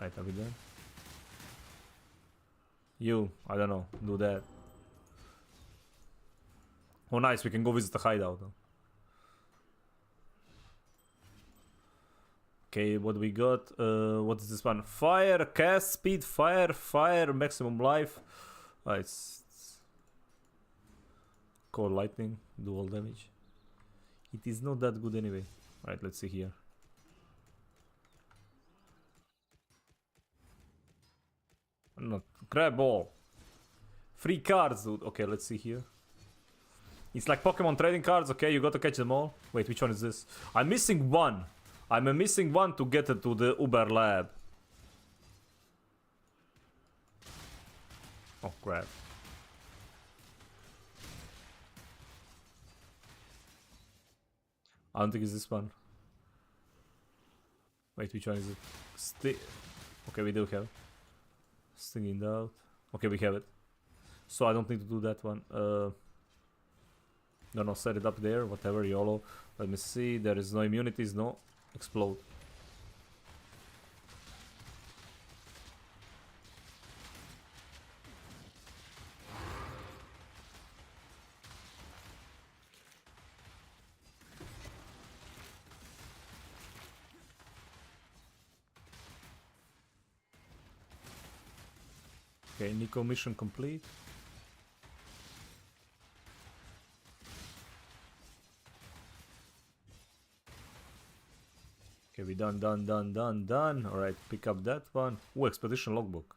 Right, are we done? You, I don't know, do that. Oh nice, we can go visit the hideout though. Okay, what we got? What is this one? Fire, cast speed, fire, maximum life. It's core lightning, dual damage. It is not that good anyway. Alright, let's see here. No, grab all. Free cards, dude. Okay, let's see here. It's like Pokemon trading cards. Okay, you got to catch them all. Wait, which one is this? I'm missing one. I'm missing one to get to the Uber lab. Oh, crap. I don't think it's this one. Wait, which one is it? Okay, we do have. Stinging out. Okay, we have it. So I don't need to do that one. No, set it up there. Whatever, YOLO. Let me see. There is no immunities. No. Explode. Okay, Nico mission complete. Okay, we done. Alright, pick up that one. Ooh, expedition logbook.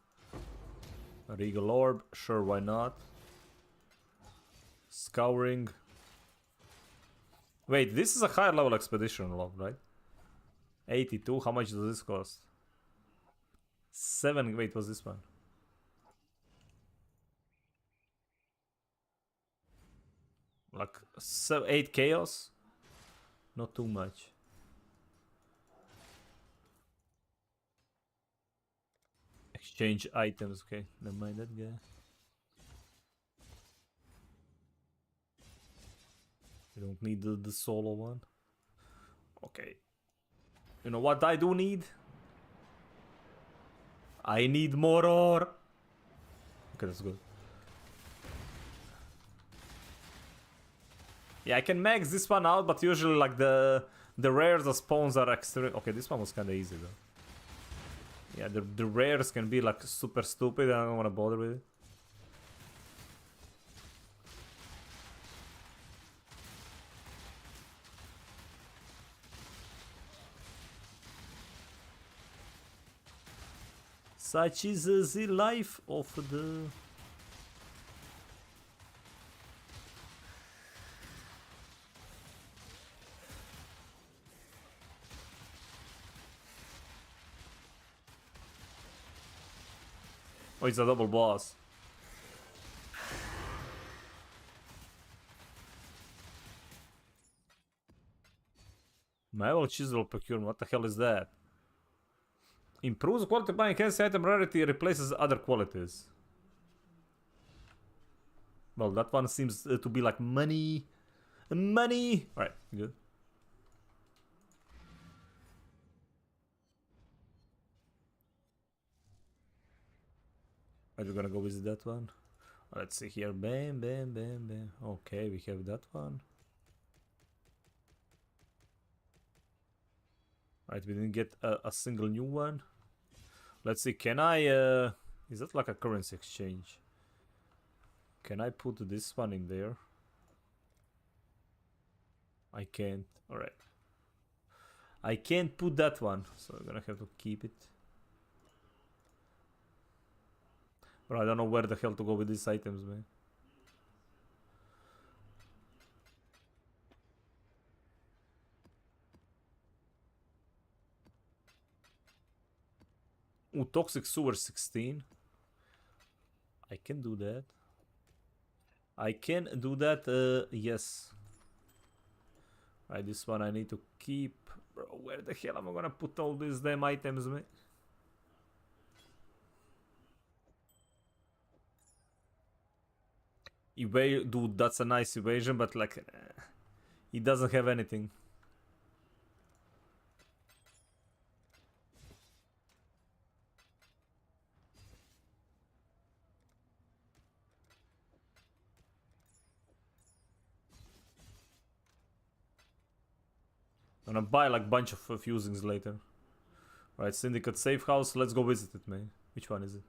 A regal orb, sure, why not? Scouring. Wait, this is a higher level expedition log, right? 82, how much does this cost? 7, wait, what's this one? Like 8 chaos? Not too much. Exchange items, okay, never mind that guy. We don't need the solo one. Okay. You know what I do need? I need more ore. Okay, that's good. Yeah, I can max this one out, but usually like the rares, the spawns are extra. Okay, this one was kind of easy though. Yeah, the rares can be like super stupid. I don't want to bother with it. Such is the life of the... Oh, it's a double boss. Manual chisel procurement, what the hell is that? Improves quality by enhancing item rarity, replaces other qualities. Well, that one seems to be like money. Money! Alright, good. Are you gonna go with that one? Let's see here. Bam, bam, bam, bam. Okay, we have that one. Right, we didn't get a single new one. Let's see, can I... is that like a currency exchange? Can I put this one in there? I can't. Alright. I can't put that one, so I'm gonna have to keep it. But I don't know where the hell to go with these items, man. Ooh, Toxic Sewer 16. I can do that. I can do that, yes. Right, this one I need to keep. Bro, where the hell am I gonna put all these damn items, man? Dude, that's a nice evasion, but like... he doesn't have anything. I'm gonna buy like bunch of fusings later. Right, Syndicate safe house. Let's go visit it, man. Which one is it?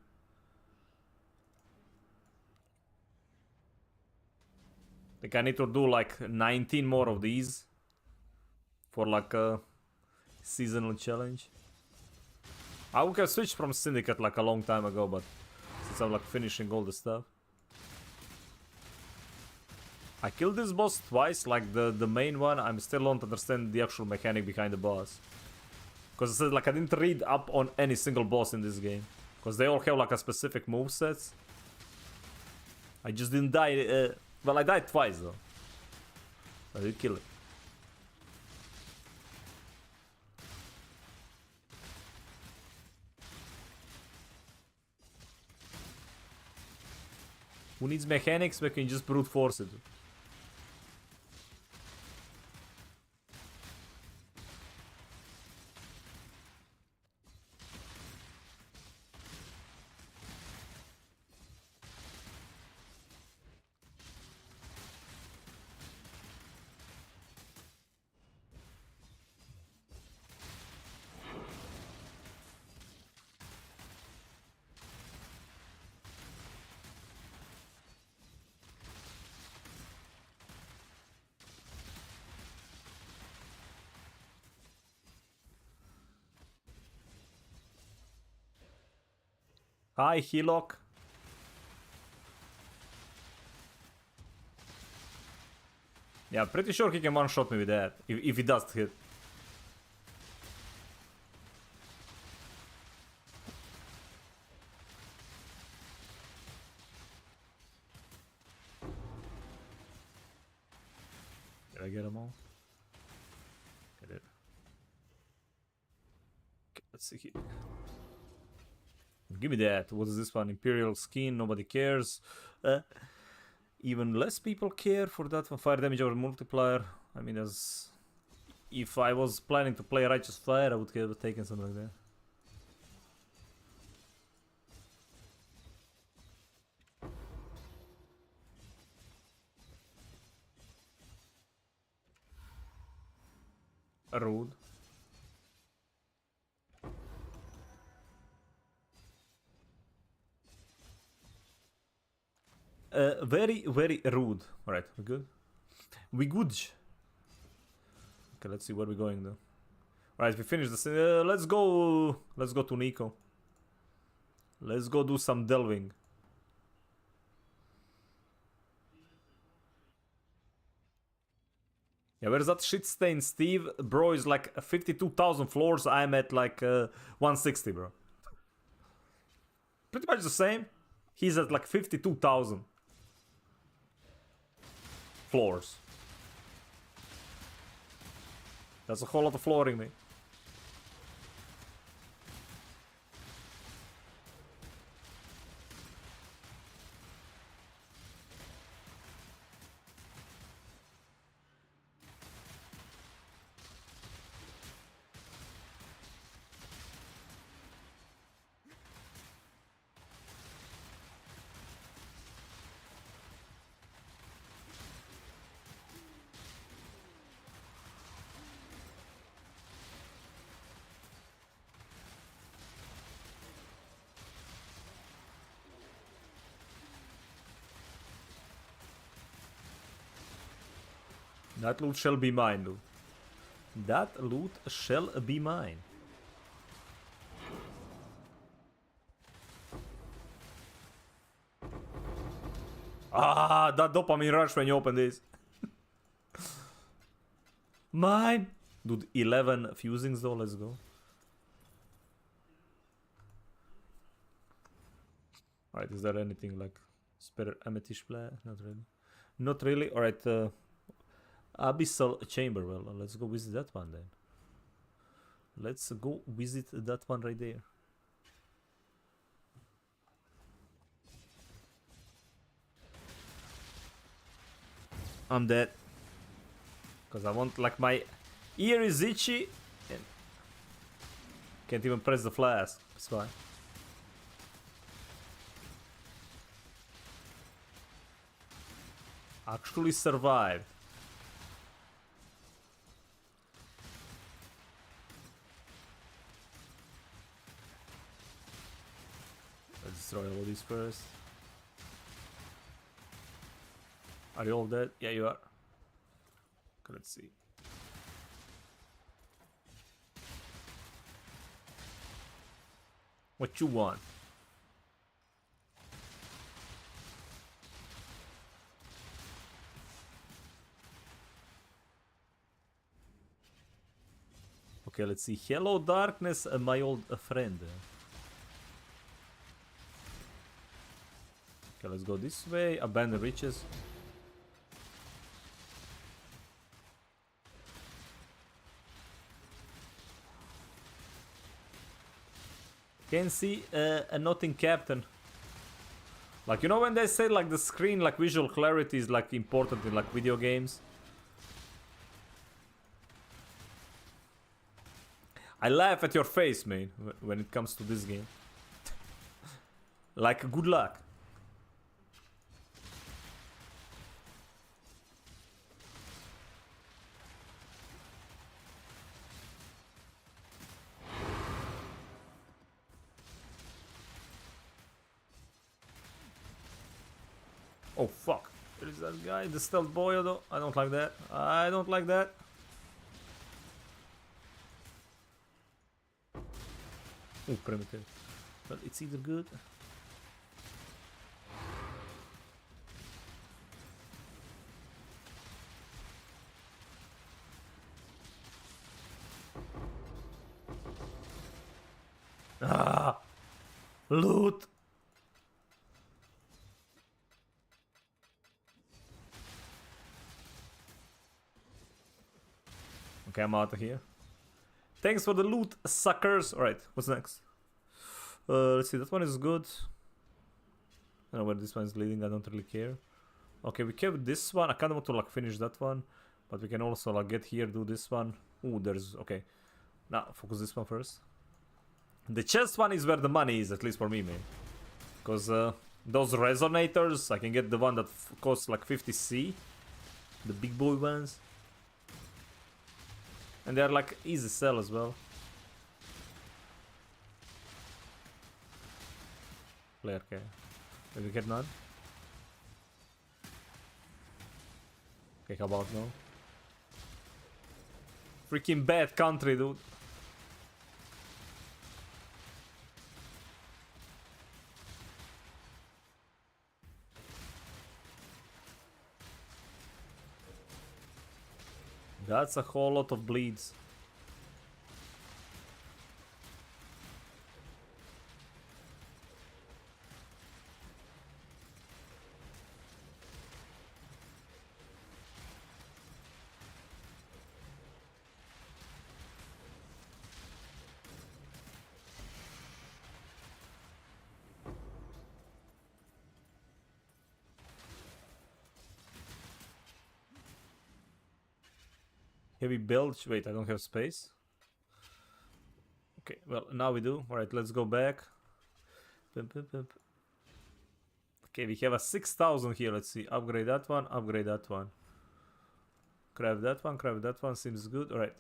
I think I need to do like 19 more of these for like a seasonal challenge. I would have switched from Syndicate like a long time ago, but since I'm like finishing all the stuff. I killed this boss twice, like the main one. I still don't understand the actual mechanic behind the boss. Because like I didn't read up on any single boss in this game. Because they all have like a specific moveset. I just didn't die. Well, I died twice though. I did kill it. Who needs mechanics? We can just brute force it. Hi, Hillock. Yeah, pretty sure he can one-shot me with that, if he does hit. Did I get them all? I did. Okay, let's see here. Give me that. What is this one? Imperial skin. Nobody cares. Even less people care for that one. Fire damage over multiplier. I mean, as if I was planning to play Righteous Fire, I would have taken something like that. rude. Very, very rude. Alright, we good? We good. Okay, let's see where we're going though. Alright, we finished this. Let's go. Let's go to Nico. Let's go do some delving. Yeah, where's that shit stain, Steve? Bro is like 52,000 floors. I'm at like 160, bro. Pretty much the same. He's at like 52,000 floors. That's a whole lot of flooring, mate. That loot shall be mine, dude. That loot shall be mine. Ah, that dopamine rush when you open this. Mine! Dude, 11 fusings though, let's go. Alright, is there anything like spare amethyst play? Not really. Not really. Alright, Abyssal Chamber. Well, let's go visit that one then. Let's go visit that one right there. I'm dead. Because I want, like, my ear is itchy and can't even press the flask. That's fine. Actually survived. Let's destroy all these first. Are you all dead? Yeah, you are. Okay, let's see. What you want? Okay, let's see. Hello, darkness, my old friend. Okay, let's go this way. Abandoned riches. Can see a nothing captain. Like, you know when they say like the screen, like visual clarity is like important in like video games? I laugh at your face, man, when it comes to this game. Like, good luck. Oh fuck, there is that guy, the stealth boy though. I don't like that. I don't like that. Oh, primitive. But it's either good. Ah! Loot! Okay, I'm out of here. Thanks for the loot, suckers. Alright, what's next? Let's see, that one is good. I don't know where this one is leading, I don't really care. Okay, we kept this one. I kind of want to like finish that one. But we can also like get here, do this one. Ooh, there's... okay. Now, focus this one first. The chest one is where the money is, at least for me, man. Because those resonators, I can get the one that costs like 50C. The big boy ones. And they're like easy sell as well. Player K. Did we get none? Okay, how about no? Freaking bad country, dude. That's a whole lot of bleeds. Heavy build. Wait, I don't have space. Okay, well, now we do. Alright, let's go back. Okay, we have a 6,000 here. Let's see. Upgrade that one, upgrade that one. Craft that one. Seems good. Alright.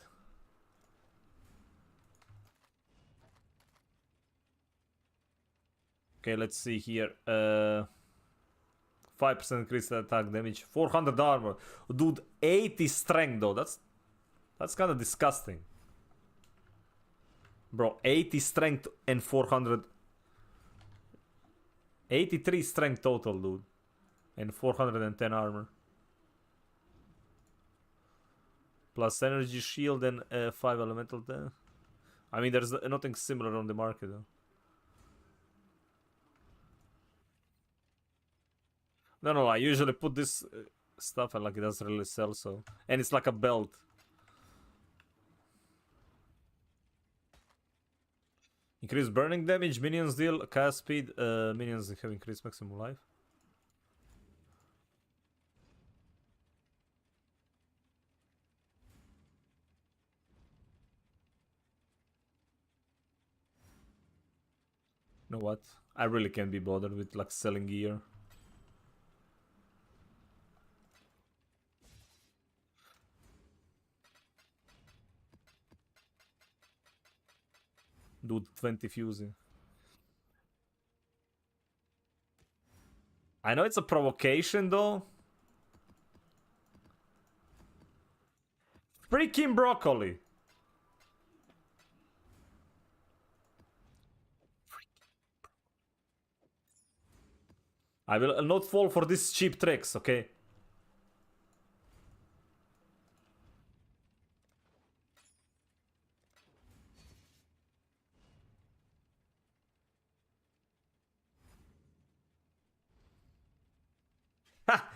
Okay, let's see here. 5% increased attack damage. 400 armor. Dude, 80 strength though. That's kind of disgusting. Bro, 80 strength and 400... 83 strength total, dude. And 410 armor. Plus energy shield and 5 elemental. I mean, there's nothing similar on the market, though. No, I usually put this stuff and like it doesn't really sell, so... And it's like a belt. Increase burning damage, minions deal, cast speed, minions have increased maximum life. You know what? I really can't be bothered with like selling gear. Dude, 20 fusing. I know it's a provocation though. Freaking broccoli. I will not fall for these cheap tricks, okay? Ha!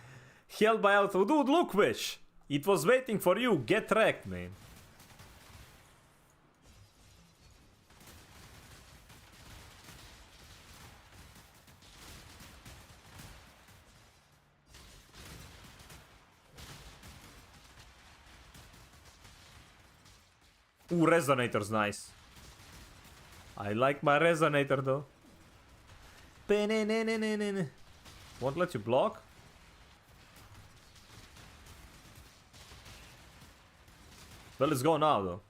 Held by auto. Dude, look, Wish! It was waiting for you. Get wrecked, man. Ooh, resonator's nice. I like my resonator though. Won't let you block? Well, let's go now though.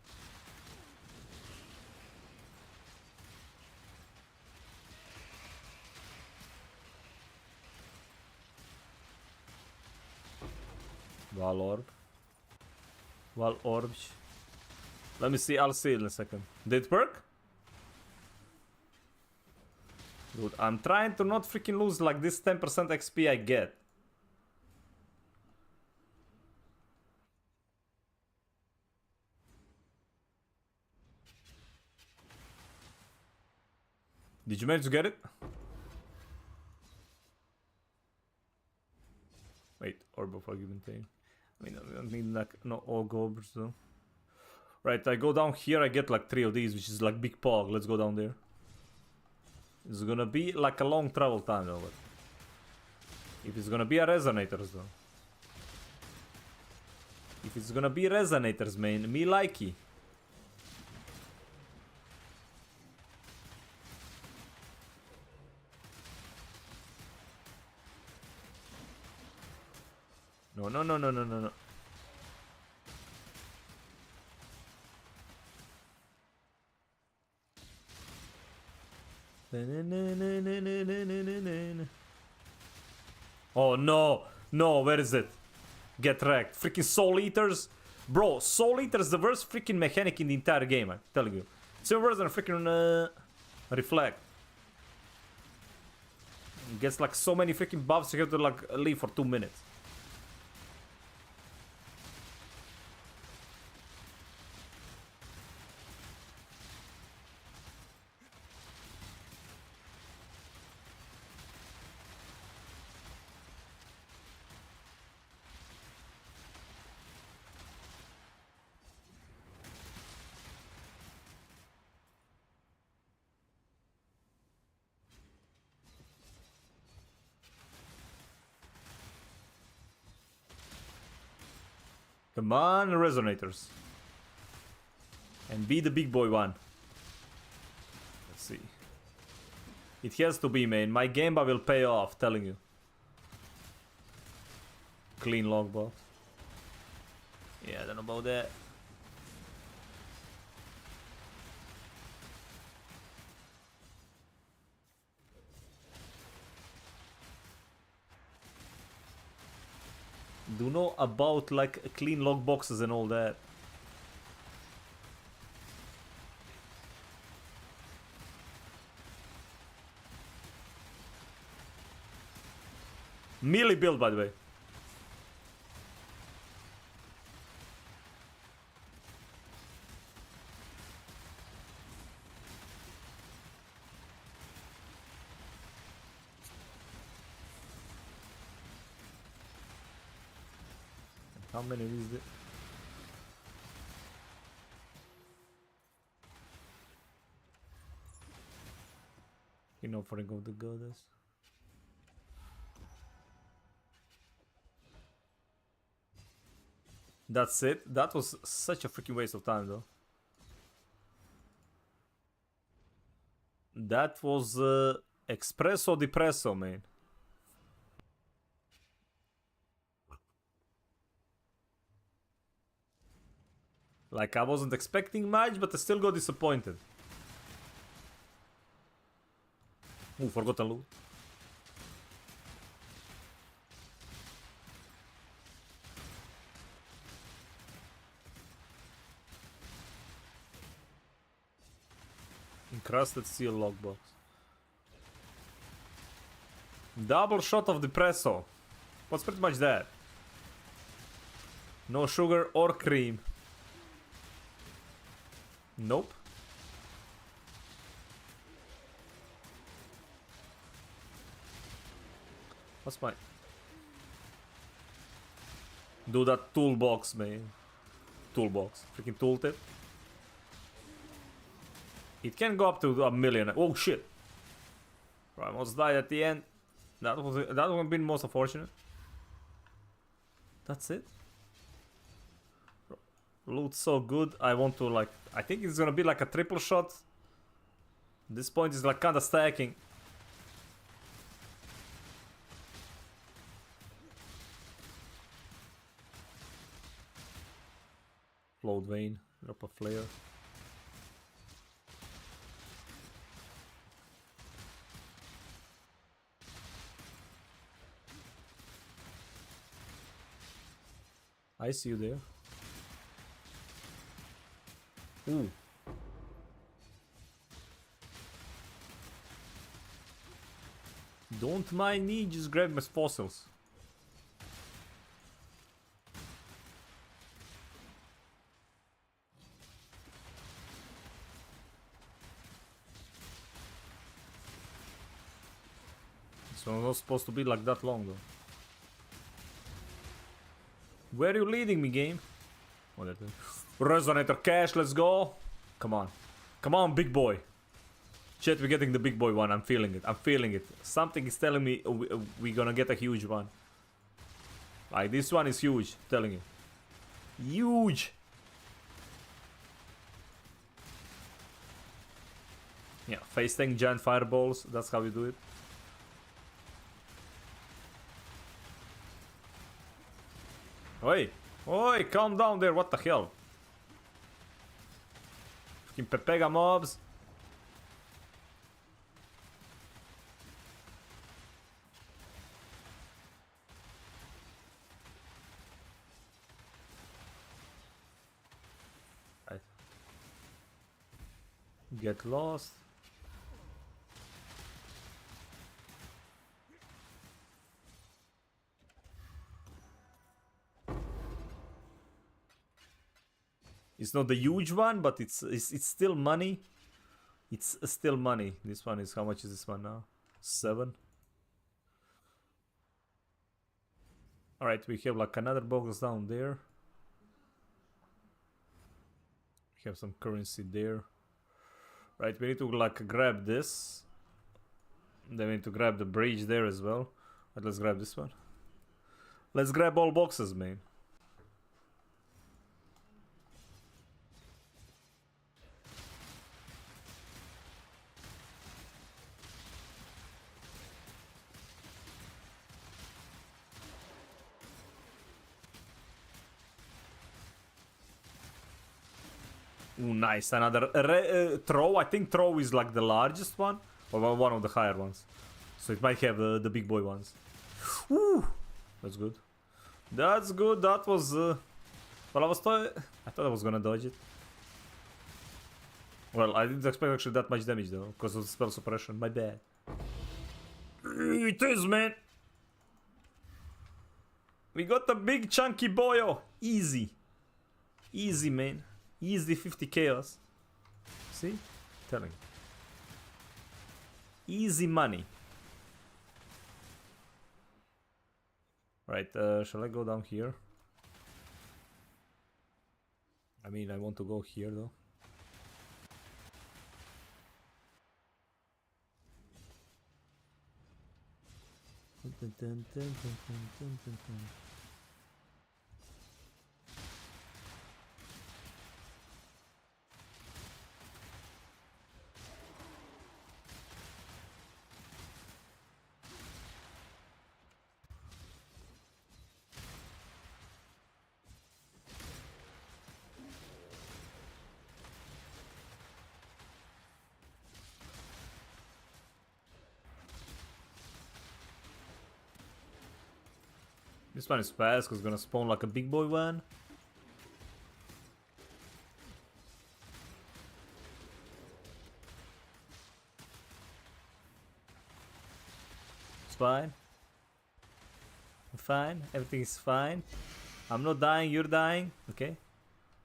Wall orb. Wall orbs. Let me see, I'll see in a second. Did it work? Dude, I'm trying to not freaking lose like this 10% XP I get. Did you manage to get it? Wait, Orb of Augmentation. I mean, I don't need like no all gobers though. Right, I go down here, I get like 3 of these, which is like big pog. Let's go down there. It's gonna be like a long travel time though. But if it's gonna be a resonators though. If it's gonna be resonators, man, me likey. No. Oh no, no, where is it? Get wrecked. Freaking Soul Eaters. Bro, Soul Eater is the worst freaking mechanic in the entire game, I'm telling you. It's even worse than freaking Reflect. It gets like so many freaking buffs, you have to like leave for 2 minutes. Come on, resonators. And be the big boy one. Let's see. It has to be, man. My Gamba will pay off, telling you. Clean logbox. Yeah, I don't know about that. Do know about like clean log boxes and all that. Melee build, by the way. How many is it? You know, for go the goddess. That's it. That was such a freaking waste of time, though. That was espresso depresso, man. Like, I wasn't expecting much, but I still got disappointed. Ooh, forgotten loot. Encrusted steel logbox. Double shot of depresso. What's pretty much that? No sugar or cream. Nope. What's my... Do that toolbox, man. Toolbox. Freaking tooltip. It can go up to 1,000,000. Oh shit. I almost died at the end. That would have been most unfortunate. That's it. Loot so good. I want to like... I think it's gonna be like a triple shot. This point is like kinda stacking. Float vein. Drop a flare. I see you there. Ooh. Don't mind me, just grab my fossils. This one's not supposed to be like that long though. Where are you leading me, game? Oh, that is. Resonator cash, let's go. Come on. Come on, big boy. Chat, we're getting the big boy one. I'm feeling it. I'm feeling it. Something is telling me we're gonna get a huge one. Like, this one is huge. I'm telling you. Huge. Yeah, face tank, giant fireballs. That's how you do it. Oi. Oi, calm down there. What the hell? Fucking Pepega mobs. Get lost. It's not the huge one, but it's still money. It's still money. This one is, how much is this one now? 7. Alright, we have like another box down there. We have some currency there. Right, we need to like grab this. Then we need to grab the bridge there as well. But let's grab this one. Let's grab all boxes, man. Ooh, nice. Another throw. I think throw is like the largest one, or one of the higher ones. So it might have the big boy ones. Ooh, that's good. That's good. That was. Well, I thought I was gonna dodge it. Well, I didn't expect actually that much damage though, because of the spell suppression. My bad. It is, man. We got the big chunky boyo. Easy. Easy, man. Easy 50 chaos. See? Telling. Easy money. Right, shall I go down here? I mean, I want to go here though. This one is fast because it's gonna spawn like a big boy one. It's fine. I'm fine. Everything is fine. I'm not dying, you're dying. Okay.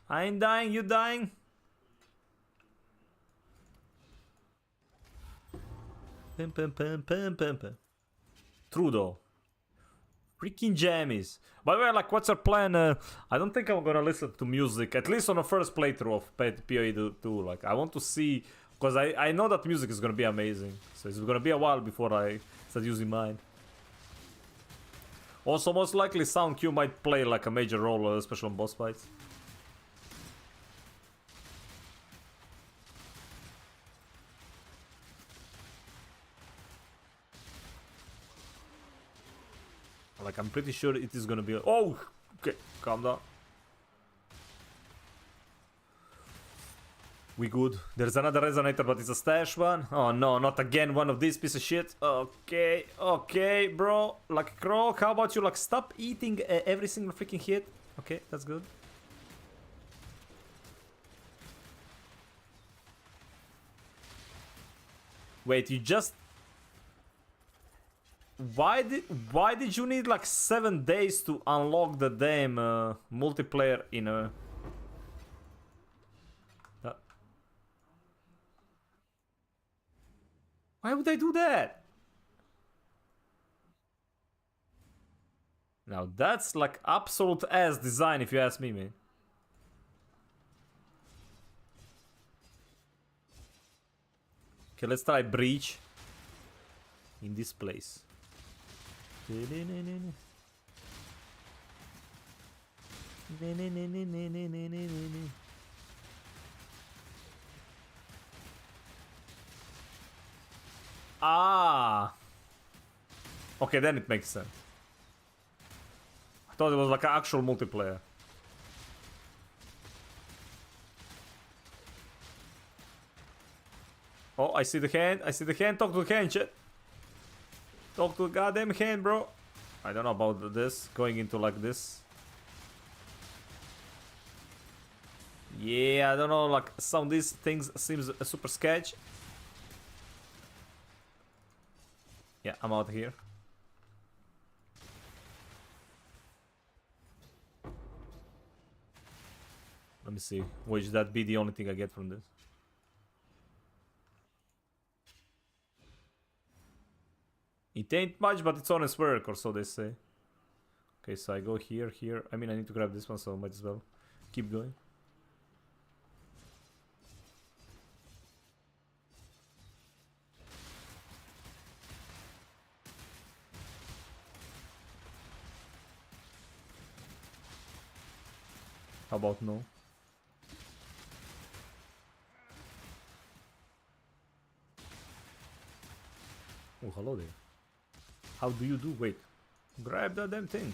I ain't dying, you're dying. Pum pum pum pum pum pum. True though. Freaking jammies. By the way, like, what's our plan? I don't think I'm gonna listen to music, at least on the first playthrough of PoE 2. Like, I want to see, because I know that music is gonna be amazing. So it's gonna be a while before I start using mine. Also, most likely sound cue might play like a major role, especially on boss fights. Like, I'm pretty sure it is gonna be. Oh, okay, calm down. We good. There's another resonator, but it's a stash one. Oh no, not again one of these piece of shit. Okay, okay, bro. Like, Croc, how about you like stop eating every single freaking hit? Okay, that's good. Wait, you just. Why did you need like 7 days to unlock the damn multiplayer in a... Why would they do that? Now that's like absolute ass design if you ask me, man. Okay, let's try breach in this place. Ah, okay, then it makes sense. I thought it was like an actual multiplayer. Oh, I see the hand. I see the hand. Talk to the hand, shit. Talk to the goddamn hand, bro. I don't know about this. Going into like this. Yeah, I don't know, like, some of these things seems super sketch. Yeah, I'm out here. Let me see. Would that be the only thing I get from this? It ain't much, but it's honest work, or so they say. Okay, so I go here, here. I mean, I need to grab this one, so I might as well keep going. How about no? Oh, hello there. How do you do? Wait. Grab that damn thing.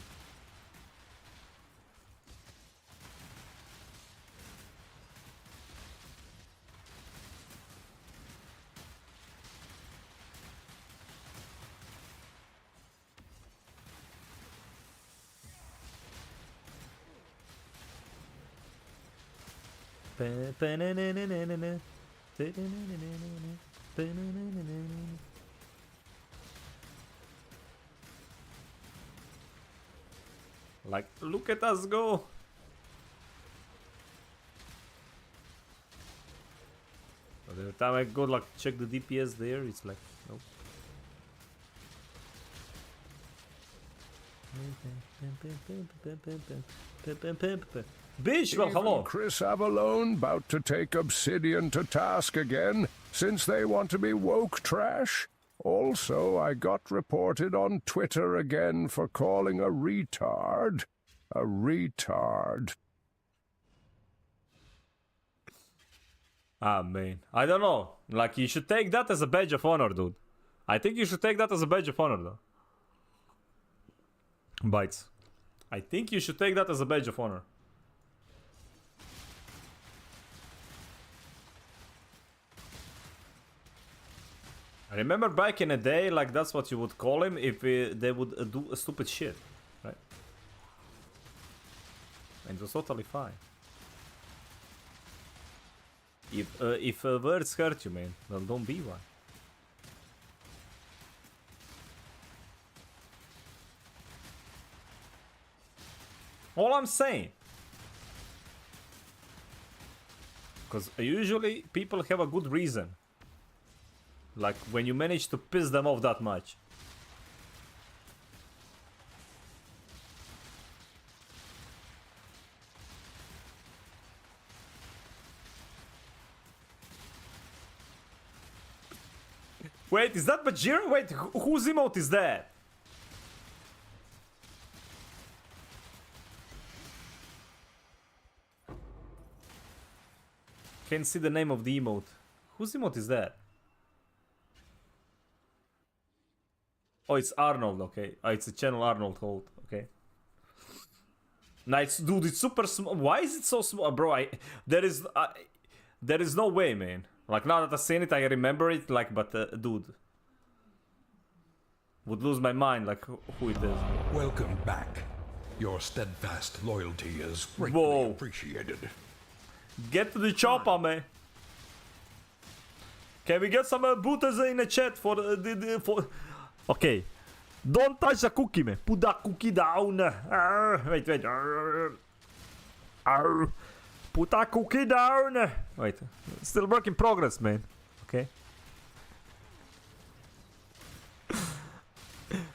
Like, look at us go! Every time I go, like, check the DPS there, it's like, nope. Bitch, well, hello. Chris Avalone about to take Obsidian to task again, since they want to be woke trash? Also, I got reported on Twitter again for calling a retard a retard. Ah, man. I don't know. Like, you should take that as a badge of honor, dude. I think you should take that as a badge of honor, though. Bites. I think you should take that as a badge of honor. I remember back in the day, like, that's what you would call him if they would do a stupid shit, right? And it was totally fine. If words hurt you, man, well, don't be one. All I'm saying. Because usually people have a good reason. Like when you manage to piss them off that much. Wait, is that Bajir? Wait, whose emote is that? Can't see the name of the emote. Whose emote is that? Oh, it's Arnold, okay. It's a channel Arnold hold, okay. Nice, dude, it's super small. Why is it so small? Bro, there is no way, man. Like, now that I've seen it, I remember it, like, but, dude. Would lose my mind, like, who it is. Welcome back. Your steadfast loyalty is greatly appreciated. Get to the chopper, man. Can we get some booters in the chat for for... Okay. Don't touch the cookie, man. Put that cookie down. Wait. Put that cookie down. Wait. Still work in progress, man. Okay.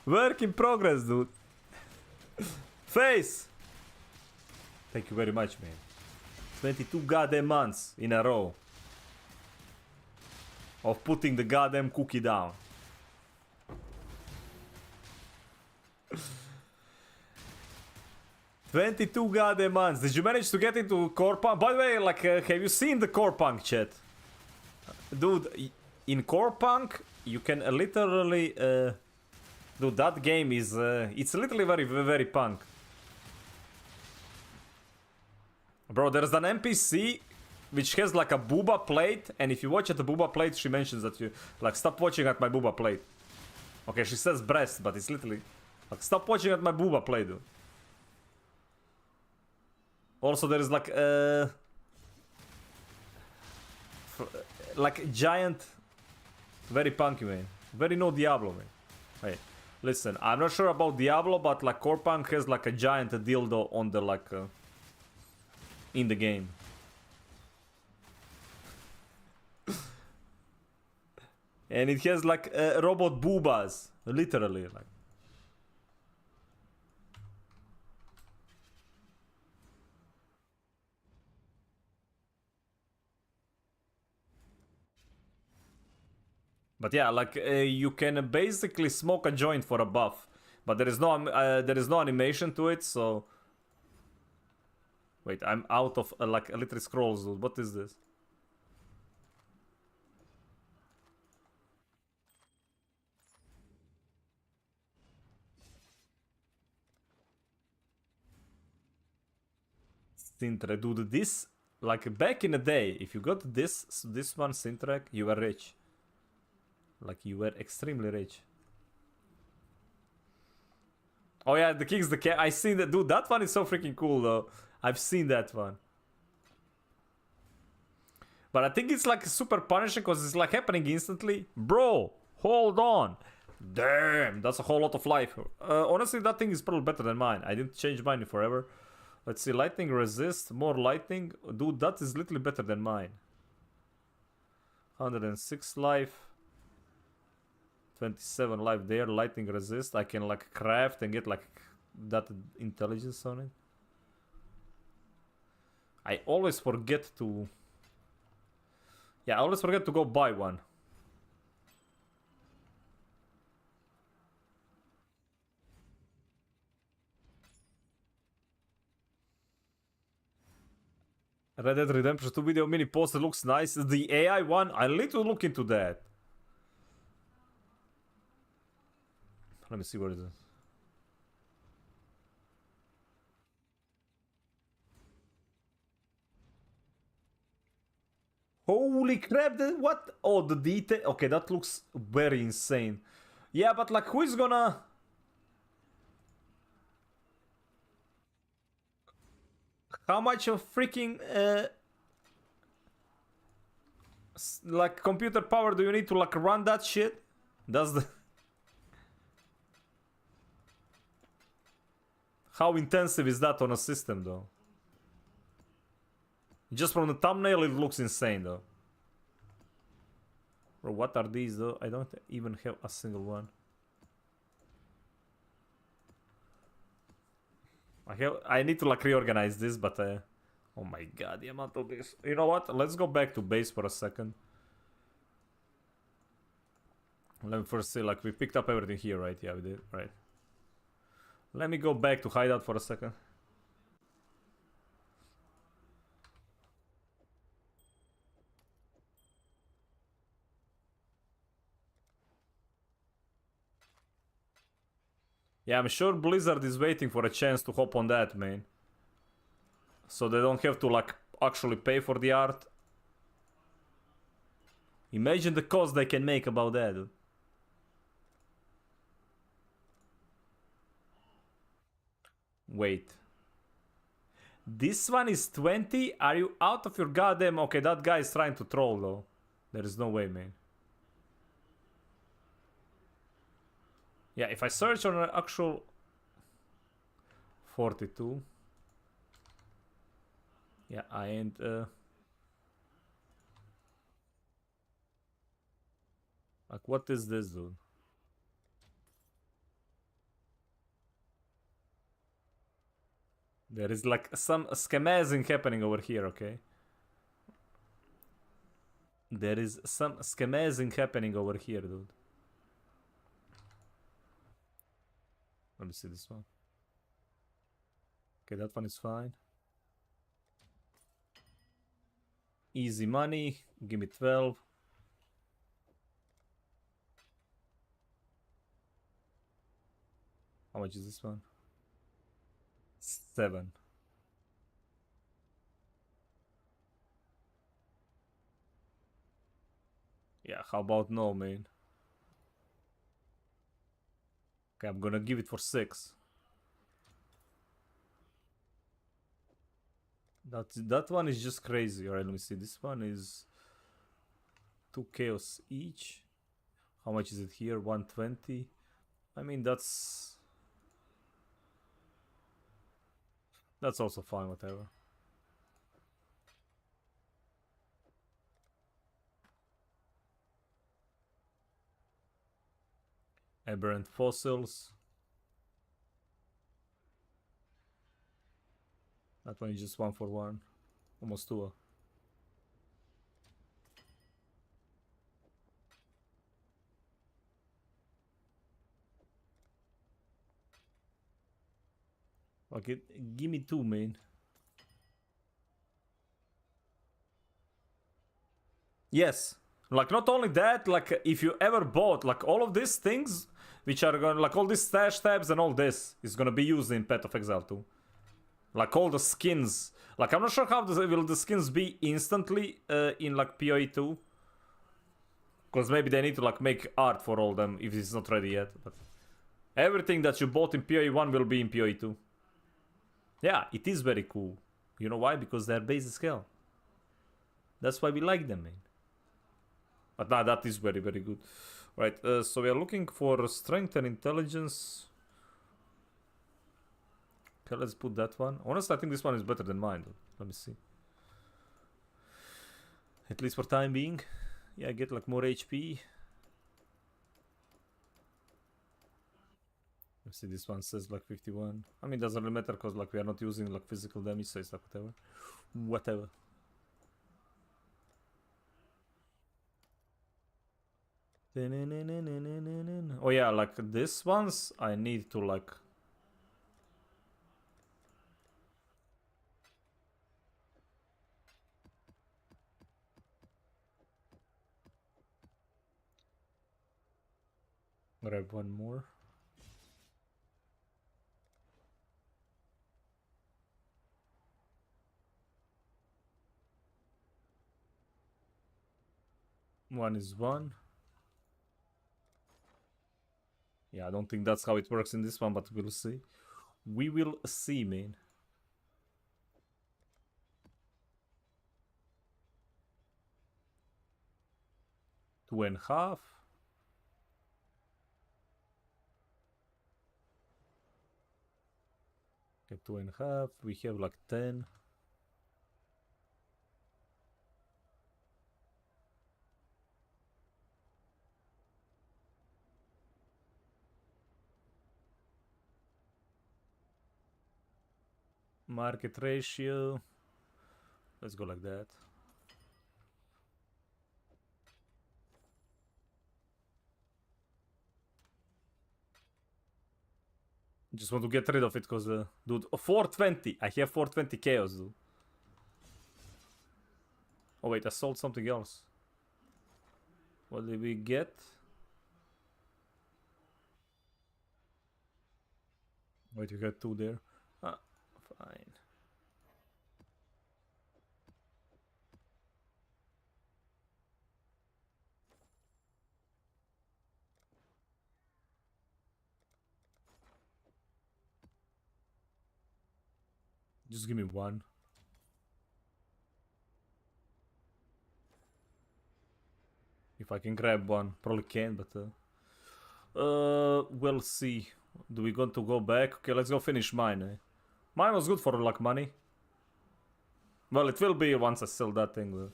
Work in progress, dude. Face. Thank you very much, man. 22 goddamn months in a row of putting the goddamn cookie down. $22 goddamn months. Did you manage to get into Core Punk? By the way, like, have you seen the Core Punk chat? Dude, in Core Punk, you can literally... dude, that game is... it's literally very, very punk. Bro, there's an NPC which has like a booba plate, and if you watch at the booba plate, she mentions that you... Like, stop watching at my booba plate. Okay, she says breast, but it's literally... Like, stop watching at my booba plate, dude. Also, there is like like giant, very punky, man. Very no Diablo, man. Hey, listen, I'm not sure about Diablo, but like Core Punk has like a giant dildo on the like in the game. And it has like robot boobas, literally, like. But yeah, like you can basically smoke a joint for a buff, but there is no animation to it. So wait, I'm out of like literally scrolls, dude. What is this? Sintra, dude, this like back in the day, if you got this one Sintra, you were rich. Like you were extremely rich. Oh yeah, the kicks the cat. I seen that, dude. That one is so freaking cool though. I've seen that one. But I think it's like super punishing because it's like happening instantly. Bro, hold on. Damn, that's a whole lot of life. Honestly, that thing is probably better than mine. I didn't change mine in forever. Let's see, lightning resist, more lightning. Dude, that is literally better than mine. 106 life. 27 life there, lightning resist. I can like craft and get like that intelligence on it. I always forget to... Yeah, I always forget to go buy one. Red Dead Redemption 2 video mini poster looks nice. The AI one, I need to look into that. Let me see what it is. Holy crap, what? Oh, the detail. Okay, that looks very insane. Yeah, but like, who is gonna... How much of freaking... like, computer power do you need to like run that shit? That's the... How intensive is that on a system, though? Just from the thumbnail, it looks insane, though. Bro, what are these, though? I don't even have a single one. I need to, like, reorganize this, but... oh my god, the amount of this. You know what? Let's go back to base for a second. Let me first see, like, we picked up everything here, right? Yeah, we did, right. Let me go back to hideout for a second. Yeah, I'm sure Blizzard is waiting for a chance to hop on that, man. So they don't have to, like, actually pay for the art. Imagine the cost they can make about that, dude. Wait. This one is 20? Are you out of your goddamn... Okay, that guy is trying to troll, though. There is no way, man. Yeah, if I search on an actual... 42... Yeah, I ain't... Like, what is this, dude? There is like some schemazing happening over here, okay? There is some schemazing happening over here, dude. Let me see this one. Okay, that one is fine. Easy money. Give me 12. How much is this one? 7. Yeah, how about no, man? Okay, I'm gonna give it for 6. That one is just crazy. Alright, let me see. This one is 2 chaos each. How much is it here? 120. I mean, that's also fine, whatever. Aberrant fossils. That one is just 1 for 1. Almost 2. Okay, give me 2, man. Yes. Like, not only that, like, if you ever bought, like, all of these things, which are gonna, like, all these stash tabs and all this, is gonna be used in Path of Exile 2. Like, all the skins. Like, I'm not sure how will the skins be instantly in, like, PoE 2. Because maybe they need to, like, make art for all them if it's not ready yet. But everything that you bought in PoE 1 will be in PoE 2. Yeah, it is very cool. You know why? Because they're base scale. That's why we like them, man. But nah, that is very, very good. Right, so we are looking for strength and intelligence. Okay, let's put that one. Honestly, I think this one is better than mine. Let me see. At least for time being. Yeah, I get like more HP. Let's see, this one says like 51. I mean, it doesn't really matter because like we are not using like physical damage, so it's like whatever. Whatever. Oh yeah, like this ones I need to like grab one more. One is one. Yeah, I don't think that's how it works in this one, but we'll see. We will see, man. Two and a half. Okay, 2.5. We have like 10. Market ratio. Let's go like that. Just want to get rid of it because, dude, 420. I have 420 chaos, dude. Oh wait, I sold something else. What did we get? Wait, you got 2 there. Ah, fine. Just give me 1. If I can grab 1, probably can, but we'll see. Do we want to go back? Okay, let's go finish mine. Eh? Mine was good for like money. Well, it will be once I sell that thing.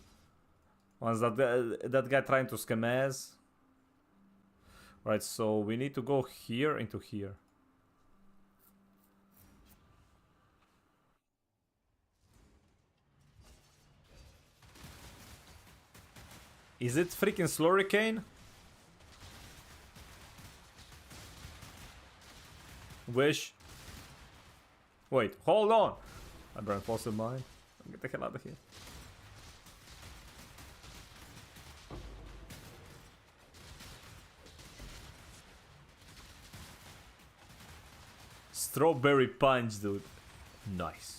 Once that guy trying to scam ass. Right, so we need to go here into here. Is it freaking Slurricane? Wish. Wait, hold on. I burned fossil mine. Get the hell out of here. Strawberry punch, dude. Nice.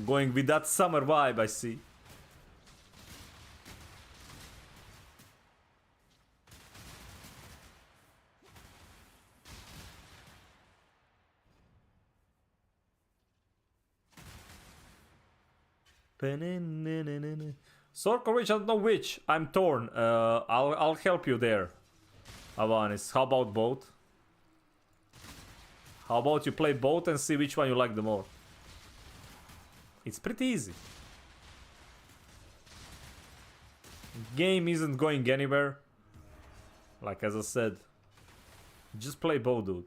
Going with that summer vibe, I see. Sork or Witch? I don't know which. I'm torn. I'll help you there, Avanis. How about both? How about you play both and see which one you like the more? It's pretty easy. Game isn't going anywhere. Like as I said, just play both, dude.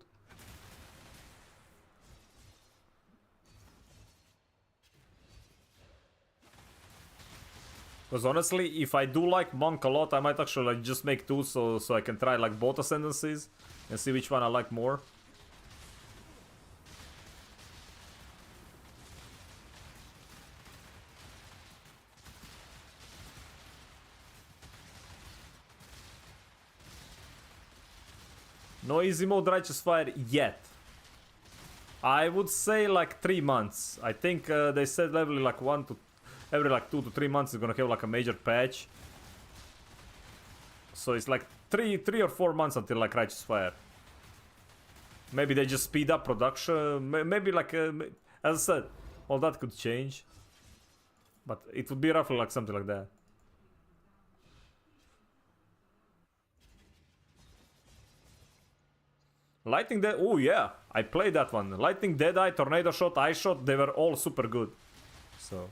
Because honestly, if I do like Monk a lot, I might actually like just make two so I can try like both ascendancies and see which one I like more. No easy mode Righteous Fire yet. I would say like 3 months. I think they said every like 2 to 3 months is gonna have like a major patch. So it's like 3 or 4 months until like Righteous Fire. Maybe they just speed up production. Maybe like as I said, all that could change. But it would be roughly like something like that. Lightning Dead, oh yeah, I played that one. Lightning Deadeye, Tornado Shot, Ice Shot, they were all super good. So,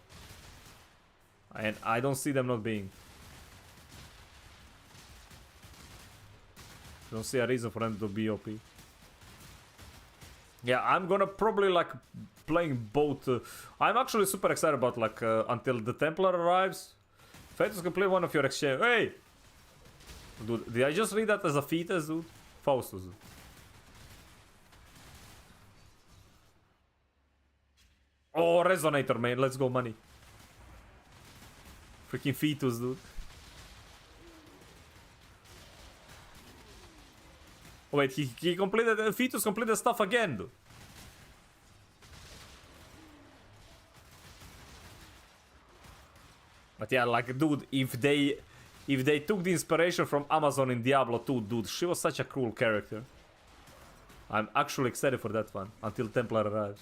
and I don't see them not being. Don't see a reason for them to be OP. Yeah, I'm gonna probably like playing both. I'm actually super excited about like until the Templar arrives. Fetus can play one of your exchange. Hey! Dude, did I just read that as a fetus, dude? Faustus. Oh, Resonator, man. Let's go, money. Freaking fetus, dude. Oh, wait, he completed... Fetus completed stuff again, dude. But yeah, like, dude, if they took the inspiration from Amazon in Diablo 2, dude, she was such a cool character. I'm actually excited for that one, until Templar arrives.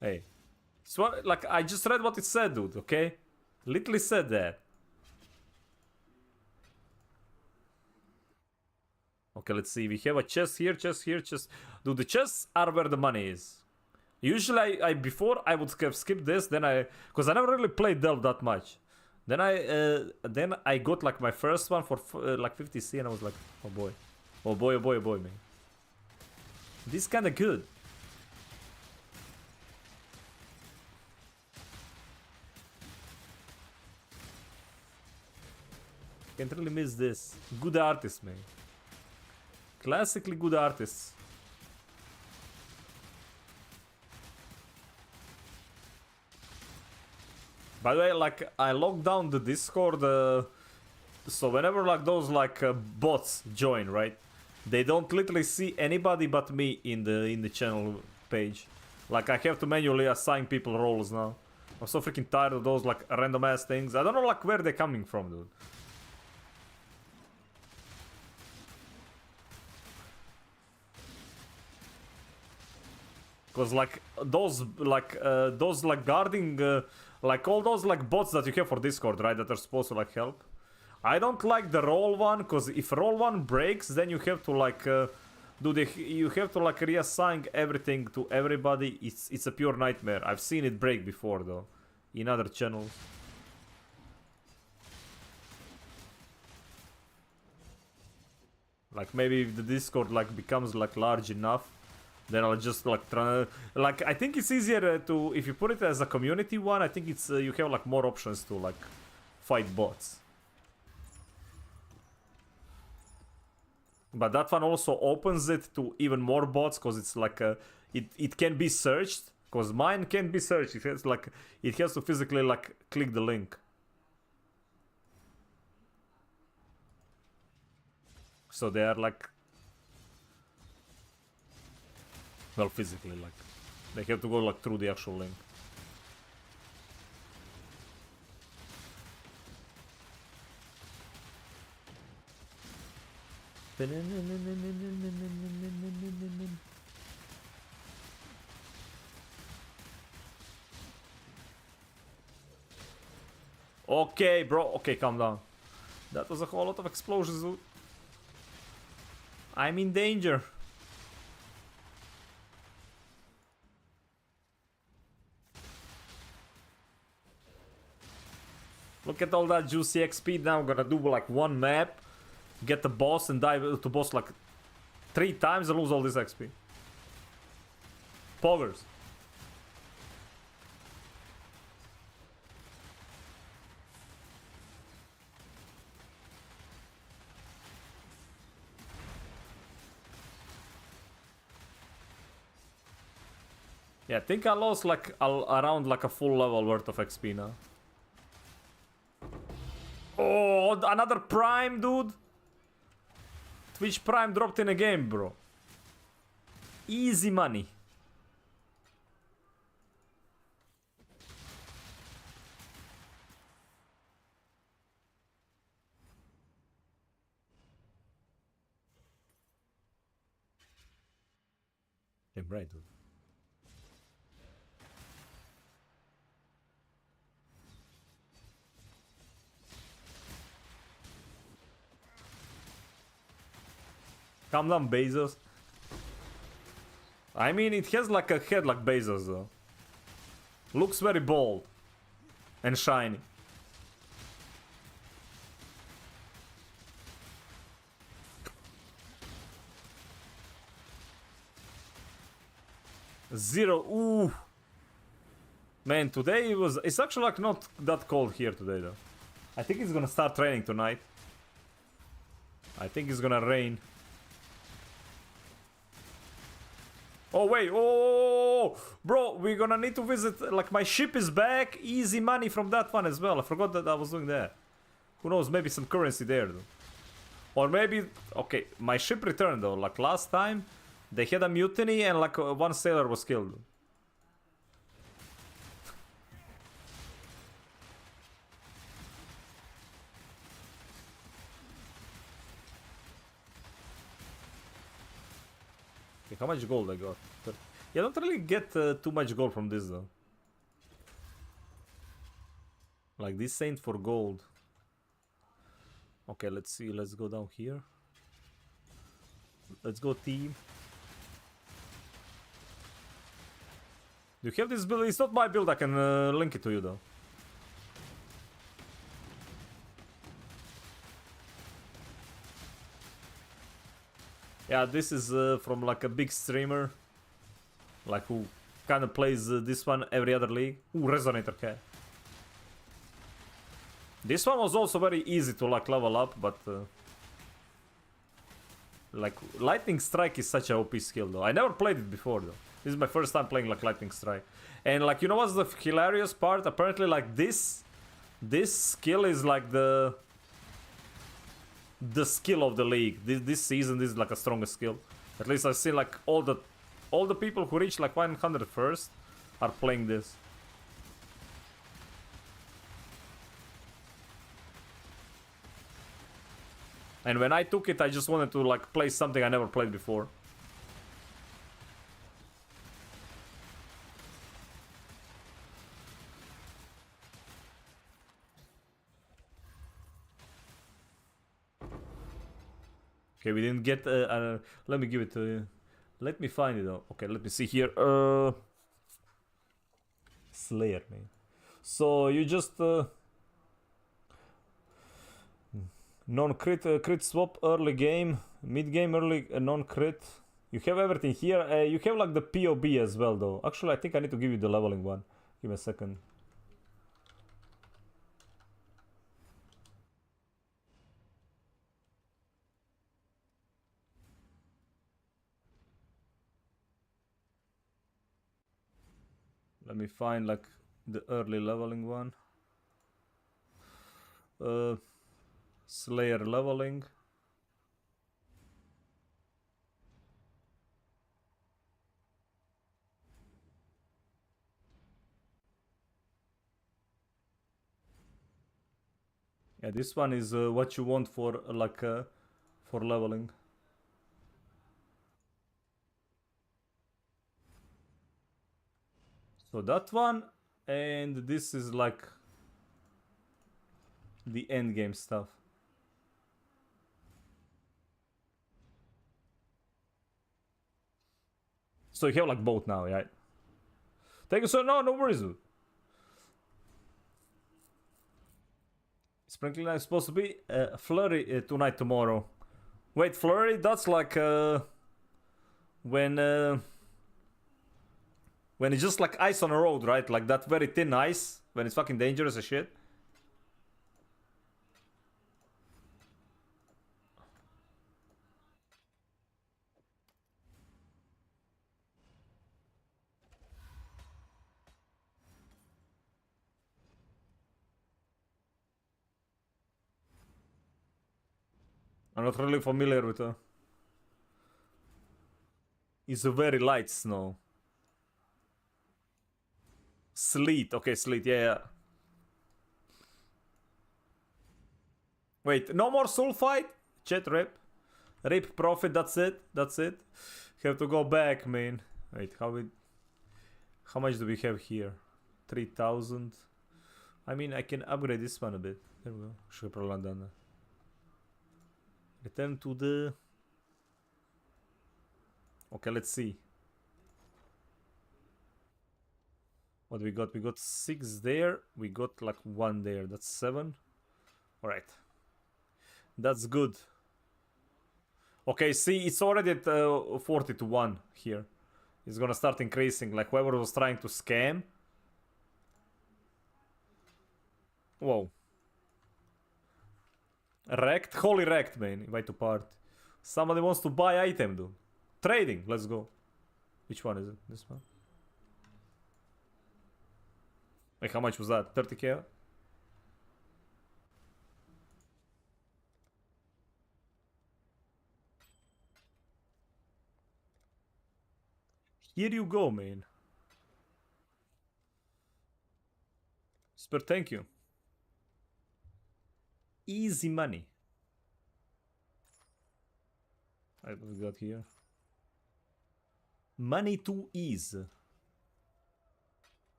Hey. So, like, I just read what it said, dude, okay? Literally said that. Okay, let's see. We have a chest here, chest here, chest... Dude, the chests are where the money is. Usually, before I would have skipped this, then because I never really played Delve that much. Then I got like my first one for like 50C, and I was like, oh boy, oh boy, oh boy, oh boy, man. This is kind of good. Can't really miss this. Good artist, man. Classically good artists. By the way, like, I locked down the Discord, so whenever like those like bots join, right? They don't literally see anybody but me in the channel page. Like, I have to manually assign people roles now. I'm so freaking tired of those like random ass things. I don't know like where they're coming from, dude. Cause like those like guarding like all those like bots that you have for Discord, right, that are supposed to like help. I don't like the roll one, cause if roll one breaks, then you have to like you have to like reassign everything to everybody. It's a pure nightmare. I've seen it break before though, in other channels. Like maybe if the Discord like becomes like large enough, then I'll just like try. Like I think it's easier to if you put it as a community one. I think it's you have like more options to like fight bots. But that one also opens it to even more bots because it's like it can be searched. Because mine can't be searched. It has to physically like click the link. So they are like. Well, physically, like, they have to go, like, through the actual link. Okay, bro. Okay, calm down. That was a whole lot of explosions, dude. I'm in danger. Look at all that juicy XP. Now I'm gonna do like one map, get the boss and dive to boss like 3 times and lose all this XP. Poggers. Yeah, I think I lost like around like a full level worth of XP now. Oh, another Prime, dude. Twitch Prime dropped in a game, bro. Easy money. Damn right, dude. Calm down, Bezos. I mean, it has like a head like Bezos, though. Looks very bold. And shiny. Zero. Ooh. Man, today it's actually like not that cold here today, though. I think it's gonna start raining tonight. I think it's gonna rain. Oh wait, oh bro, we're gonna need to visit, like my ship is back, easy money from that one as well. I forgot that I was doing that. Who knows, maybe some currency there though. Or maybe, okay, my ship returned though, like last time they had a mutiny and like one sailor was killed. Okay, how much gold I got? Yeah, I don't really get too much gold from this though. Like this ain't for gold. Okay, let's see. Let's go down here. Let's go team. Do you have this build? It's not my build. I can link it to you though. Yeah, this is from like a big streamer. Like who kind of plays this one every other league. Ooh, Resonator cat. This one was also very easy to like level up, but like Lightning Strike is such a OP skill though. I never played it before though. This is my first time playing like Lightning Strike. And like, you know what's the hilarious part? Apparently like this skill is like the skill of the league. This season this is like a strongest skill. At least I've seen like all the people who reach like 100 first are playing this. And when I took it, I just wanted to like play something I never played before. Okay, we didn't get let me give it to you. Let me find it though. Okay, let me see here. Slayer, man. So you just non-crit, crit swap early game, mid game early non-crit. You have everything here. You have like the PoB as well though. Actually, I think I need to give you the leveling one. Give me a second. Let me find like the early leveling one. Slayer leveling. Yeah, this one is what you want for like for leveling. So that one, and this is like the end game stuff. So you have like both now, right? Thank you, sir. No worries, dude. Sprinkling is supposed to be flurry tonight, tomorrow. Wait, flurry? That's like when it's just like ice on a road, right? Like that very thin ice when it's fucking dangerous as shit. I'm not really familiar with It's a very light snow. Sleet. Okay, sleet. Yeah. Wait, no more sulfite? Chat rip. Rip profit, that's it. That's it. Have to go back, man. Wait, how much do we have here? 3,000. I mean, I can upgrade this one a bit. There we go. Should have probably done that. Return to the... Okay, let's see. What we got? We got 6 there. We got like 1 there. That's 7. Alright. That's good. Okay, see, it's already at 40 to 1 here. It's gonna start increasing. Like whoever was trying to scam. Whoa. Wrecked? Holy wrecked, man. Invite to part. Somebody wants to buy item, dude. Trading. Let's go. Which one is it? This one? Like how much was that? 30k? Here you go, man. Super, thank you. Easy money. Alright, what we got here? Money to ease.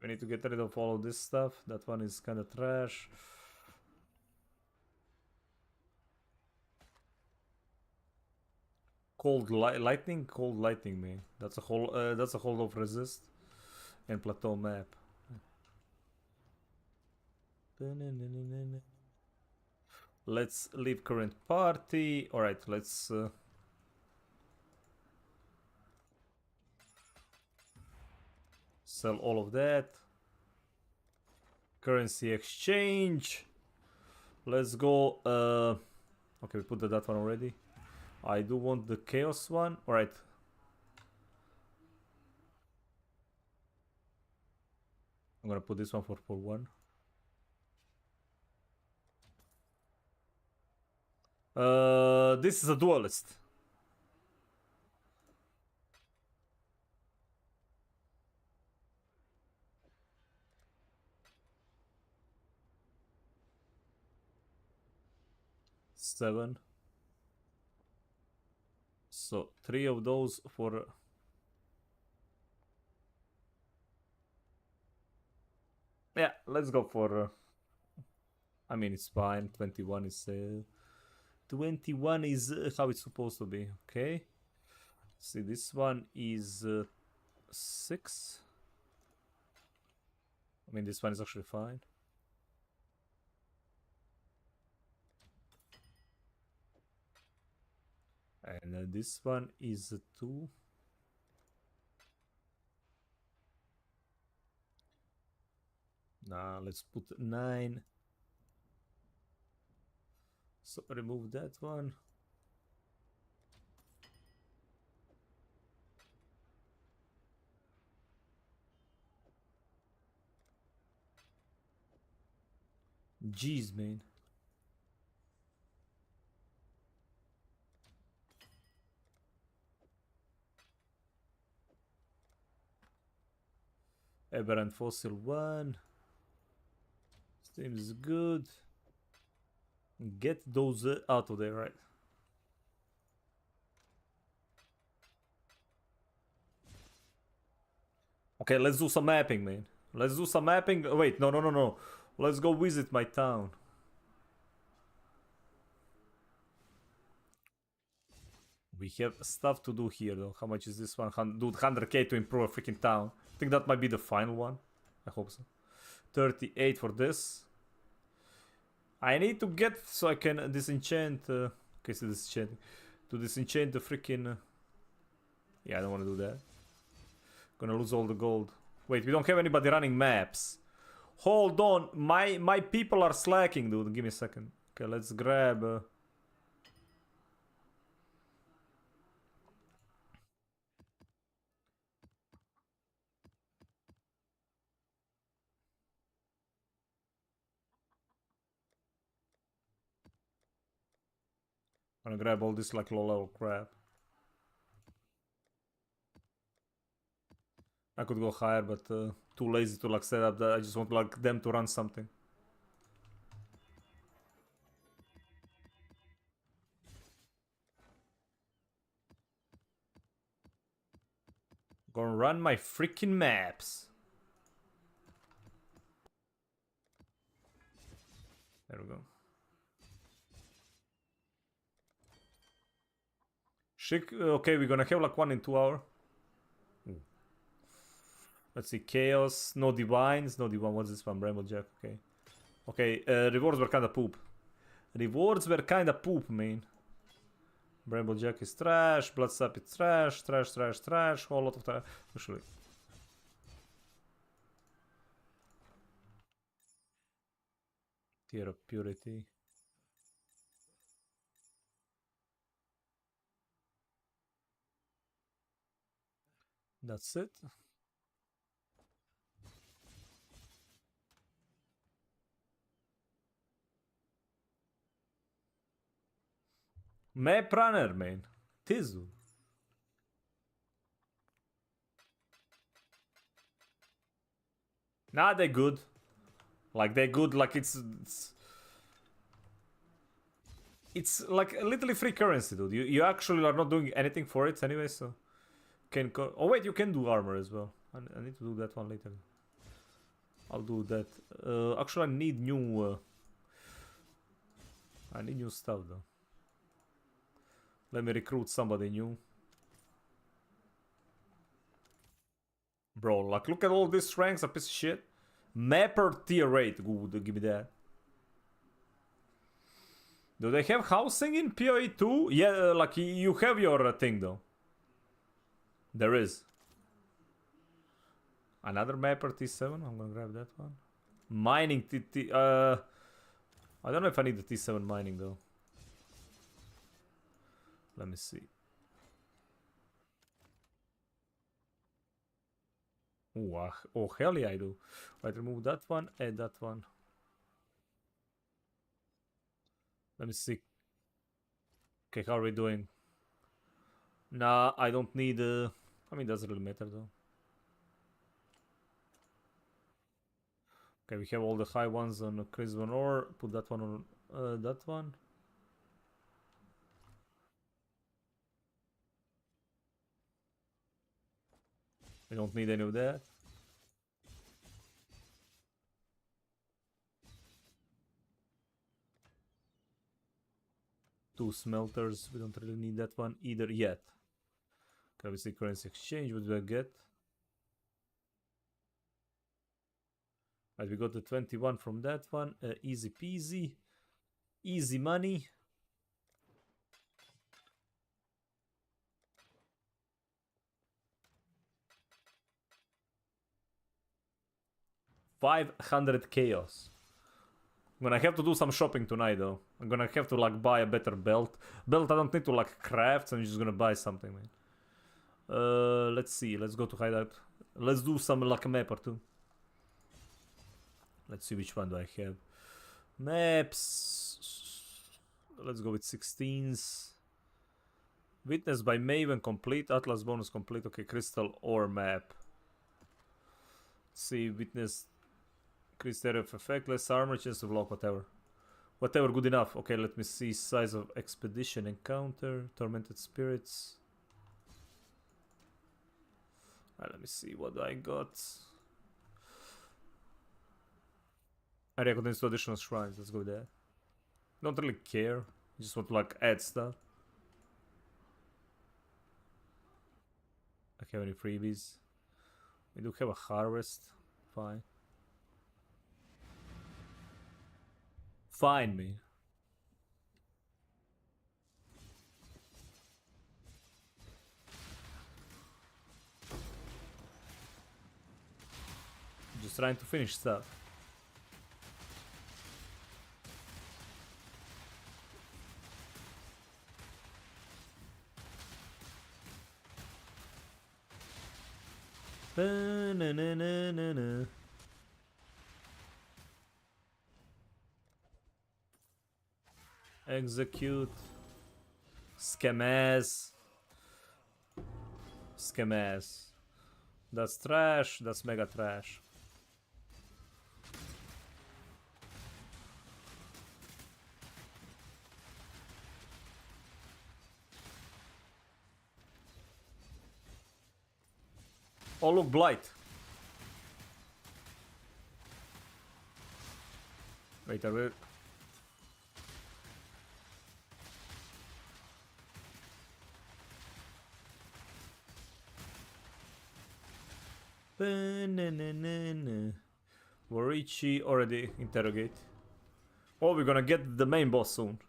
We need to get rid of all of this stuff. That one is kind of trash. Cold lightning, man. That's a whole of resist and plateau map. Let's leave current party. All right, let's. Sell all of that. Currency exchange. Let's go. Okay, we put that one already. I do want the chaos one. All right. I'm gonna put this one for 1. This is a duelist. Seven. So 3 of those for. Yeah, let's go for. I mean, it's fine. 21 is. 21 is how it's supposed to be. Okay. See, this one is 6. I mean, this one is actually fine. And this one is 2. Nah, let's put 9. So remove that one. Jeez, man. Aberrant Fossil 1. Seems good. Get those out of there, right? Okay, let's do some mapping, man. Let's do some mapping. Wait, no. Let's go visit my town. We have stuff to do here, though. How much is this one? Dude, 100k to improve a freaking town. I think that might be the final one. I hope so. 38 for this. I need to get so I can disenchant. Okay, so disenchanting. To disenchant the freaking. Yeah, I don't want to do that. Gonna lose all the gold. Wait, we don't have anybody running maps. Hold on, my people are slacking, dude. Give me a second. Okay, let's grab. I'm gonna grab all this like low level crap. I could go higher, but too lazy to like set up that. I just want like them to run something. Gonna run my freaking maps. There we go. Okay, we're gonna have like 1 in 2 hours. Let's see, Chaos, no Divines, no Divine, what's this one? Bramble Jack, okay. Okay, rewards were kinda poop. Rewards were kinda poop, man. Bramble Jack is trash, Bloodsap is trash, whole lot of trash, actually. Tear of Purity. That's it. Map runner, man. Tizu. Nah, they're good. Like, they're good, like it's like literally free currency, dude. You actually are not doing anything for it anyway, so... Oh wait, you can do armor as well. I need to do that one later. I'll do that. Actually, I need new stuff though. Let me recruit somebody new. Bro, like look at all these ranks, a piece of shit. Mapper tier 8, good, give me that. Do they have housing in PoE 2? Yeah, like you have your thing though. There is. Another mapper T7, I'm gonna grab that one. Mining I don't know if I need the T7 mining though. Let me see. Ooh, oh hell yeah I do. Right, remove that one, add that one. Let me see. Okay, how are we doing? Nah, I don't need I mean, doesn't really matter though. Okay, we have all the high ones on Chris Van Or. Put that one on that one. We don't need any of that. Two smelters. We don't really need that one either yet. Okay, we see currency exchange. What do I get? Right, we got the 21 from that one. Easy peasy. Easy money. $500 chaos. I'm gonna have to do some shopping tonight though. I'm gonna have to like buy a better belt. Belt I don't need to like craft, so I'm just gonna buy something, man. Let's see. Let's go to hideout. Let's do some like a map or two. Let's see which one do I have. Maps. Let's go with 16s. Witness by Maven complete. Atlas bonus complete. Okay, crystal ore map. Let's see, witness. Increased area of effect, less armor, chance to block, whatever. Whatever, good enough. Okay, let me see. Size of expedition encounter. Tormented spirits. Let me see what I got. I recognize two additional shrines. Let's go there. Don't really care. Just want to like add stuff. Okay, any freebies? We do have a harvest. Fine. Find me. Just trying to finish stuff. Na-na-na-na-na. Execute. Scam-ass. Scam-ass. That's trash. That's mega trash. Oh look, Blight. Wait, are we... Warichi already interrogate. Oh, we're gonna get the main boss soon.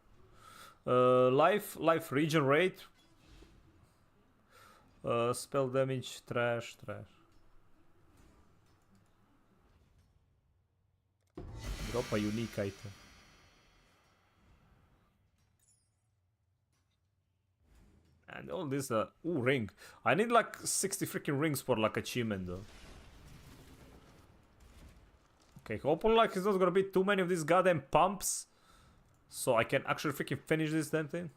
Life regen rate. Spell damage, trash. Drop a unique item. And all this, ooh, ring. I need like 60 freaking rings for like achievement though. Okay, hopefully like it's not gonna be too many of these goddamn pumps. So I can actually freaking finish this damn thing.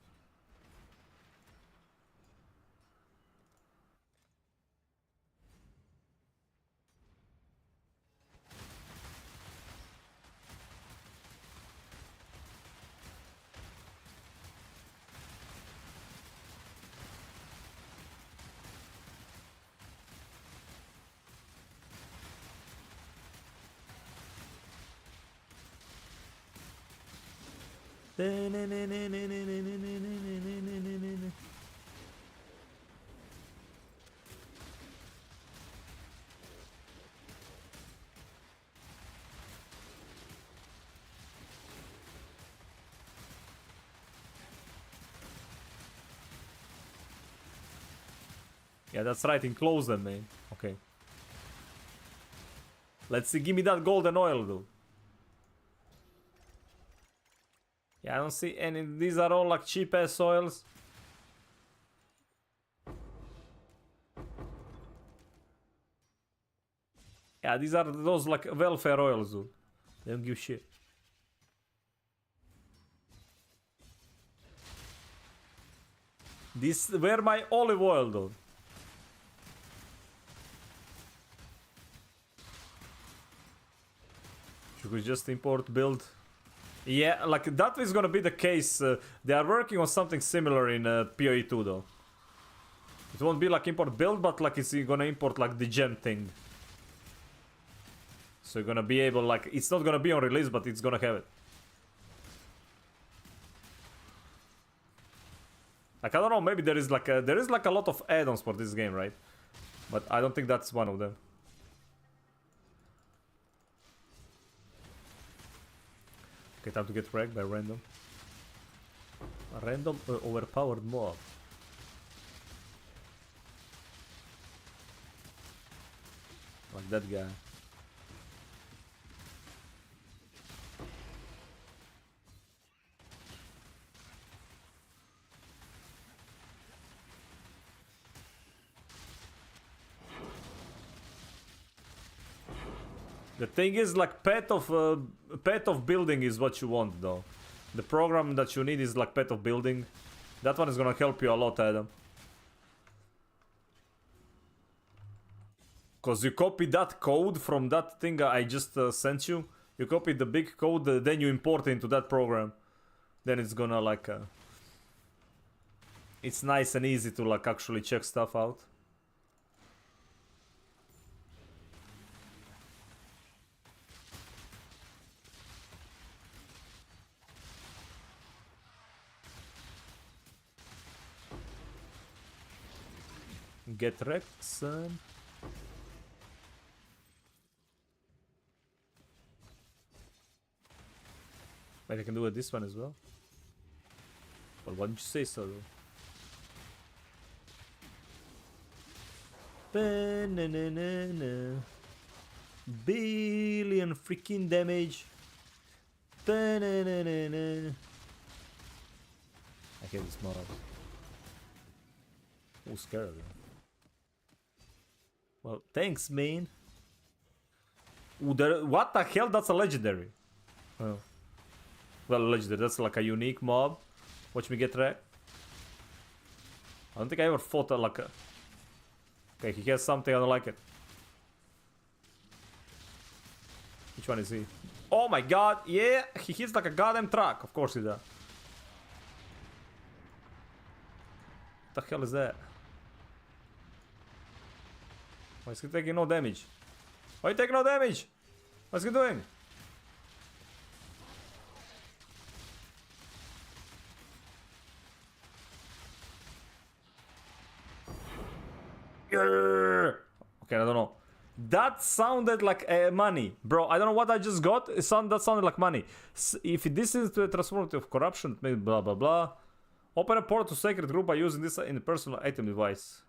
Yeah, that's right, enclose them, man. Okay. Let's see, give me that golden oil, dude. Yeah, I don't see any. These are all like cheap ass oils. Yeah, these are those like welfare oils, dude. They don't give shit. This were my olive oil, dude. You could just import build. Yeah, like that is gonna be the case. They are working on something similar in PoE 2 though. It won't be like import build, but like it's gonna import like the gem thing. So you're gonna be able, like, it's not gonna be on release, but it's gonna have it. Like, I don't know, maybe there is like a lot of add-ons for this game, right? But I don't think that's one of them. Okay, time to get wrecked by random. A random overpowered mob. Like that guy. The thing is, like, pet of building is what you want, though. The program that you need is like pet of building. That one is gonna help you a lot, Adam. Cause you copy that code from that thing I just sent you. You copy the big code, then you import it into that program. Then it's gonna like... it's nice and easy to like actually check stuff out. Get wrecked, son. Wait, I can do it this one as well. Well, why didn't you say so, though? Ba-na-na-na-na. Billion freaking damage. Ba-na-na-na-na. I hate this mob. Who's scared of them? Well, thanks, man. Ooh, what the hell? That's a legendary. Oh. Well, legendary. That's like a unique mob. Watch me get wrecked. I don't think I ever fought like a... Okay, he has something, I don't like it. Which one is he? Oh my god, yeah! He hits like a goddamn truck. Of course he does. What the hell is that? Why is he taking no damage? Why are you taking no damage? What's he doing? Okay, I don't know. That sounded like money, bro. I don't know what I just got. That sounded like money. If this is to a transformative corruption, maybe blah blah blah. Open a portal to sacred group by using this in the personal item device.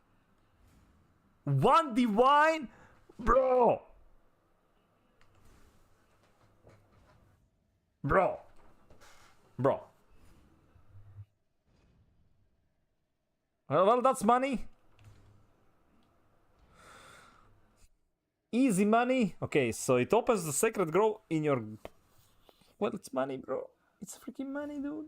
One divine, bro. Bro. Well, that's money. Easy money. Okay, so it opens the sacred grove in your... Well, it's money, bro. It's freaking money, dude.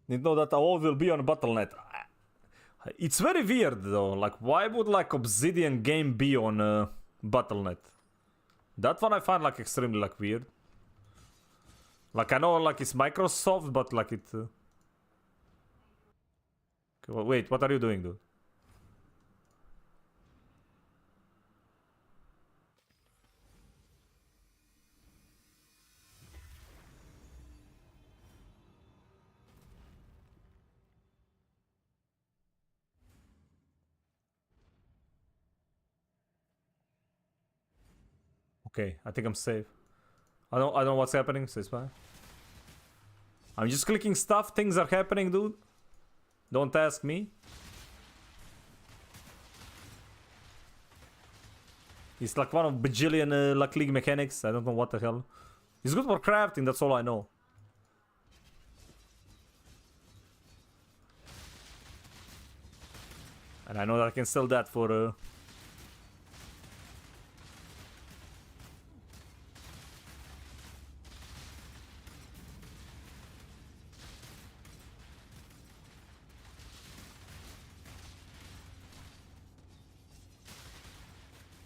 Need to know that all will be on Battle.net. It's very weird, though. Like, why would, like, Obsidian game be on Battle.net? That one I find, like, extremely, like, weird. Like, I know, like, it's Microsoft, but, like, it... Okay, well, wait, what are you doing, dude? Okay, I think I'm safe. I don't know what's happening, so it's fine. I'm just clicking stuff, things are happening, dude. Don't ask me. It's like one of bajillion like league mechanics. I don't know what the hell. It's good for crafting, that's all I know. And I know that I can sell that for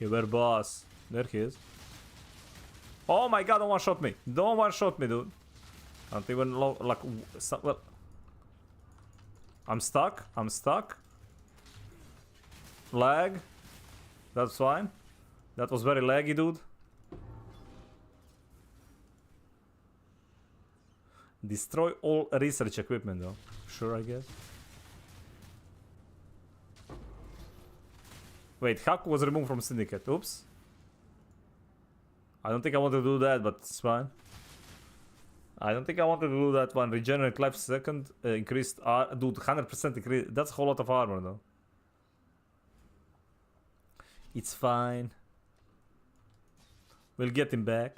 You were boss. There he is. Oh my god, don't one-shot me. Don't one-shot me, dude. I don't even know, like... well... I'm stuck. I'm stuck. Lag. That's fine. That was very laggy, dude. Destroy all research equipment, though. Sure, I guess. Wait, Haku was removed from Syndicate. Oops. I don't think I want to do that, but it's fine. I don't think I want to do that one. Regenerate life second. Increased dude, 100% increase. That's a whole lot of armor, though. It's fine. We'll get him back.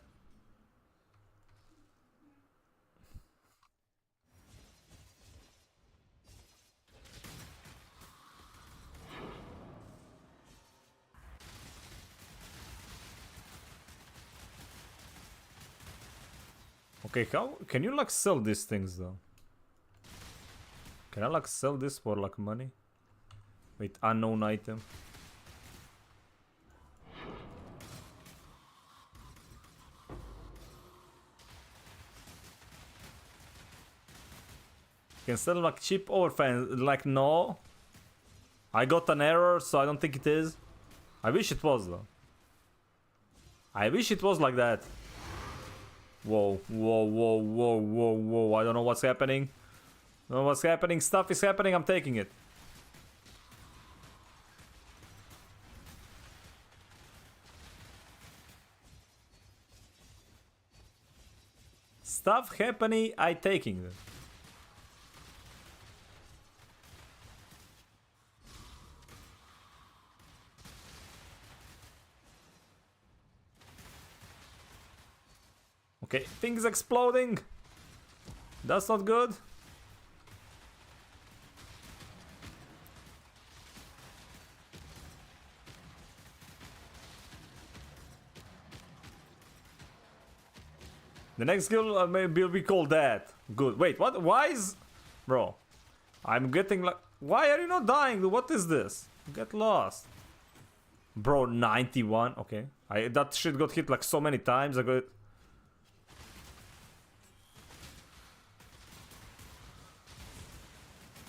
Okay, how can you like sell these things though? Can I like sell this for like money? Wait, unknown item. Can sell like cheap overfans. Like no. I got an error, so I don't think it is. I wish it was though. I wish it was like that. Whoa, whoa, whoa, whoa, whoa, whoa. I don't know what's happening. No, what's happening? Stuff is happening. I'm taking it. Stuff happening. I taking it. Okay, things exploding. That's not good. The next skill maybe will be called that. Good. Wait, what? Why is... Bro. I'm getting like... Why are you not dying, dude? What is this? Get lost. Bro, 91. Okay. That shit got hit like so many times. I got...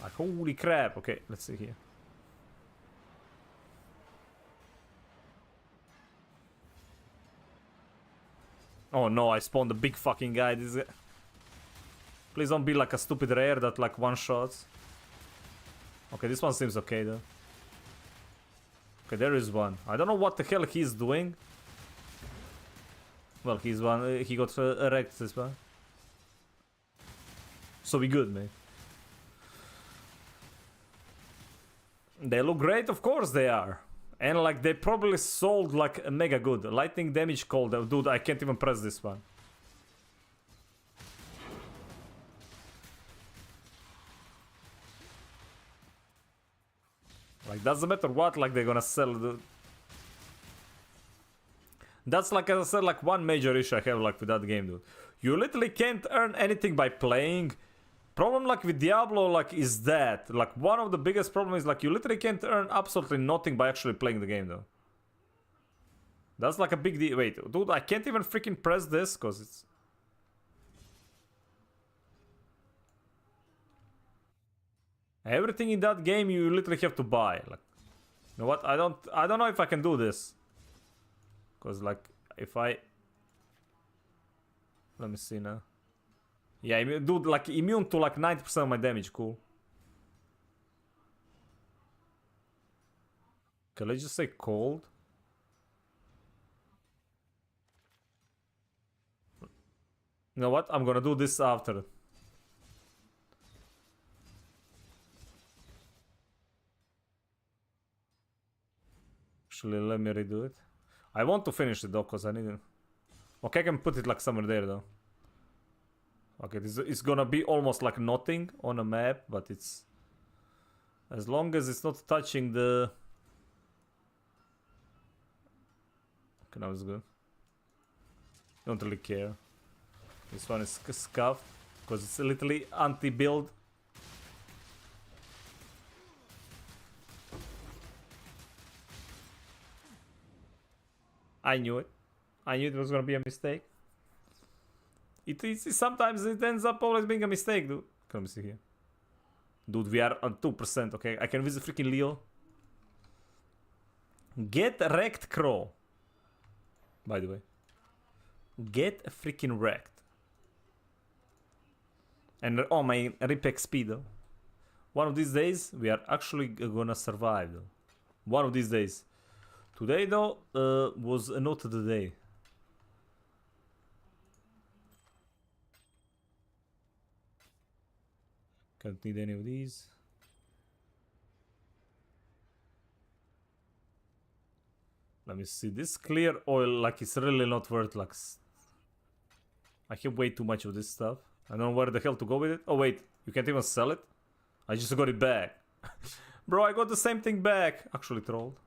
Like, holy crap. Okay, let's see here. Oh no, I spawned a big fucking guy. This guy. Please don't be like a stupid rare that like one shots. Okay, this one seems okay though. Okay, there is one. I don't know what the hell he's doing. Well, he's one. He got wrecked this one. So we good, mate. They look great, of course they are. And like they probably sold like mega good. Lightning damage cold. Dude, I can't even press this one. Like doesn't matter what, like they're gonna sell the... That's like, as I said, like one major issue I have like with that game, dude. You literally can't earn anything by playing. Problem like with Diablo like is that like one of the biggest problems is like you literally can't earn absolutely nothing by actually playing the game though. That's like a big deal. Wait, dude, I can't even freaking press this because it's... Everything in that game you literally have to buy. Like, you know what? I don't know if I can do this. Because like if I... Let me see now. Yeah, dude, like immune to like 90% of my damage, cool. Okay, let's just say cold. You know what? I'm gonna do this after. Actually, let me redo it. I want to finish it though, because I need it. Okay, I can put it like somewhere there though. Okay, this is gonna be almost like nothing on a map, but it's... As long as it's not touching the... Okay, now it's good. Don't really care. This one is scuffed, because it's literally anti-build. I knew it. I knew it was gonna be a mistake. Sometimes it ends up always being a mistake, dude. Let me see here. Dude, we are on 2%, okay? I can visit freaking Leo. Get wrecked, Crow. By the way. Get freaking wrecked. And oh, my rip XP though. One of these days, we are actually gonna survive though. One of these days. Today though, was not the day. Can't need any of these. Let me see. This clear oil, like, it's really not worth, like... I have way too much of this stuff. I don't know where the hell to go with it. Oh, wait. You can't even sell it? I just got it back. Bro, I got the same thing back. Actually trolled.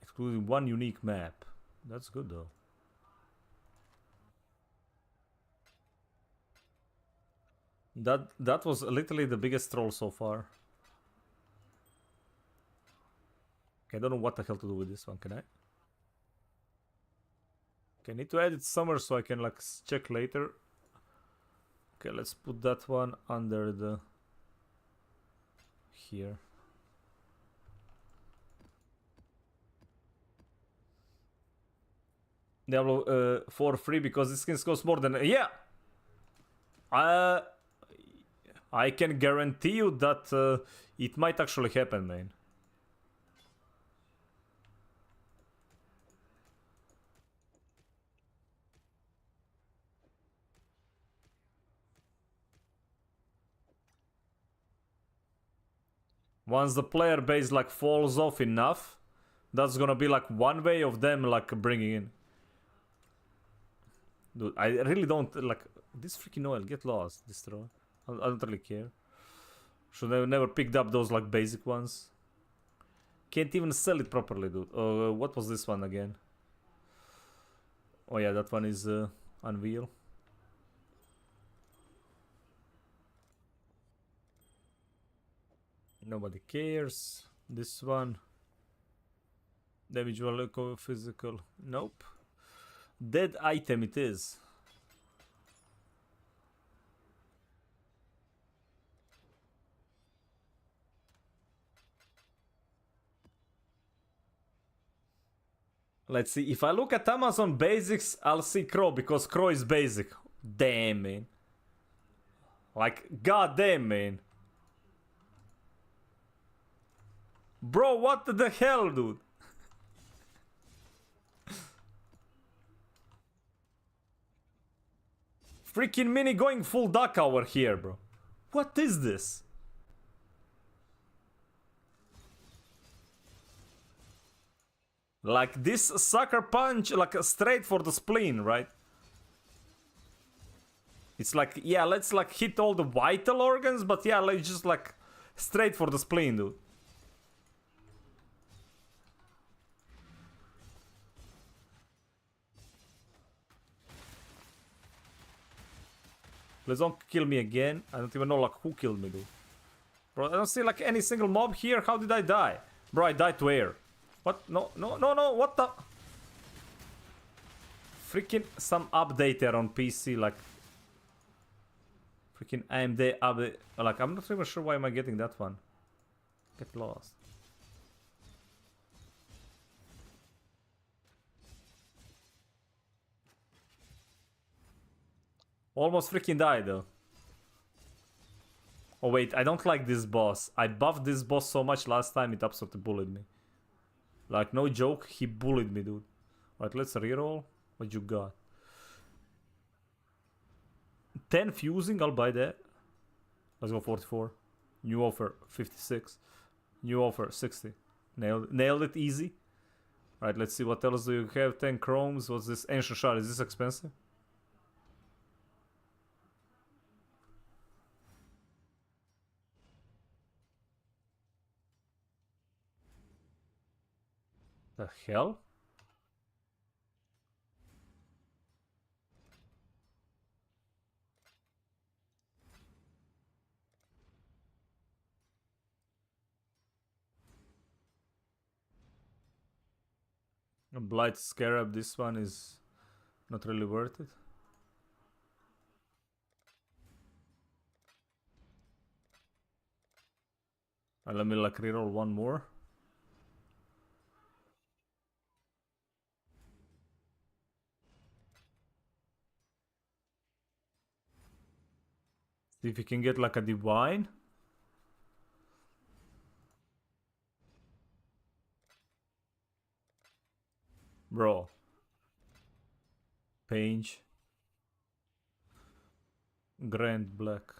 Excluding one unique map. That's good, though. That was literally the biggest troll so far. Okay, I don't know what the hell to do with this one, can I? Okay, I need to edit somewhere so I can like check later. Okay, let's put that one under the... here. Diablo 4 free because this skin costs more than... Yeah! I can guarantee you that it might actually happen, man. Once the player base like falls off enough, that's gonna be like one way of them like bringing in. Dude, I really don't like this freaking oil. Get lost, destroy. I don't really care. Should have never picked up those like basic ones. Can't even sell it properly, dude. What was this one again? Oh yeah, that one is Unveil. Nobody cares. This one. Damage value physical. Nope. Dead item it is. Let's see. If I look at Amazon Basics, I'll see Crow because Crow is basic. Damn, man. Like, goddamn, man. Bro, what the hell, dude? Freaking Mini going full duck over here, bro. What is this? Like this sucker punch, like straight for the spleen, right? It's like, yeah, let's like hit all the vital organs, but yeah, let's just like straight for the spleen, dude. Please don't kill me again. I don't even know like who killed me, dude. Bro, I don't see like any single mob here. How did I die? Bro, I died to air. What? No, no, no, no, what the? Freaking some updater on PC, like... Freaking AMD update. Like, I'm not even sure why am I getting that one. Get lost. Almost freaking died though. Oh wait, I don't like this boss. I buffed this boss so much last time it absolutely bullied me. Like, no joke, he bullied me, dude. Alright, let's reroll. What you got? 10 fusing, I'll buy that. Let's go 44. New offer, 56. New offer, 60. Nailed it easy. Alright, let's see what else do you have. 10 chromes. What's this? Ancient shard, is this expensive? The hell? A Blight Scarab, this one is not really worth it. Let me like reroll one more. See if we can get like a divine. Bro. Page. Grand Black.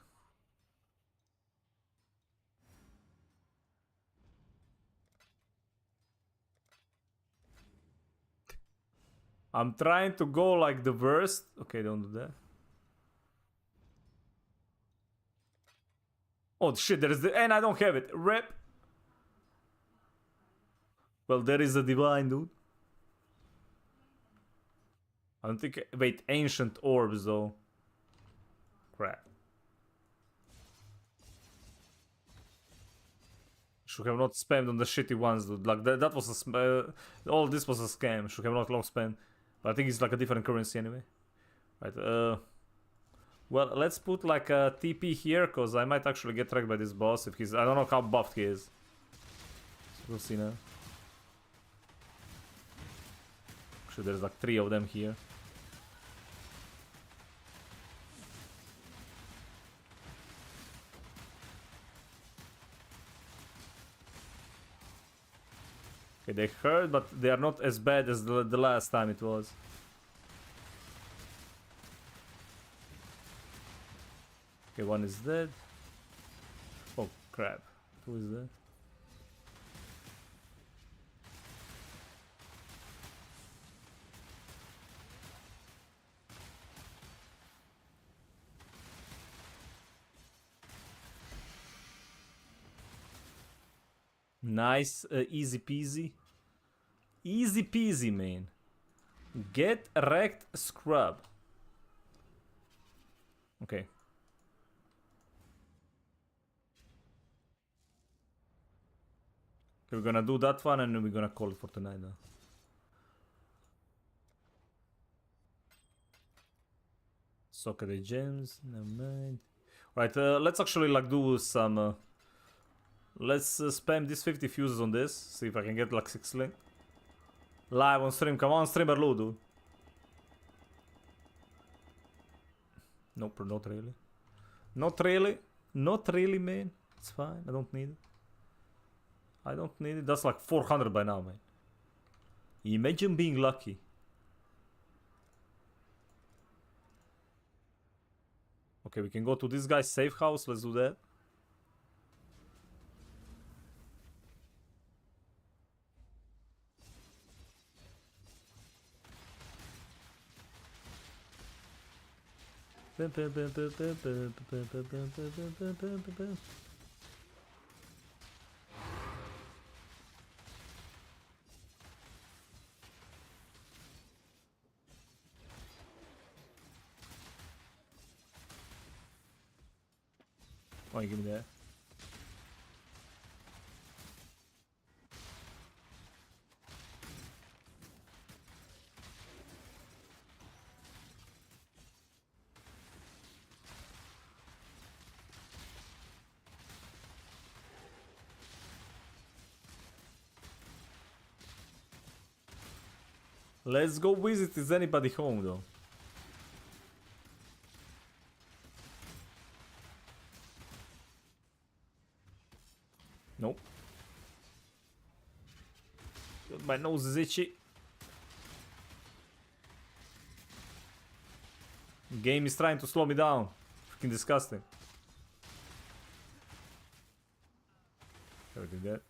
I'm trying to go like the worst. Okay, don't do that. Oh shit, there is the... And I don't have it. Rep. Well, there is a divine, dude. I don't think... Wait, ancient orbs, though. Crap. Should have not spammed on the shitty ones, dude. Like, that was a... all this was a scam. Should have not long spent. But I think it's like a different currency anyway. Right, well, let's put like a TP here, because I might actually get tracked by this boss if he's... I don't know how buffed he is. So we'll see now. Actually, there's like 3 of them here. Okay, they hurt, but they are not as bad as the last time it was. Okay, one is dead. Oh crap. Who is that? Nice, easy peasy. Easy peasy, man. Get wrecked, scrub. Okay. Okay, we're gonna do that one and we're gonna call it for tonight now. Soccer the gems, never mind. Right, let's actually like do some... let's spam these 50 fuses on this. See if I can get like 6 link. Live on stream, come on streamer Lou, dude. Nope, not really. Not really. Not really, man. It's fine, I don't need it. I don't need it. That's like 400 by now, man. Imagine being lucky. Okay, we can go to this guy's safe house. Let's do that. Oh, give me that. Let's go visit. Is anybody home though? Nope. My nose is itchy. Game is trying to slow me down. Freaking disgusting. Gotta do that.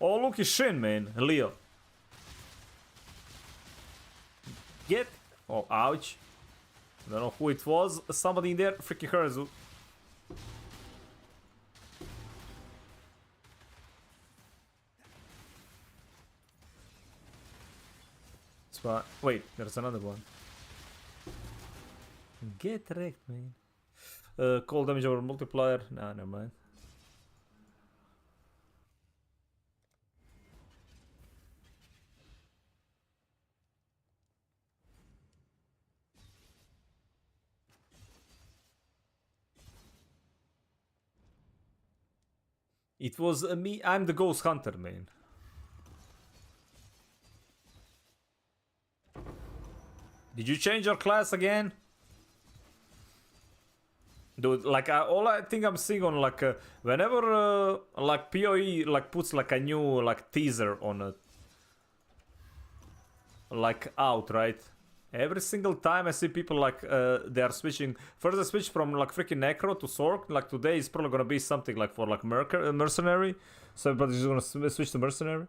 Oh, look, his shin, man. Leo. Get. Oh, ouch. I don't know who it was. Somebody in there freaking hurts. Wait, there's another one. Get wrecked, man. Cold damage over multiplier. Nah, never mind. It was me. I'm the ghost hunter, man. Did you change your class again? Dude, like all I think I'm seeing on like whenever like PoE like puts like a new like teaser on it, like out, right? Every single time I see people like they are switching. First they switch from like freaking Necro to Sork. Like today is probably gonna be something like for like Mercenary. So everybody's just gonna switch to Mercenary.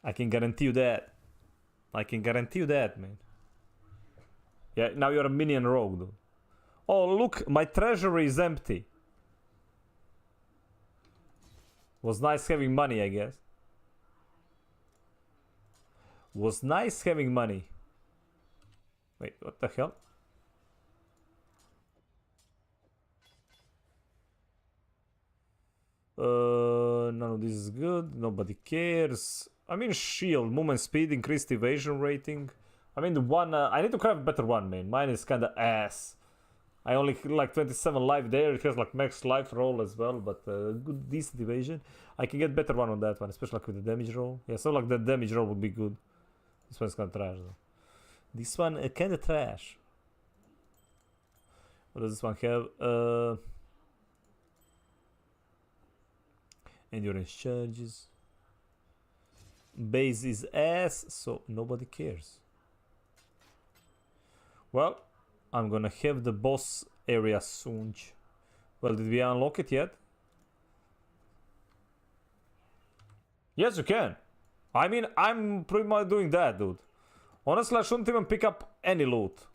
I can guarantee you that. I can guarantee you that, man. Yeah, now you're a minion rogue, dude. Oh, look, my treasury is empty. Was nice having money, I guess. Was nice having money. Wait, what the hell? None of this is good. Nobody cares. I mean, shield, movement speed, increased evasion rating. I mean, the one. I need to craft a better one, man. Mine is kinda ass. I only like 27 life there. It has like max life roll as well, but good, decent evasion. I can get better one on that one, especially like with the damage roll. Yeah, so like the damage roll would be good. This one's kinda trash though. This one kinda trash. What does this one have? Endurance charges. Base is ass, so nobody cares. Well, I'm gonna have the boss area soon. Well, did we unlock it yet? Yes, you can. I mean, I'm pretty much doing that, dude. Honestly, I shouldn't even pick up any loot.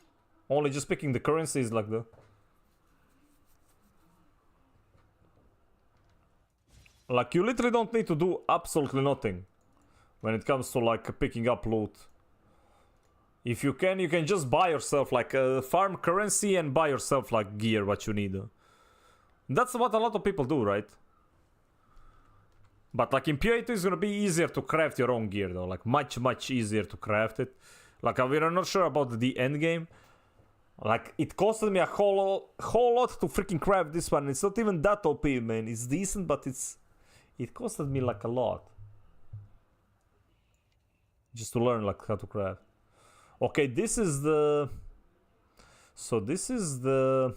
Only just picking the currencies like the... Like, you literally don't need to do absolutely nothing when it comes to, like, picking up loot. If you can just buy yourself, like, farm currency and buy yourself, like, gear, what you need. That's what a lot of people do, right? But, like, in PoE 2 it's gonna be easier to craft your own gear, though. Like, much easier to craft it. Like, we're not sure about the end game. Like, it costed me a whole lot to freaking craft this one. It's not even that OP, man. It's decent, but it costed me, like, a lot. Just to learn, like, how to craft. Okay, this is the... So, this is the...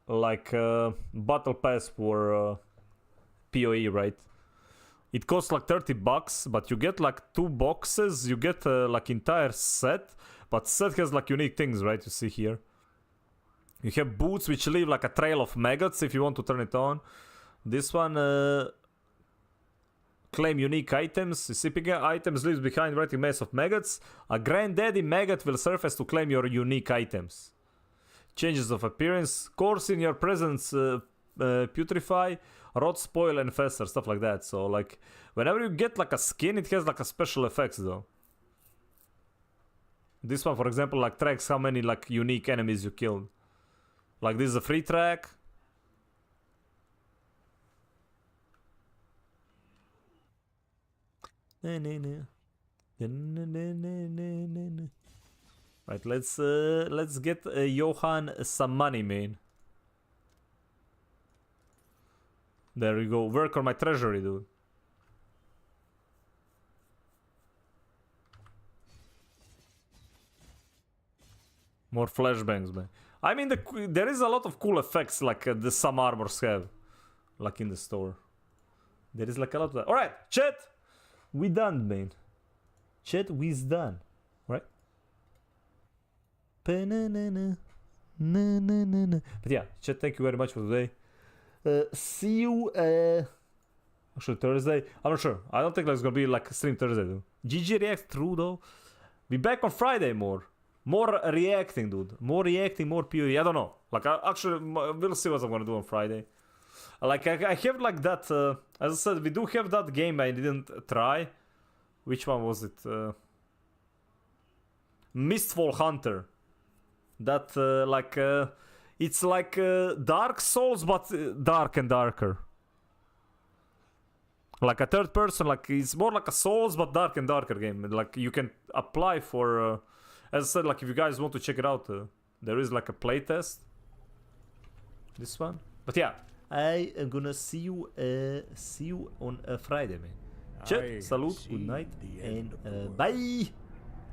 Like, battle pass for PoE, right? It costs like $30, but you get like 2 boxes. You get like entire set, but set has like unique things, right? You see here. You have boots which leave like a trail of maggots if you want to turn it on. This one claim unique items. You see, picking items leaves behind writing maze of maggots. A granddaddy maggot will surface to claim your unique items. Changes of appearance, course in your presence, putrefy, rot, spoil, and fester, stuff like that. So, like, whenever you get like a skin, it has like a special effects, though. This one, for example, like tracks how many like unique enemies you killed. Like, this is a free track. Right, let's get Johan some money, man. There we go. Work on my treasury, dude. More flashbangs, man. I mean, there is a lot of cool effects like the some armors have, like in the store. There is like a lot of that. All right, chat, we done, man. Chat, we's done. All right. But yeah, chat, thank you very much for today. See you actually Thursday. I'm not sure. I don't think there's gonna be like a stream Thursday, dude. GG React through though. Be back on Friday more reacting, dude. More reacting, more PoE. I don't know. Like, actually we'll see what I'm gonna do on Friday. Like, I have like that as I said, we do have that game I didn't try. Which one was it? Mistfall Hunter. That like it's like Dark Souls, but dark and darker. Like a third person, like it's more like a Souls, but dark and darker game. Like, you can apply for, as I said, like if you guys want to check it out, there is like a playtest. This one, but yeah, I am gonna see you on Friday, man. Chat, salute, good night, and bye.